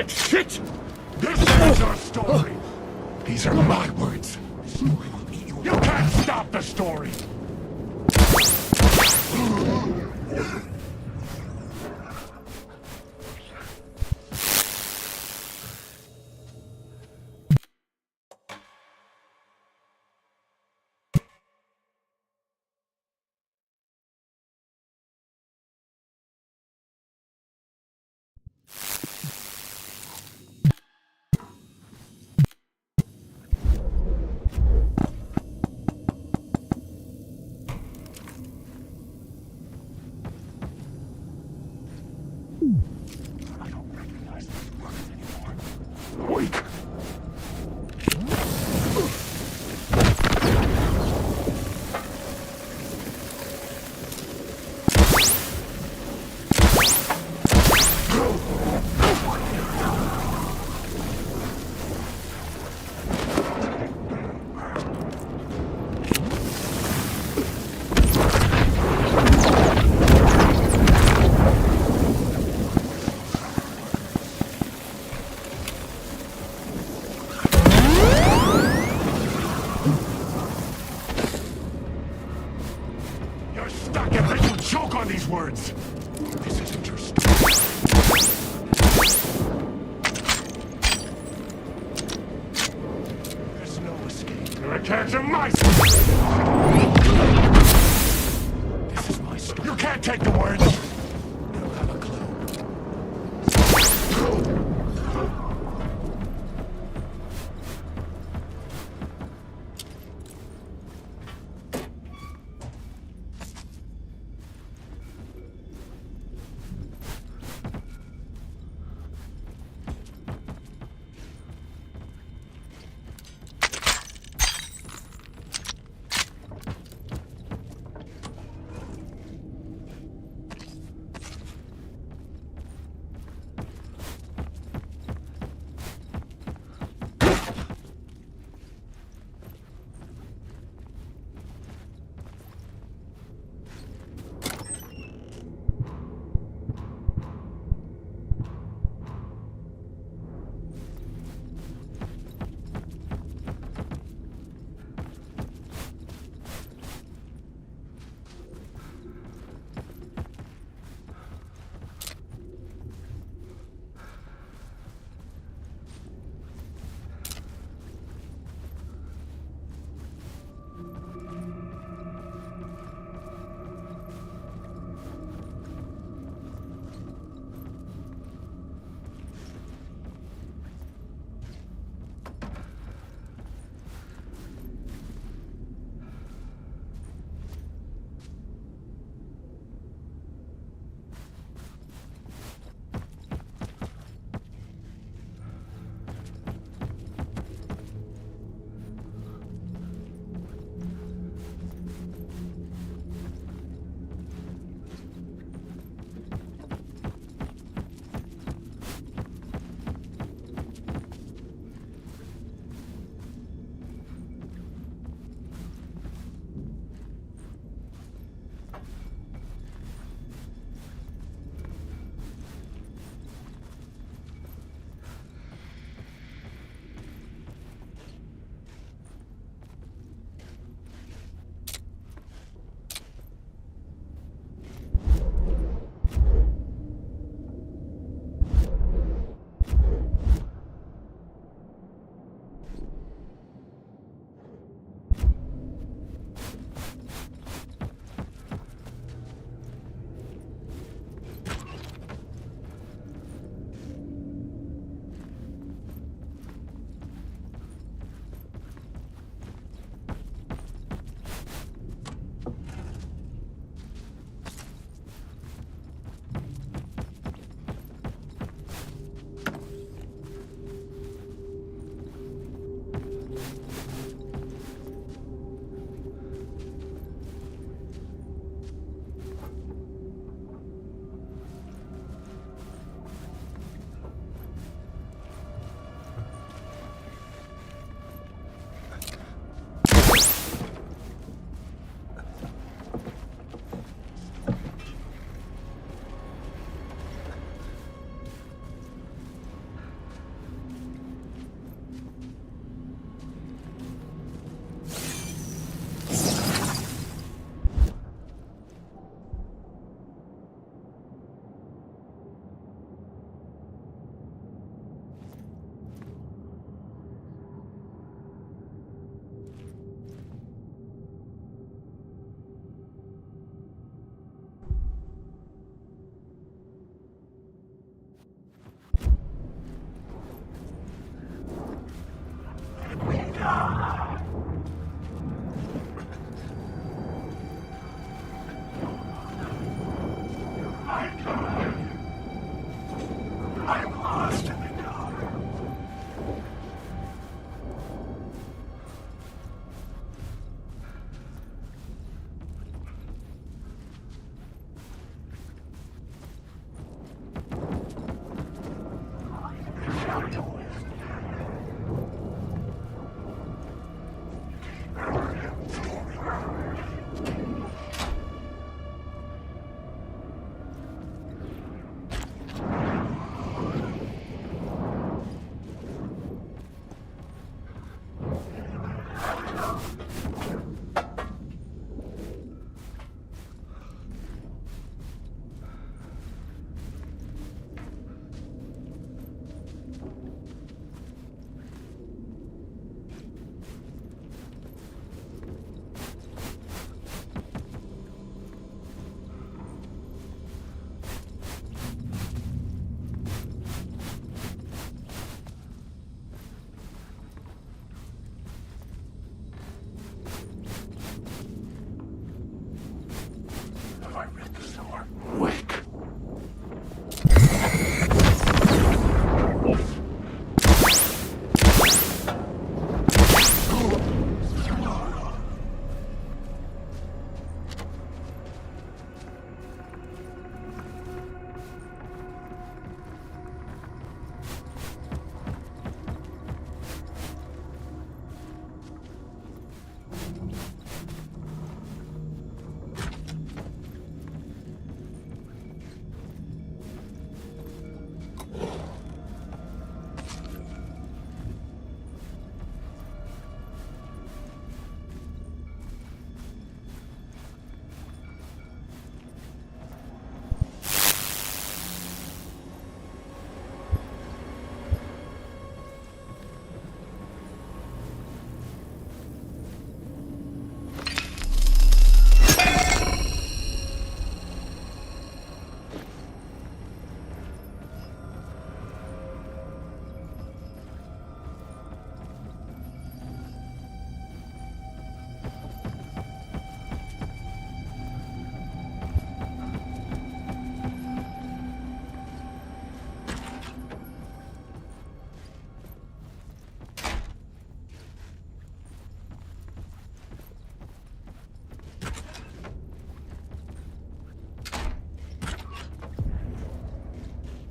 Shit! This is our story! These are my words. You can't stop the story! can't in my story. This is my story. You can't take the words. You don't have a clue.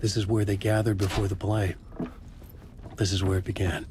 this is where they gathered before the play. This is where it began.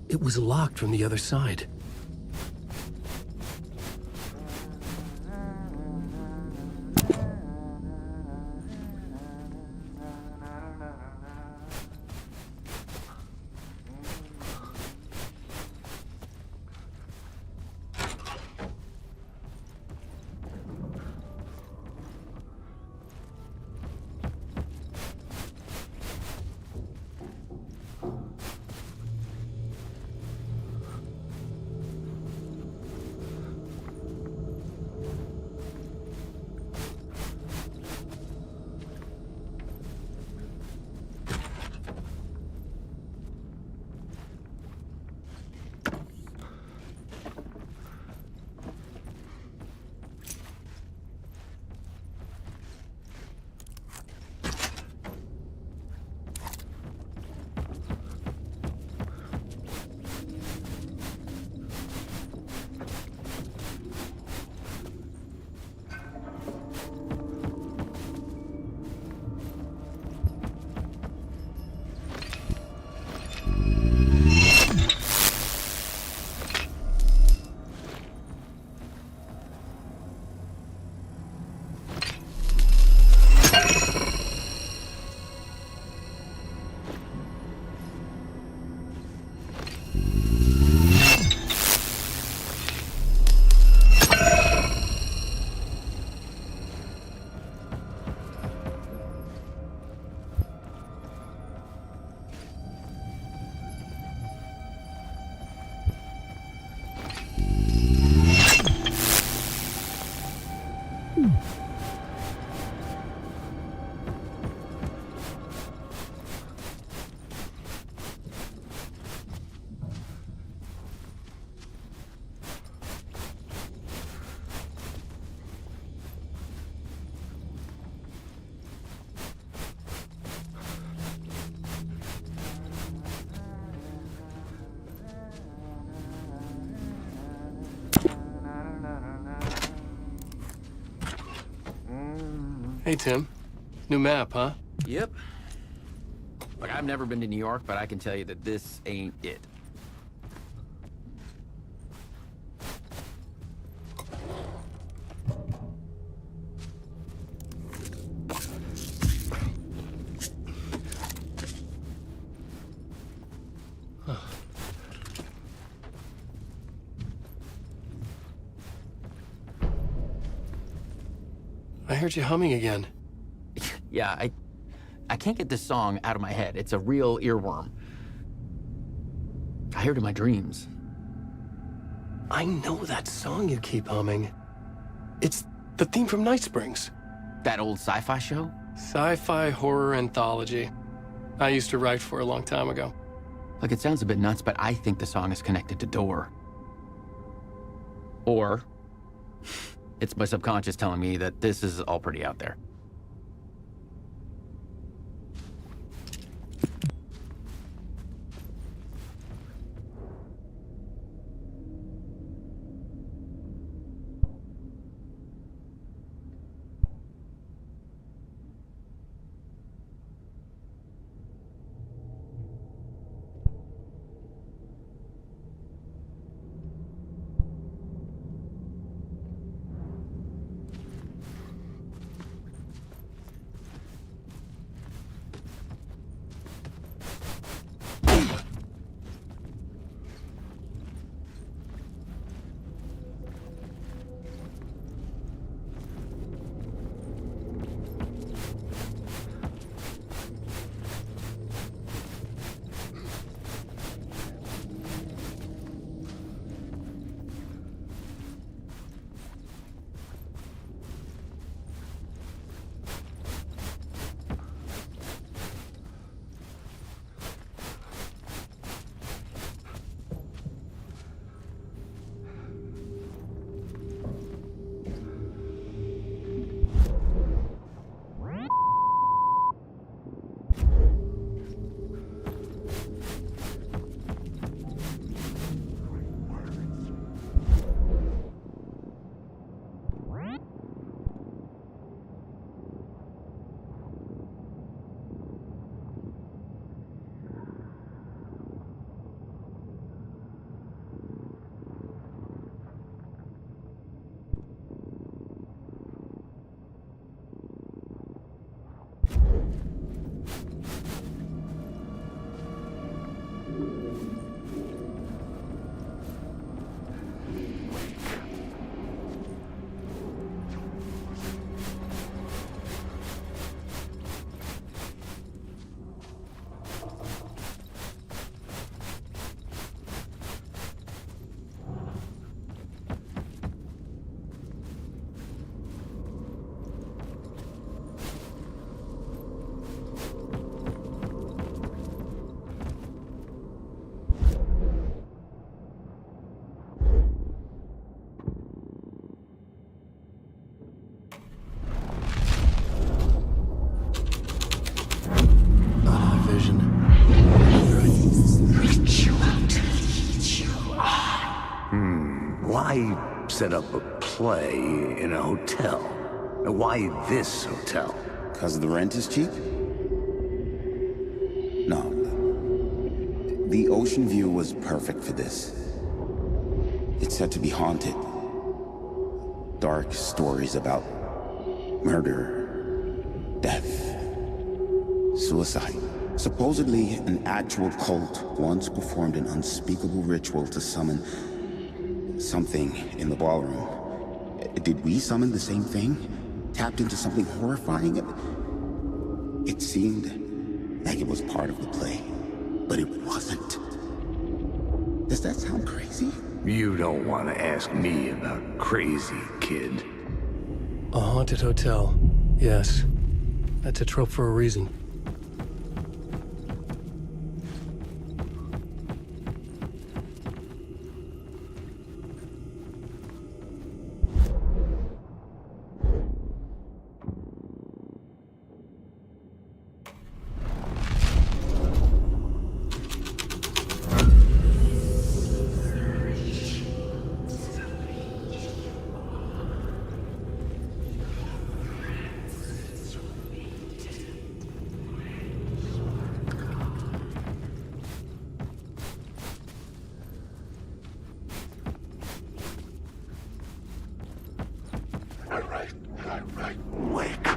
It was locked from the other side. Hey, Tim. New map, huh? Yep. Look, I've never been to New York, but I can tell you that this ain't it. I heard you humming again. Yeah, I can't get this song out of my head. It's a real earworm. I hear it in my dreams. I know that song you keep humming. It's the theme from Night Springs. That old sci-fi show? Sci-fi horror anthology. I used to write for a long time ago. Look, it sounds a bit nuts, but I think the song is connected to Door. Or it's my subconscious telling me that this is all pretty out there. Why set up a play in a hotel? Why this hotel? 'Cause the rent is cheap? No. The ocean view was perfect for this. It's said to be haunted. Dark stories about murder, death, suicide. Supposedly, an actual cult once performed an unspeakable ritual to summon something in the ballroom. Did we summon the same thing? Tapped into something horrifying? It seemed like it was part of the play, but it wasn't. Does that sound crazy? You don't want to ask me about crazy, kid. A haunted hotel. Yes. That's a trope for a reason. Wake.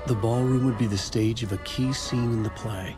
The ballroom would be the stage of a key scene in the play.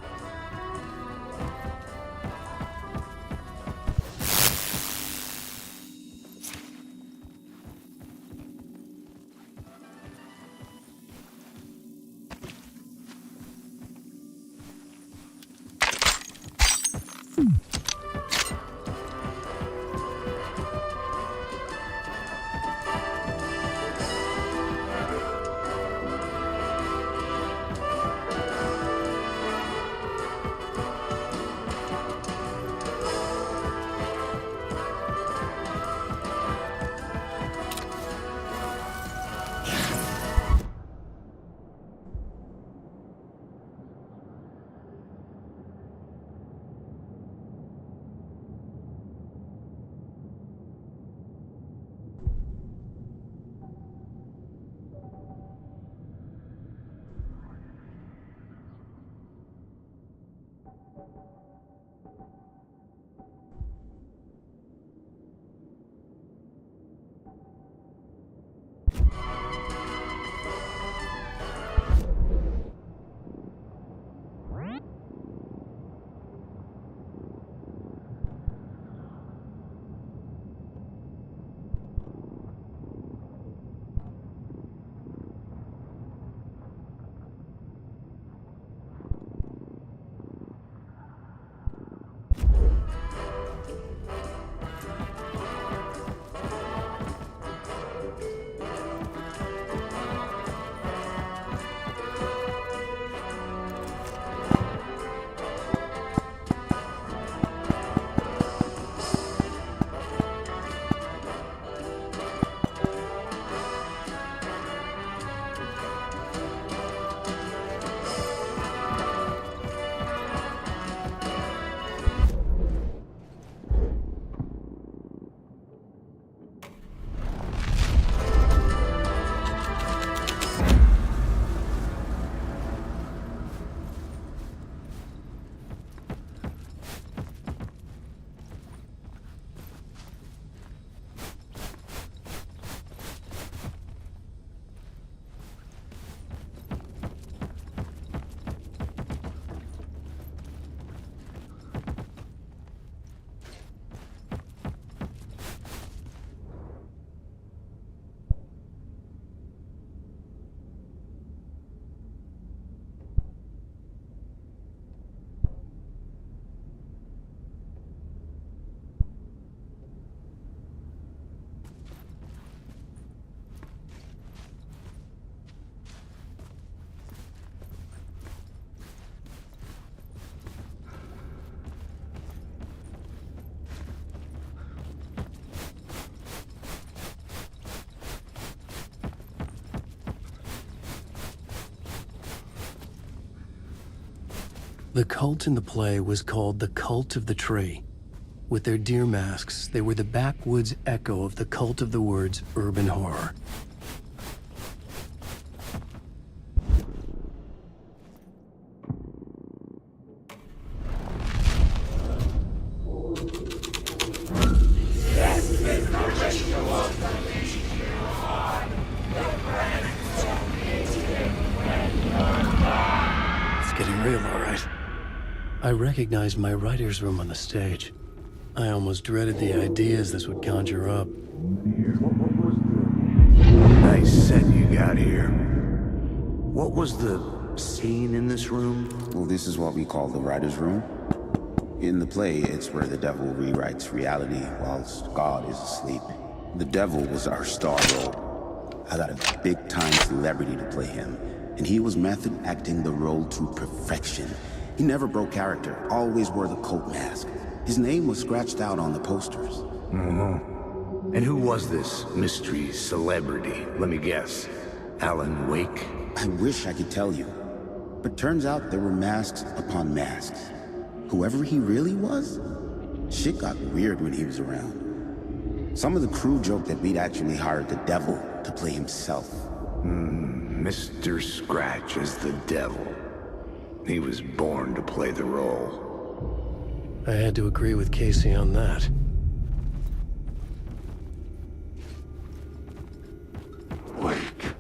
The cult in the play was called the Cult of the Tree. With their deer masks, they were the backwoods echo of the cult of the woods urban horror. It's getting real, all right. I recognized my writer's room on the stage. I almost dreaded the ideas this would conjure up. Nice set you got here. What was the scene in this room? Well, this is what we call the writer's room. In the play, it's where the devil rewrites reality whilst God is asleep. The devil was our star role. I got a big-time celebrity to play him, and he was method acting the role to perfection. He never broke character, always wore the cult mask. His name was scratched out on the posters. And who was this mystery celebrity? Let me guess. Alan Wake? I wish I could tell you, but turns out there were masks upon masks. Whoever he really was, shit got weird when he was around. Some of the crew joked that we'd actually hired the devil to play himself. Mr. Scratch is the devil. He was born to play the role. I had to agree with Casey on that. Wake.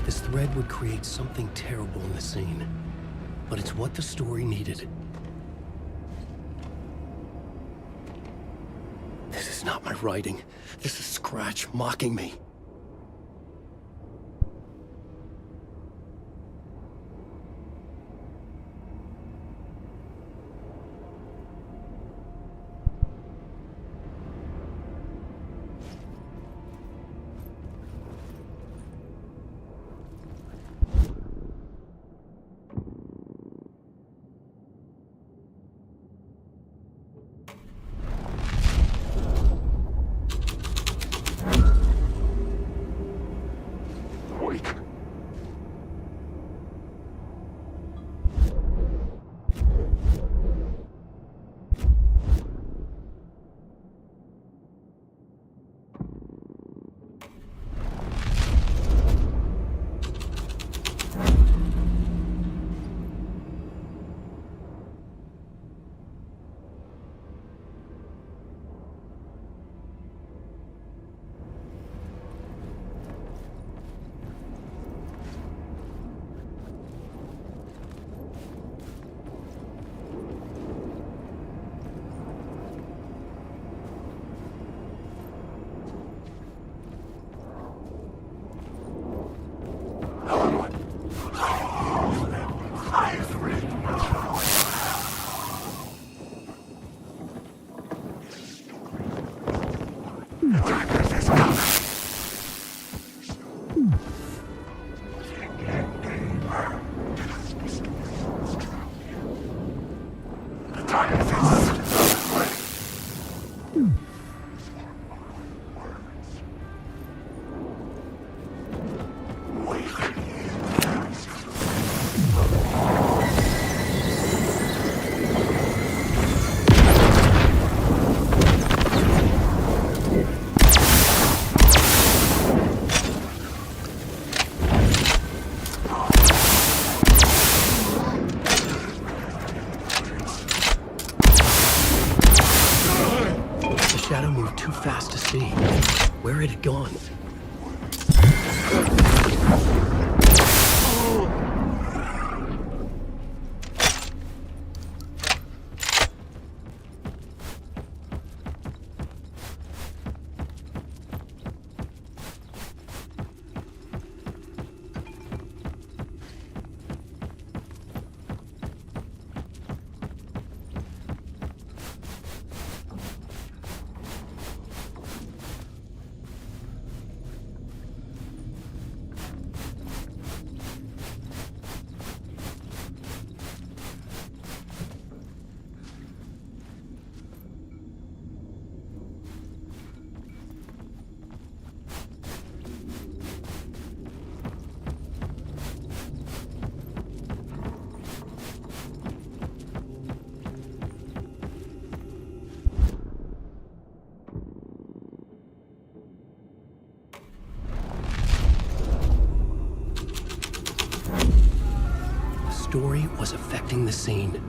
This thread would create something terrible in the scene, but it's what the story needed. This is not my writing. This is Scratch mocking me. Fast to see. Where had it gone? Story was affecting the scene.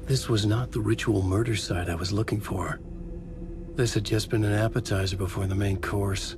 This was not the ritual murder site I was looking for. This had just been an appetizer before the main course.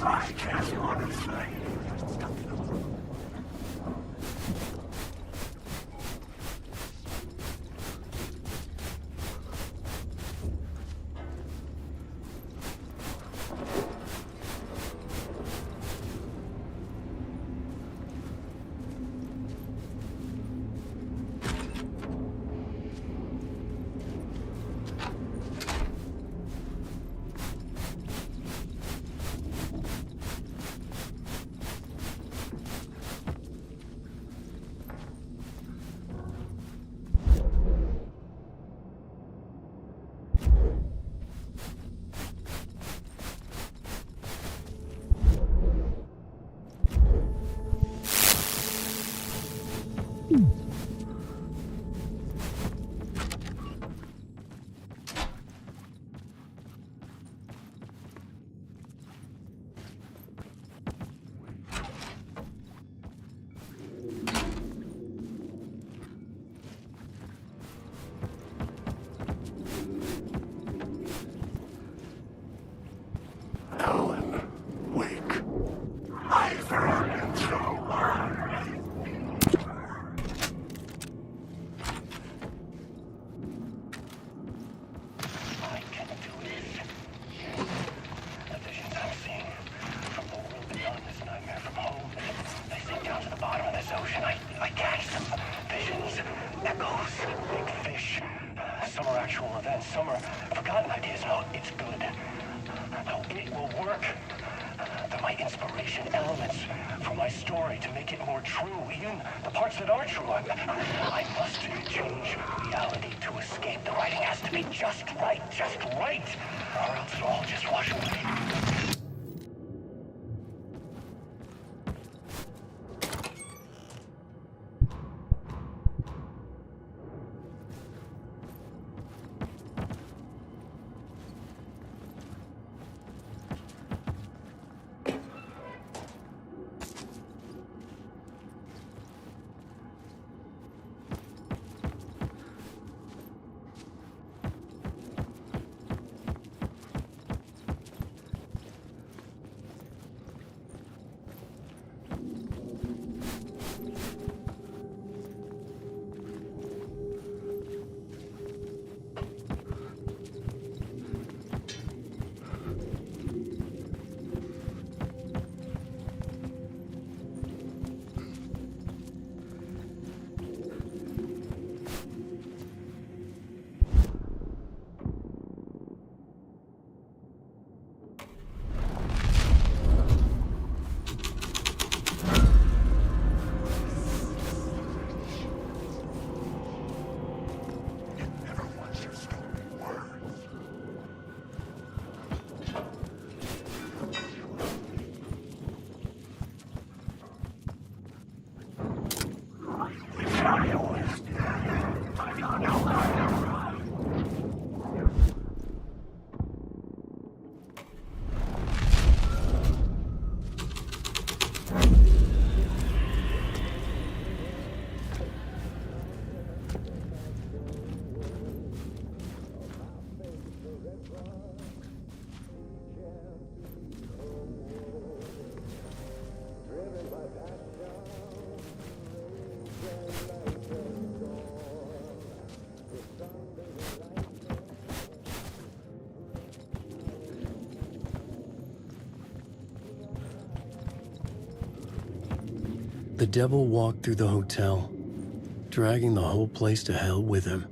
I can't honestly. Some are actual events, some are forgotten ideas. No, it's good. No, it will work. They're my inspiration, elements from my story to make it more true. Even the parts that are true. I must change reality to escape. The writing has to be just right, or else it'll all just wash away. The devil walked through the hotel, dragging the whole place to hell with him.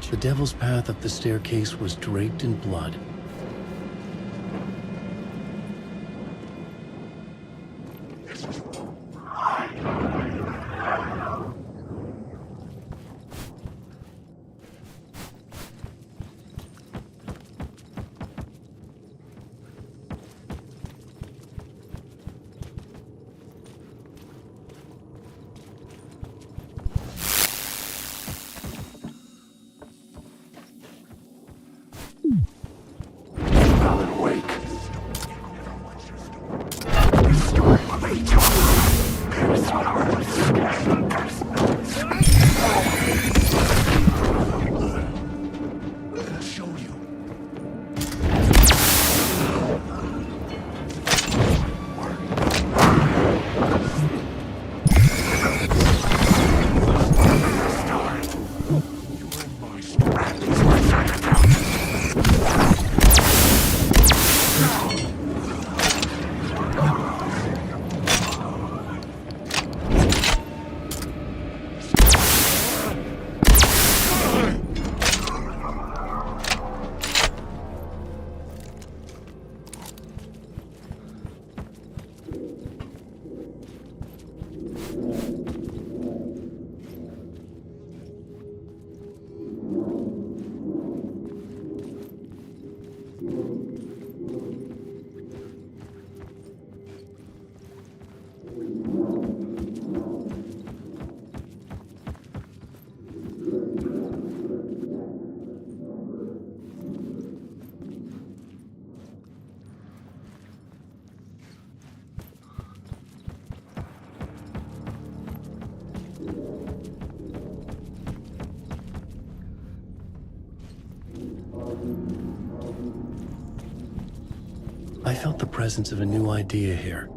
The devil's path up the staircase was draped in blood. I felt the presence of a new idea here.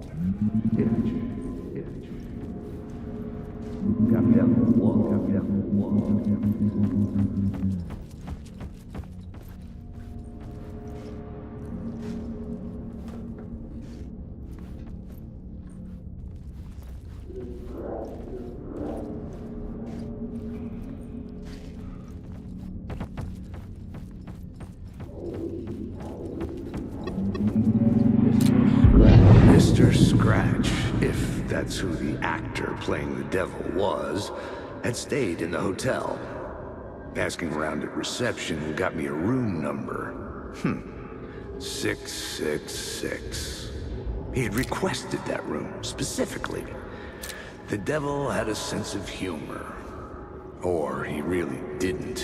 Mr. Scratch, if that's who the actor playing the devil was, had stayed in the hotel. Asking around at reception got me a room number. 666. He had requested that room, specifically. The devil had a sense of humor. Or he really didn't.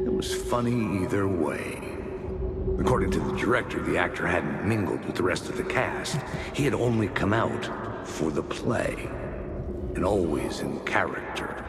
It was funny either way. According to the director, the actor hadn't mingled with the rest of the cast. He had only come out for the play, and always in character.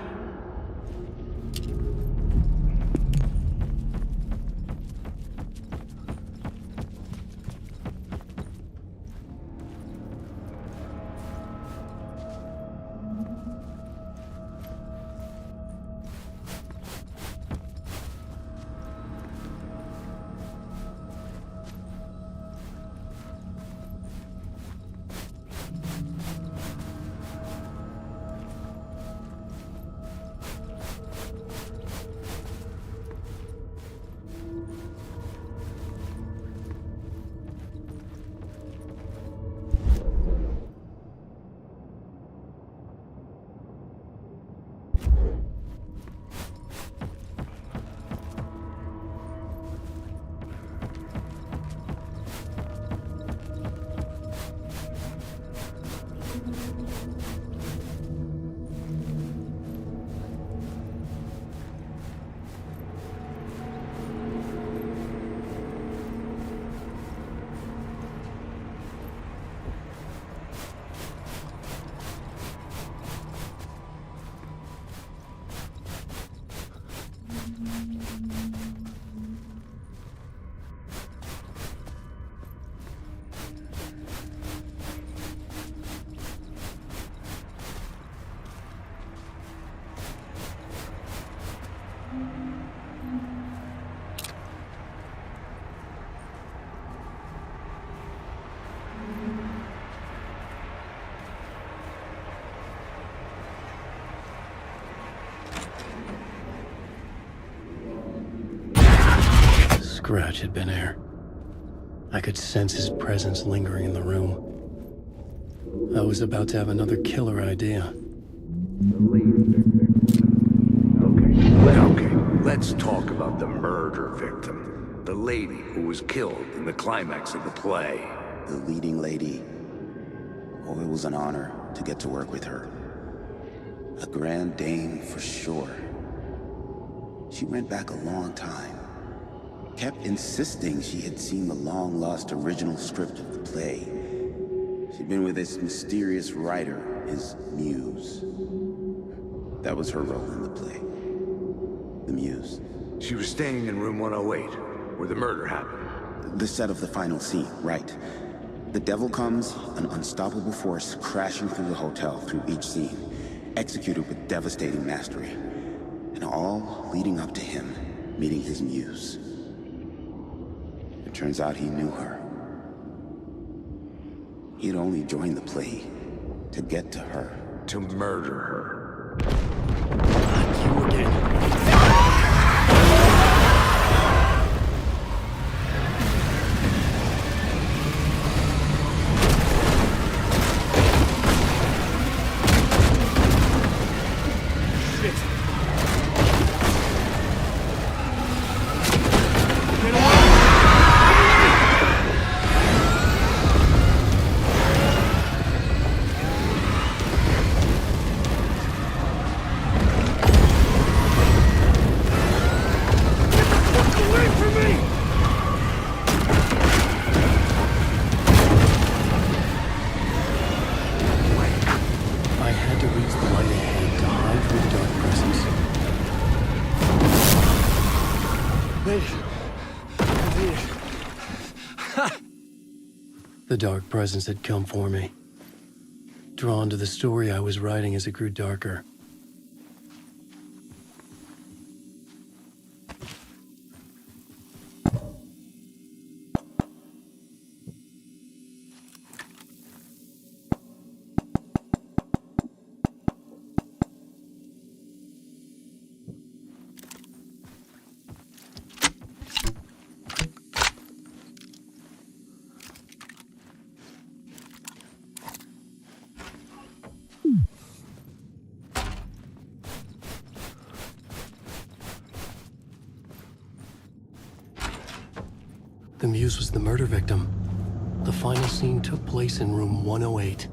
Scratch had been here. I could sense his presence lingering in the room. I was about to have another killer idea. Okay, let's talk about the murder victim. The lady who was killed in the climax of the play. The leading lady. Oh, it was an honor to get to work with her. A grand dame for sure. She went back a long time. Kept insisting she had seen the long-lost original script of the play. She'd been with this mysterious writer, his muse. That was her role in the play. The muse. She was staying in room 108, where the murder happened. The set of the final scene, right. The devil comes, an unstoppable force crashing through the hotel through each scene, executed with devastating mastery, and all leading up to him meeting his muse. It turns out he knew her. He'd only joined the play to get to her. To murder her. You again. The dark presence had come for me, drawn to the story I was writing as it grew darker. The muse was the murder victim. The final scene took place in room 108.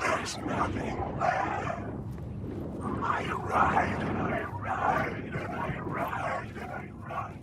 There's nothing left. I ride and I ride and I ride and I ride.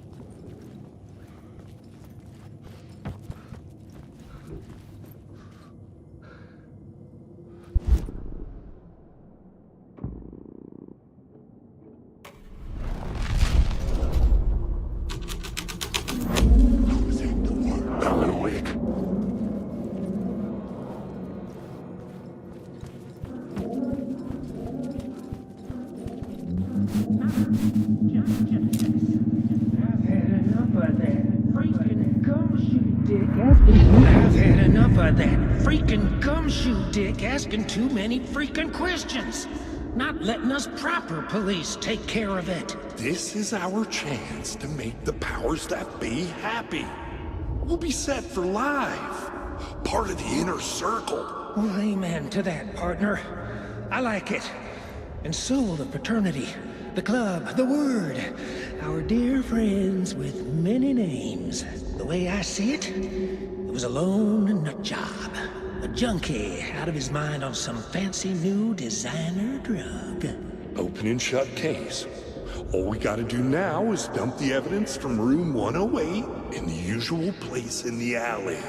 I've had enough of that freaking gumshoe dick asking too many freaking questions. Not letting us proper police take care of it. This is our chance to make the powers that be happy. We'll be set for life. Part of the inner circle. Well, amen to that, partner. I like it. And so the fraternity, the club, the word. Our dear friends with many names. The way I see it, it was a lone nut job. A junkie out of his mind on some fancy new designer drug. Open and shut case. All we gotta do now is dump the evidence from room 108 in the usual place in the alley.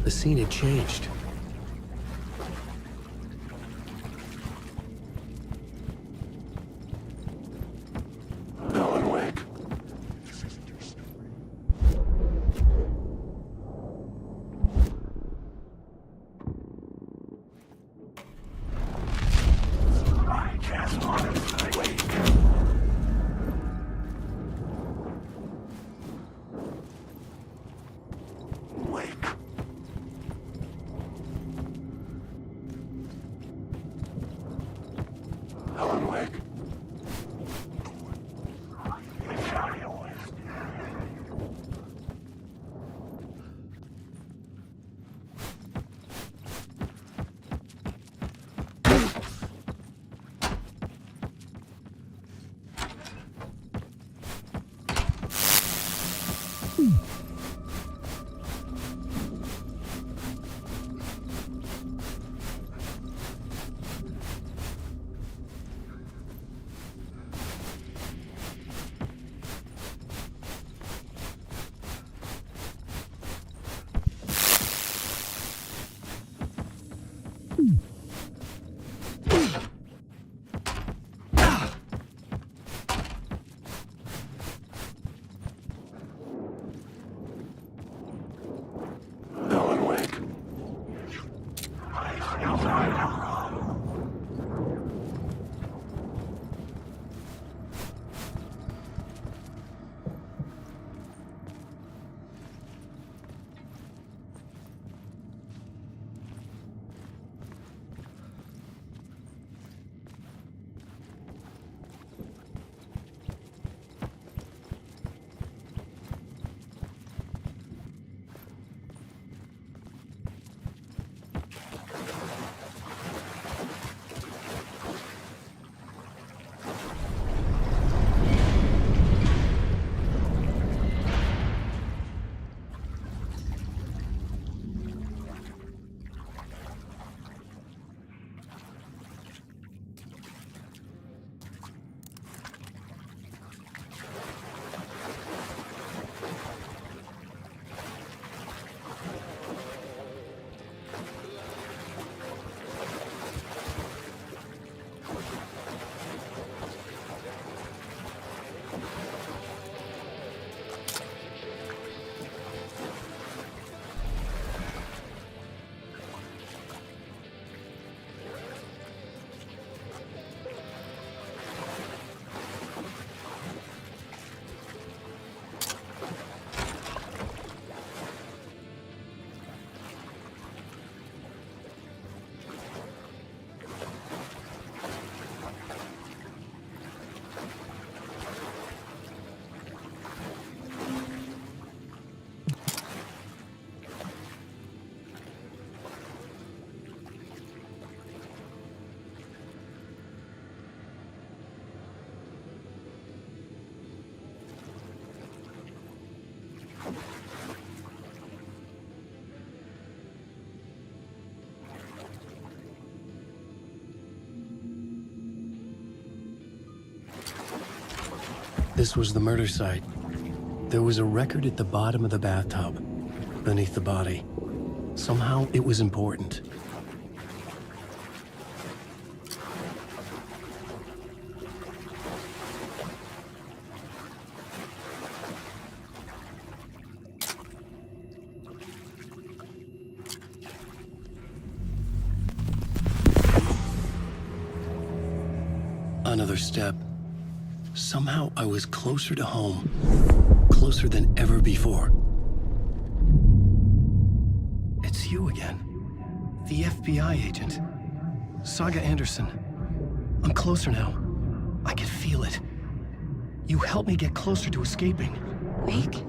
The scene had changed. Alan Wake. I can't honestly wake. Wake. Alan Wake. Alan Wake. This was the murder site. There was a record at the bottom of the bathtub, beneath the body. Somehow it was important. Another step. Somehow I was closer to home. Closer than ever before. It's you again. The FBI agent. Saga Anderson. I'm closer now. I can feel it. You helped me get closer to escaping. Wake?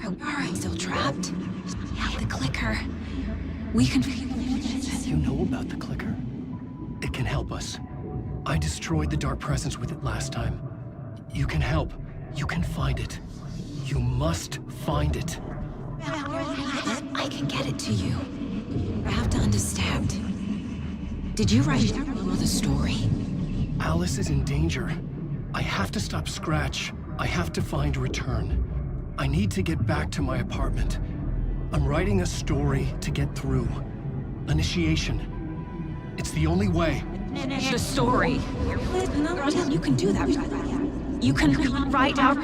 Are we still trapped? Yeah, the clicker. We can... You know about the clicker? It can help us. I destroyed the dark presence with it last time. You can help. You can find it. You must find it. I can get it to you. I have to understand. Did you write the story? Alice is in danger. I have to stop Scratch. I have to find Return. I need to get back to my apartment. I'm writing a story to get through. Initiation. It's the only way. The story. You can do that. You can write out.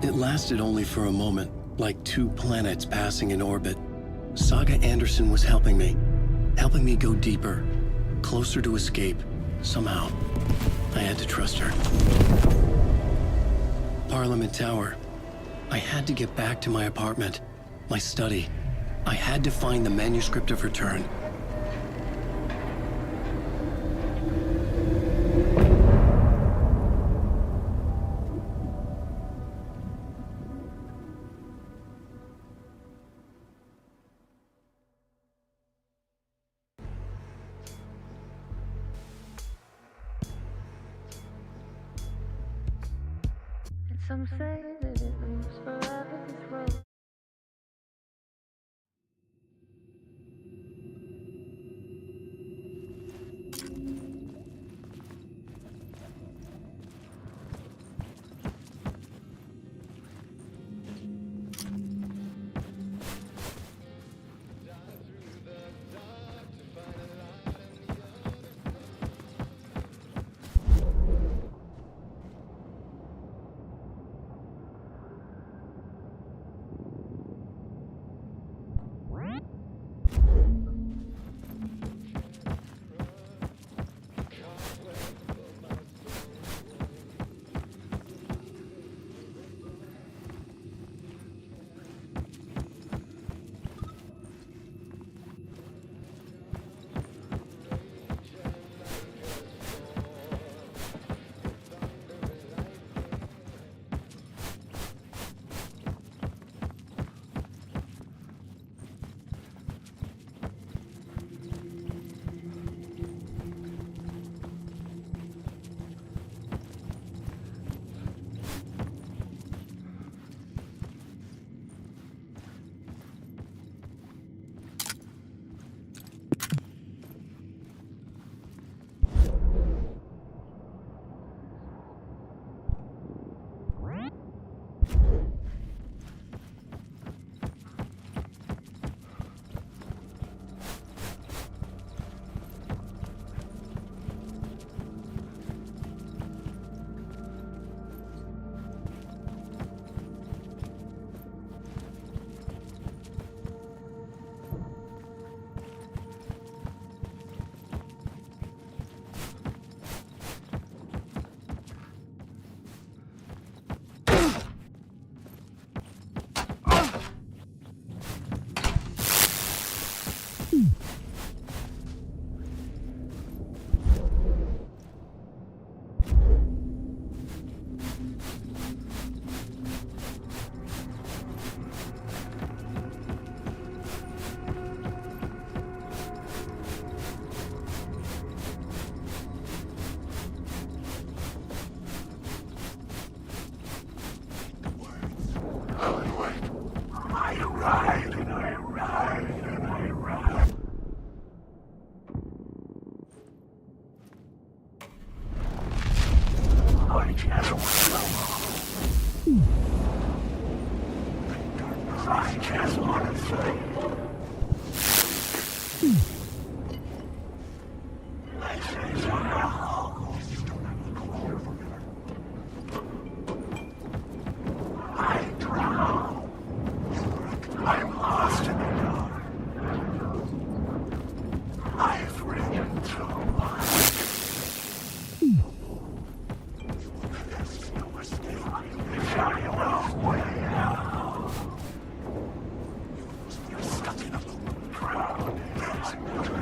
It lasted only for a moment, like two planets passing in orbit. Saga Anderson was helping me go deeper, closer to escape, somehow. I had to trust her. Parliament Tower. I had to get back to my apartment, my study. I had to find the manuscript of return. Some say that it moves forever, this road.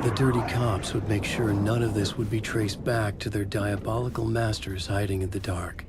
The dirty cops would make sure none of this would be traced back to their diabolical masters hiding in the dark.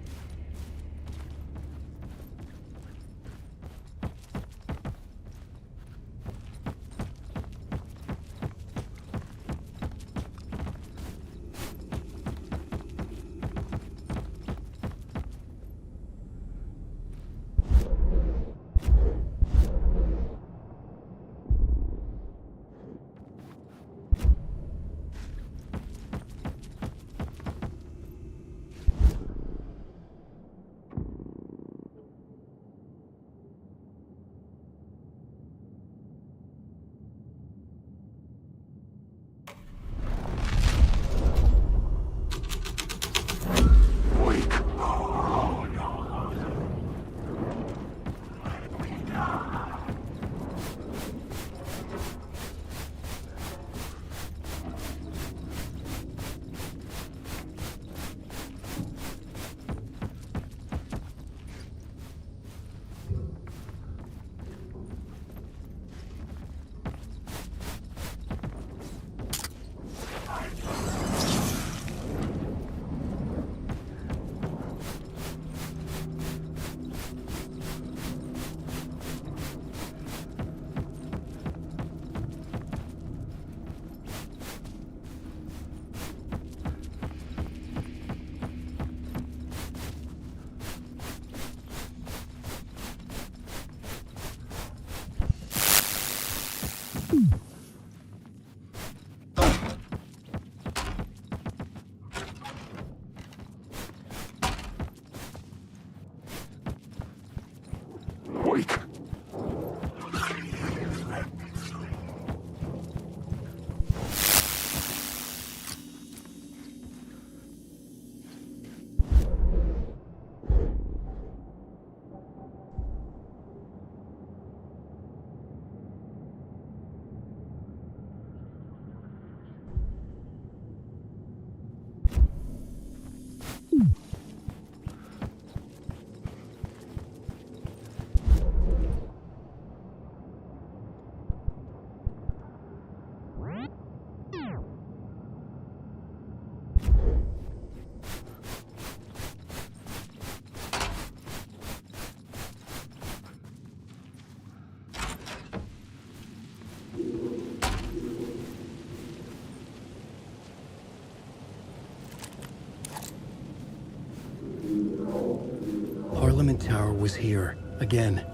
tower was here, again.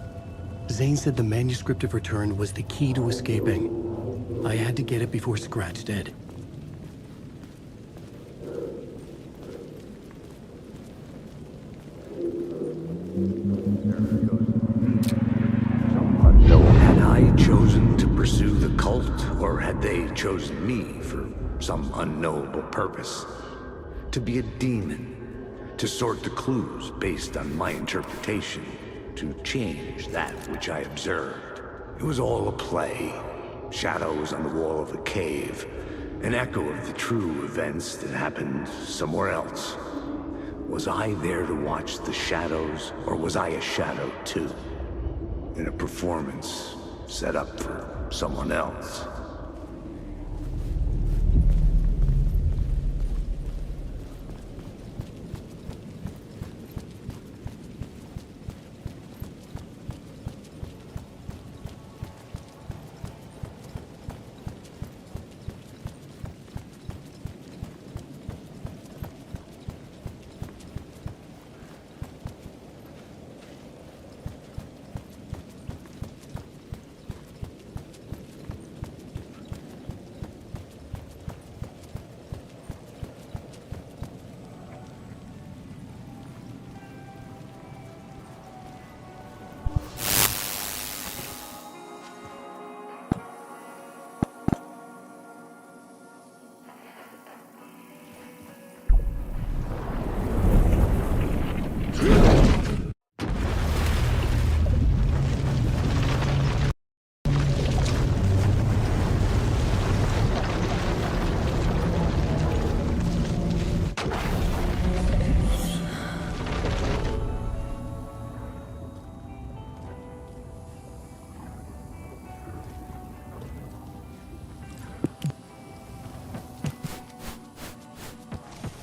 Zane said the manuscript of return was the key to escaping. I had to get it before Scratch did. Had I chosen to pursue the cult, or had they chosen me for some unknowable purpose? To be a demon, to sort the clues based on my interpretation, to change that which I observed. It was all a play. Shadows on the wall of a cave, an echo of the true events that happened somewhere else. Was I there to watch the shadows, or was I a shadow too? In a performance set up for someone else.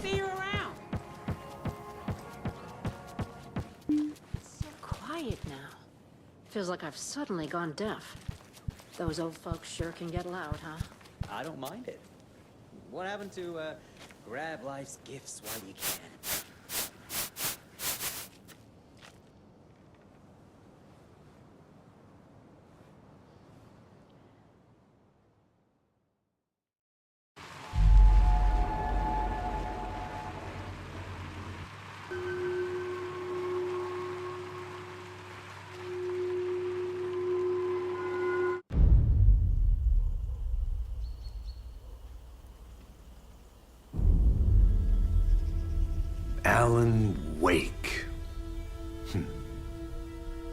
See you around. It's so quiet now. Feels like I've suddenly gone deaf. Those old folks sure can get loud, huh? I don't mind it. What happened to, grab life's gifts while you can? Alan Wake.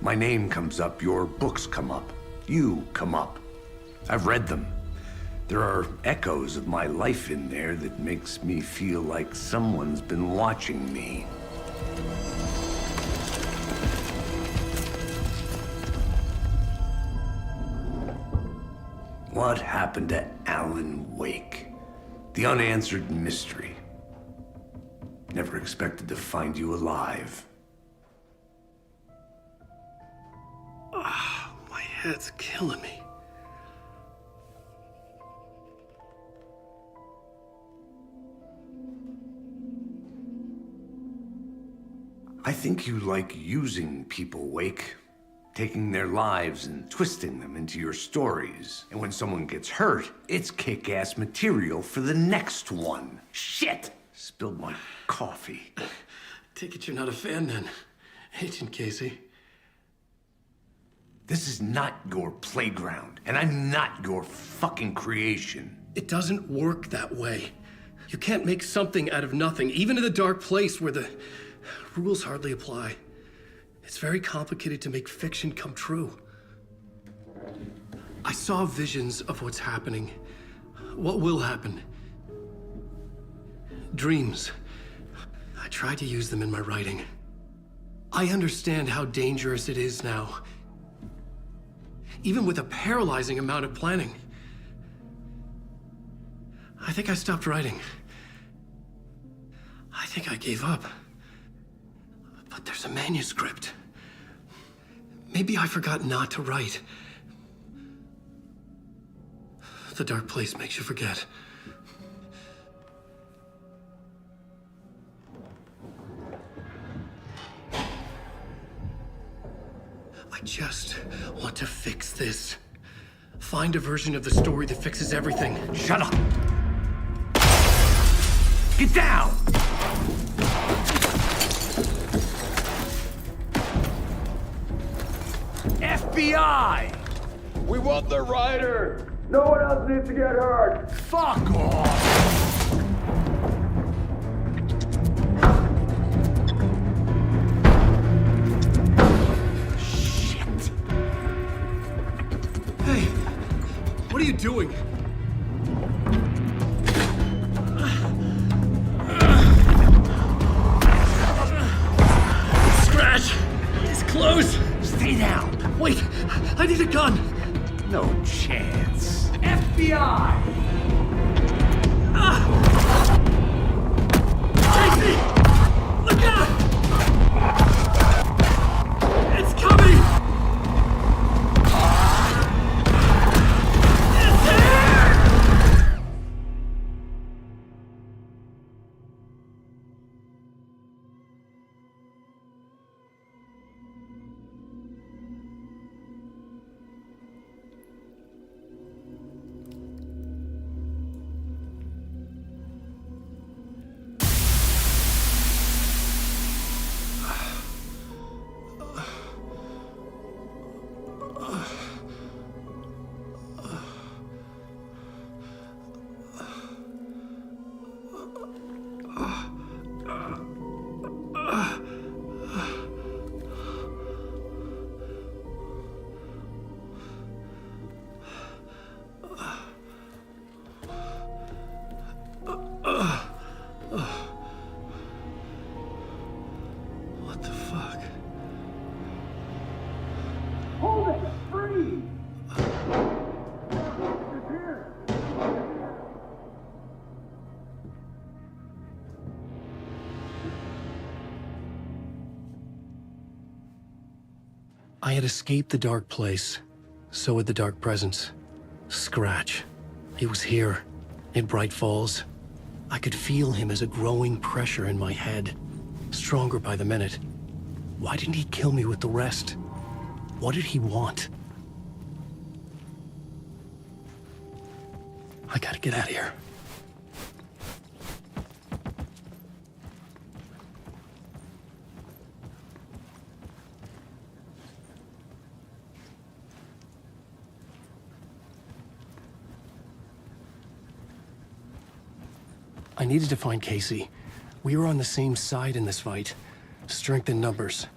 My name comes up, your books come up, you come up. I've read them. There are echoes of my life in there that makes me feel like someone's been watching me. What happened to Alan Wake? The unanswered mystery. Never expected to find you alive. My head's killing me. I think you like using people, Wake. Taking their lives and twisting them into your stories. And when someone gets hurt, it's kick-ass material for the next one. Shit! Spilled my coffee. Take it you're not a fan then, Agent Casey. This is not your playground, and I'm not your fucking creation. It doesn't work that way. You can't make something out of nothing, even in the dark place where the rules hardly apply. It's very complicated to make fiction come true. I saw visions of what's happening, what will happen. Dreams. I tried to use them in my writing. I understand how dangerous it is now. Even with a paralyzing amount of planning. I think I stopped writing. I think I gave up. But there's a manuscript. Maybe I forgot not to write. The dark place makes you forget. I just want to fix this. Find a version of the story that fixes everything. Shut up! Get down! FBI! We want the rider! No one else needs to get hurt! Fuck off! Hey, what are you doing? Scratch! He's close! Stay down! Wait, I need a gun! No chance. FBI! Casey! Look out! It's coming! It's here! What the fuck? Hold it! Free! I had escaped the dark place. So had the dark presence. Scratch. He was here, in Bright Falls. I could feel him as a growing pressure in my head, stronger by the minute. Why didn't he kill me with the rest? What did he want? I gotta get out of here. I needed to find Casey. We were on the same side in this fight. Strength in numbers.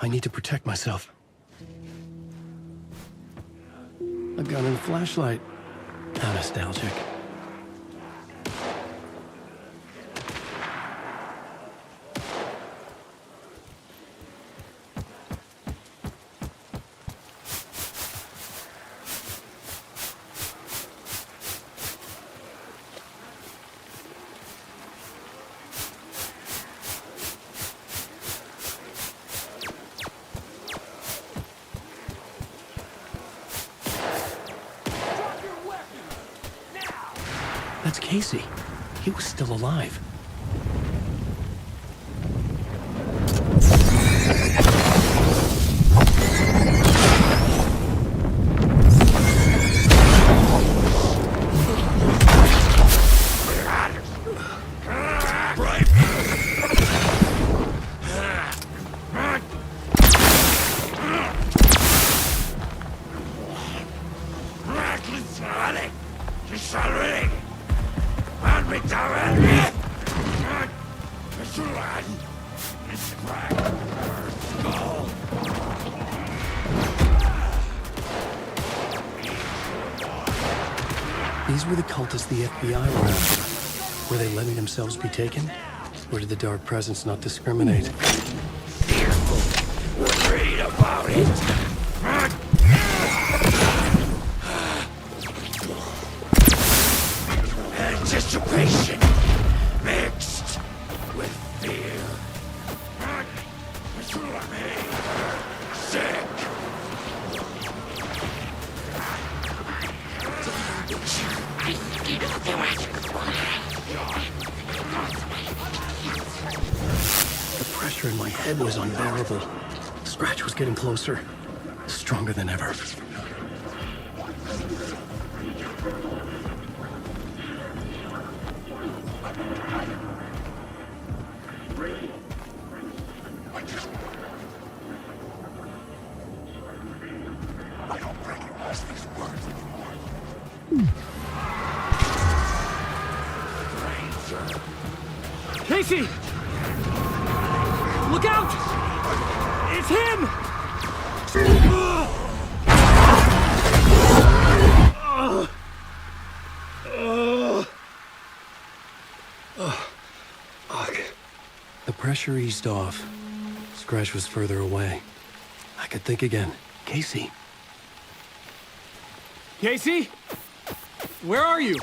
I need to protect myself. A gun and a flashlight. How nostalgic. That's Casey. He was still alive. These were the cultists the FBI were after. Were they letting themselves be taken? Or did the dark presence not discriminate? Fearful. Read about it. Anticipation mixed with fear. Sick. The pressure in my head was unbearable. Scratch was getting closer, stronger than ever. I don't recognize these words anymore. Ranger. Casey! Look out! It's him! The pressure eased off. Scratch was further away. I could think again. Casey. Casey? Where are you?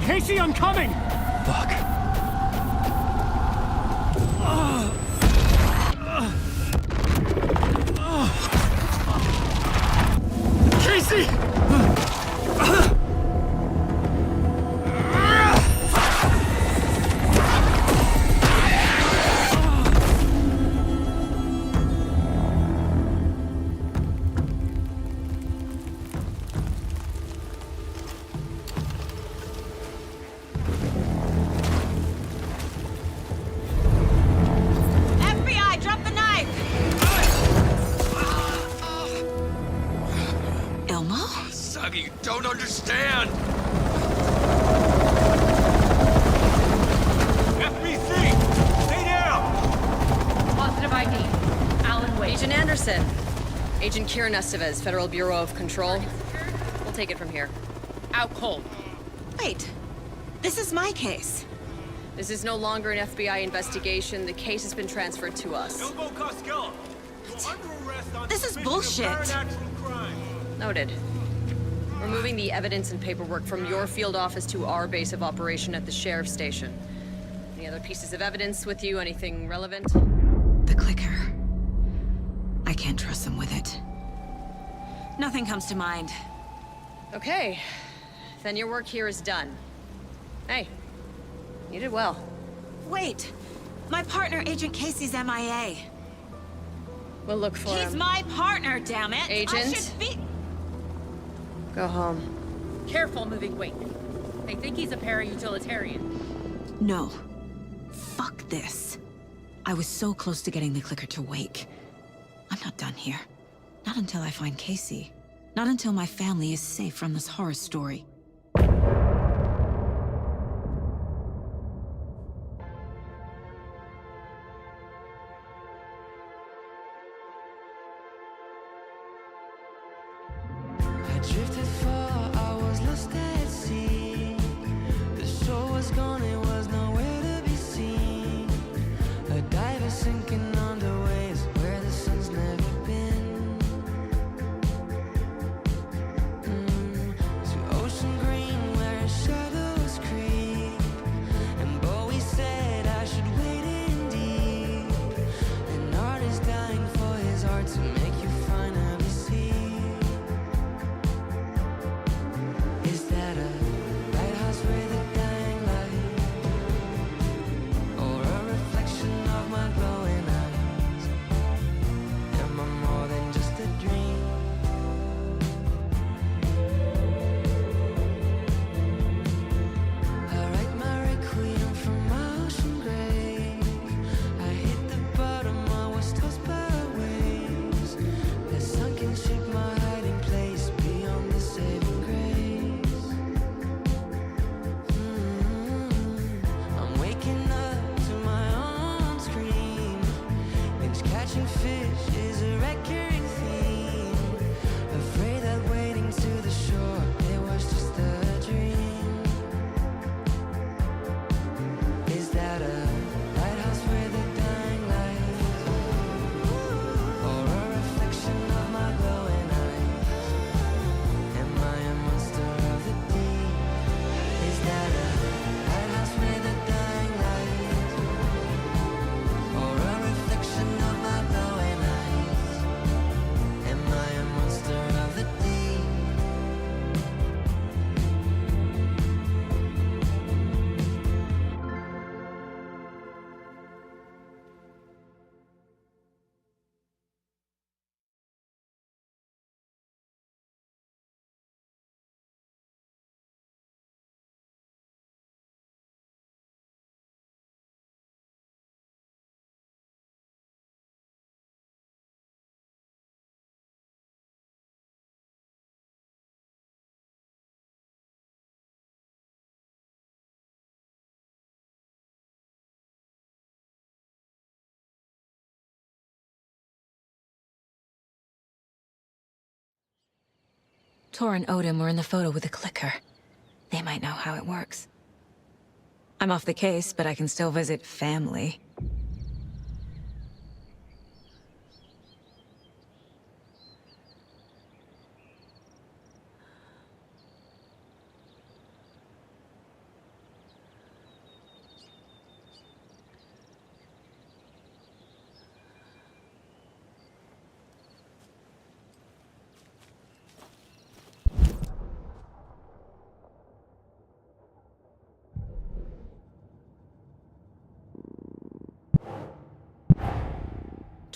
Casey, I'm coming! Fuck. Casey! FBI, drop the knife! Elmo? Suggy, you don't understand! FBC! Stay down! Positive ID. Alan Wade. Agent Anderson. Agent Kieran Estevez, Federal Bureau of Control. We'll take it from here. Out cold. Wait. This is my case. This is no longer an FBI investigation. The case has been transferred to us. Elmo Costello, you're under arrest on This is suspicion of bullshit. paranatural crime. Noted. We're moving the evidence and paperwork from your field office to our base of operation at the sheriff's station. Any other pieces of evidence with you? Anything relevant? The clicker. I can't trust them with it. Nothing comes to mind. Okay. Then your work here is done. Hey, you did well. Wait! My partner, Agent Casey's MIA. We'll look for He's him. my partner, damn it! Agent? I should be... Go home. Careful moving weight. They think he's a para-utilitarian. No. Fuck this. I was so close to getting the clicker to wake. I'm not done here. Not until I find Casey. Not until my family is safe from this horror story. I drifted far, I was lost at sea. The shore was gone, it was nowhere to be seen. A diver sinking under waves where the sun's never been. To ocean green where shadows creep. And Bowie said I should wait in deep. An artist dying for his art to make you finally see. Is that a lighthouse where the dying light Tor and Odin were in the photo with the clicker. They might know how it works. I'm off the case, but I can still visit family.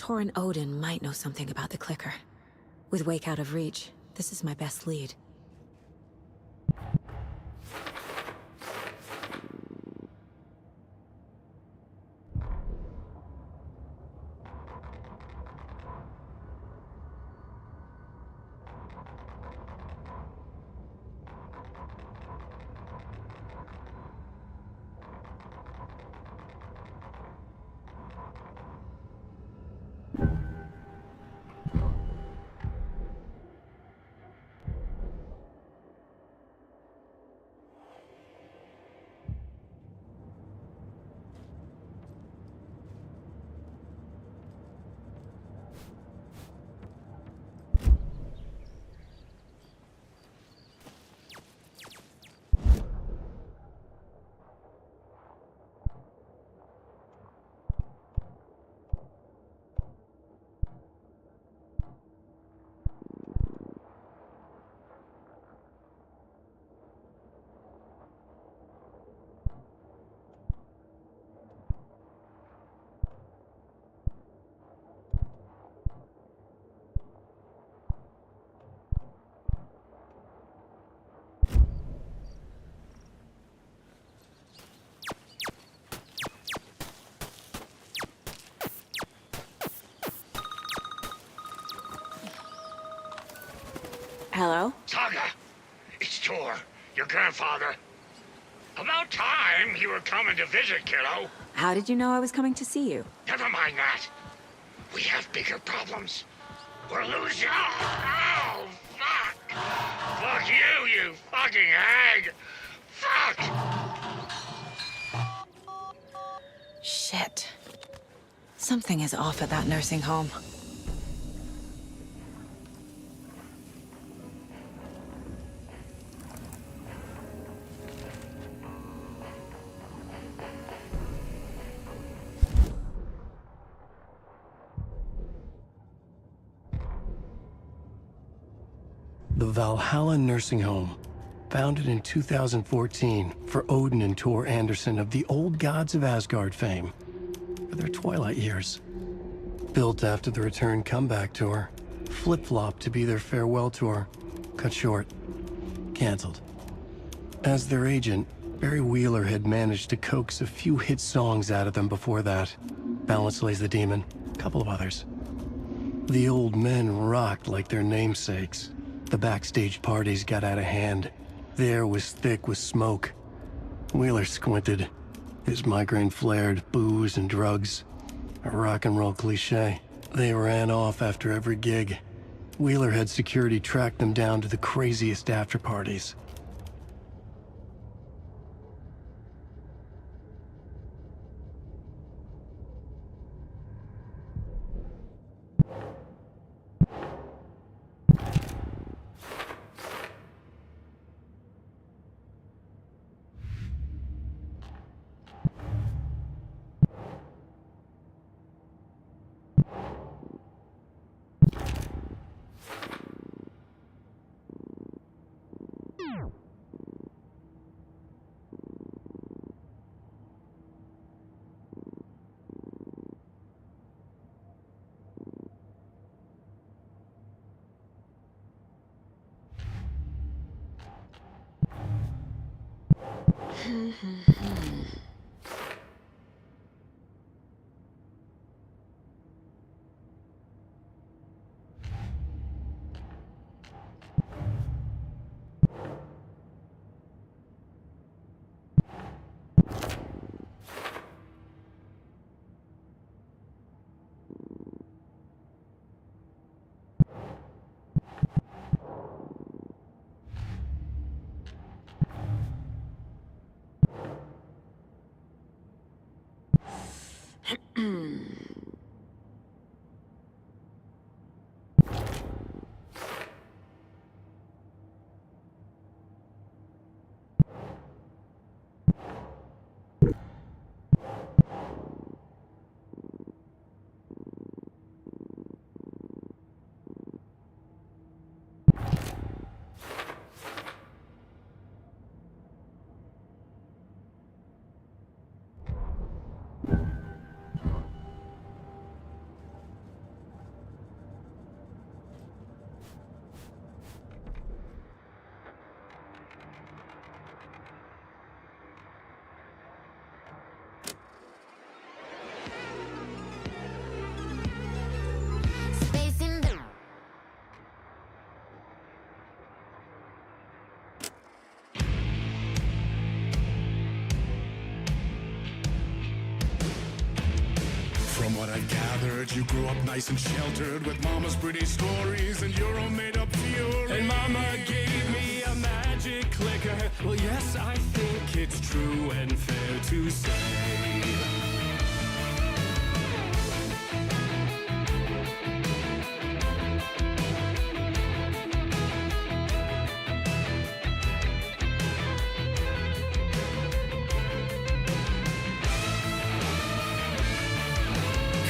Tor and Odin might know something about the clicker. With Wake out of reach, this is my best lead. Hello? Saga! It's Tor, your grandfather. About time you were coming to visit, kiddo. How did you know I was coming to see you? Never mind that. We have bigger problems. We're losing. Oh, fuck! Fuck you, you fucking hag! Fuck! Shit. Something is off at that nursing home. The Valhalla Nursing Home, founded in 2014 for Odin and Tor Anderson of the Old Gods of Asgard fame, for their twilight years. Built after the return comeback tour, flip-flopped to be their farewell tour, cut short, canceled. As their agent, Barry Wheeler had managed to coax a few hit songs out of them before that. Balance Slays the Demon, a couple of others. The old men rocked like their namesakes. The backstage parties got out of hand. The air was thick with smoke. Wheeler squinted. His migraine flared, booze and drugs. A rock and roll cliche. They ran off after every gig. Wheeler had security track them down to the craziest after parties. From what I've gathered, you grew up nice and sheltered with Mama's pretty stories and your own made-up theory. And Mama gave me a magic clicker. Well, yes, I think it's true and fair to say.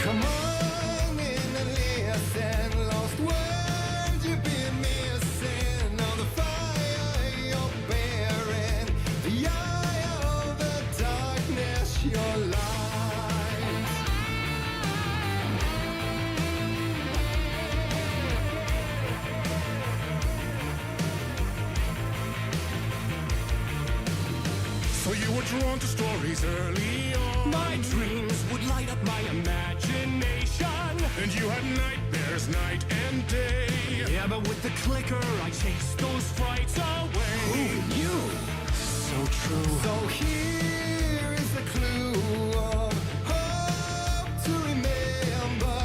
Come on in and listen, lost words you've been missing. On the fire you're bearing, the eye of the darkness, your light. So you were drawn to stories early on. My dreams would light up my imagination. And you had nightmares night and day. Yeah, but with the clicker, I chased those frights away. Who knew? So true. So here is the clue of hope to remember.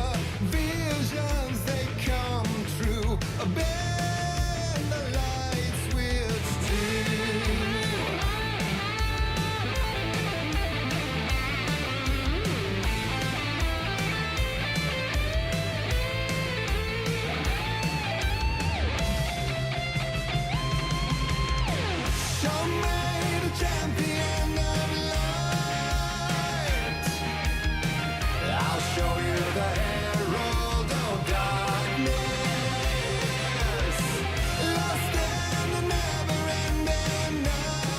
Visions, they come true. Bend the light switch to. Show me the champion of light. I'll show you the herald of darkness. Lost in the never-ending night.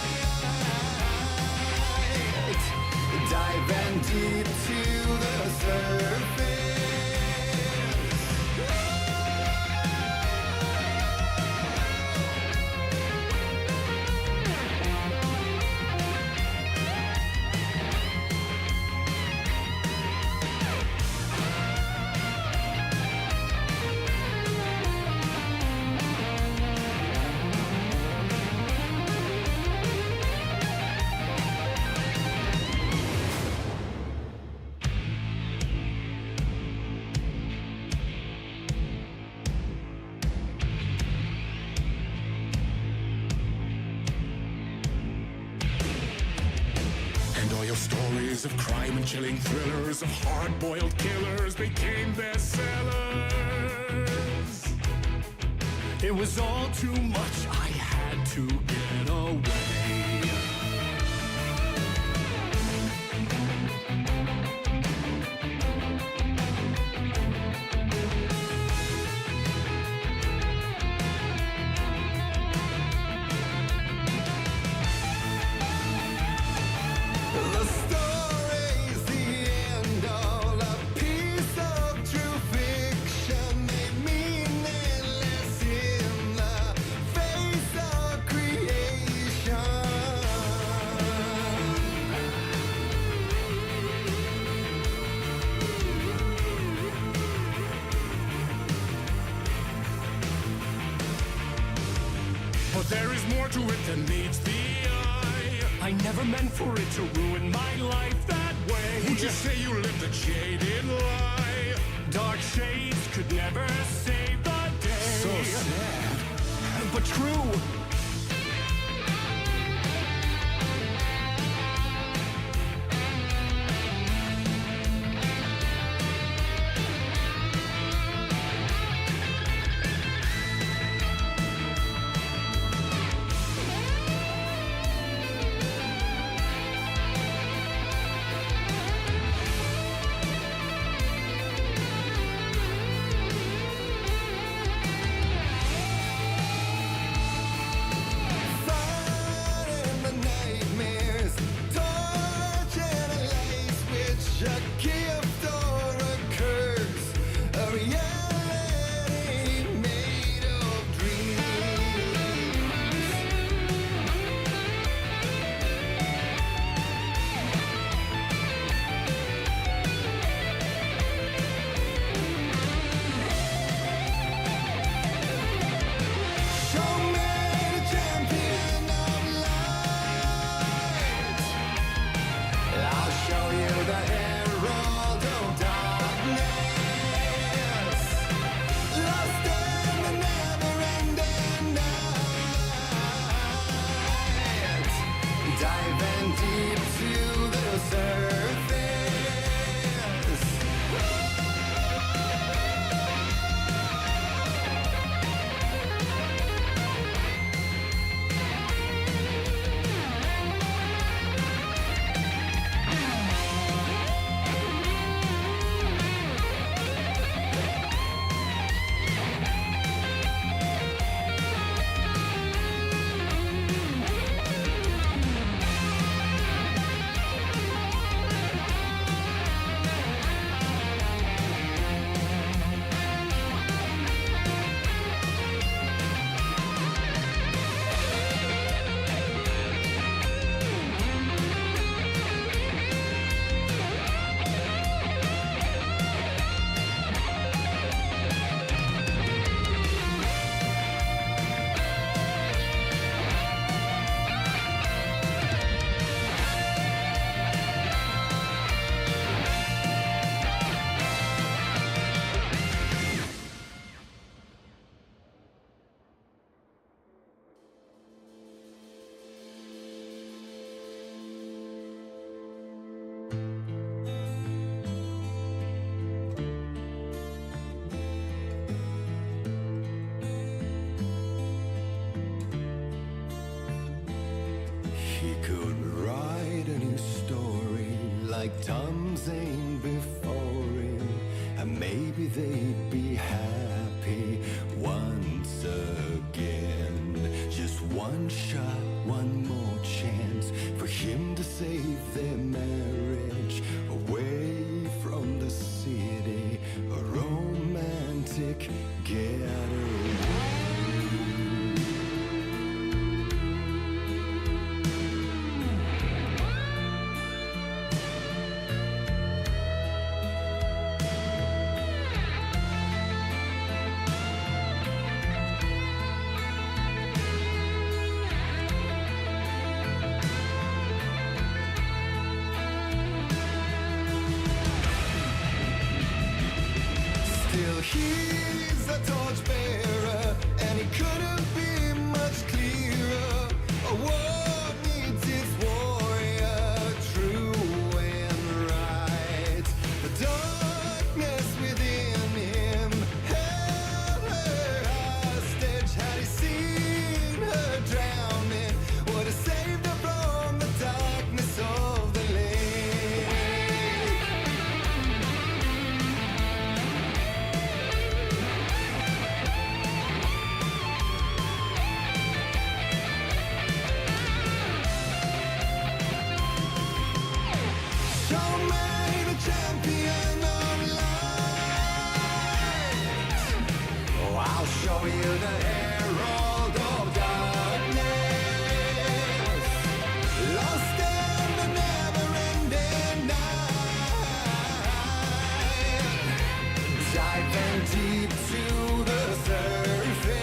Dive in deep to the surface. And all your stories of crime and chilling thrillers of hard-boiled killers became bestsellers. It was all too much. I had to get away. The story's the end, all a piece of true fiction. They meaningless in the face of creation. But there is more to it than meets the eye. I never meant for it to ruin my life that way. Would you say you lived a jaded lie? Dark shades could never save the day. So sad. But true. mums ain't before him, and maybe they'd be happy once again. Just one shot, one more chance for him to save their marriage away from the city, a romantic getaway. Still he's a torchbearer, and he couldn't be much clearer. A war needs its warrior, true and right. The darkness within him held her hostage. Had he seen her drowning, would have saved her from the darkness of the lake. Show me the champion of light. Oh, I'll show you the herald of darkness, lost in the never-ending night, diving deep to the surface.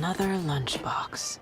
Another lunchbox.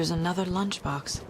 There's another lunchbox.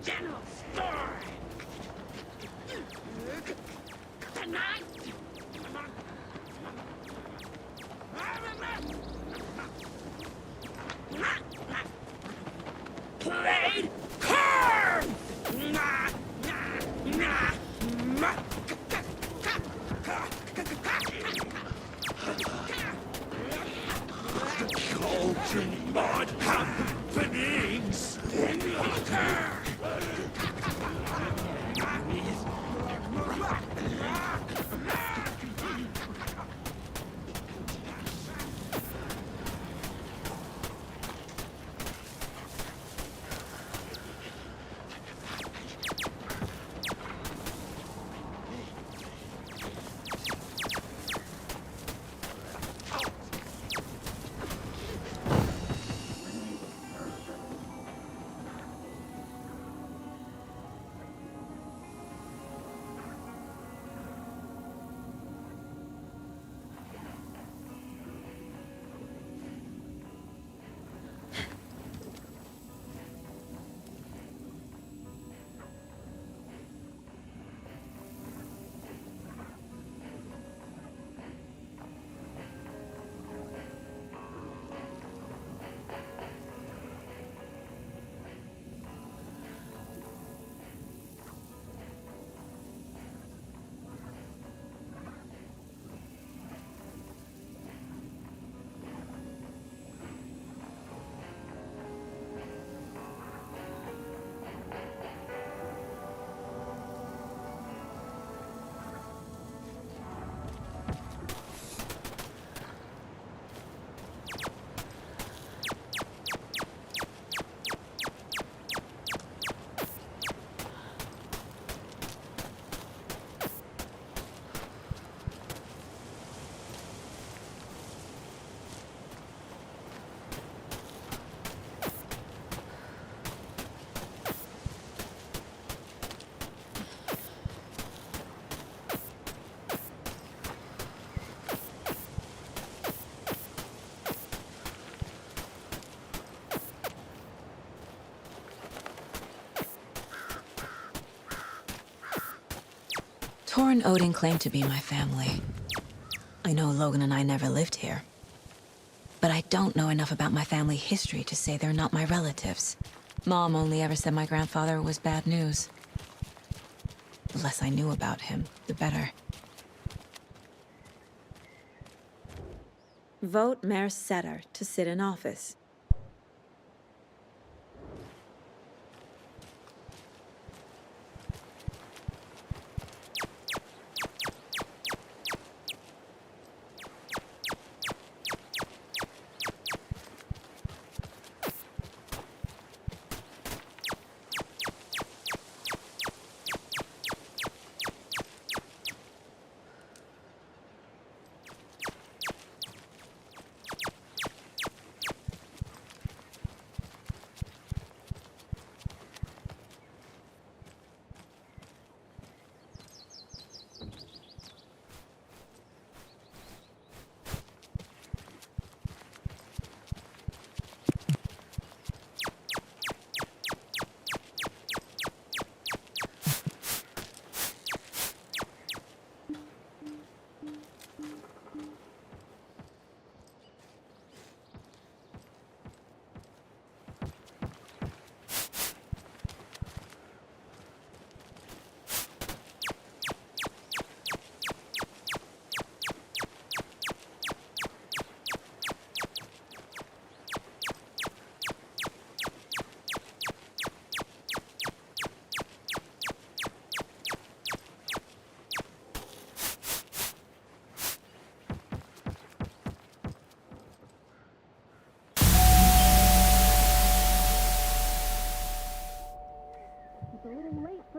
General Store! Tonight! Played hard! Cauldron mod happenings! Tor and Odin claim to be my family. I know Logan and I never lived here. But I don't know enough about my family history to say they're not my relatives. Mom only ever said my grandfather was bad news. The less I knew about him, the better. Vote Mayor Setter to sit in office.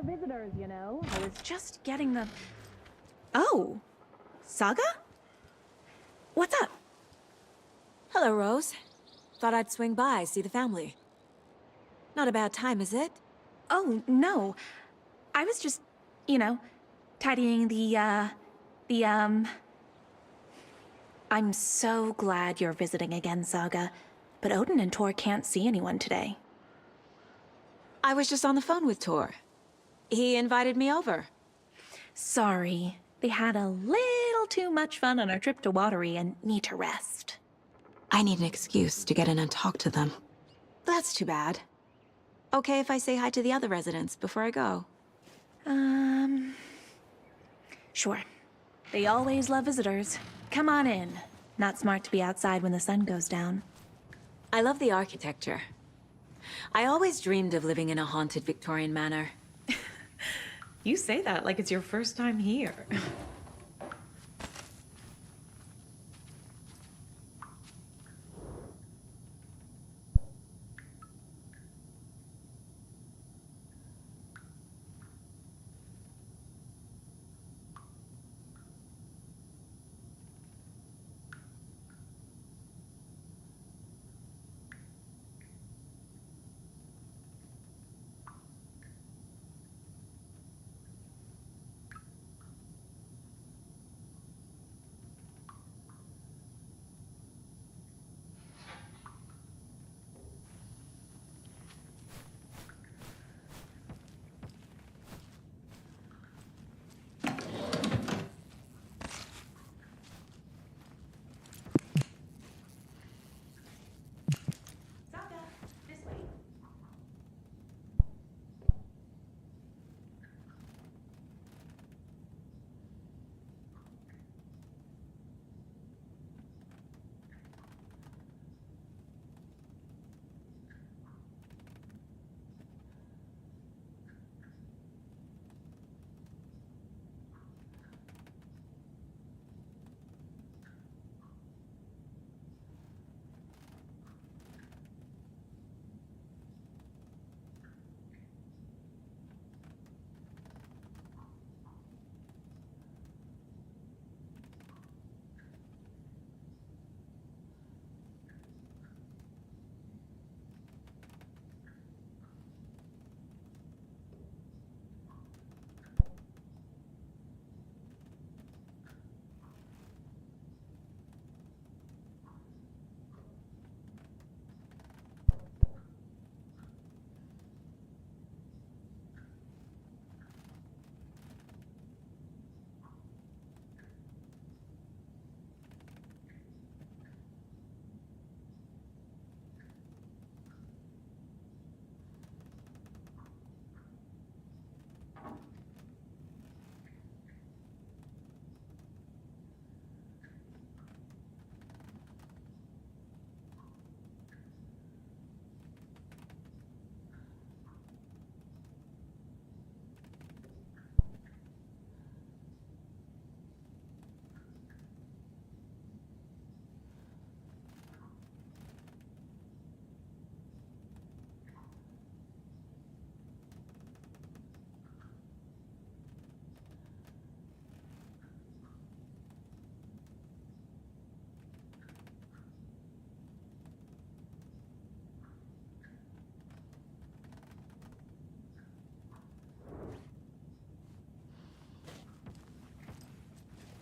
visitors, you know. I was just getting the... Oh, Saga? What's up? Hello, Rose. Thought I'd swing by, see the family. Not a bad time, is it? Oh, no. I was just, you know, tidying I'm so glad you're visiting again, Saga. But Odin and Tor can't see anyone today. I was just on the phone with Tor. He invited me over. Sorry. They had a little too much fun on our trip to Watery and need to rest. I need an excuse to get in and talk to them. That's too bad. Okay if I say hi to the other residents before I go? Sure. They always love visitors. Come on in. Not smart to be outside when the sun goes down. I love the architecture. I always dreamed of living in a haunted Victorian manor. You say that like it's your first time here.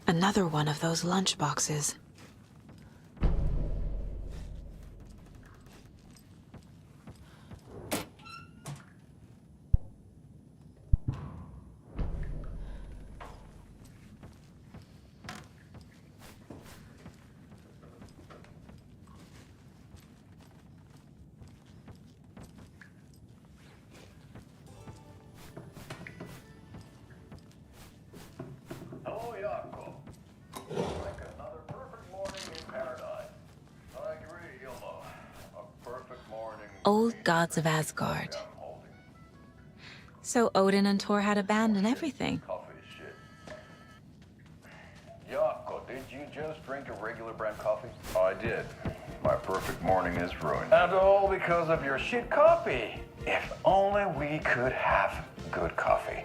Another one of those lunch boxes. Hello, Jaakko. Like another perfect morning in paradise. I agree, Ilmo. A perfect morning. Old gods of Asgard. So Odin and Tor had a band and everything. Coffee is shit. Jaakko, did you just drink a regular brand coffee? I did. My perfect morning is ruined. And all because of your shit coffee. If only we could have good coffee.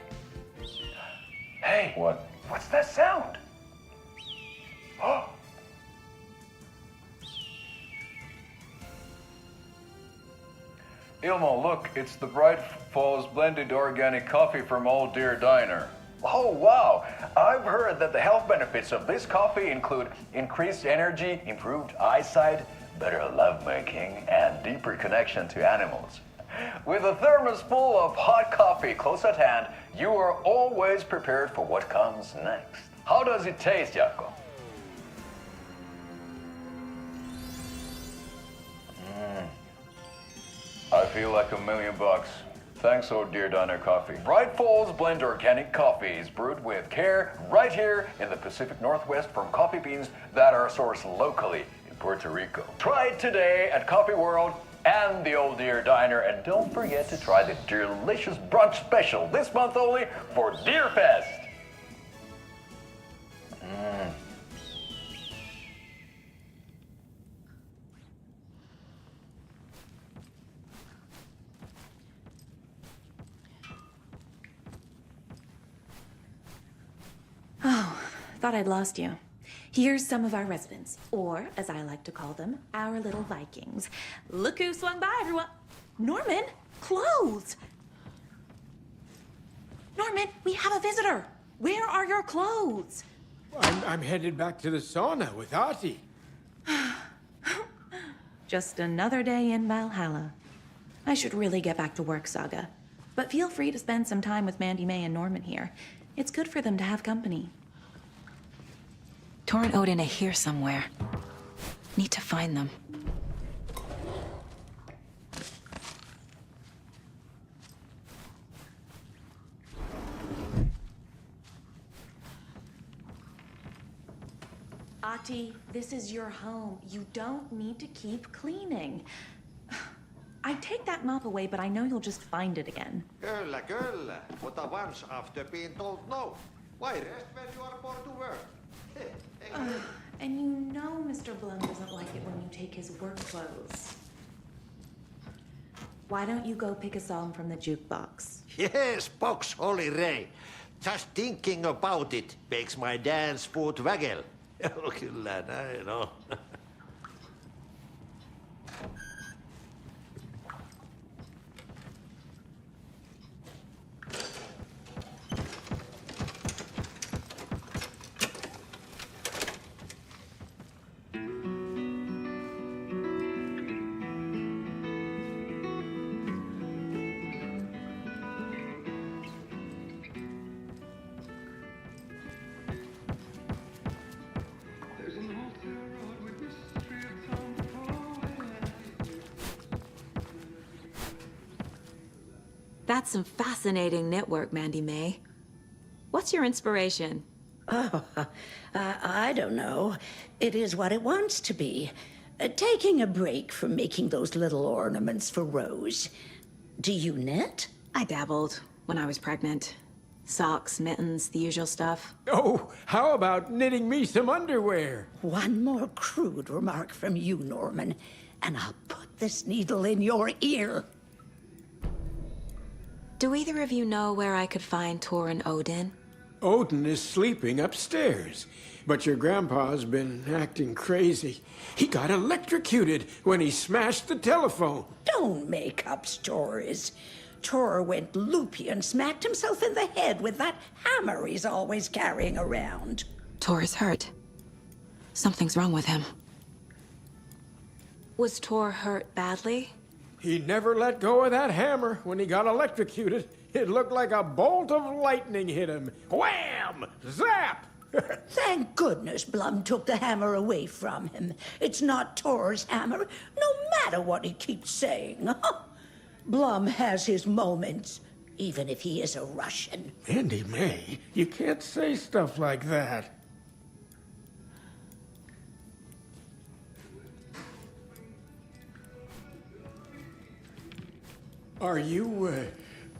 Hey! What? What's that sound? Oh! Ilmo, look, it's the Bright Falls blended organic coffee from Old Deer Diner. Oh, wow! I've heard that the health benefits of this coffee include increased energy, improved eyesight, better lovemaking, and deeper connection to animals. With a thermos full of hot coffee close at hand, you are always prepared for what comes next. How does it taste, Jaakko? I feel like $1 million. Thanks, Old Deer Diner Coffee. Bright Falls Blend Organic Coffee is brewed with care right here in the Pacific Northwest from coffee beans that are sourced locally in Puerto Rico. Try it today at Coffee World and the Old Deer Diner, and don't forget to try the delicious brunch special this month only for Deer Fest. Oh, thought I'd lost you. Here's some of our residents, or as I like to call them, our little Vikings. Look who swung by, everyone. Norman, clothes. Norman, we have a visitor. Where are your clothes? I'm headed back to the sauna with Artie. Just another day in Valhalla. I should really get back to work, Saga. But feel free to spend some time with Mandy May and Norman here. It's good for them to have company. Tor and Odin are here somewhere. Need to find them. Ati, this is your home. You don't need to keep cleaning. I'd take that mop away, but I know you'll just find it again. Kyllä, kyllä. Mutta once after being told no. Why rest when you are born to work? And you know Mr. Blum doesn't like it when you take his work clothes. Why don't you go pick a song from the jukebox? Yes, box Holy Ray. Just thinking about it makes my dance foot waggle. Kyllä näin on. That's some fascinating network, Mandy May. What's your inspiration? Oh, I don't know. It is what it wants to be. Taking a break from making those little ornaments for Rose. Do you knit? I dabbled when I was pregnant. Socks, mittens, the usual stuff. Oh, how about knitting me some underwear? One more crude remark from you, Norman, and I'll put this needle in your ear. Do either of you know where I could find Tor and Odin? Odin is sleeping upstairs, but your grandpa's been acting crazy. He got electrocuted when he smashed the telephone. Don't make up stories. Tor went loopy and smacked himself in the head with that hammer he's always carrying around. Tor is hurt. Something's wrong with him. Was Tor hurt badly? He never let go of that hammer when he got electrocuted. It looked like a bolt of lightning hit him. Wham! Zap! Thank goodness Blum took the hammer away from him. It's not Tor's hammer, no matter what he keeps saying. Blum has his moments, even if he is a Russian. Mandy May, you can't say stuff like that. Are you,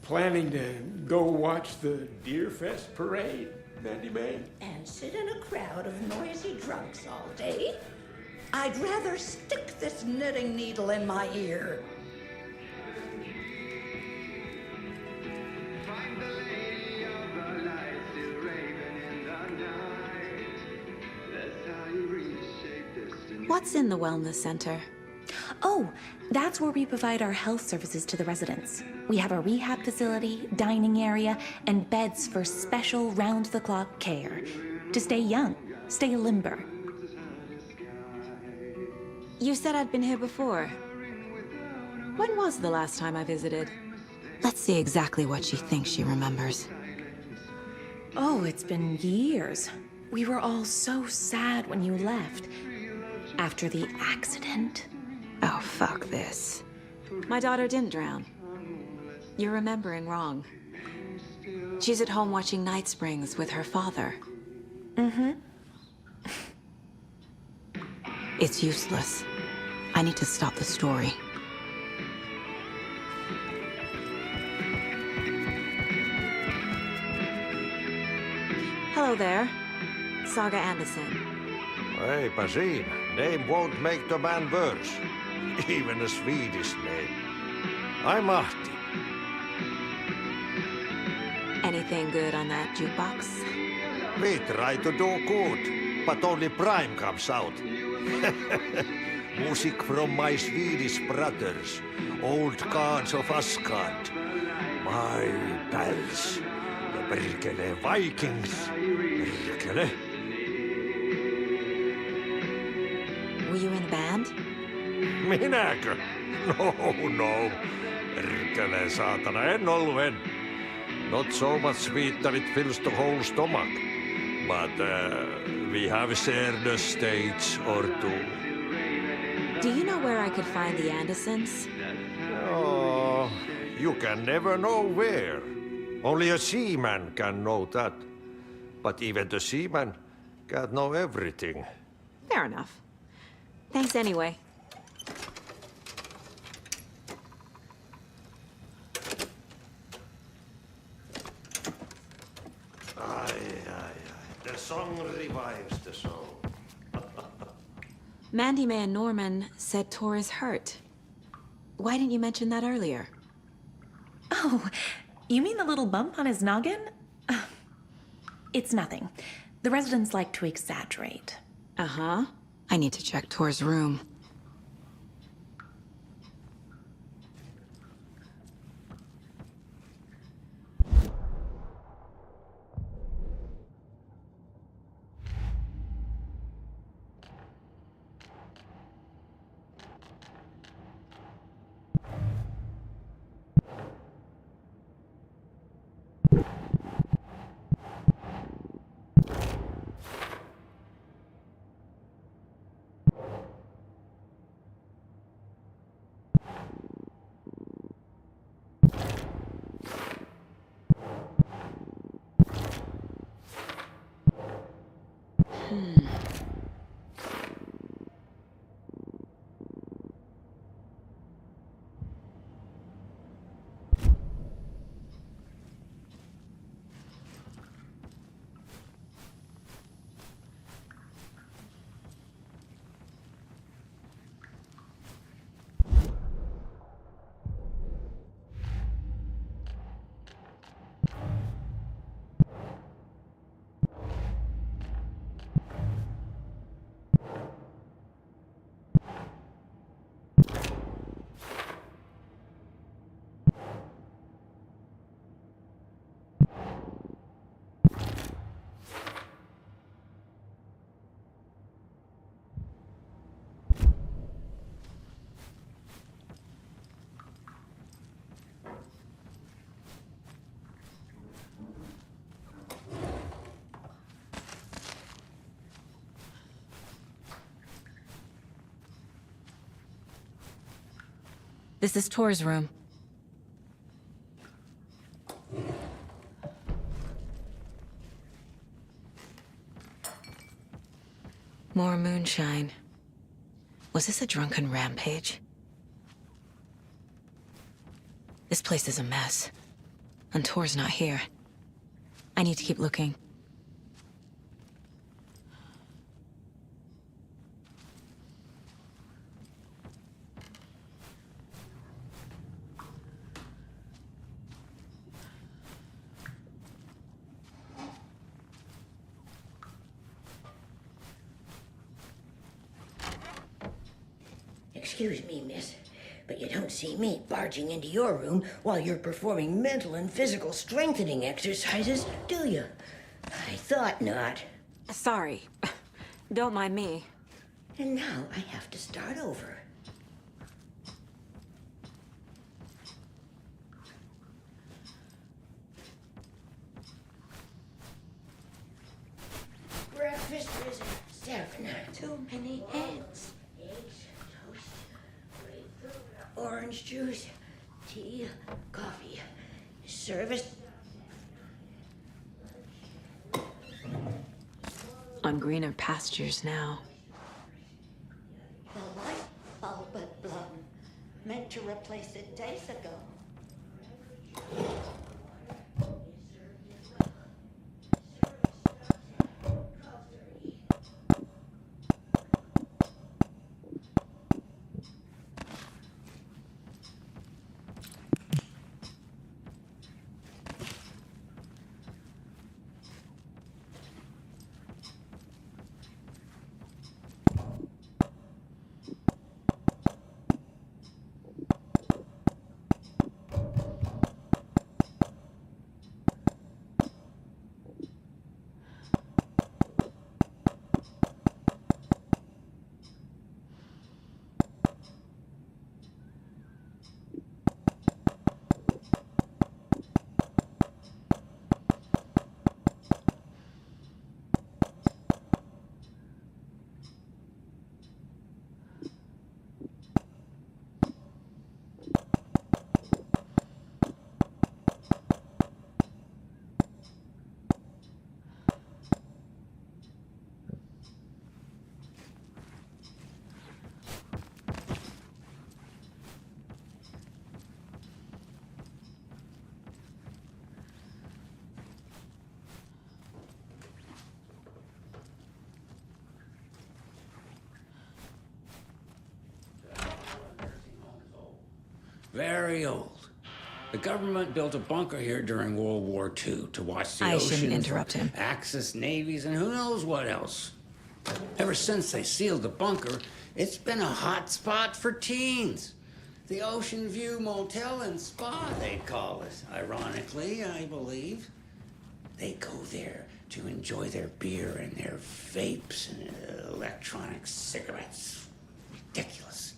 planning to go watch the Deer Fest parade, Mandy May? And sit in a crowd of noisy drunks all day? I'd rather stick this knitting needle in my ear. Find What's in the wellness center? Oh, that's where we provide our health services to the residents. We have a rehab facility, dining area, and beds for special round-the-clock care. To stay young, stay limber. You said I'd been here before. When was the last time I visited? Let's see exactly what she thinks she remembers. Oh, it's been years. We were all so sad when you left. After the accident. Oh, fuck this. My daughter didn't drown. You're remembering wrong. She's at home watching Night Springs with her father. Mm-hmm. It's useless. I need to stop the story. Hello there. Saga Anderson. Hey, Basim, name won't make the man worse. Even a Swedish name. I'm Ahti. Anything good on that jukebox? We try to do good, but only Prime comes out. Music from my Swedish brothers, old gods of Asgard. My pals, the Perkele Vikings. Perkele. Were you in a band? Minäkö? No. Perkele saatana, en ollut en. Not so much sweet that it fills the whole stomach. But we have shared a stage or two. Do you know where I could find the Andersons? Oh, you can never know where. Only a seaman can know that. But even the seaman can't know everything. Fair enough. Thanks anyway. The song revives the soul. Mandy May and Norman said Tor is hurt. Why didn't you mention that earlier? Oh, you mean the little bump on his noggin? It's nothing. The residents like to exaggerate. Uh-huh. I need to check Tor's room. This is Tor's room. More moonshine. Was this a drunken rampage? This place is a mess. And Tor's not here. I need to keep looking. Excuse me, miss, but you don't see me barging into your room while you're performing mental and physical strengthening exercises, do you? I thought not. Sorry. Don't mind me. And now I have to start over. Breakfast is at 7. Too many eggs. Toast, grapefruit, orange juice, tea, coffee. Service. On greener pastures now. The light bulb at Blum. Meant to replace it days ago. Very old. The government built a bunker here during World War II to watch the I ocean. shouldn't interrupt him. Axis navies and who knows what else. Ever since they sealed the bunker, it's been a hot spot for teens. The Ocean View Motel and Spa, they call it. Ironically, I believe. They go there to enjoy their beer and their vapes and electronic cigarettes. Ridiculous.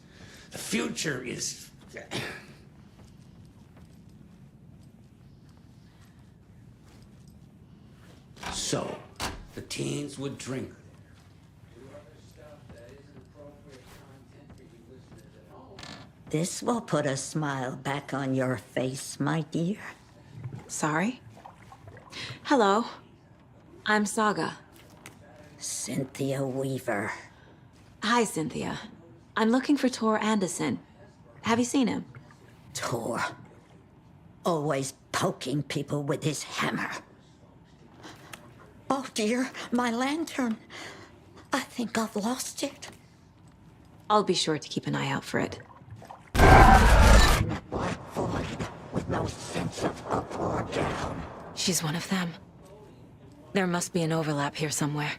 The future is... So, the teens would drink. This will put a smile back on your face, my dear. Sorry? Hello. I'm Saga. Cynthia Weaver. Hi, Cynthia. I'm looking for Tor Anderson. Have you seen him? Tor. Always poking people with his hammer. Oh dear, my lantern. I think I've lost it. I'll be sure to keep an eye out for it. Black void with no sense of up or down. She's one of them. There must be an overlap here somewhere.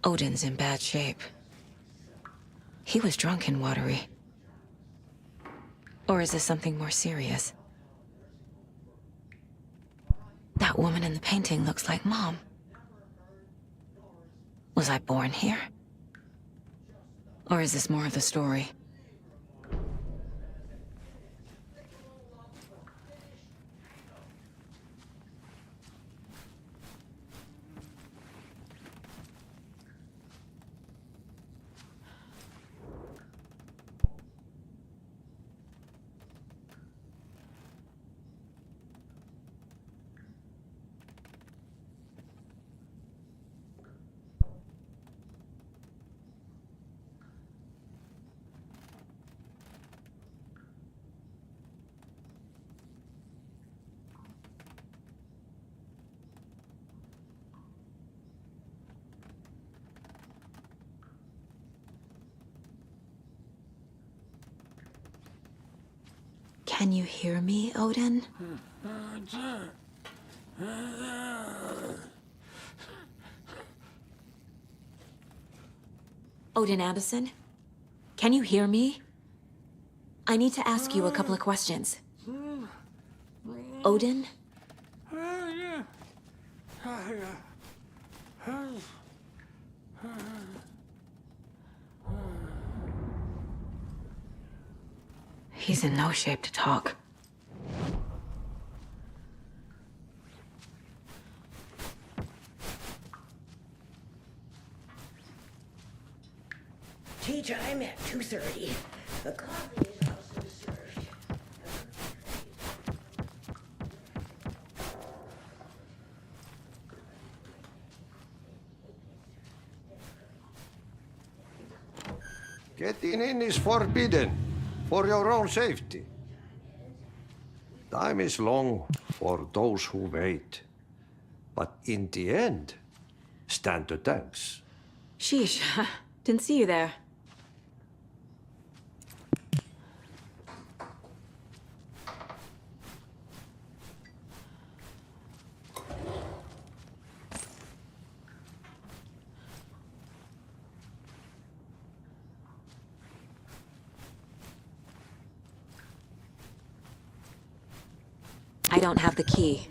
Odin's in bad shape. He was drunk and watery. Or is this something more serious? That woman in the painting looks like Mom. Was I born here? Or is this more of the story? Can you hear me, Odin? Odin Addison? Can you hear me? I need to ask you a couple of questions. Odin? He's in no shape to talk. Tea time at 2:30. A coffee is also served. Getting in is forbidden, for your own safety. Time is long for those who wait. But in the end, stand the thanks. Sheesh, didn't see you there. I don't have the key.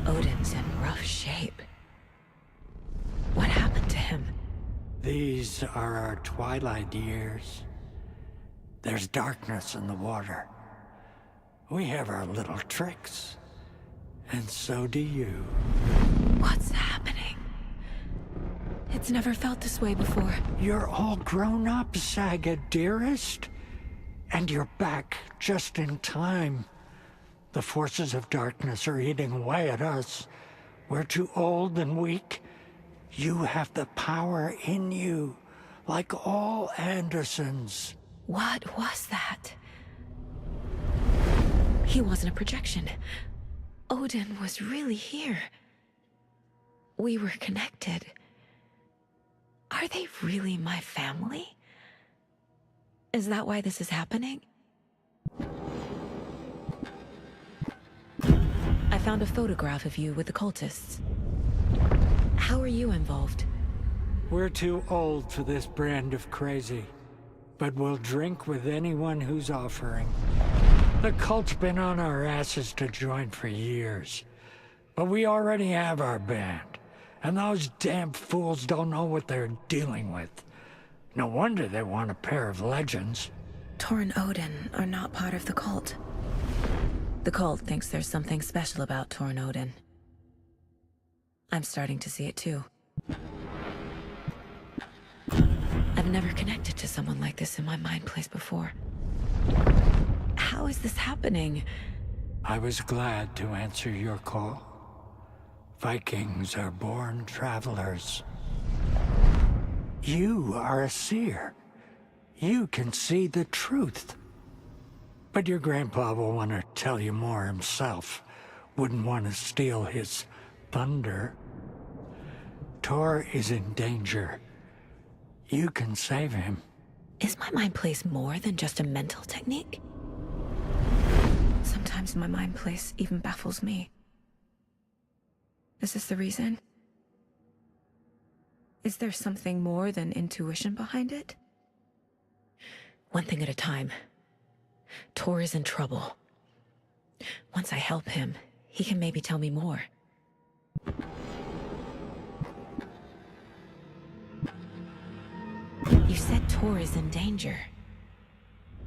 Odin's in rough shape. What happened to him? These are our twilight years. There's darkness in the water. We have our little tricks. And so do you. What's happening? It's never felt this way before. You're all grown up, Saga, dearest. And you're back just in time. The forces of darkness are eating away at us. We're too old and weak. You have the power in you, like all Andersons. What was that? He wasn't a projection. Odin was really here. We were connected. Are they really my family? Is that why this is happening? I found a photograph of you with the cultists. How are you involved? We're too old for this brand of crazy, but we'll drink with anyone who's offering. The cult's been on our asses to join for years, but we already have our band, and those damn fools don't know what they're dealing with. No wonder they want a pair of legends. Tor and Odin are not part of the cult. The cult thinks there's something special about Tor and Odin. I'm starting to see it too. I've never connected to someone like this in my mind place before. How is this happening? I was glad to answer your call. Vikings are born travelers. You are a seer. You can see the truth. But your grandpa will want to tell you more himself. Wouldn't want to steal his thunder. Tor is in danger. You can save him. Is my mind place more than just a mental technique? Sometimes my mind place even baffles me. Is this the reason? Is there something more than intuition behind it? One thing at a time. Tor is in trouble. Once I help him, he can maybe tell me more. You said Tor is in danger.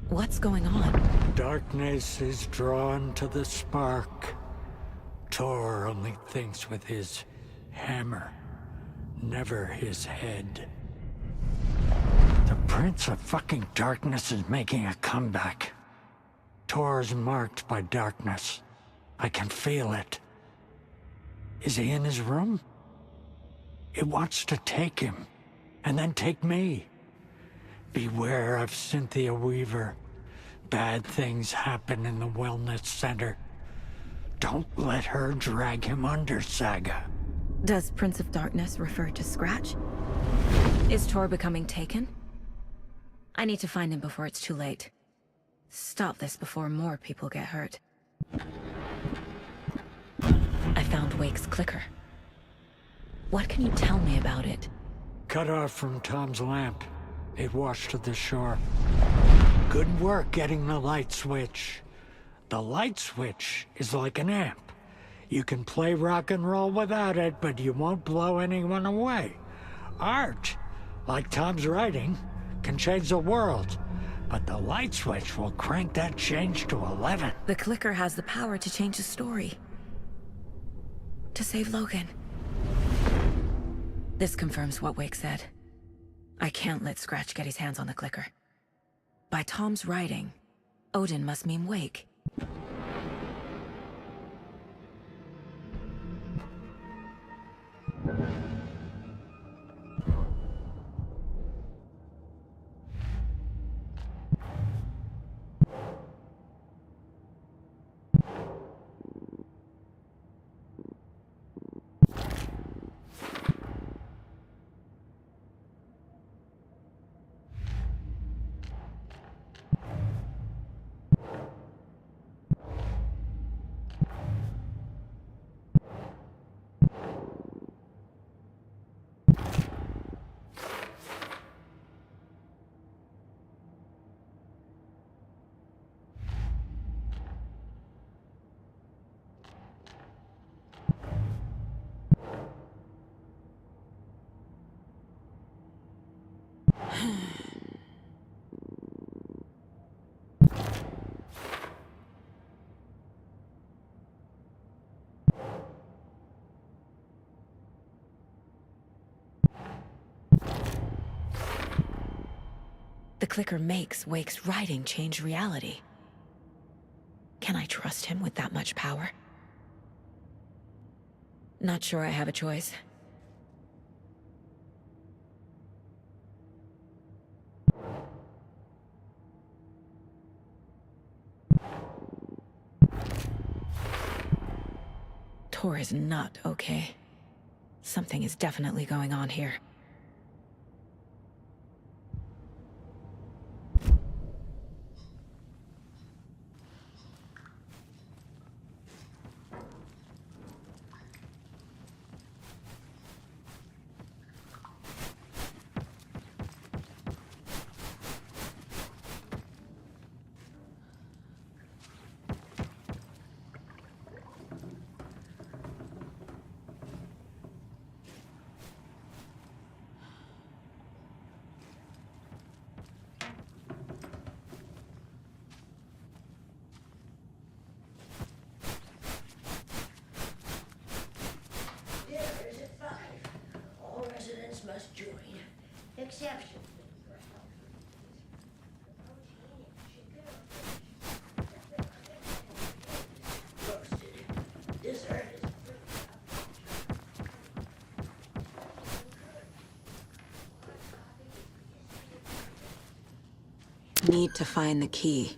What's going on? Darkness is drawn to the spark. Tor only thinks with his hammer, never his head. The Prince of fucking Darkness is making a comeback. Tor's marked by darkness. I can feel it. Is he in his room? It wants to take him, and then take me. Beware of Cynthia Weaver. Bad things happen in the wellness center. Don't let her drag him under, Saga. Does Prince of Darkness refer to Scratch? Is Tor becoming taken? I need to find him before it's too late. Stop this before more people get hurt. I found Wake's clicker. What can you tell me about it? Cut off from Tom's lamp. It washed to the shore. Good work getting the light switch. The light switch is like an amp. You can play rock and roll without it, but you won't blow anyone away. Art, like Tom's writing, can change the world. But the light switch will crank that change to 11. The clicker has the power to change the story. To save Logan. This confirms what Wake said. I can't let Scratch get his hands on the clicker. By Tom's writing, Odin must mean Wake. The clicker makes Wake's writing change reality. Can I trust him with that much power? Not sure I have a choice. Tor is not okay. Something is definitely going on here. Must join. Exception. Roasted. Dessert is need to find the key.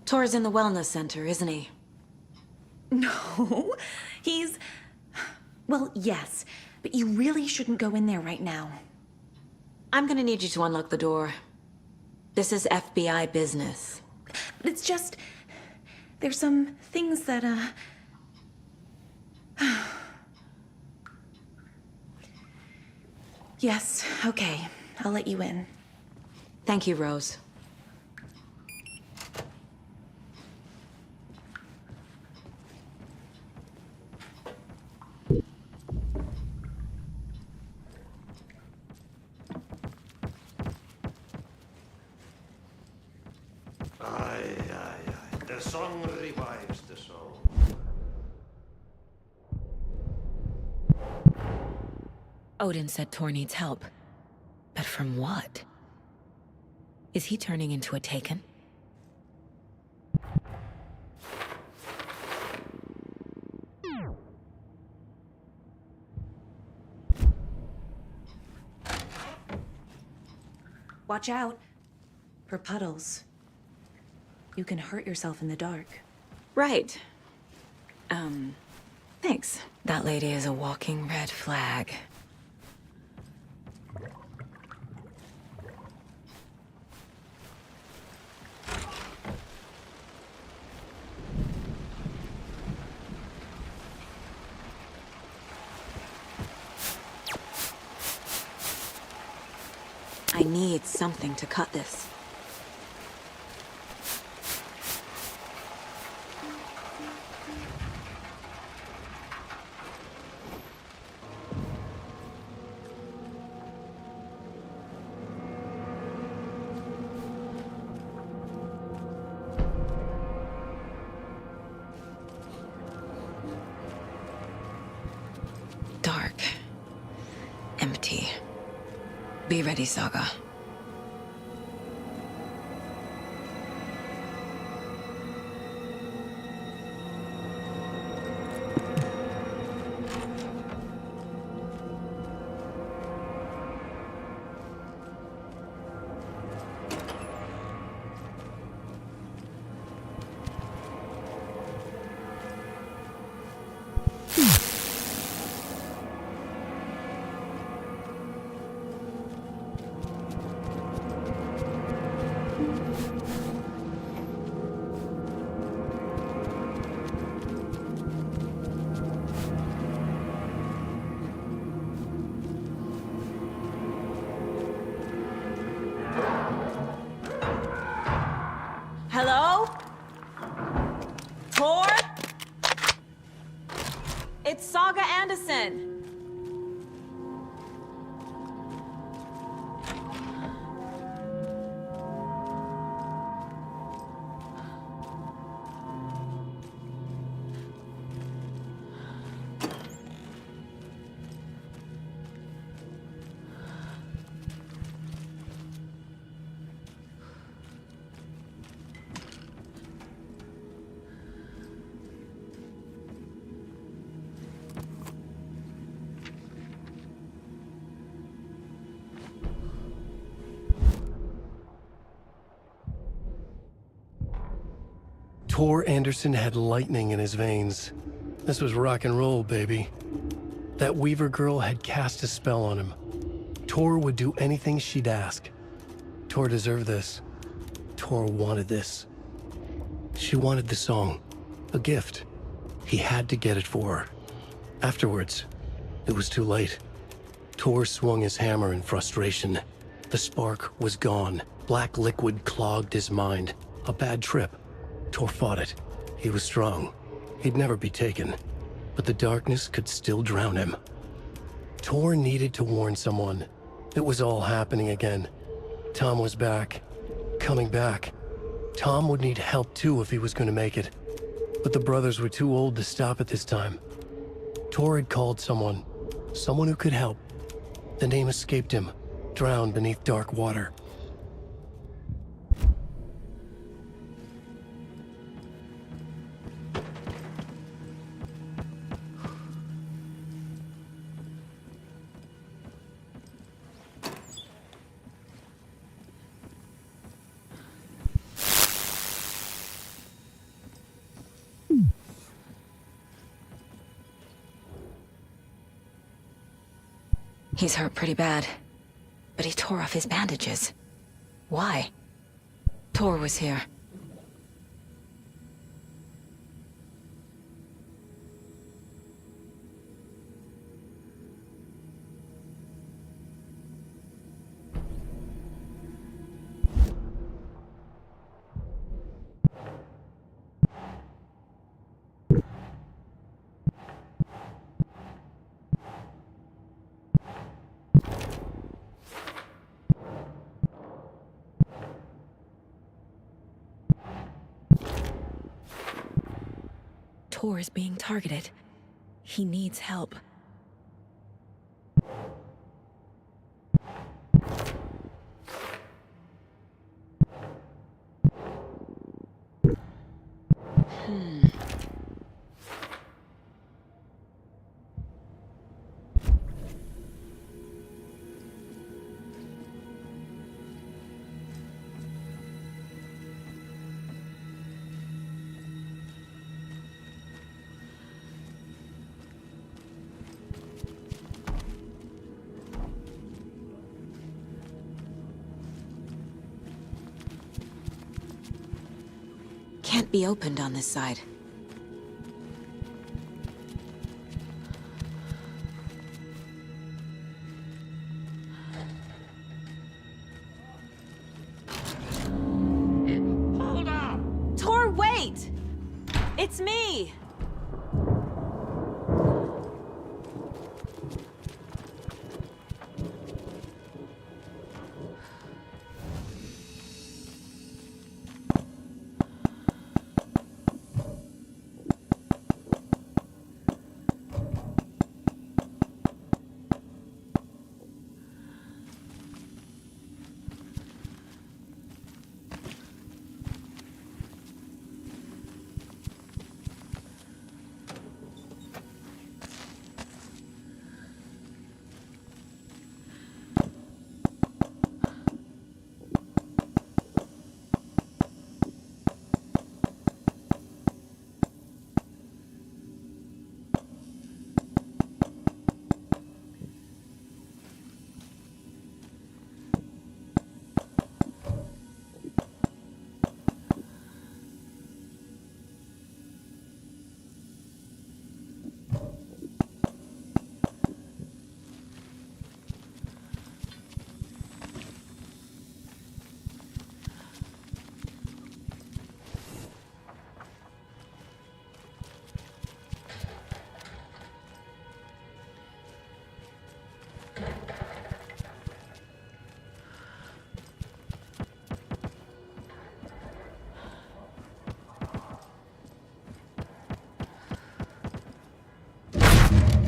Tor's in the wellness center, isn't he? No, he's... Well, yes, but you really shouldn't go in there right now. I'm gonna need you to unlock the door. This is FBI business. It's just... There's some things that, Yes, okay. I'll let you in. Thank you, Rose. The song revives the soul. Odin said Tor needs help. But from what? Is he turning into a Taken? Watch out for puddles. You can hurt yourself in the dark. Right. Thanks. That lady is a walking red flag. I need something to cut this. Dark. Empty. Be ready, Saga. Hello? Tor? It's Saga Anderson. Tor Anderson had lightning in his veins. This was rock and roll, baby. That Weaver girl had cast a spell on him. Tor would do anything she'd ask. Tor deserved this. Tor wanted this. She wanted the song, a gift. He had to get it for her. Afterwards, it was too late. Tor swung his hammer in frustration. The spark was gone. Black liquid clogged his mind. A bad trip. Tor fought it. He was strong. He'd never be taken. But the darkness could still drown him. Tor needed to warn someone. It was all happening again. Tom was back. Coming back. Tom would need help too if he was going to make it. But the brothers were too old to stop it this time. Tor had called someone. Someone who could help. The name escaped him. drowned beneath dark water. He's hurt pretty bad, but he tore off his bandages. Why? Tor was here. Tor is being targeted. He needs help. Can't be opened on this side. Hold up! Tor, wait! It's me!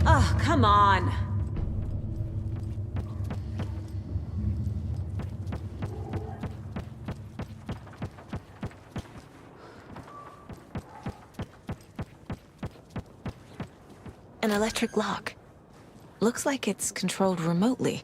Oh, come on! An electric lock. Looks like it's controlled remotely.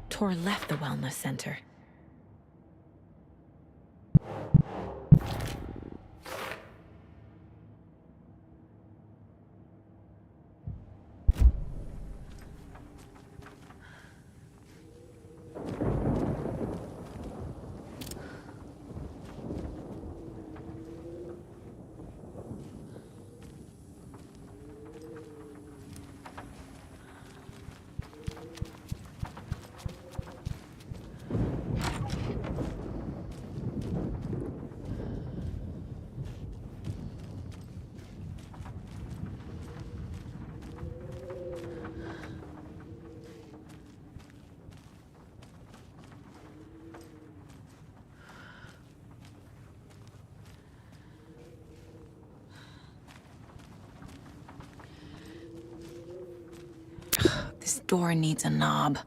Tor left the wellness center. This door needs a knob.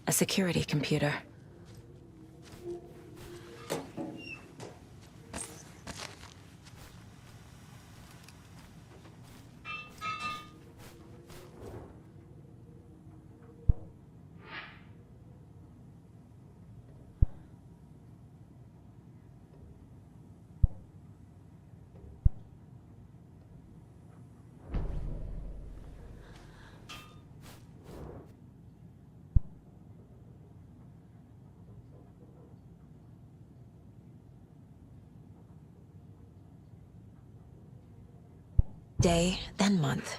A security computer. Day, then month.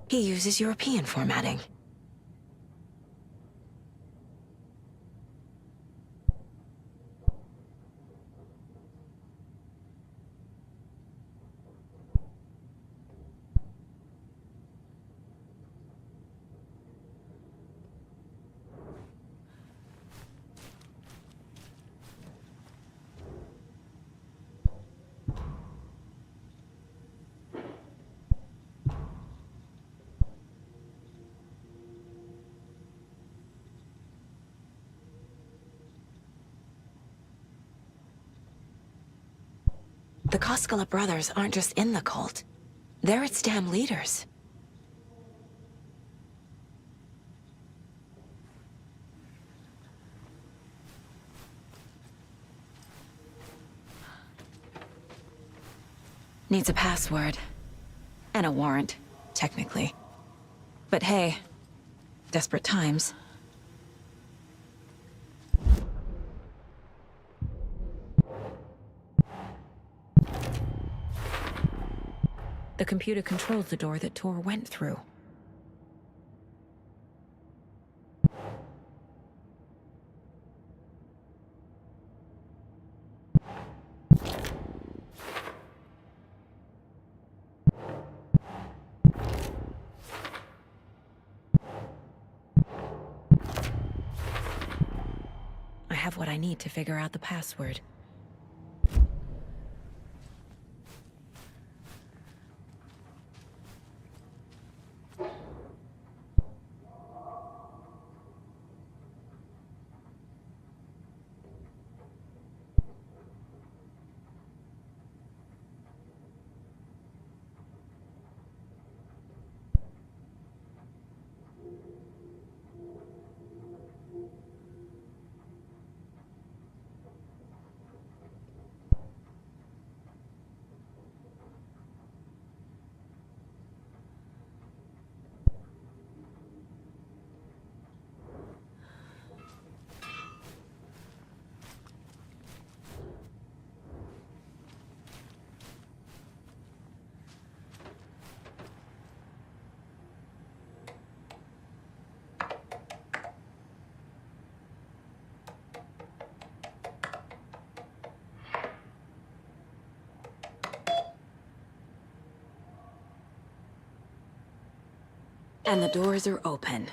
He uses European formatting. The Koskela brothers aren't just in the cult. They're its damn leaders. Needs a password. And a warrant, technically. But hey, desperate times. The computer controls the door that Tor went through. I have what I need to figure out the password. And the doors are open.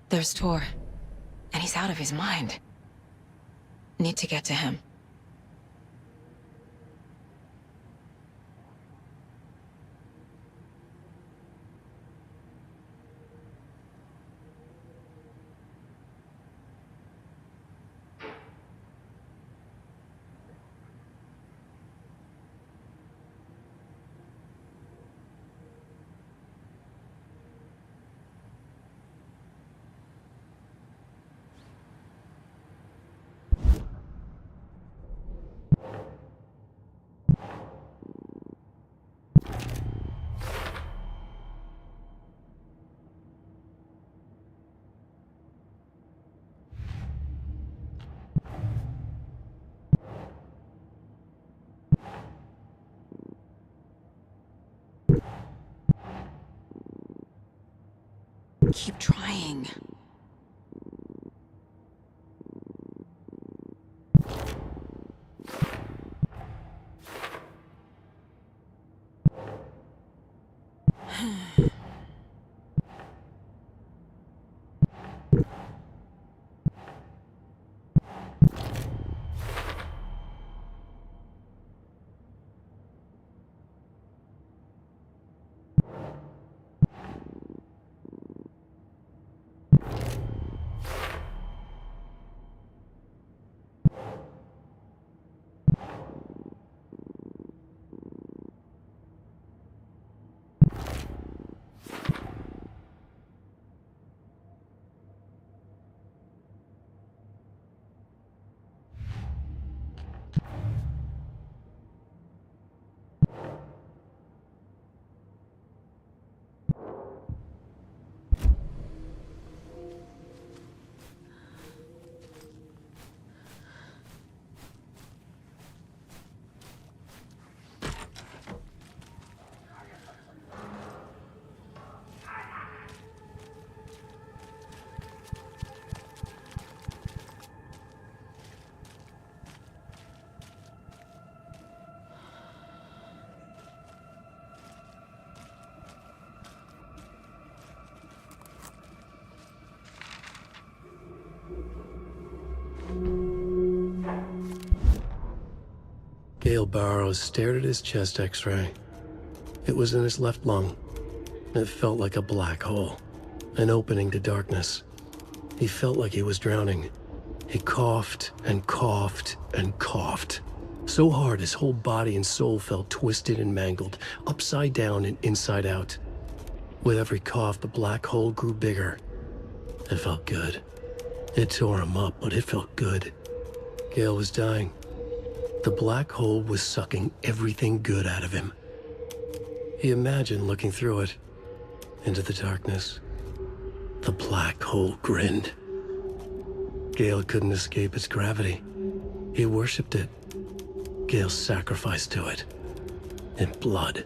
There's Tor, and he's out of his mind. Need to get to him. Keep trying. Gale Barrows stared at his chest x-ray. It was in his left lung. It felt like a black hole, an opening to darkness. He felt like he was drowning. He coughed and coughed and coughed. So hard his whole body and soul felt twisted and mangled, upside down and inside out. With every cough, the black hole grew bigger. It felt good. It tore him up, but it felt good. Gale was dying. The black hole was sucking everything good out of him. He imagined looking through it, into the darkness. The black hole grinned. Gale couldn't escape its gravity. He worshipped it. Gale sacrificed to it. In blood.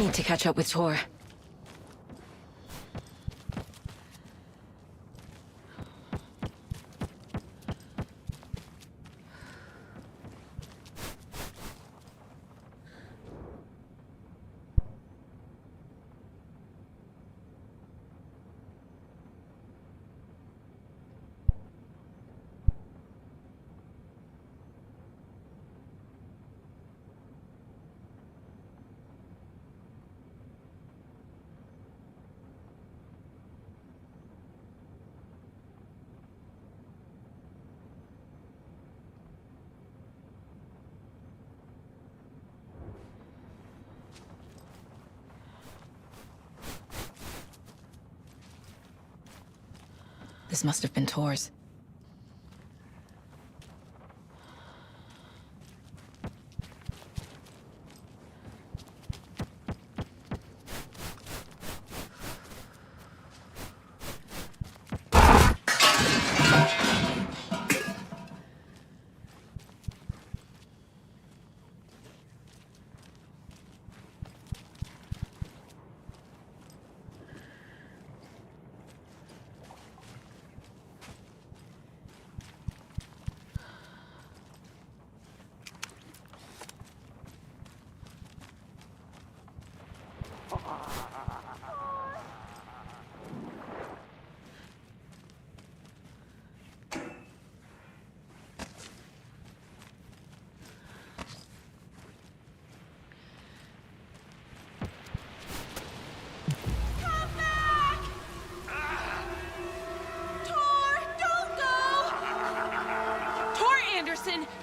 need to catch up with Tor. This must have been Tor's.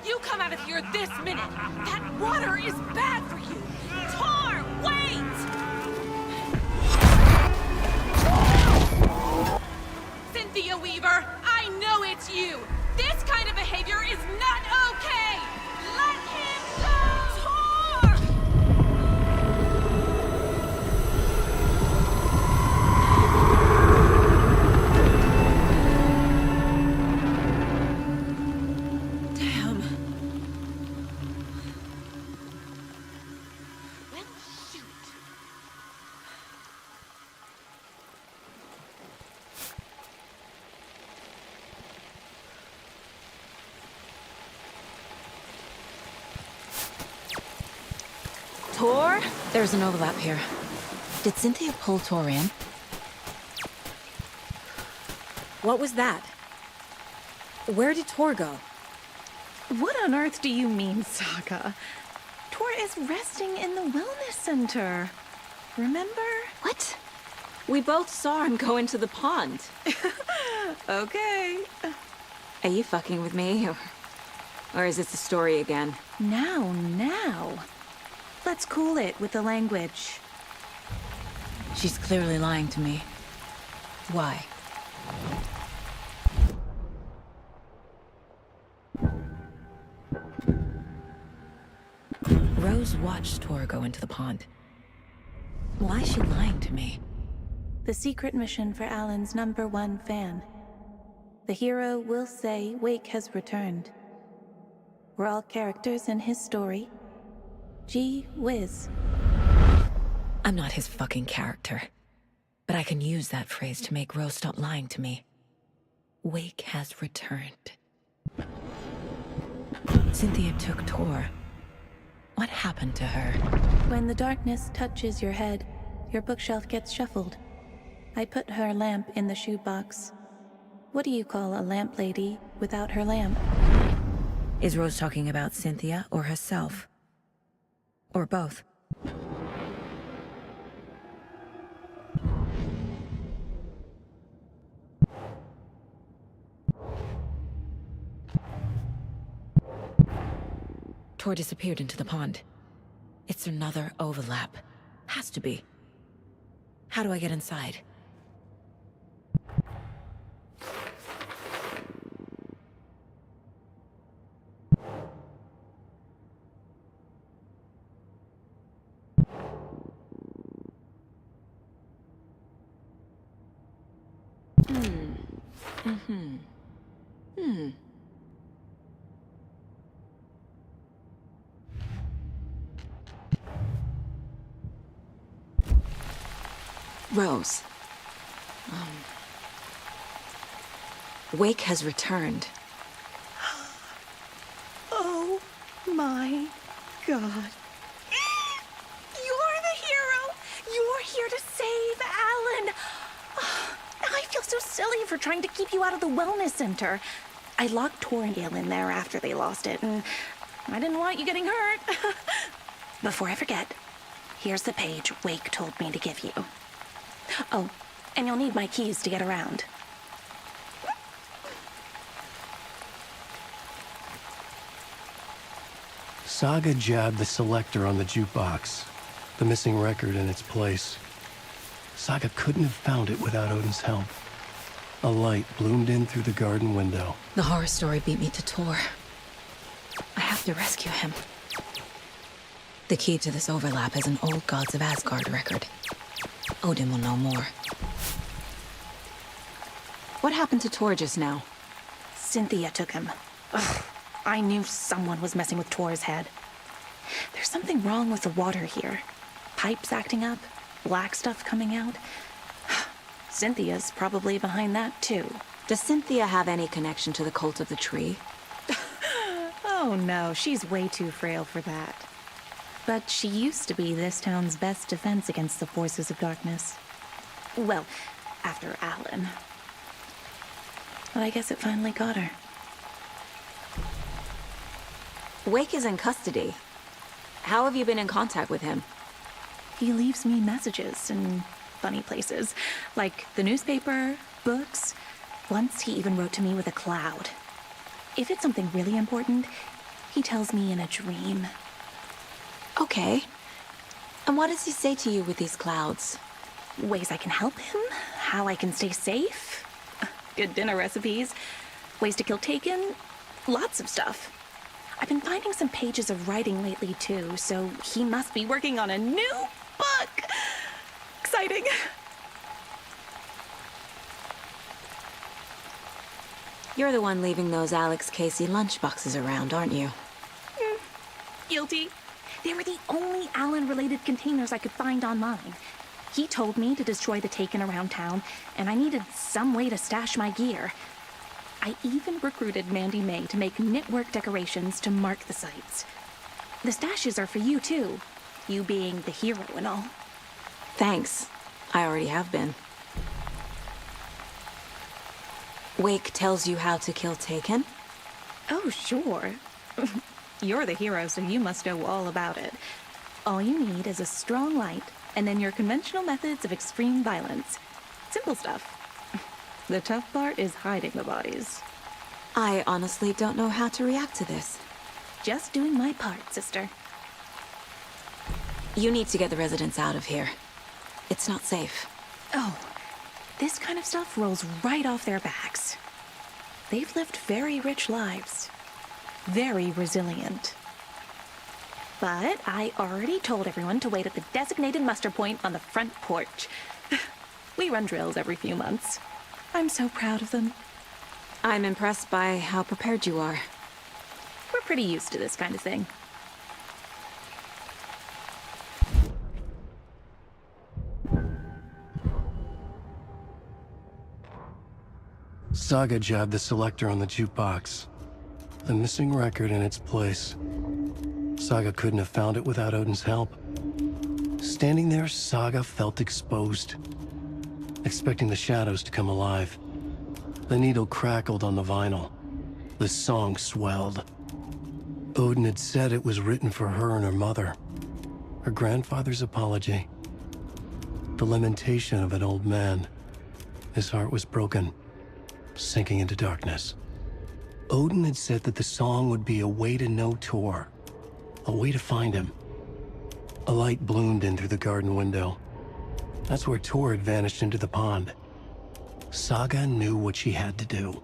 You come out of here this minute! That water is bad for you! Tor, wait! Cynthia Weaver, I know it's you! This kind of behavior is not okay! Let him go! Tor! Tor? There's an overlap here. Did Cynthia pull Tor in? What was that? Where did Tor go? What on earth do you mean, Saga? Tor is resting in the wellness center. Remember? What? We both saw him go into the pond. Okay. Are you fucking with me? Or is this a story again? Now. Let's cool it with the language. She's clearly lying to me. Why? Rose watched Tor go into the pond. Why is she lying to me? The secret mission for Alan's #1 fan. The hero will say Wake has returned. We're all characters in his story. Gee whiz. I'm not his fucking character. But I can use that phrase to make Rose stop lying to me. Wake has returned. Cynthia took Tor. What happened to her? When the darkness touches your head, your bookshelf gets shuffled. I put her lamp in the shoebox. What do you call a lamp lady without her lamp? Is Rose talking about Cynthia or herself? Or both? Tor disappeared into the pond. It's another overlap. Has to be. How do I get inside? Rose. Wake has returned. Oh my God. You're the hero! You're here to save Alan! I feel so silly for trying to keep you out of the wellness center. I locked Tor and Gale in there after they lost it, and I didn't want you getting hurt. Before I forget, here's the page Wake told me to give you. Oh, and you'll need my keys to get around. Saga jabbed the selector on the jukebox, the missing record in its place. Saga couldn't have found it without Odin's help. A light bloomed in through the garden window. The horror story beat me to Tor. I have to rescue him. The key to this overlap is an old Gods of Asgard record. Odin will know more. What happened to Tor just now? Cynthia took him. Ugh, I knew someone was messing with Tor's head. There's something wrong with the water here. Pipes acting up, black stuff coming out. Cynthia's probably behind that, too. Does Cynthia have any connection to the cult of the tree? Oh no, she's way too frail for that. But she used to be this town's best defense against the forces of darkness. Well, after Alan. But I guess it finally got her. Wake is in custody. How have you been in contact with him? He leaves me messages in funny places, like the newspaper, books. Once he even wrote to me with a cloud. If it's something really important, he tells me in a dream. Okay. And what does he say to you with these clouds? Ways I can help him, how I can stay safe, good dinner recipes, ways to kill Taken, lots of stuff. I've been finding some pages of writing lately too, so he must be working on a new book. Exciting. You're the one leaving those Alex Casey lunchboxes around, aren't you? Guilty. They were the only Alan-related containers I could find online. He told me to destroy the Taken around town, and I needed some way to stash my gear. I even recruited Mandy May to make knitwork decorations to mark the sites. The stashes are for you, too. You being the hero and all. Thanks. I already have been. Wake tells you how to kill Taken? Oh, sure. You're the hero, so you must know all about it. All you need is a strong light, and then your conventional methods of extreme violence. Simple stuff. The tough part is hiding the bodies. I honestly don't know how to react to this. Just doing my part, sister. You need to get the residents out of here. It's not safe. Oh, this kind of stuff rolls right off their backs. They've lived very rich lives. Very resilient. But I already told everyone to wait at the designated muster point on the front porch. We run drills every few months. I'm so proud of them. I'm impressed by how prepared you are. We're pretty used to this kind of thing. Saga jabbed the selector on the jukebox, the missing record in its place. Saga couldn't have found it without Odin's help. Standing there, Saga felt exposed, expecting the shadows to come alive. The needle crackled on the vinyl. The song swelled. Odin had said it was written for her and her mother. Her grandfather's apology. The lamentation of an old man. His heart was broken, sinking into darkness. Odin had said that the song would be a way to know Tor, a way to find him. A light bloomed in through the garden window. That's where Tor had vanished into the pond. Saga knew what she had to do.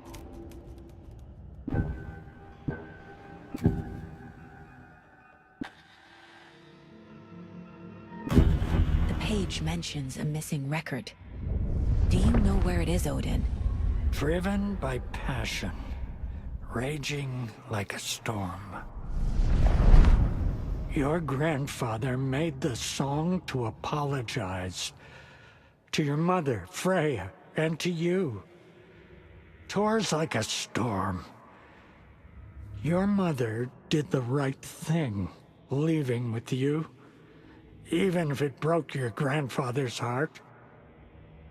The page mentions a missing record. Do you know where it is, Odin? Driven by passion, raging like a storm. Your grandfather made the song to apologize to your mother, Freya, and to you. Tor's like a storm. Your mother did the right thing, leaving with you, even if it broke your grandfather's heart.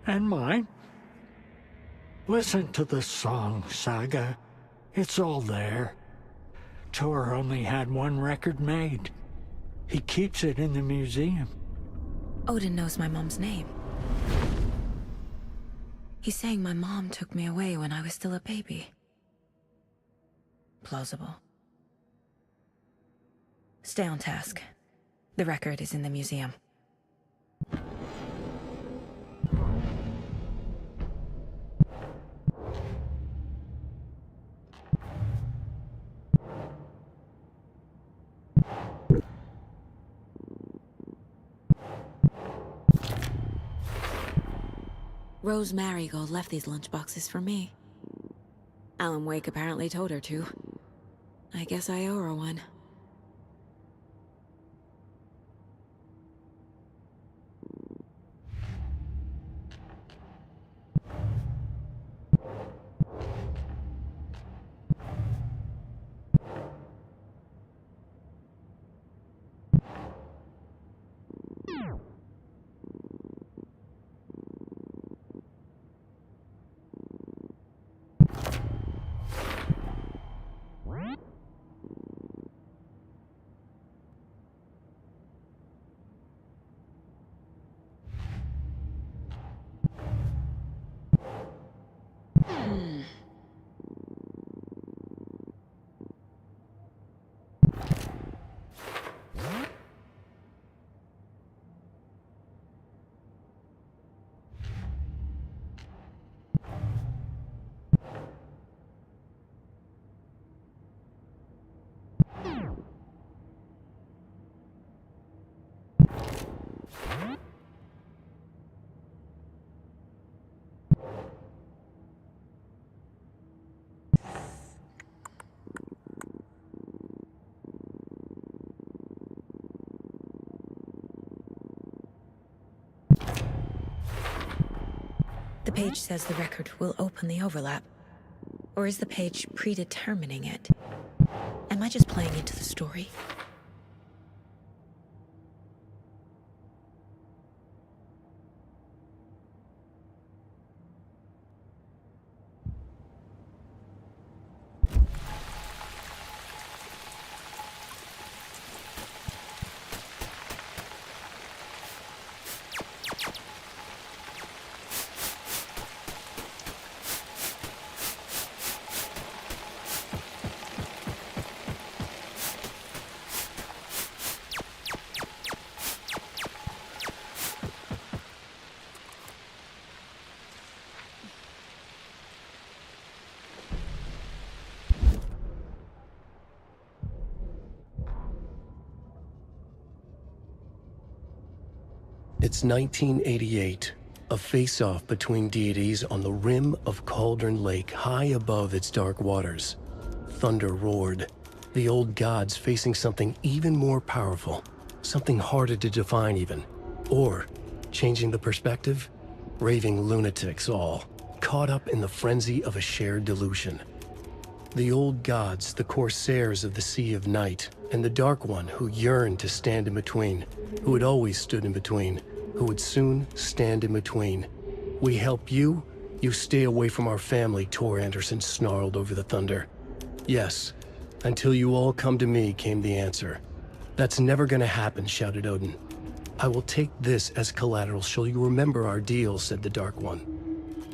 And mine. Listen to the song, Saga. It's all there. Tor only had one record made. He keeps it in the museum. Odin knows my mom's name. He's saying my mom took me away when I was still a baby. Plausible. Stay on task. The record is in the museum. Rose Marigold left these lunchboxes for me. Alan Wake apparently told her to. I guess I owe her one. The page says the record will open the overlap. Or is the page predetermining it? Am I just playing into the story? It's 1988, a face-off between deities on the rim of Cauldron Lake, high above its dark waters. Thunder roared, the old gods facing something even more powerful, something harder to define even. Or, changing the perspective, raving lunatics all, caught up in the frenzy of a shared delusion. The old gods, the corsairs of the Sea of Night, and the Dark One who yearned to stand in between, who had always stood in between, who would soon stand in between. We help you, you stay away from our family, Tor Anderson snarled over the thunder. Yes, until you all come to me, came the answer. That's never gonna happen, shouted Odin. I will take this as collateral, shall you remember our deal, said the Dark One.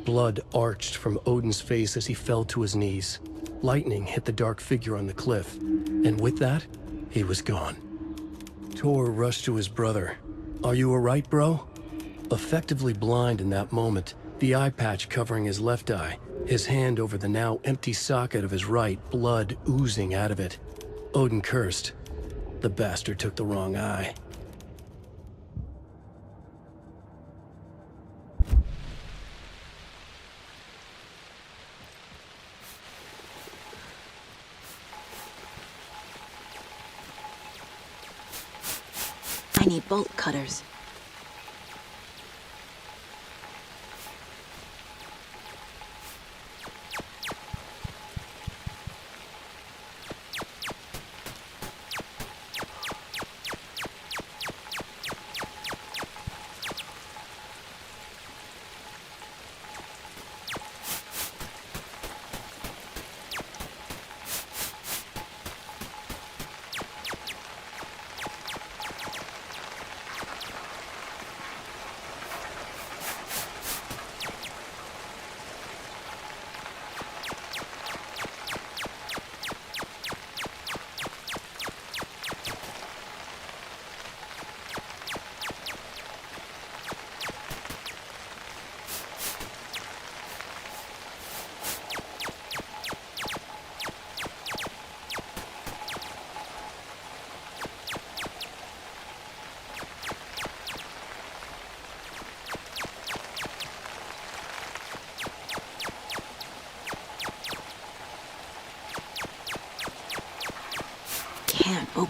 Blood arched from Odin's face as he fell to his knees. Lightning hit the dark figure on the cliff, and with that, he was gone. Tor rushed to his brother. Are you alright, bro? Effectively blind in that moment, the eye patch covering his left eye, his hand over the now empty socket of his right, blood oozing out of it. Odin cursed. The bastard took the wrong eye. I need bolt cutters.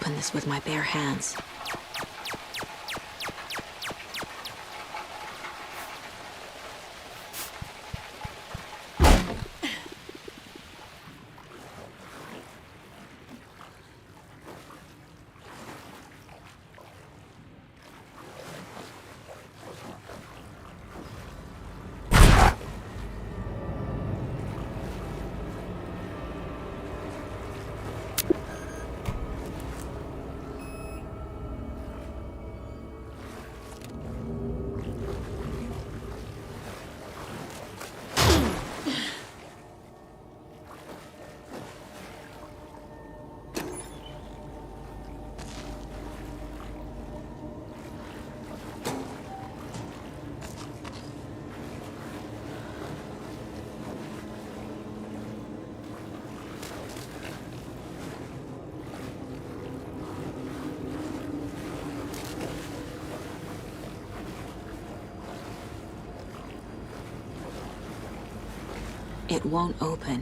open this with my bare hands. It won't open.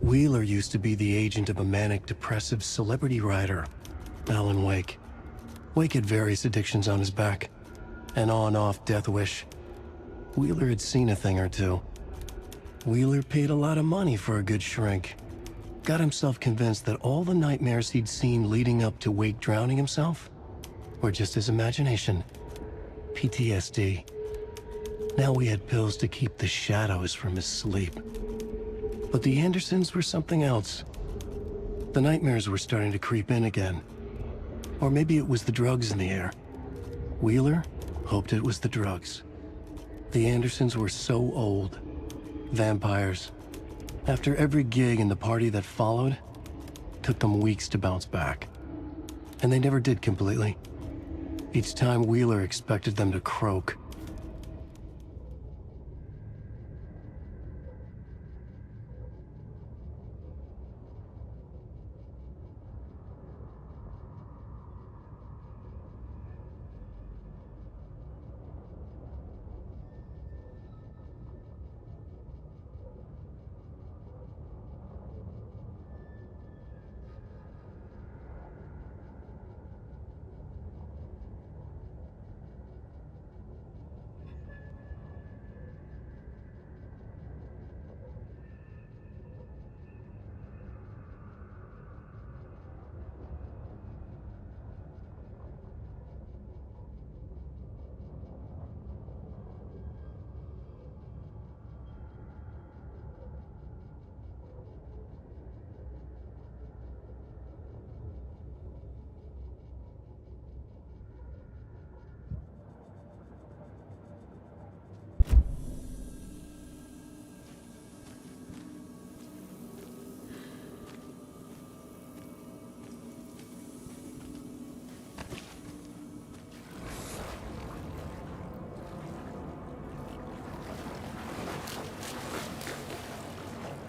Wheeler used to be the agent of a manic-depressive celebrity writer, Alan Wake. Wake had various addictions on his back, an on-off death wish. Wheeler had seen a thing or two. Wheeler paid a lot of money for a good shrink. Got himself convinced that all the nightmares he'd seen leading up to Wake drowning himself were just his imagination. PTSD. Now he had pills to keep the shadows from his sleep. But the Andersons were something else. The nightmares were starting to creep in again. Or maybe it was the drugs in the air. Wheeler hoped it was the drugs. The Andersons were so old. Vampires. After every gig and the party that followed, took them weeks to bounce back. And they never did completely. Each time Wheeler expected them to croak.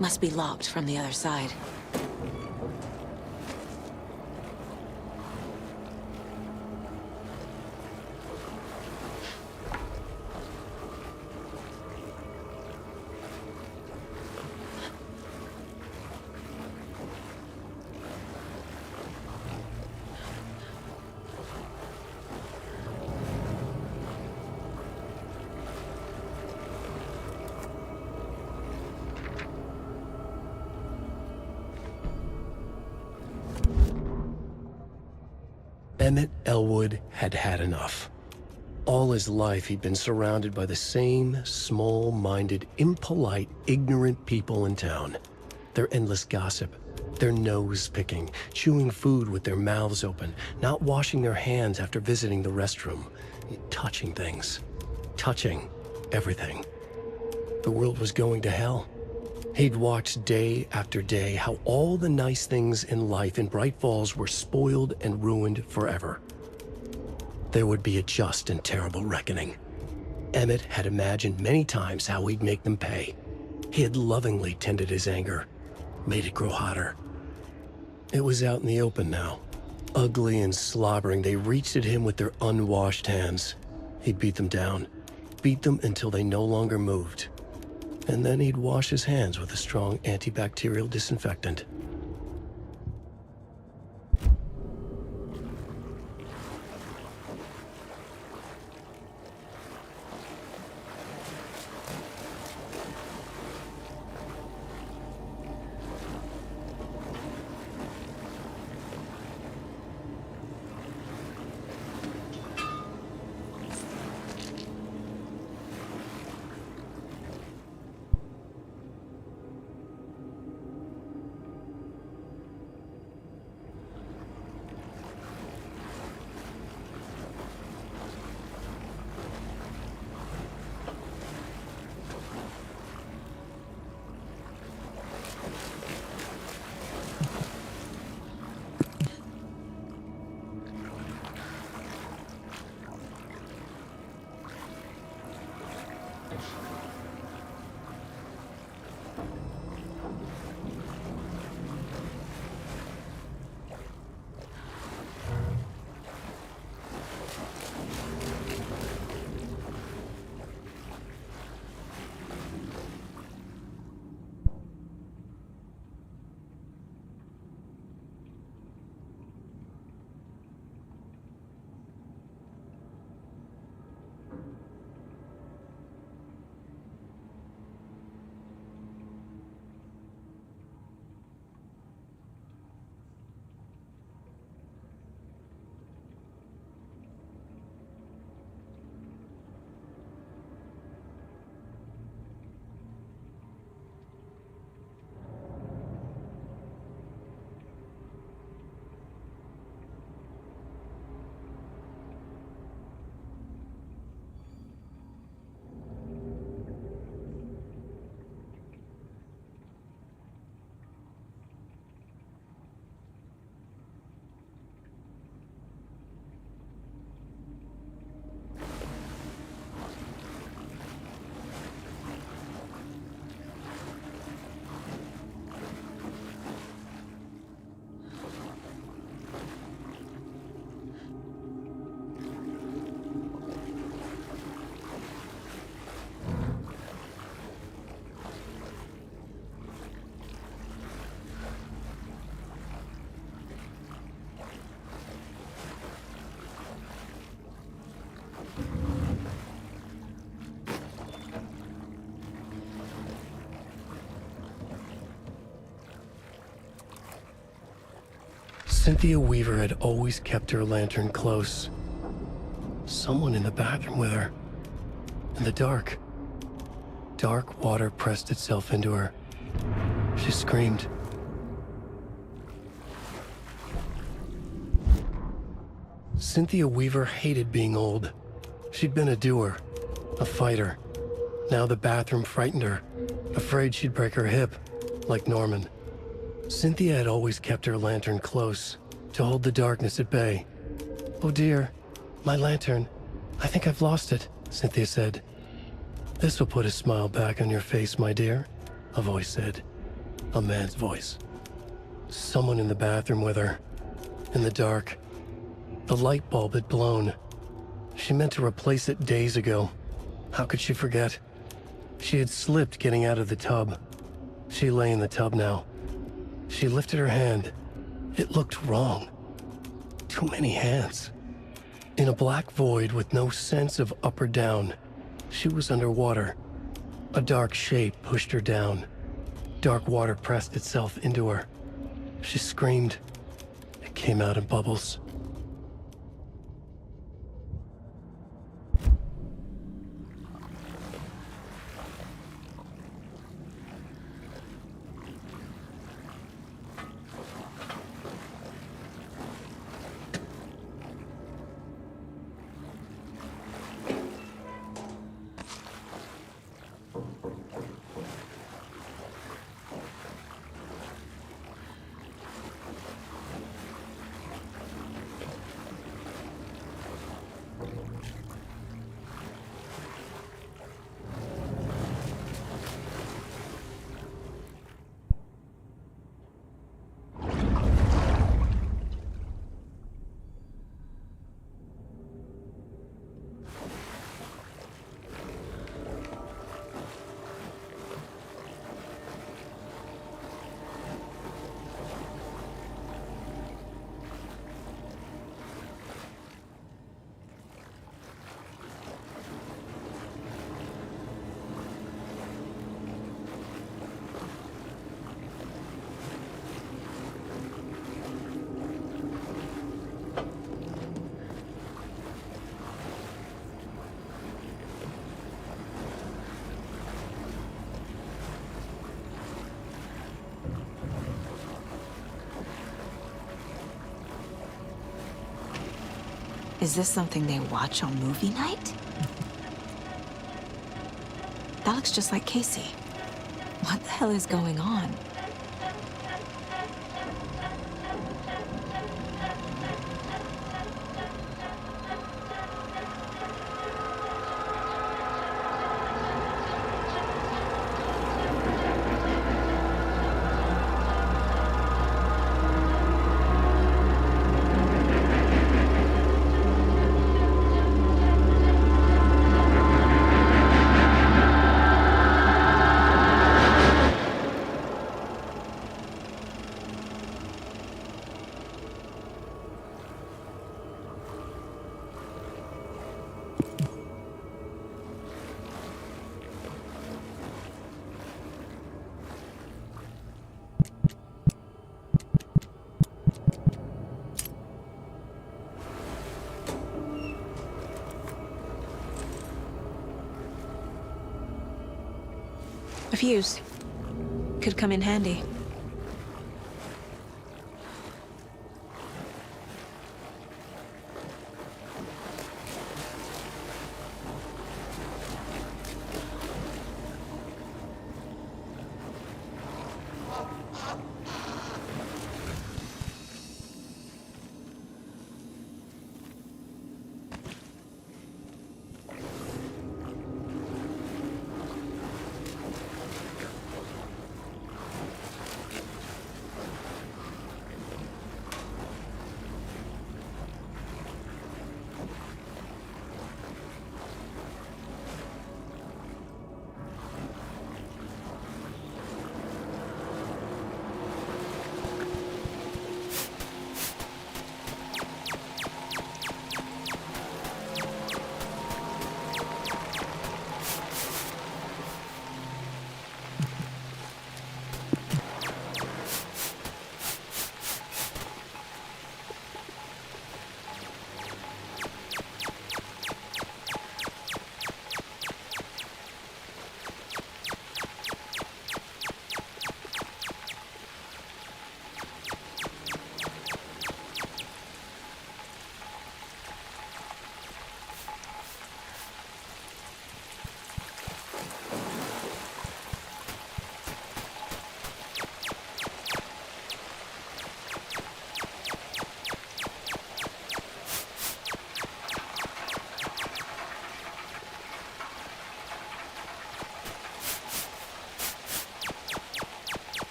Must be locked from the other side. Emmett Elwood had had enough. All his life, he'd been surrounded by the same small-minded, impolite, ignorant people in town. Their endless gossip, their nose-picking, chewing food with their mouths open, not washing their hands after visiting the restroom, touching things, touching everything. The world was going to hell. He'd watched day after day how all the nice things in life in Bright Falls were spoiled and ruined forever. there would be a just and terrible reckoning. Emmett had imagined many times how he'd make them pay. He had lovingly tended his anger, made it grow hotter. It was out in the open now. Ugly and slobbering, they reached at him with their unwashed hands. He'd beat them down, beat them until they no longer moved. And then he'd wash his hands with a strong antibacterial disinfectant. Cynthia Weaver had always kept her lantern close. Someone in the bathroom with her. In the dark. Dark water pressed itself into her. She screamed. Cynthia Weaver hated being old. She'd been a doer, a fighter. Now the bathroom frightened her, afraid she'd break her hip, like Norman. Cynthia had always kept her lantern close, to hold the darkness at bay. "Oh dear, my lantern. I think I've lost it," Cynthia said. "This will put a smile back on your face, my dear," a voice said. A man's voice. Someone in the bathroom with her. In the dark. The light bulb had blown. She meant to replace it days ago. How could she forget? She had slipped getting out of the tub. She lay in the tub now. She lifted her hand. It looked wrong. Too many hands. In a black void with no sense of up or down, she was underwater. A dark shape pushed her down. Dark water pressed itself into her. She screamed. It came out in bubbles. Is this something they watch on movie night? That looks just like Casey. What the hell is going on? A fuse. Could come in handy.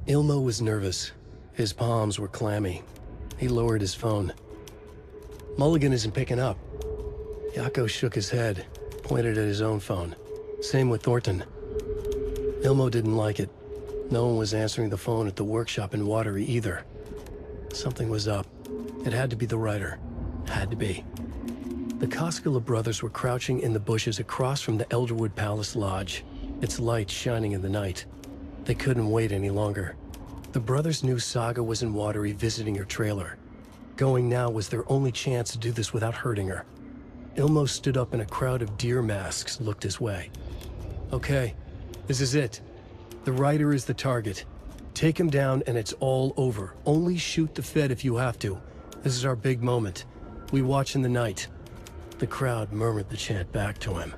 Ilmo was nervous. His palms were clammy. He lowered his phone. Mulligan isn't picking up. Yako shook his head, pointed at his own phone. Same with Thornton. Ilmo didn't like it. No one was answering the phone at the workshop in Watery either. Something was up. It had to be the writer. Had to be. The Koskela brothers were crouching in the bushes across from the Elderwood Palace Lodge, its light shining in the night. They couldn't wait any longer. The brothers knew Saga was in Watery visiting her trailer. Going now was their only chance to do this without hurting her. Ilmo stood up and a crowd of deer masks looked his way. Okay, this is it. The writer is the target. Take him down and it's all over. Only shoot the Fed if you have to. This is our big moment. We watch in the night. The crowd murmured the chant back to him.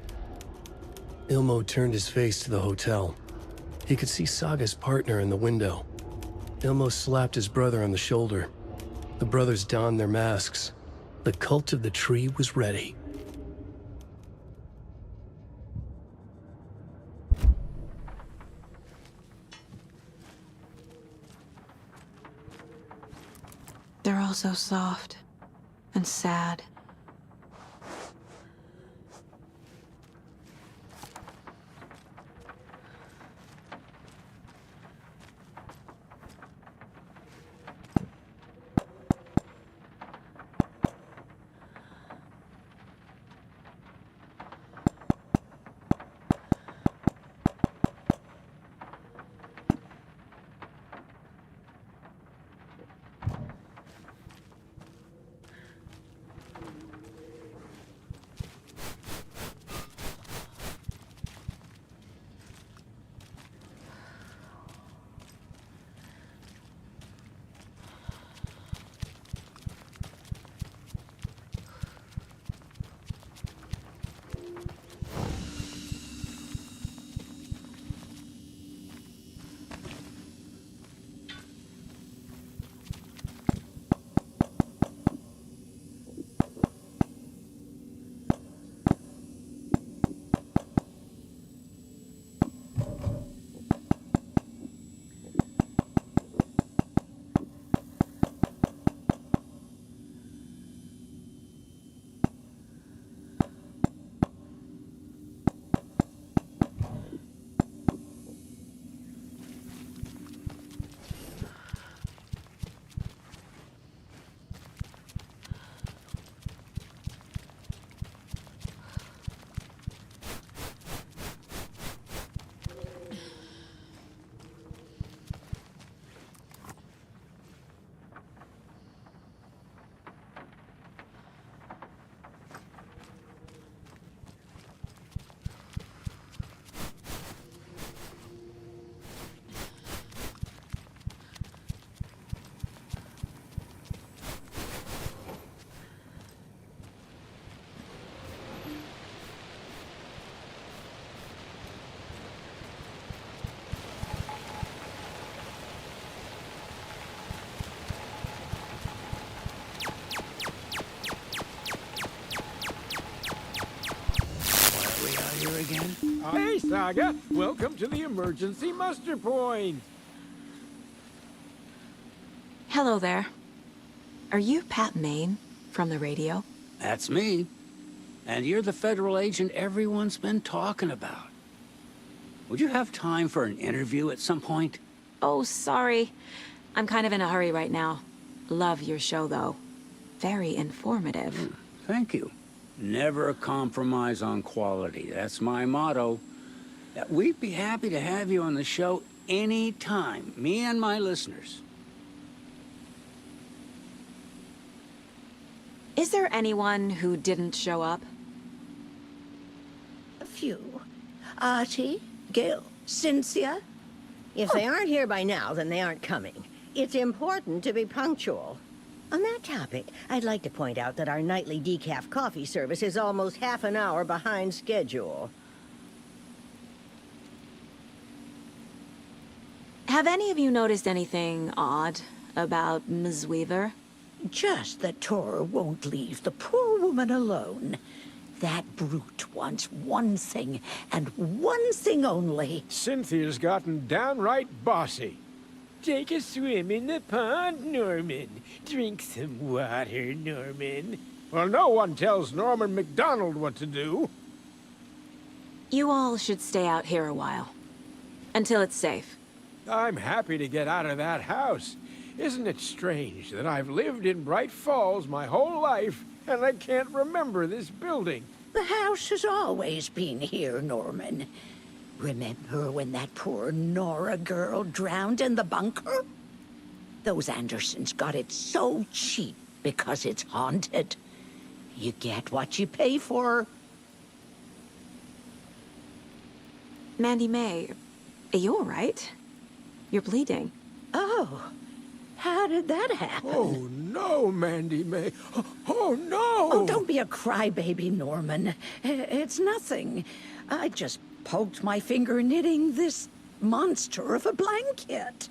Ilmo turned his face to the hotel. He could see Saga's partner in the window. Ilmo slapped his brother on the shoulder. The brothers donned their masks. The cult of the tree was ready. They're all so soft and sad. Again? Hey, Saga! Welcome to the emergency muster point! Hello there. Are you Pat Maine from the radio? That's me. And you're the federal agent everyone's been talking about. Would you have time for an interview at some point? Oh, sorry. I'm kind of in a hurry right now. Love your show, though. Very informative. Thank you. Never compromise on quality. That's my motto. We'd be happy to have you on the show anytime, me and my listeners. Is there anyone who didn't show up? A few. Artie, Gil, Cynthia. If they aren't here by now, then they aren't coming. It's important to be punctual. On that topic, I'd like to point out that our nightly decaf coffee service is almost half an hour behind schedule. Have any of you noticed anything odd about Ms. Weaver? Just that Tora won't leave the poor woman alone. That brute wants one thing, and one thing only. Cynthia's gotten downright bossy. Take a swim in the pond, Norman. Drink some water, Norman. Well, no one tells Norman McDonald what to do. You all should stay out here a while. Until it's safe. I'm happy to get out of that house. Isn't it strange that I've lived in Bright Falls my whole life and I can't remember this building? The house has always been here, Norman. Remember when that poor Nora girl drowned in the bunker? Those Andersons got it so cheap because it's haunted. You get what you pay for. Mandy May, are you all right? You're bleeding. Oh, how did that happen? Oh, no, Mandy May. Oh, no! Oh, don't be a crybaby, Norman. It's nothing. I just poked my finger knitting this monster of a blanket.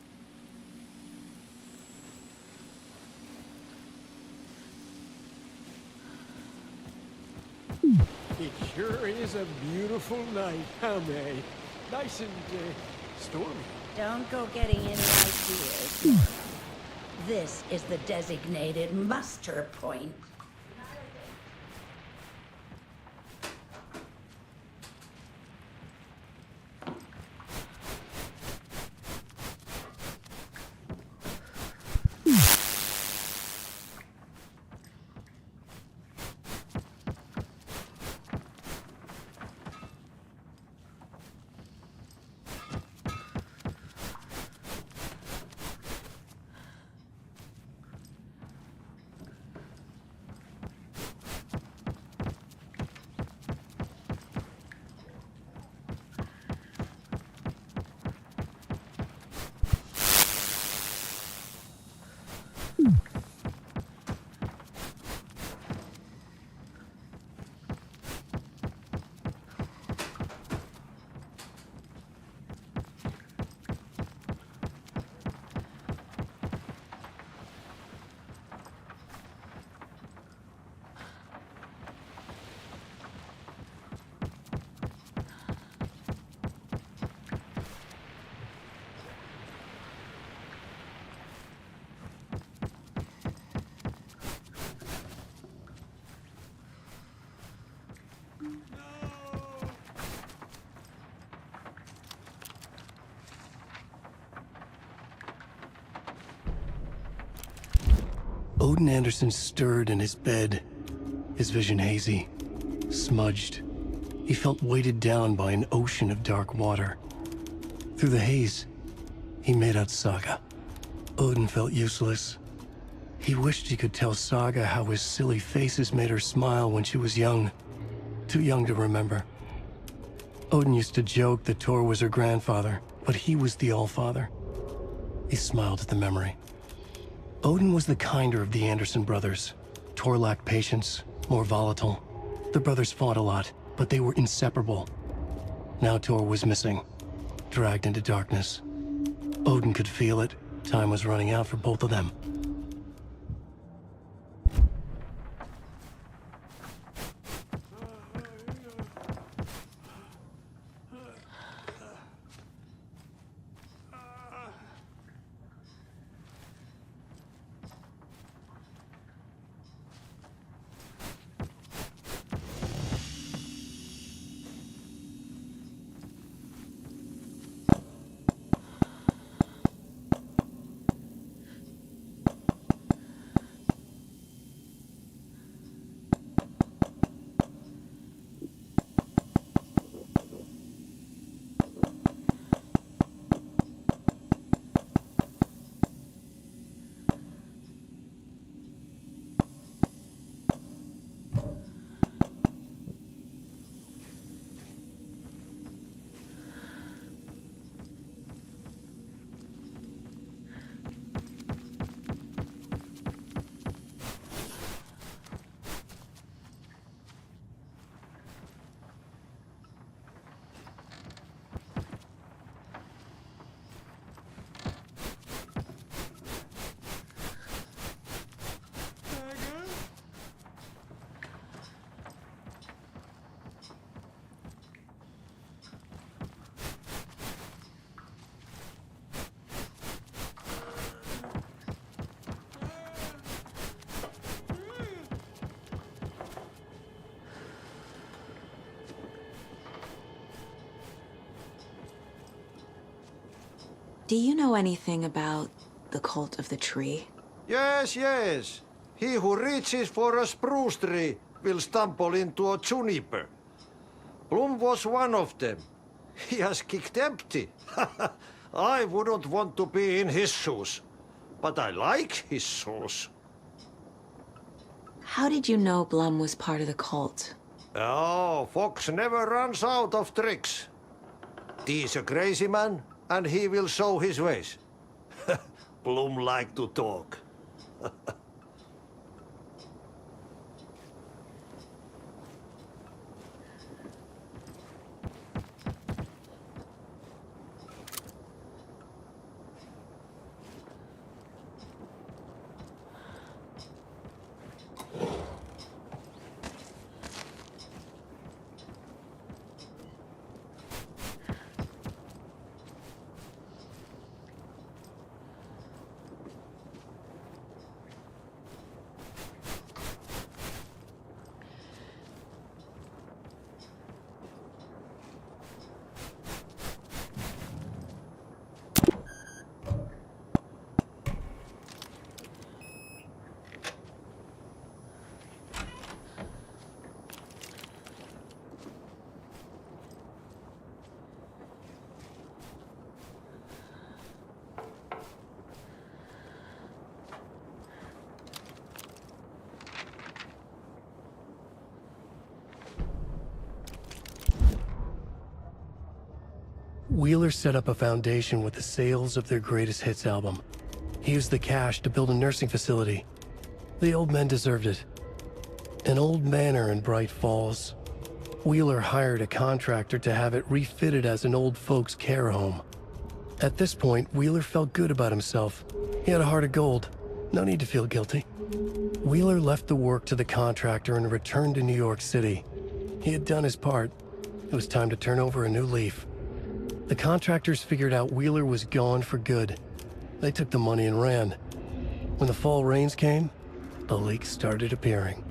It sure is a beautiful night, huh, May? Nice and stormy. Don't go getting any ideas, Norman. This is the designated muster point. Odin Anderson stirred in his bed, his vision hazy, smudged. He felt weighted down by an ocean of dark water. Through the haze, he made out Saga. Odin felt useless. He wished he could tell Saga how his silly faces made her smile when she was young. Too young to remember. Odin used to joke that Tor was her grandfather, but he was the Allfather. He smiled at the memory. Odin was the kinder of the Anderson brothers. Tor lacked patience, more volatile. The brothers fought a lot, but they were inseparable. Now Tor was missing, dragged into darkness. Odin could feel it. Time was running out for both of them. Do you know anything about the cult of the tree? Yes, yes. He who reaches for a spruce tree will stumble into a juniper. Bloom was one of them. He has kicked empty. I wouldn't want to be in his shoes. But I like his shoes. How did you know Blum was part of the cult? Oh, Fox never runs out of tricks. He's a crazy man, and he will show his ways. Bloom like to talk. Wheeler set up a foundation with the sales of their greatest hits album. He used the cash to build a nursing facility. The old men deserved it. An old manor in Bright Falls. Wheeler hired a contractor to have it refitted as an old folks' care home. At this point, Wheeler felt good about himself. He had a heart of gold. No need to feel guilty. Wheeler left the work to the contractor and returned to New York City. He had done his part. It was time to turn over a new leaf. The contractors figured out Wheeler was gone for good. They took the money and ran. When the fall rains came, the leaks started appearing.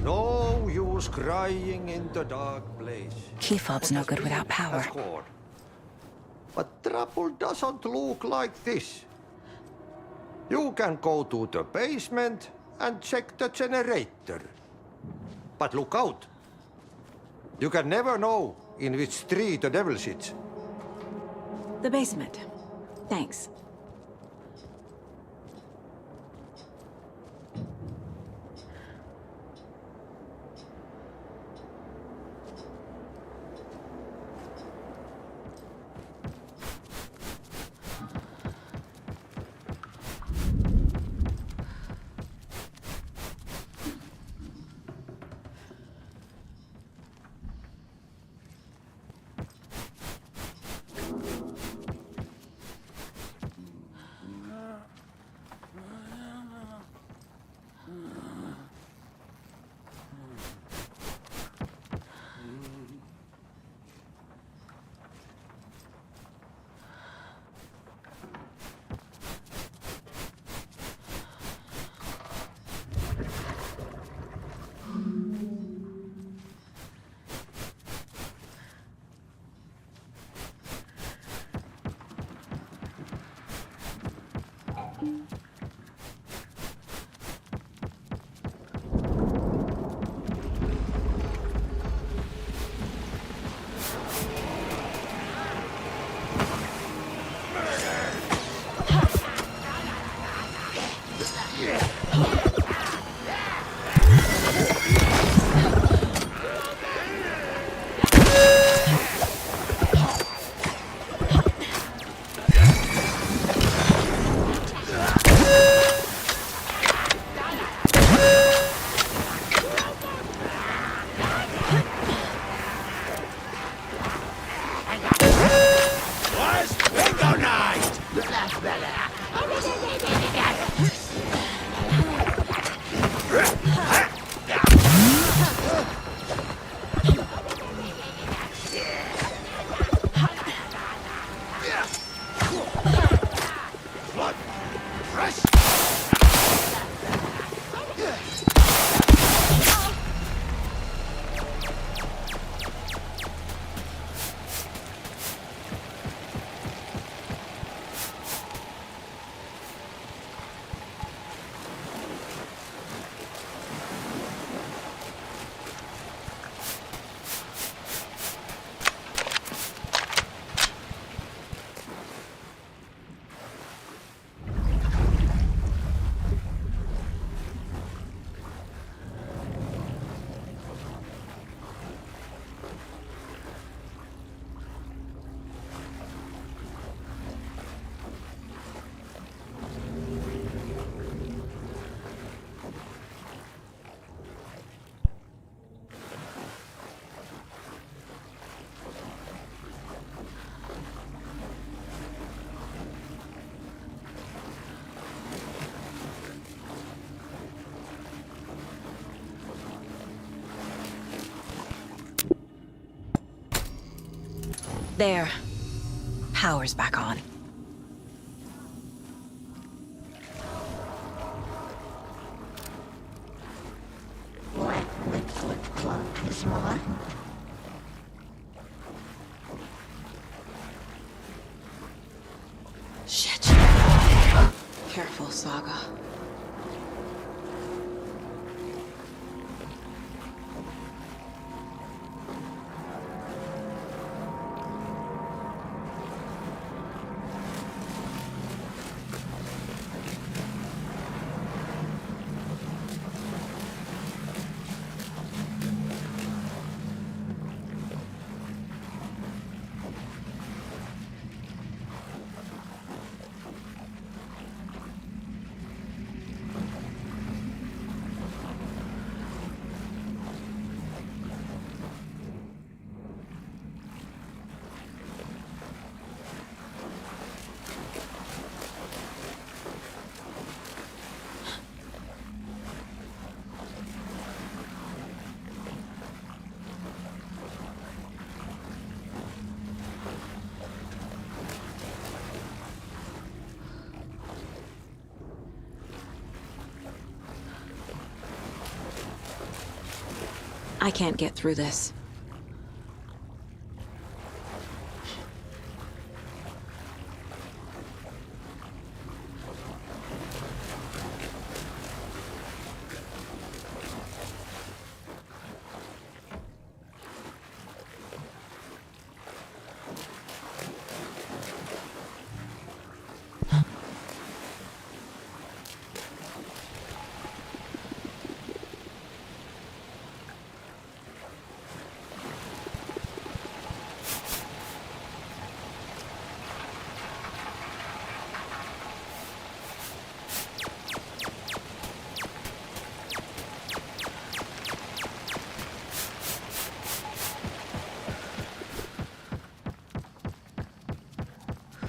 No use crying in the dark place. Key fob's no good without power. But trouble doesn't look like this. You can go to the basement and check the generator. But look out. You can never know in which tree the devil sits. The basement. Thanks. There. Power's back on. Black liquid clock is more. Shit. Careful, Saga. I can't get through this.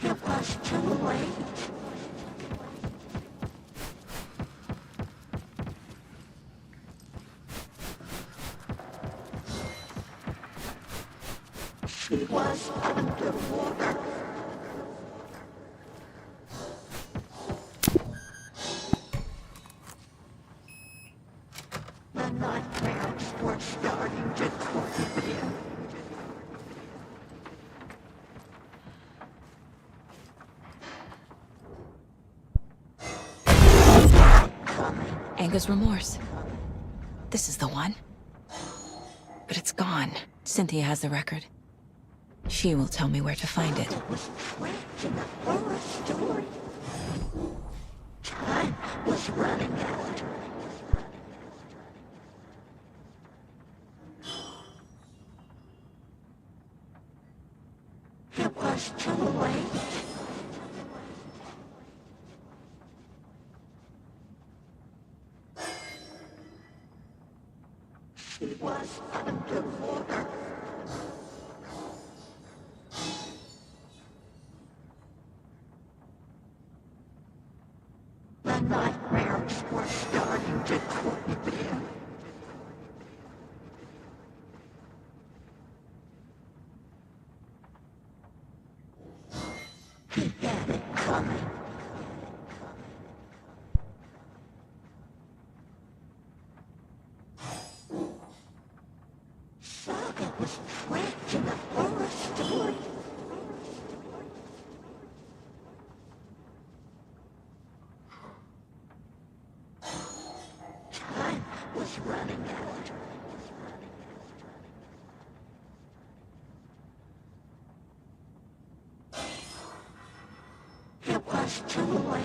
It was too late. She was underwater. The nightmares were starting to creep in. Anga's remorse. This is the one. But it's gone. Cynthia has the record. She will tell me where to find it. It was trapped in the forest story. Time was running out. It was too late. She was underwater. The nightmares were starting to creep in. He had it coming. Saga was trapped in a horror story. Time was running out. It was too late.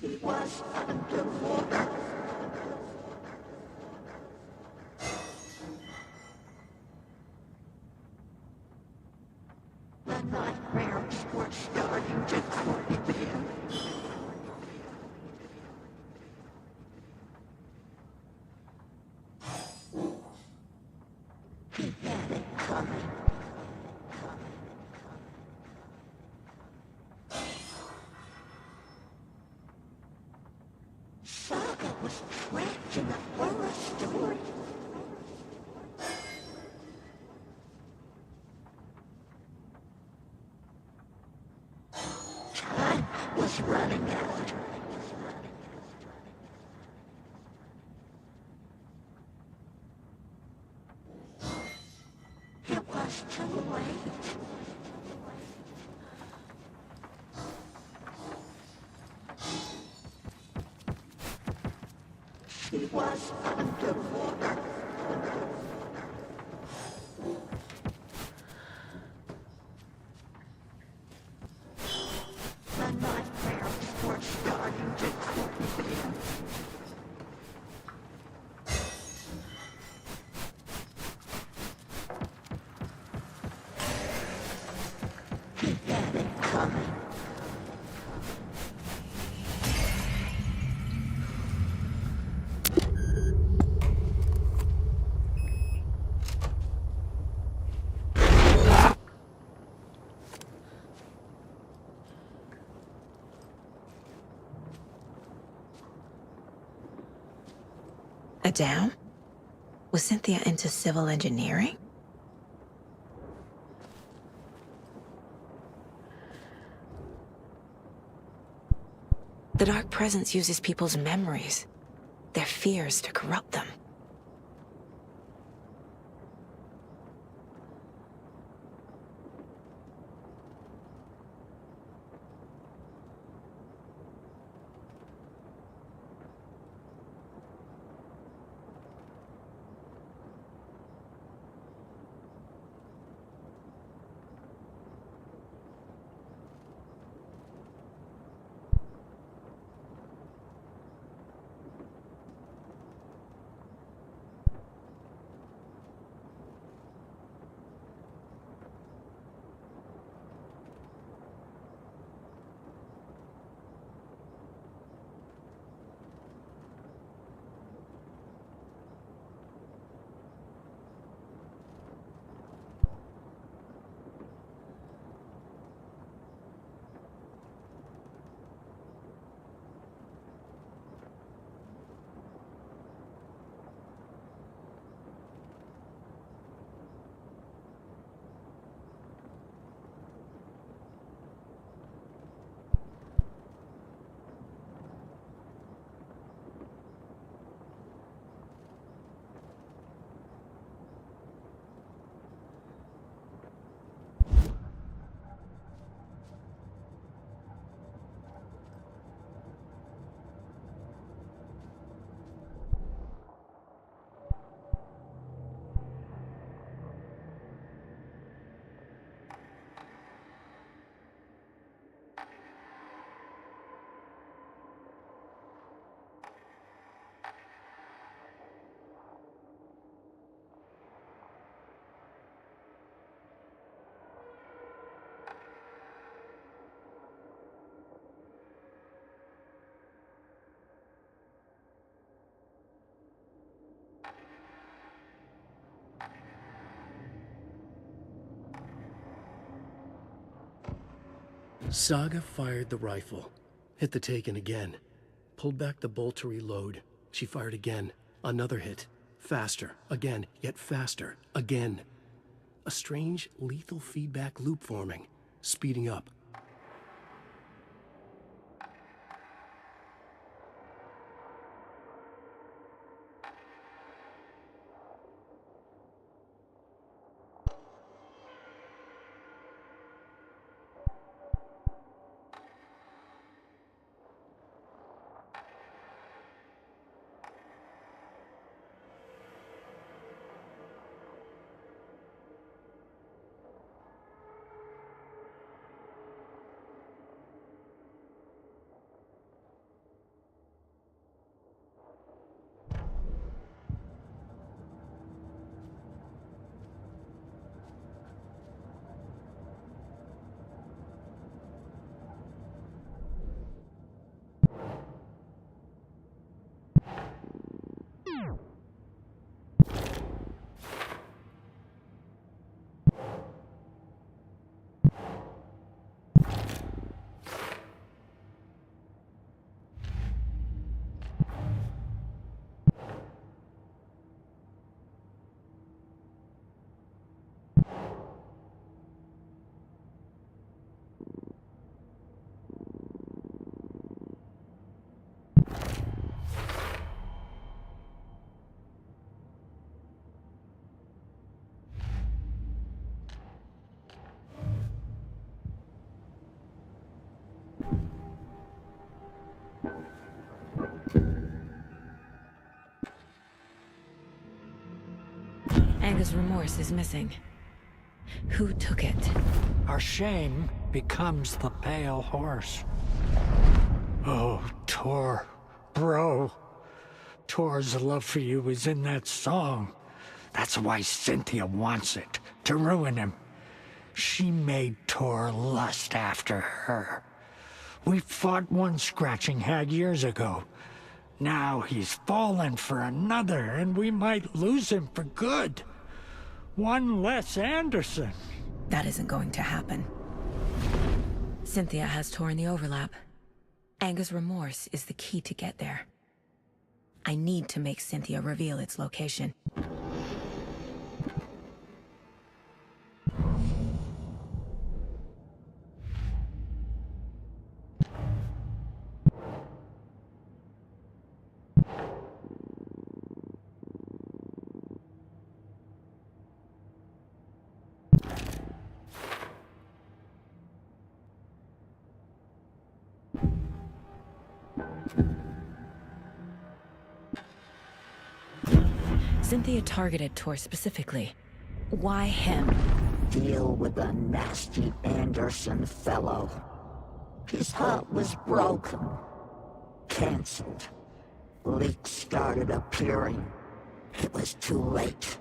She was underwater. The nightmares were starting to creep in. He had it coming. Saga was trapped in a horror story. Time was running out. It was too late. She was underwater. The nightmares were starting to creep in. He had it coming. A dam? Was Cynthia into civil engineering? The Dark Presence uses people's memories, their fears to corrupt them. Saga fired the rifle, hit the Taken again, pulled back the bolt to reload. She fired again, another hit, faster, again, yet faster, again. A strange, lethal feedback loop forming, speeding up. Angus' remorse is missing. Who took it? Our shame becomes the pale horse. Oh, Tor. Bro. Tor's love for you is in that song. That's why Cynthia wants it, to ruin him. She made Tor lust after her. We fought one scratching hag years ago. Now he's fallen for another, and we might lose him for good. One less Anderson. That isn't going to happen. Cynthia has Tor in the overlap. Angus' remorse is the key to get there. I need to make Cynthia reveal its location. Cynthia targeted Tor specifically. Why him? Deal with the nasty Anderson fellow. His heart was broken. Cancelled. Leaks started appearing. It was too late.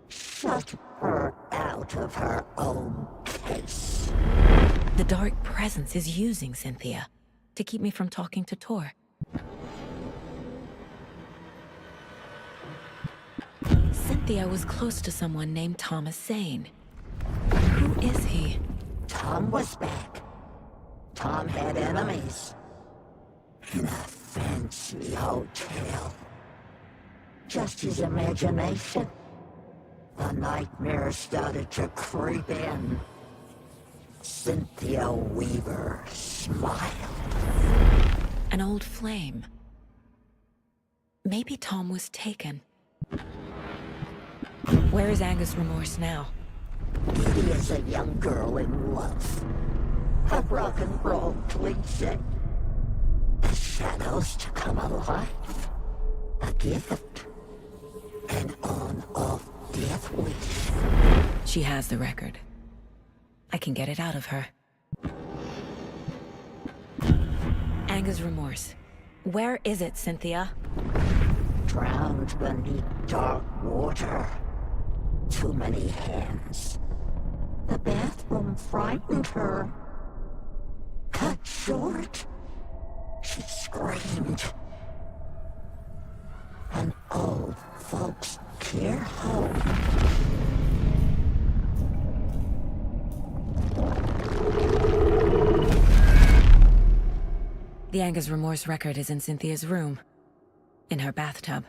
Shut her out of her own case. The dark presence is using Cynthia to keep me from talking to Tor. Cynthia was close to someone named Thomas Zane. Who is he? Tom was back. Tom had enemies. In a fancy hotel. Just his imagination. The nightmare started to creep in. Cynthia Weaver smiled. An old flame. Maybe Tom was taken. Where is Angus' remorse now? He is a young girl in love. A rock and roll cliche. The shadows to come alive. A gift. An on-off death wish. She has the record. I can get it out of her. Angus' remorse. Where is it, Cynthia? Drowned beneath dark water. Too many hands. The bathroom frightened her. Cut short. She screamed. An old folks' care home. The Anger's Remorse record is in Cynthia's room. In her bathtub.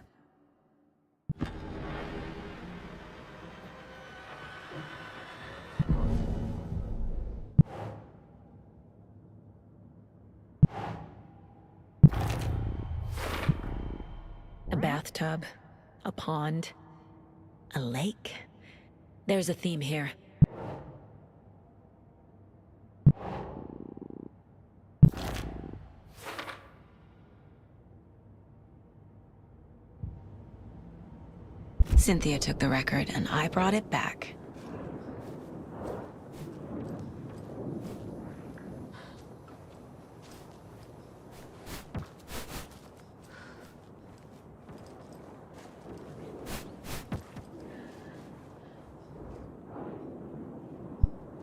A bathtub, a pond, a lake. There's a theme here. Cynthia took the record and I brought it back.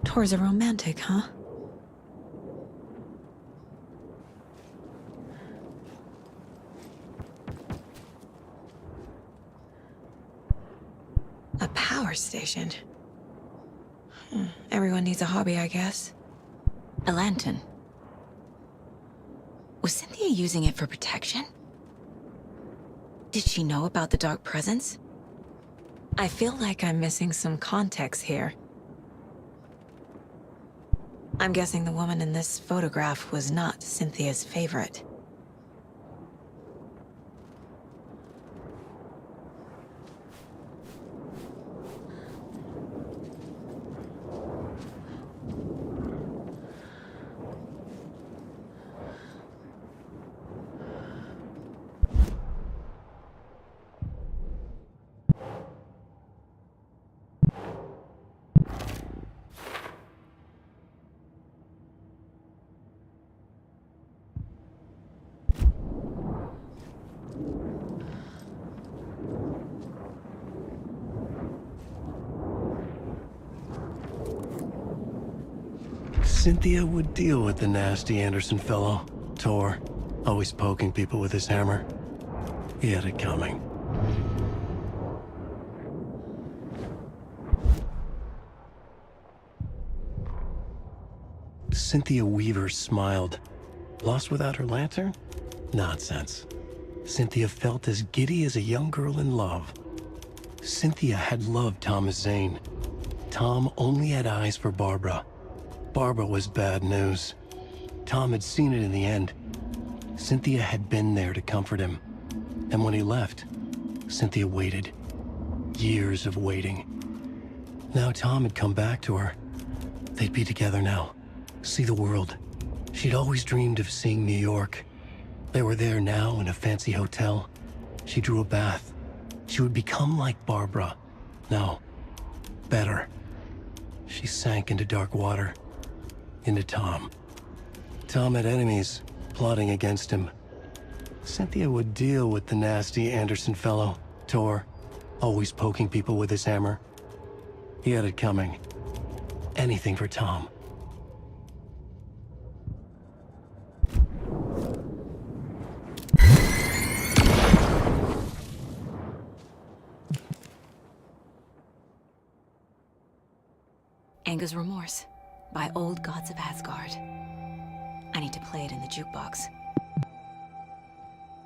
Tor's a romantic, huh? A power station. Everyone needs a hobby, I guess. A lantern. Was Cynthia using it for protection? Did she know about the dark presence? I feel like I'm missing some context here. I'm guessing the woman in this photograph was not Cynthia's favorite. Cynthia would deal with the nasty Anderson fellow, Tor, always poking people with his hammer. He had it coming. Cynthia Weaver smiled. Lost without her lantern? Nonsense. Cynthia felt as giddy as a young girl in love. Cynthia had loved Thomas Zane. Tom only had eyes for Barbara. Barbara was bad news. Tom had seen it in the end. Cynthia had been there to comfort him. And when he left, Cynthia waited. Years of waiting. Now Tom had come back to her. They'd be together now. See the world. She'd always dreamed of seeing New York. They were there now in a fancy hotel. She drew a bath. She would become like Barbara. No, better. She sank into dark water. Into Tom. Tom had enemies plotting against him. Cynthia would deal with the nasty Anderson fellow, Tor, always poking people with his hammer. He had it coming. Anything for Tom. Anger's Remorse by Old Gods of Asgard. I need to play it in the jukebox.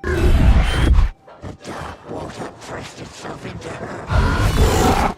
The dark water pressed itself into her.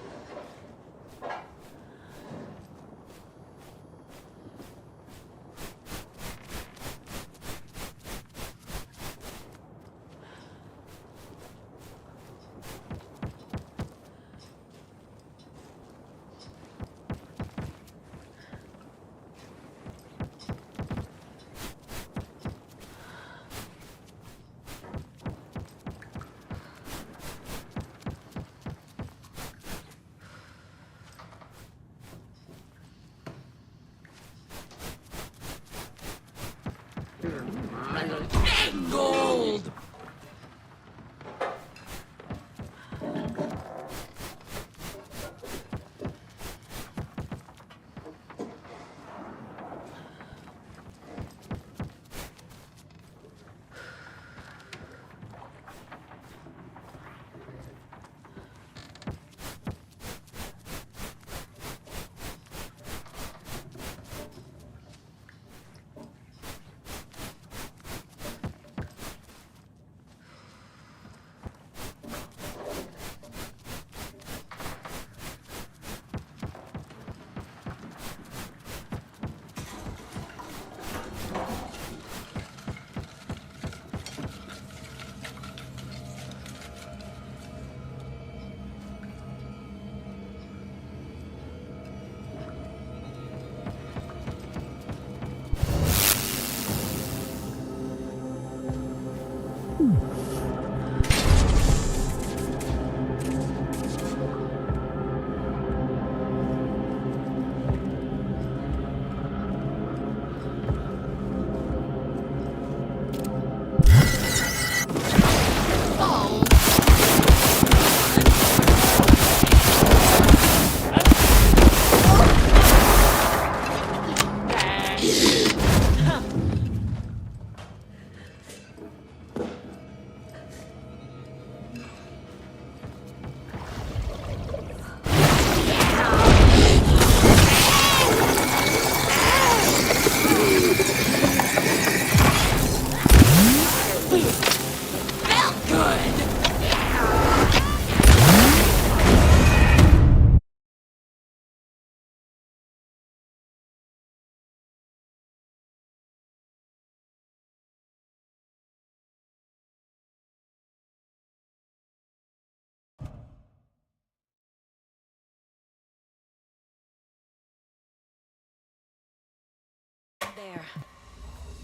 There.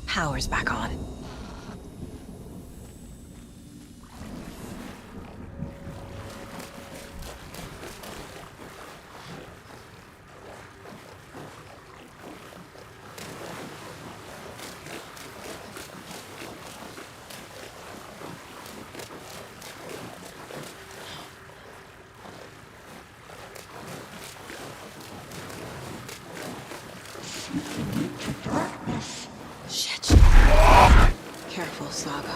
Power's back on. Shit. Careful, Saga.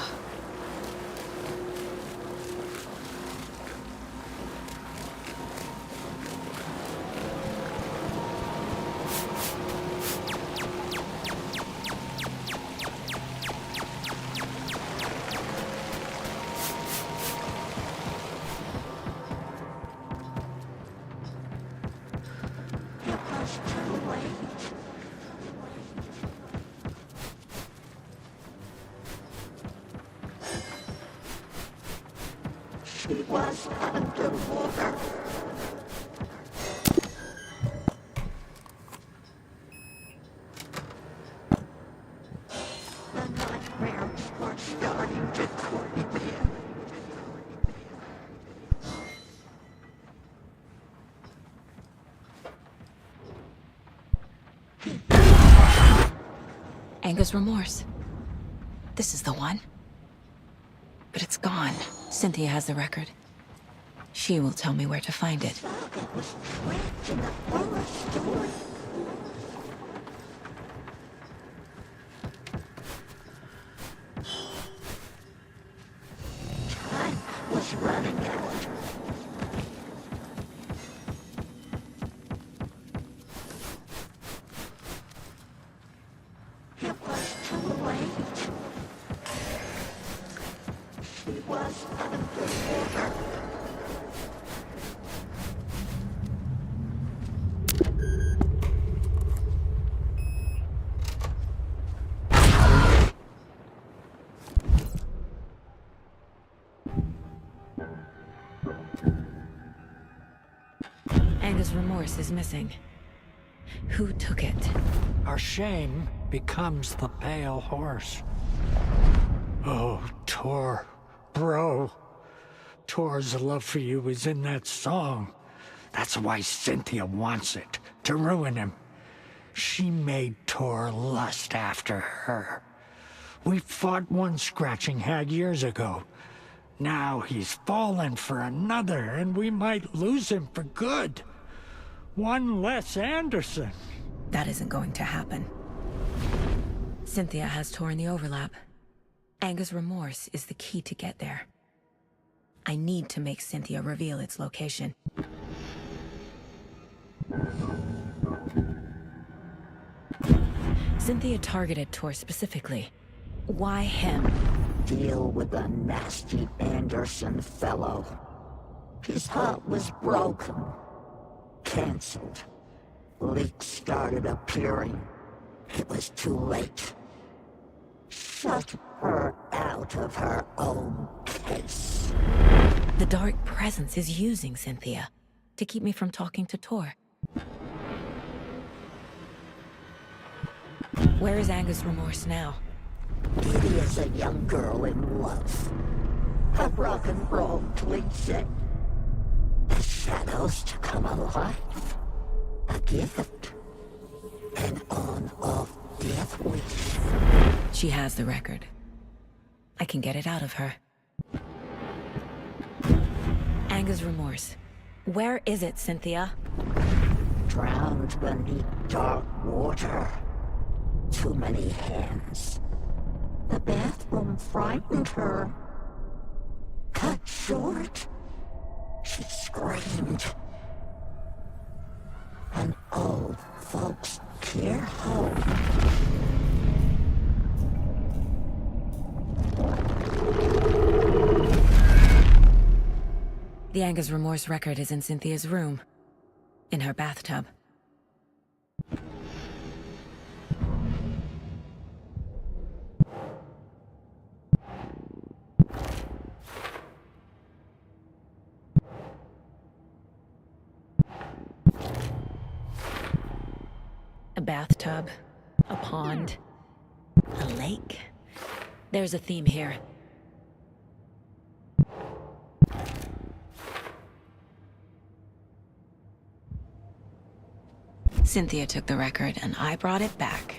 She was underwater. The nightmares were starting to creep in. Anger's remorse. This is the one. But it's gone. Cynthia has the record. She will tell me where to find it. Saga was trapped in a forest. Time was running out. It was too late. She was underwater. Anger's remorse is missing. Who took it? Our shame becomes the pale horse. Oh, Tor. Bro. Tor's love for you is in that song. That's why Cynthia wants it, to ruin him. She made Tor lust after her. We fought one scratching hag years ago. Now he's fallen for another, and we might lose him for good. One less Anderson. That isn't going to happen. Cynthia has Tor in the overlap. Anger's remorse is the key to get there. I need to make Cynthia reveal its location. Cynthia targeted Tor specifically. Why him? Deal with the nasty Anderson fellow. His heart was broken. Cancelled. Leaks started appearing. It was too late. Shut her out of her own case. The dark presence is using Cynthia to keep me from talking to Tor. Where is Anger's remorse now? It is a young girl in love. A rock and roll cliche. The shadows to come alive. A gift. An on-off death wish. She has the record. I can get it out of her. Anger's remorse. Where is it, Cynthia? Drowned beneath dark water. Too many hands. The bathroom frightened her. Cut short. She screamed. An old folks' care home. The Anger's remorse record is in Cynthia's room. In her bathtub. A bathtub, A pond. A lake. There's a theme here. Cynthia took the record, and I brought it back.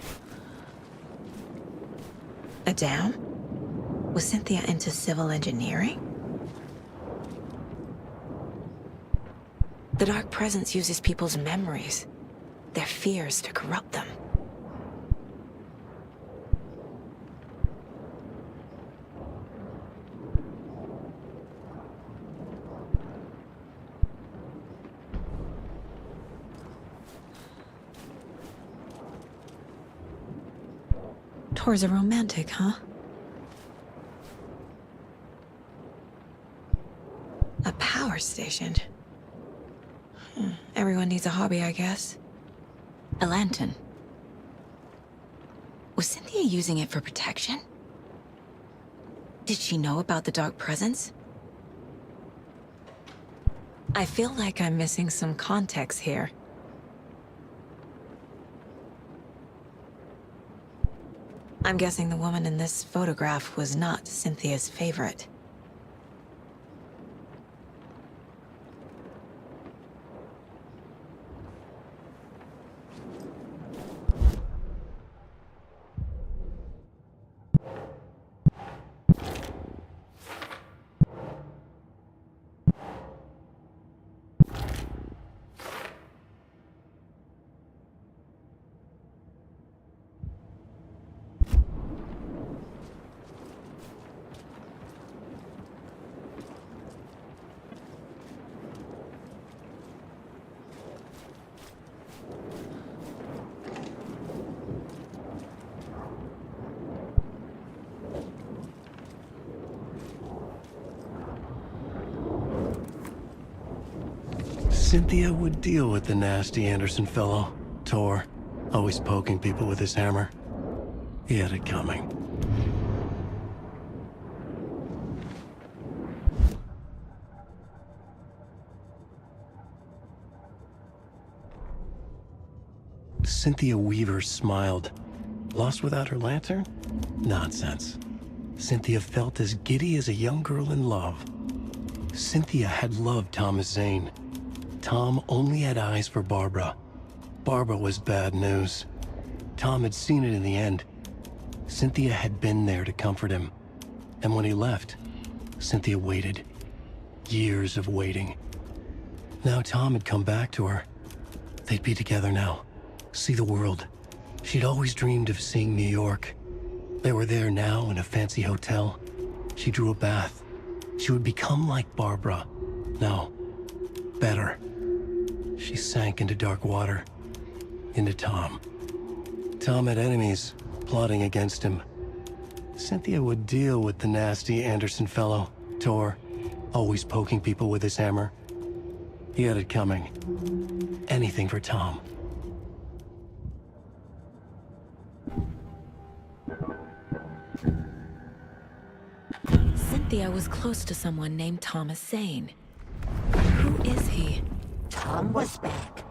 A dam? Was Cynthia into civil engineering? The Dark Presence uses people's memories, their fears to corrupt them. Tor's a romantic, huh? A power station. Everyone needs a hobby, I guess. A lantern. Was Cynthia using it for protection? Did she know about the Dark Presence? I feel like I'm missing some context here. I'm guessing the woman in this photograph was not Cynthia's favorite. Cynthia would deal with the nasty Anderson fellow, Tor, always poking people with his hammer. He had it coming. Cynthia Weaver smiled. Lost without her lantern? Nonsense. Cynthia felt as giddy as a young girl in love. Cynthia had loved Thomas Zane. Tom only had eyes for Barbara. Barbara was bad news. Tom had seen it in the end. Cynthia had been there to comfort him. And when he left, Cynthia waited. Years of waiting. Now Tom had come back to her. They'd be together now. See the world. She'd always dreamed of seeing New York. They were there now in a fancy hotel. She drew a bath. She would become like Barbara. No, better. She sank into dark water. Into Tom. Tom had enemies plotting against him. Cynthia would deal with the nasty Anderson fellow, Tor, always poking people with his hammer. He had it coming. Anything for Tom. Cynthia was close to someone named Thomas Zane. Who is he? Tom was back.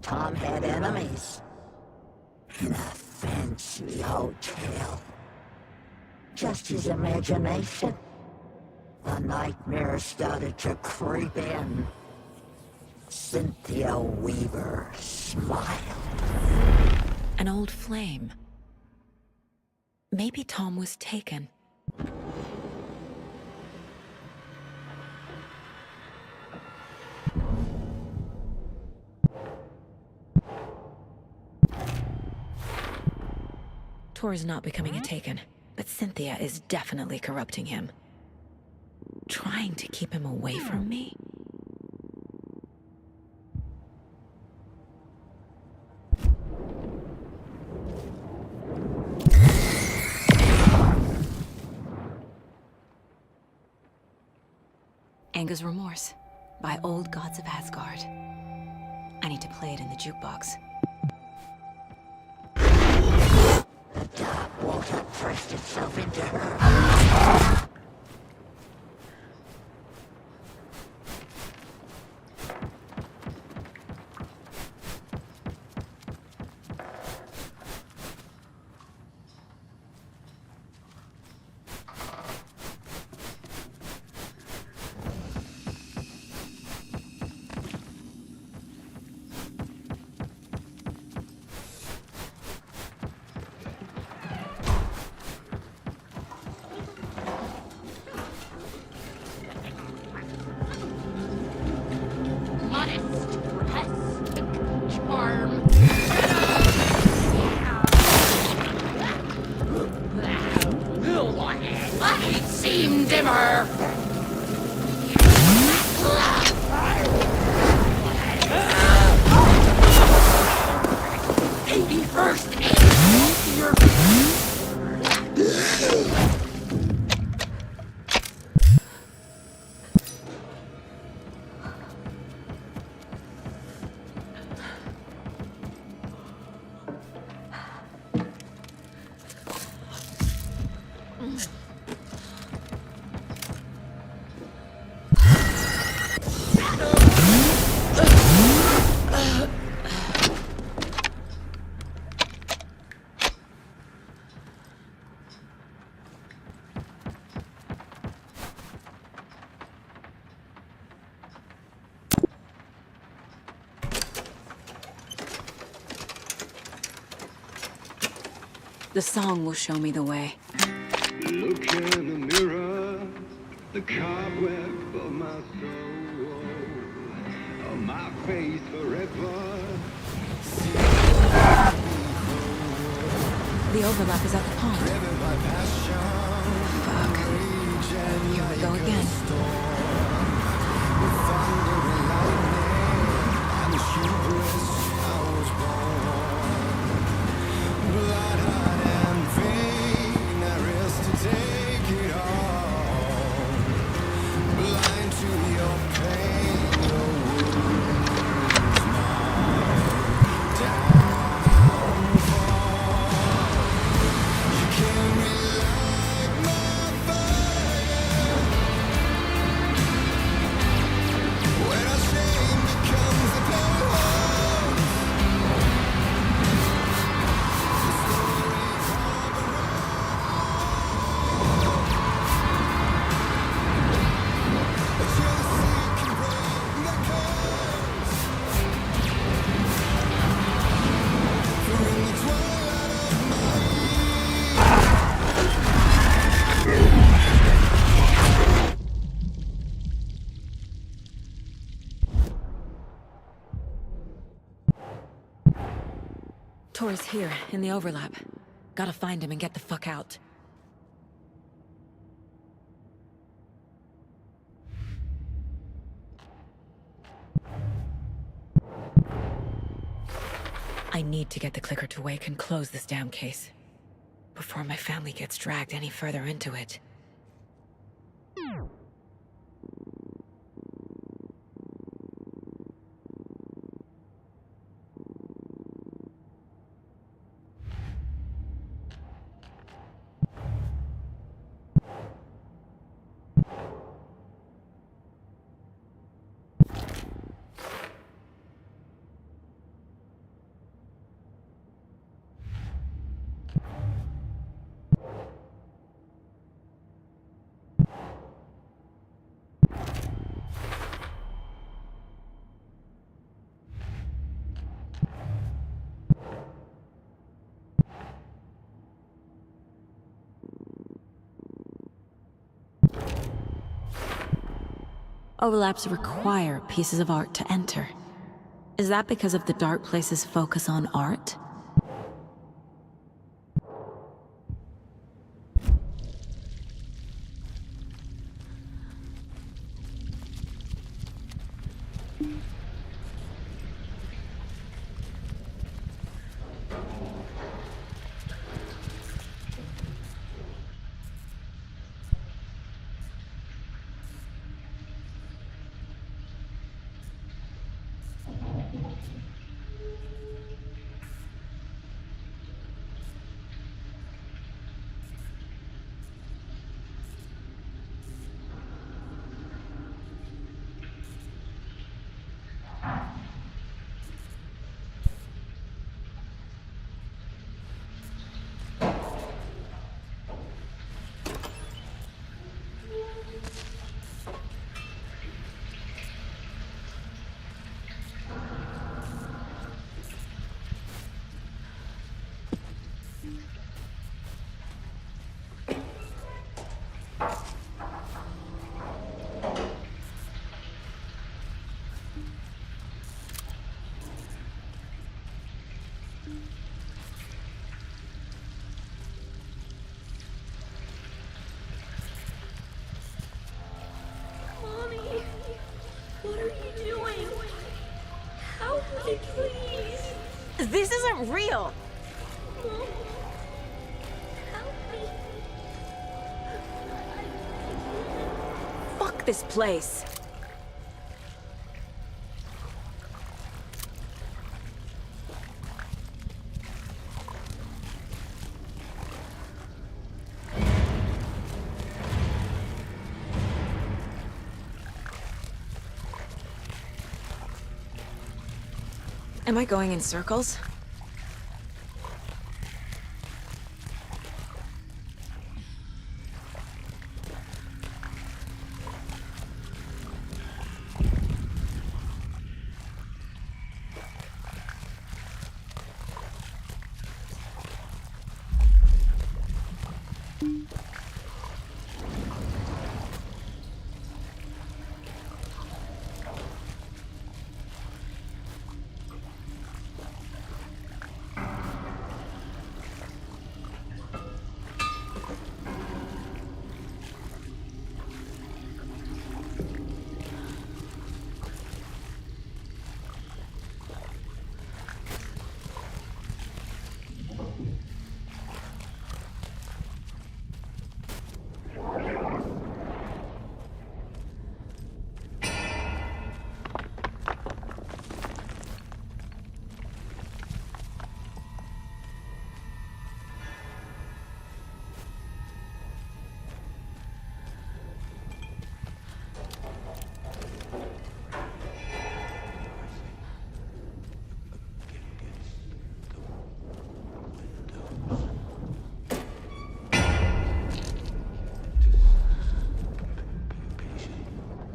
Tom had enemies. In a fancy hotel. Just his imagination. The nightmare started to creep in. Cynthia Weaver smiled. An old flame. Maybe Tom was taken. Tor is not becoming a Taken, but Cynthia is definitely corrupting him. Trying to keep him away from me? Anger's Remorse by Old Gods of Asgard. I need to play it in the jukebox. The dark water pressed itself into her. dimmer! 81st! The song will show me the way. Look in the mirror, the cobweb of my soul, of my face forever. The overlap is at the pond. Fuck. Here we go again. Tor's here, in the overlap. Gotta find him and get the fuck out. I need to get the clicker to wake and close this damn case. Before my family gets dragged any further into it. Overlaps require pieces of art to enter. Is that because of the dark place's focus on art? This isn't real! Fuck this place. Am I going in circles?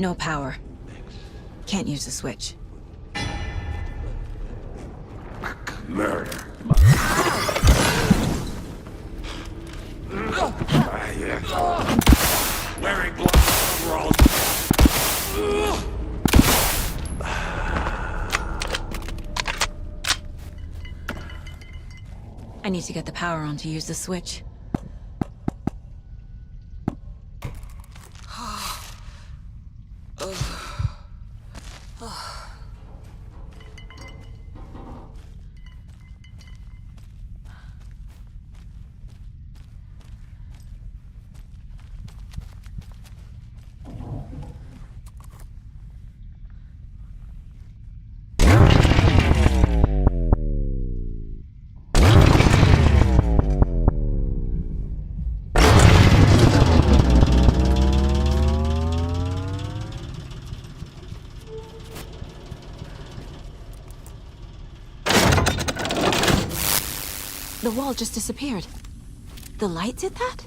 No power. Can't use the switch. Murder. Wearing gloves, we're all... I need to get the power on to use the switch. The wall just disappeared. The light did that?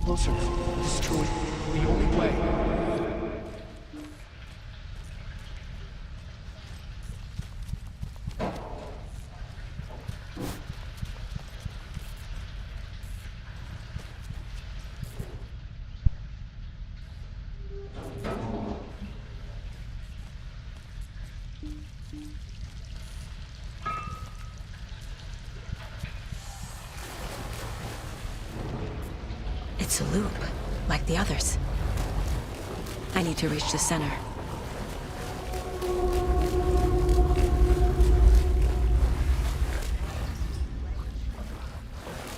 Closer. This is truly the only way. It's a loop, like the others. I need to reach the center.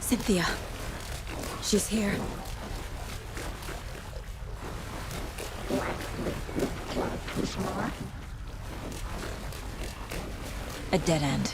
Cynthia. She's here. A dead end.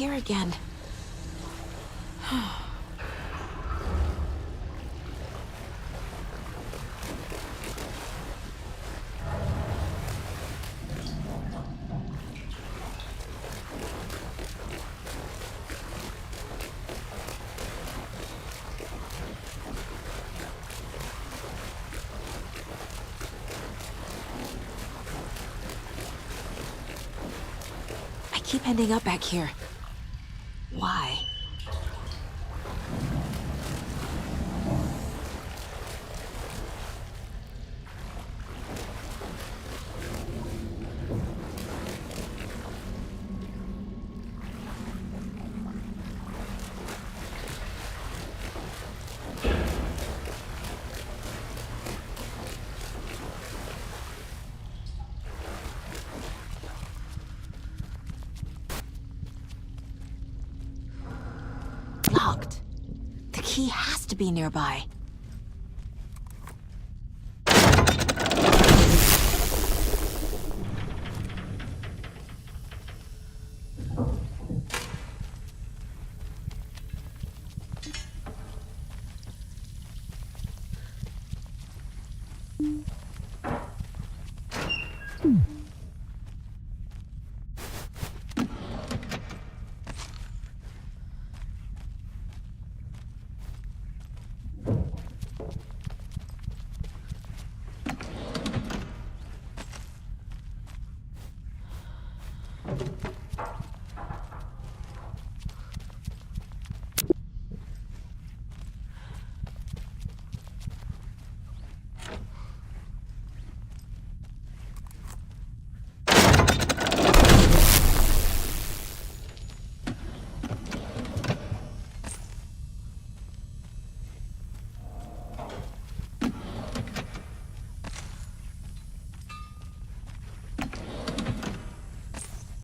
here again. I keep ending up back here. Why? Locked. The key has to be nearby.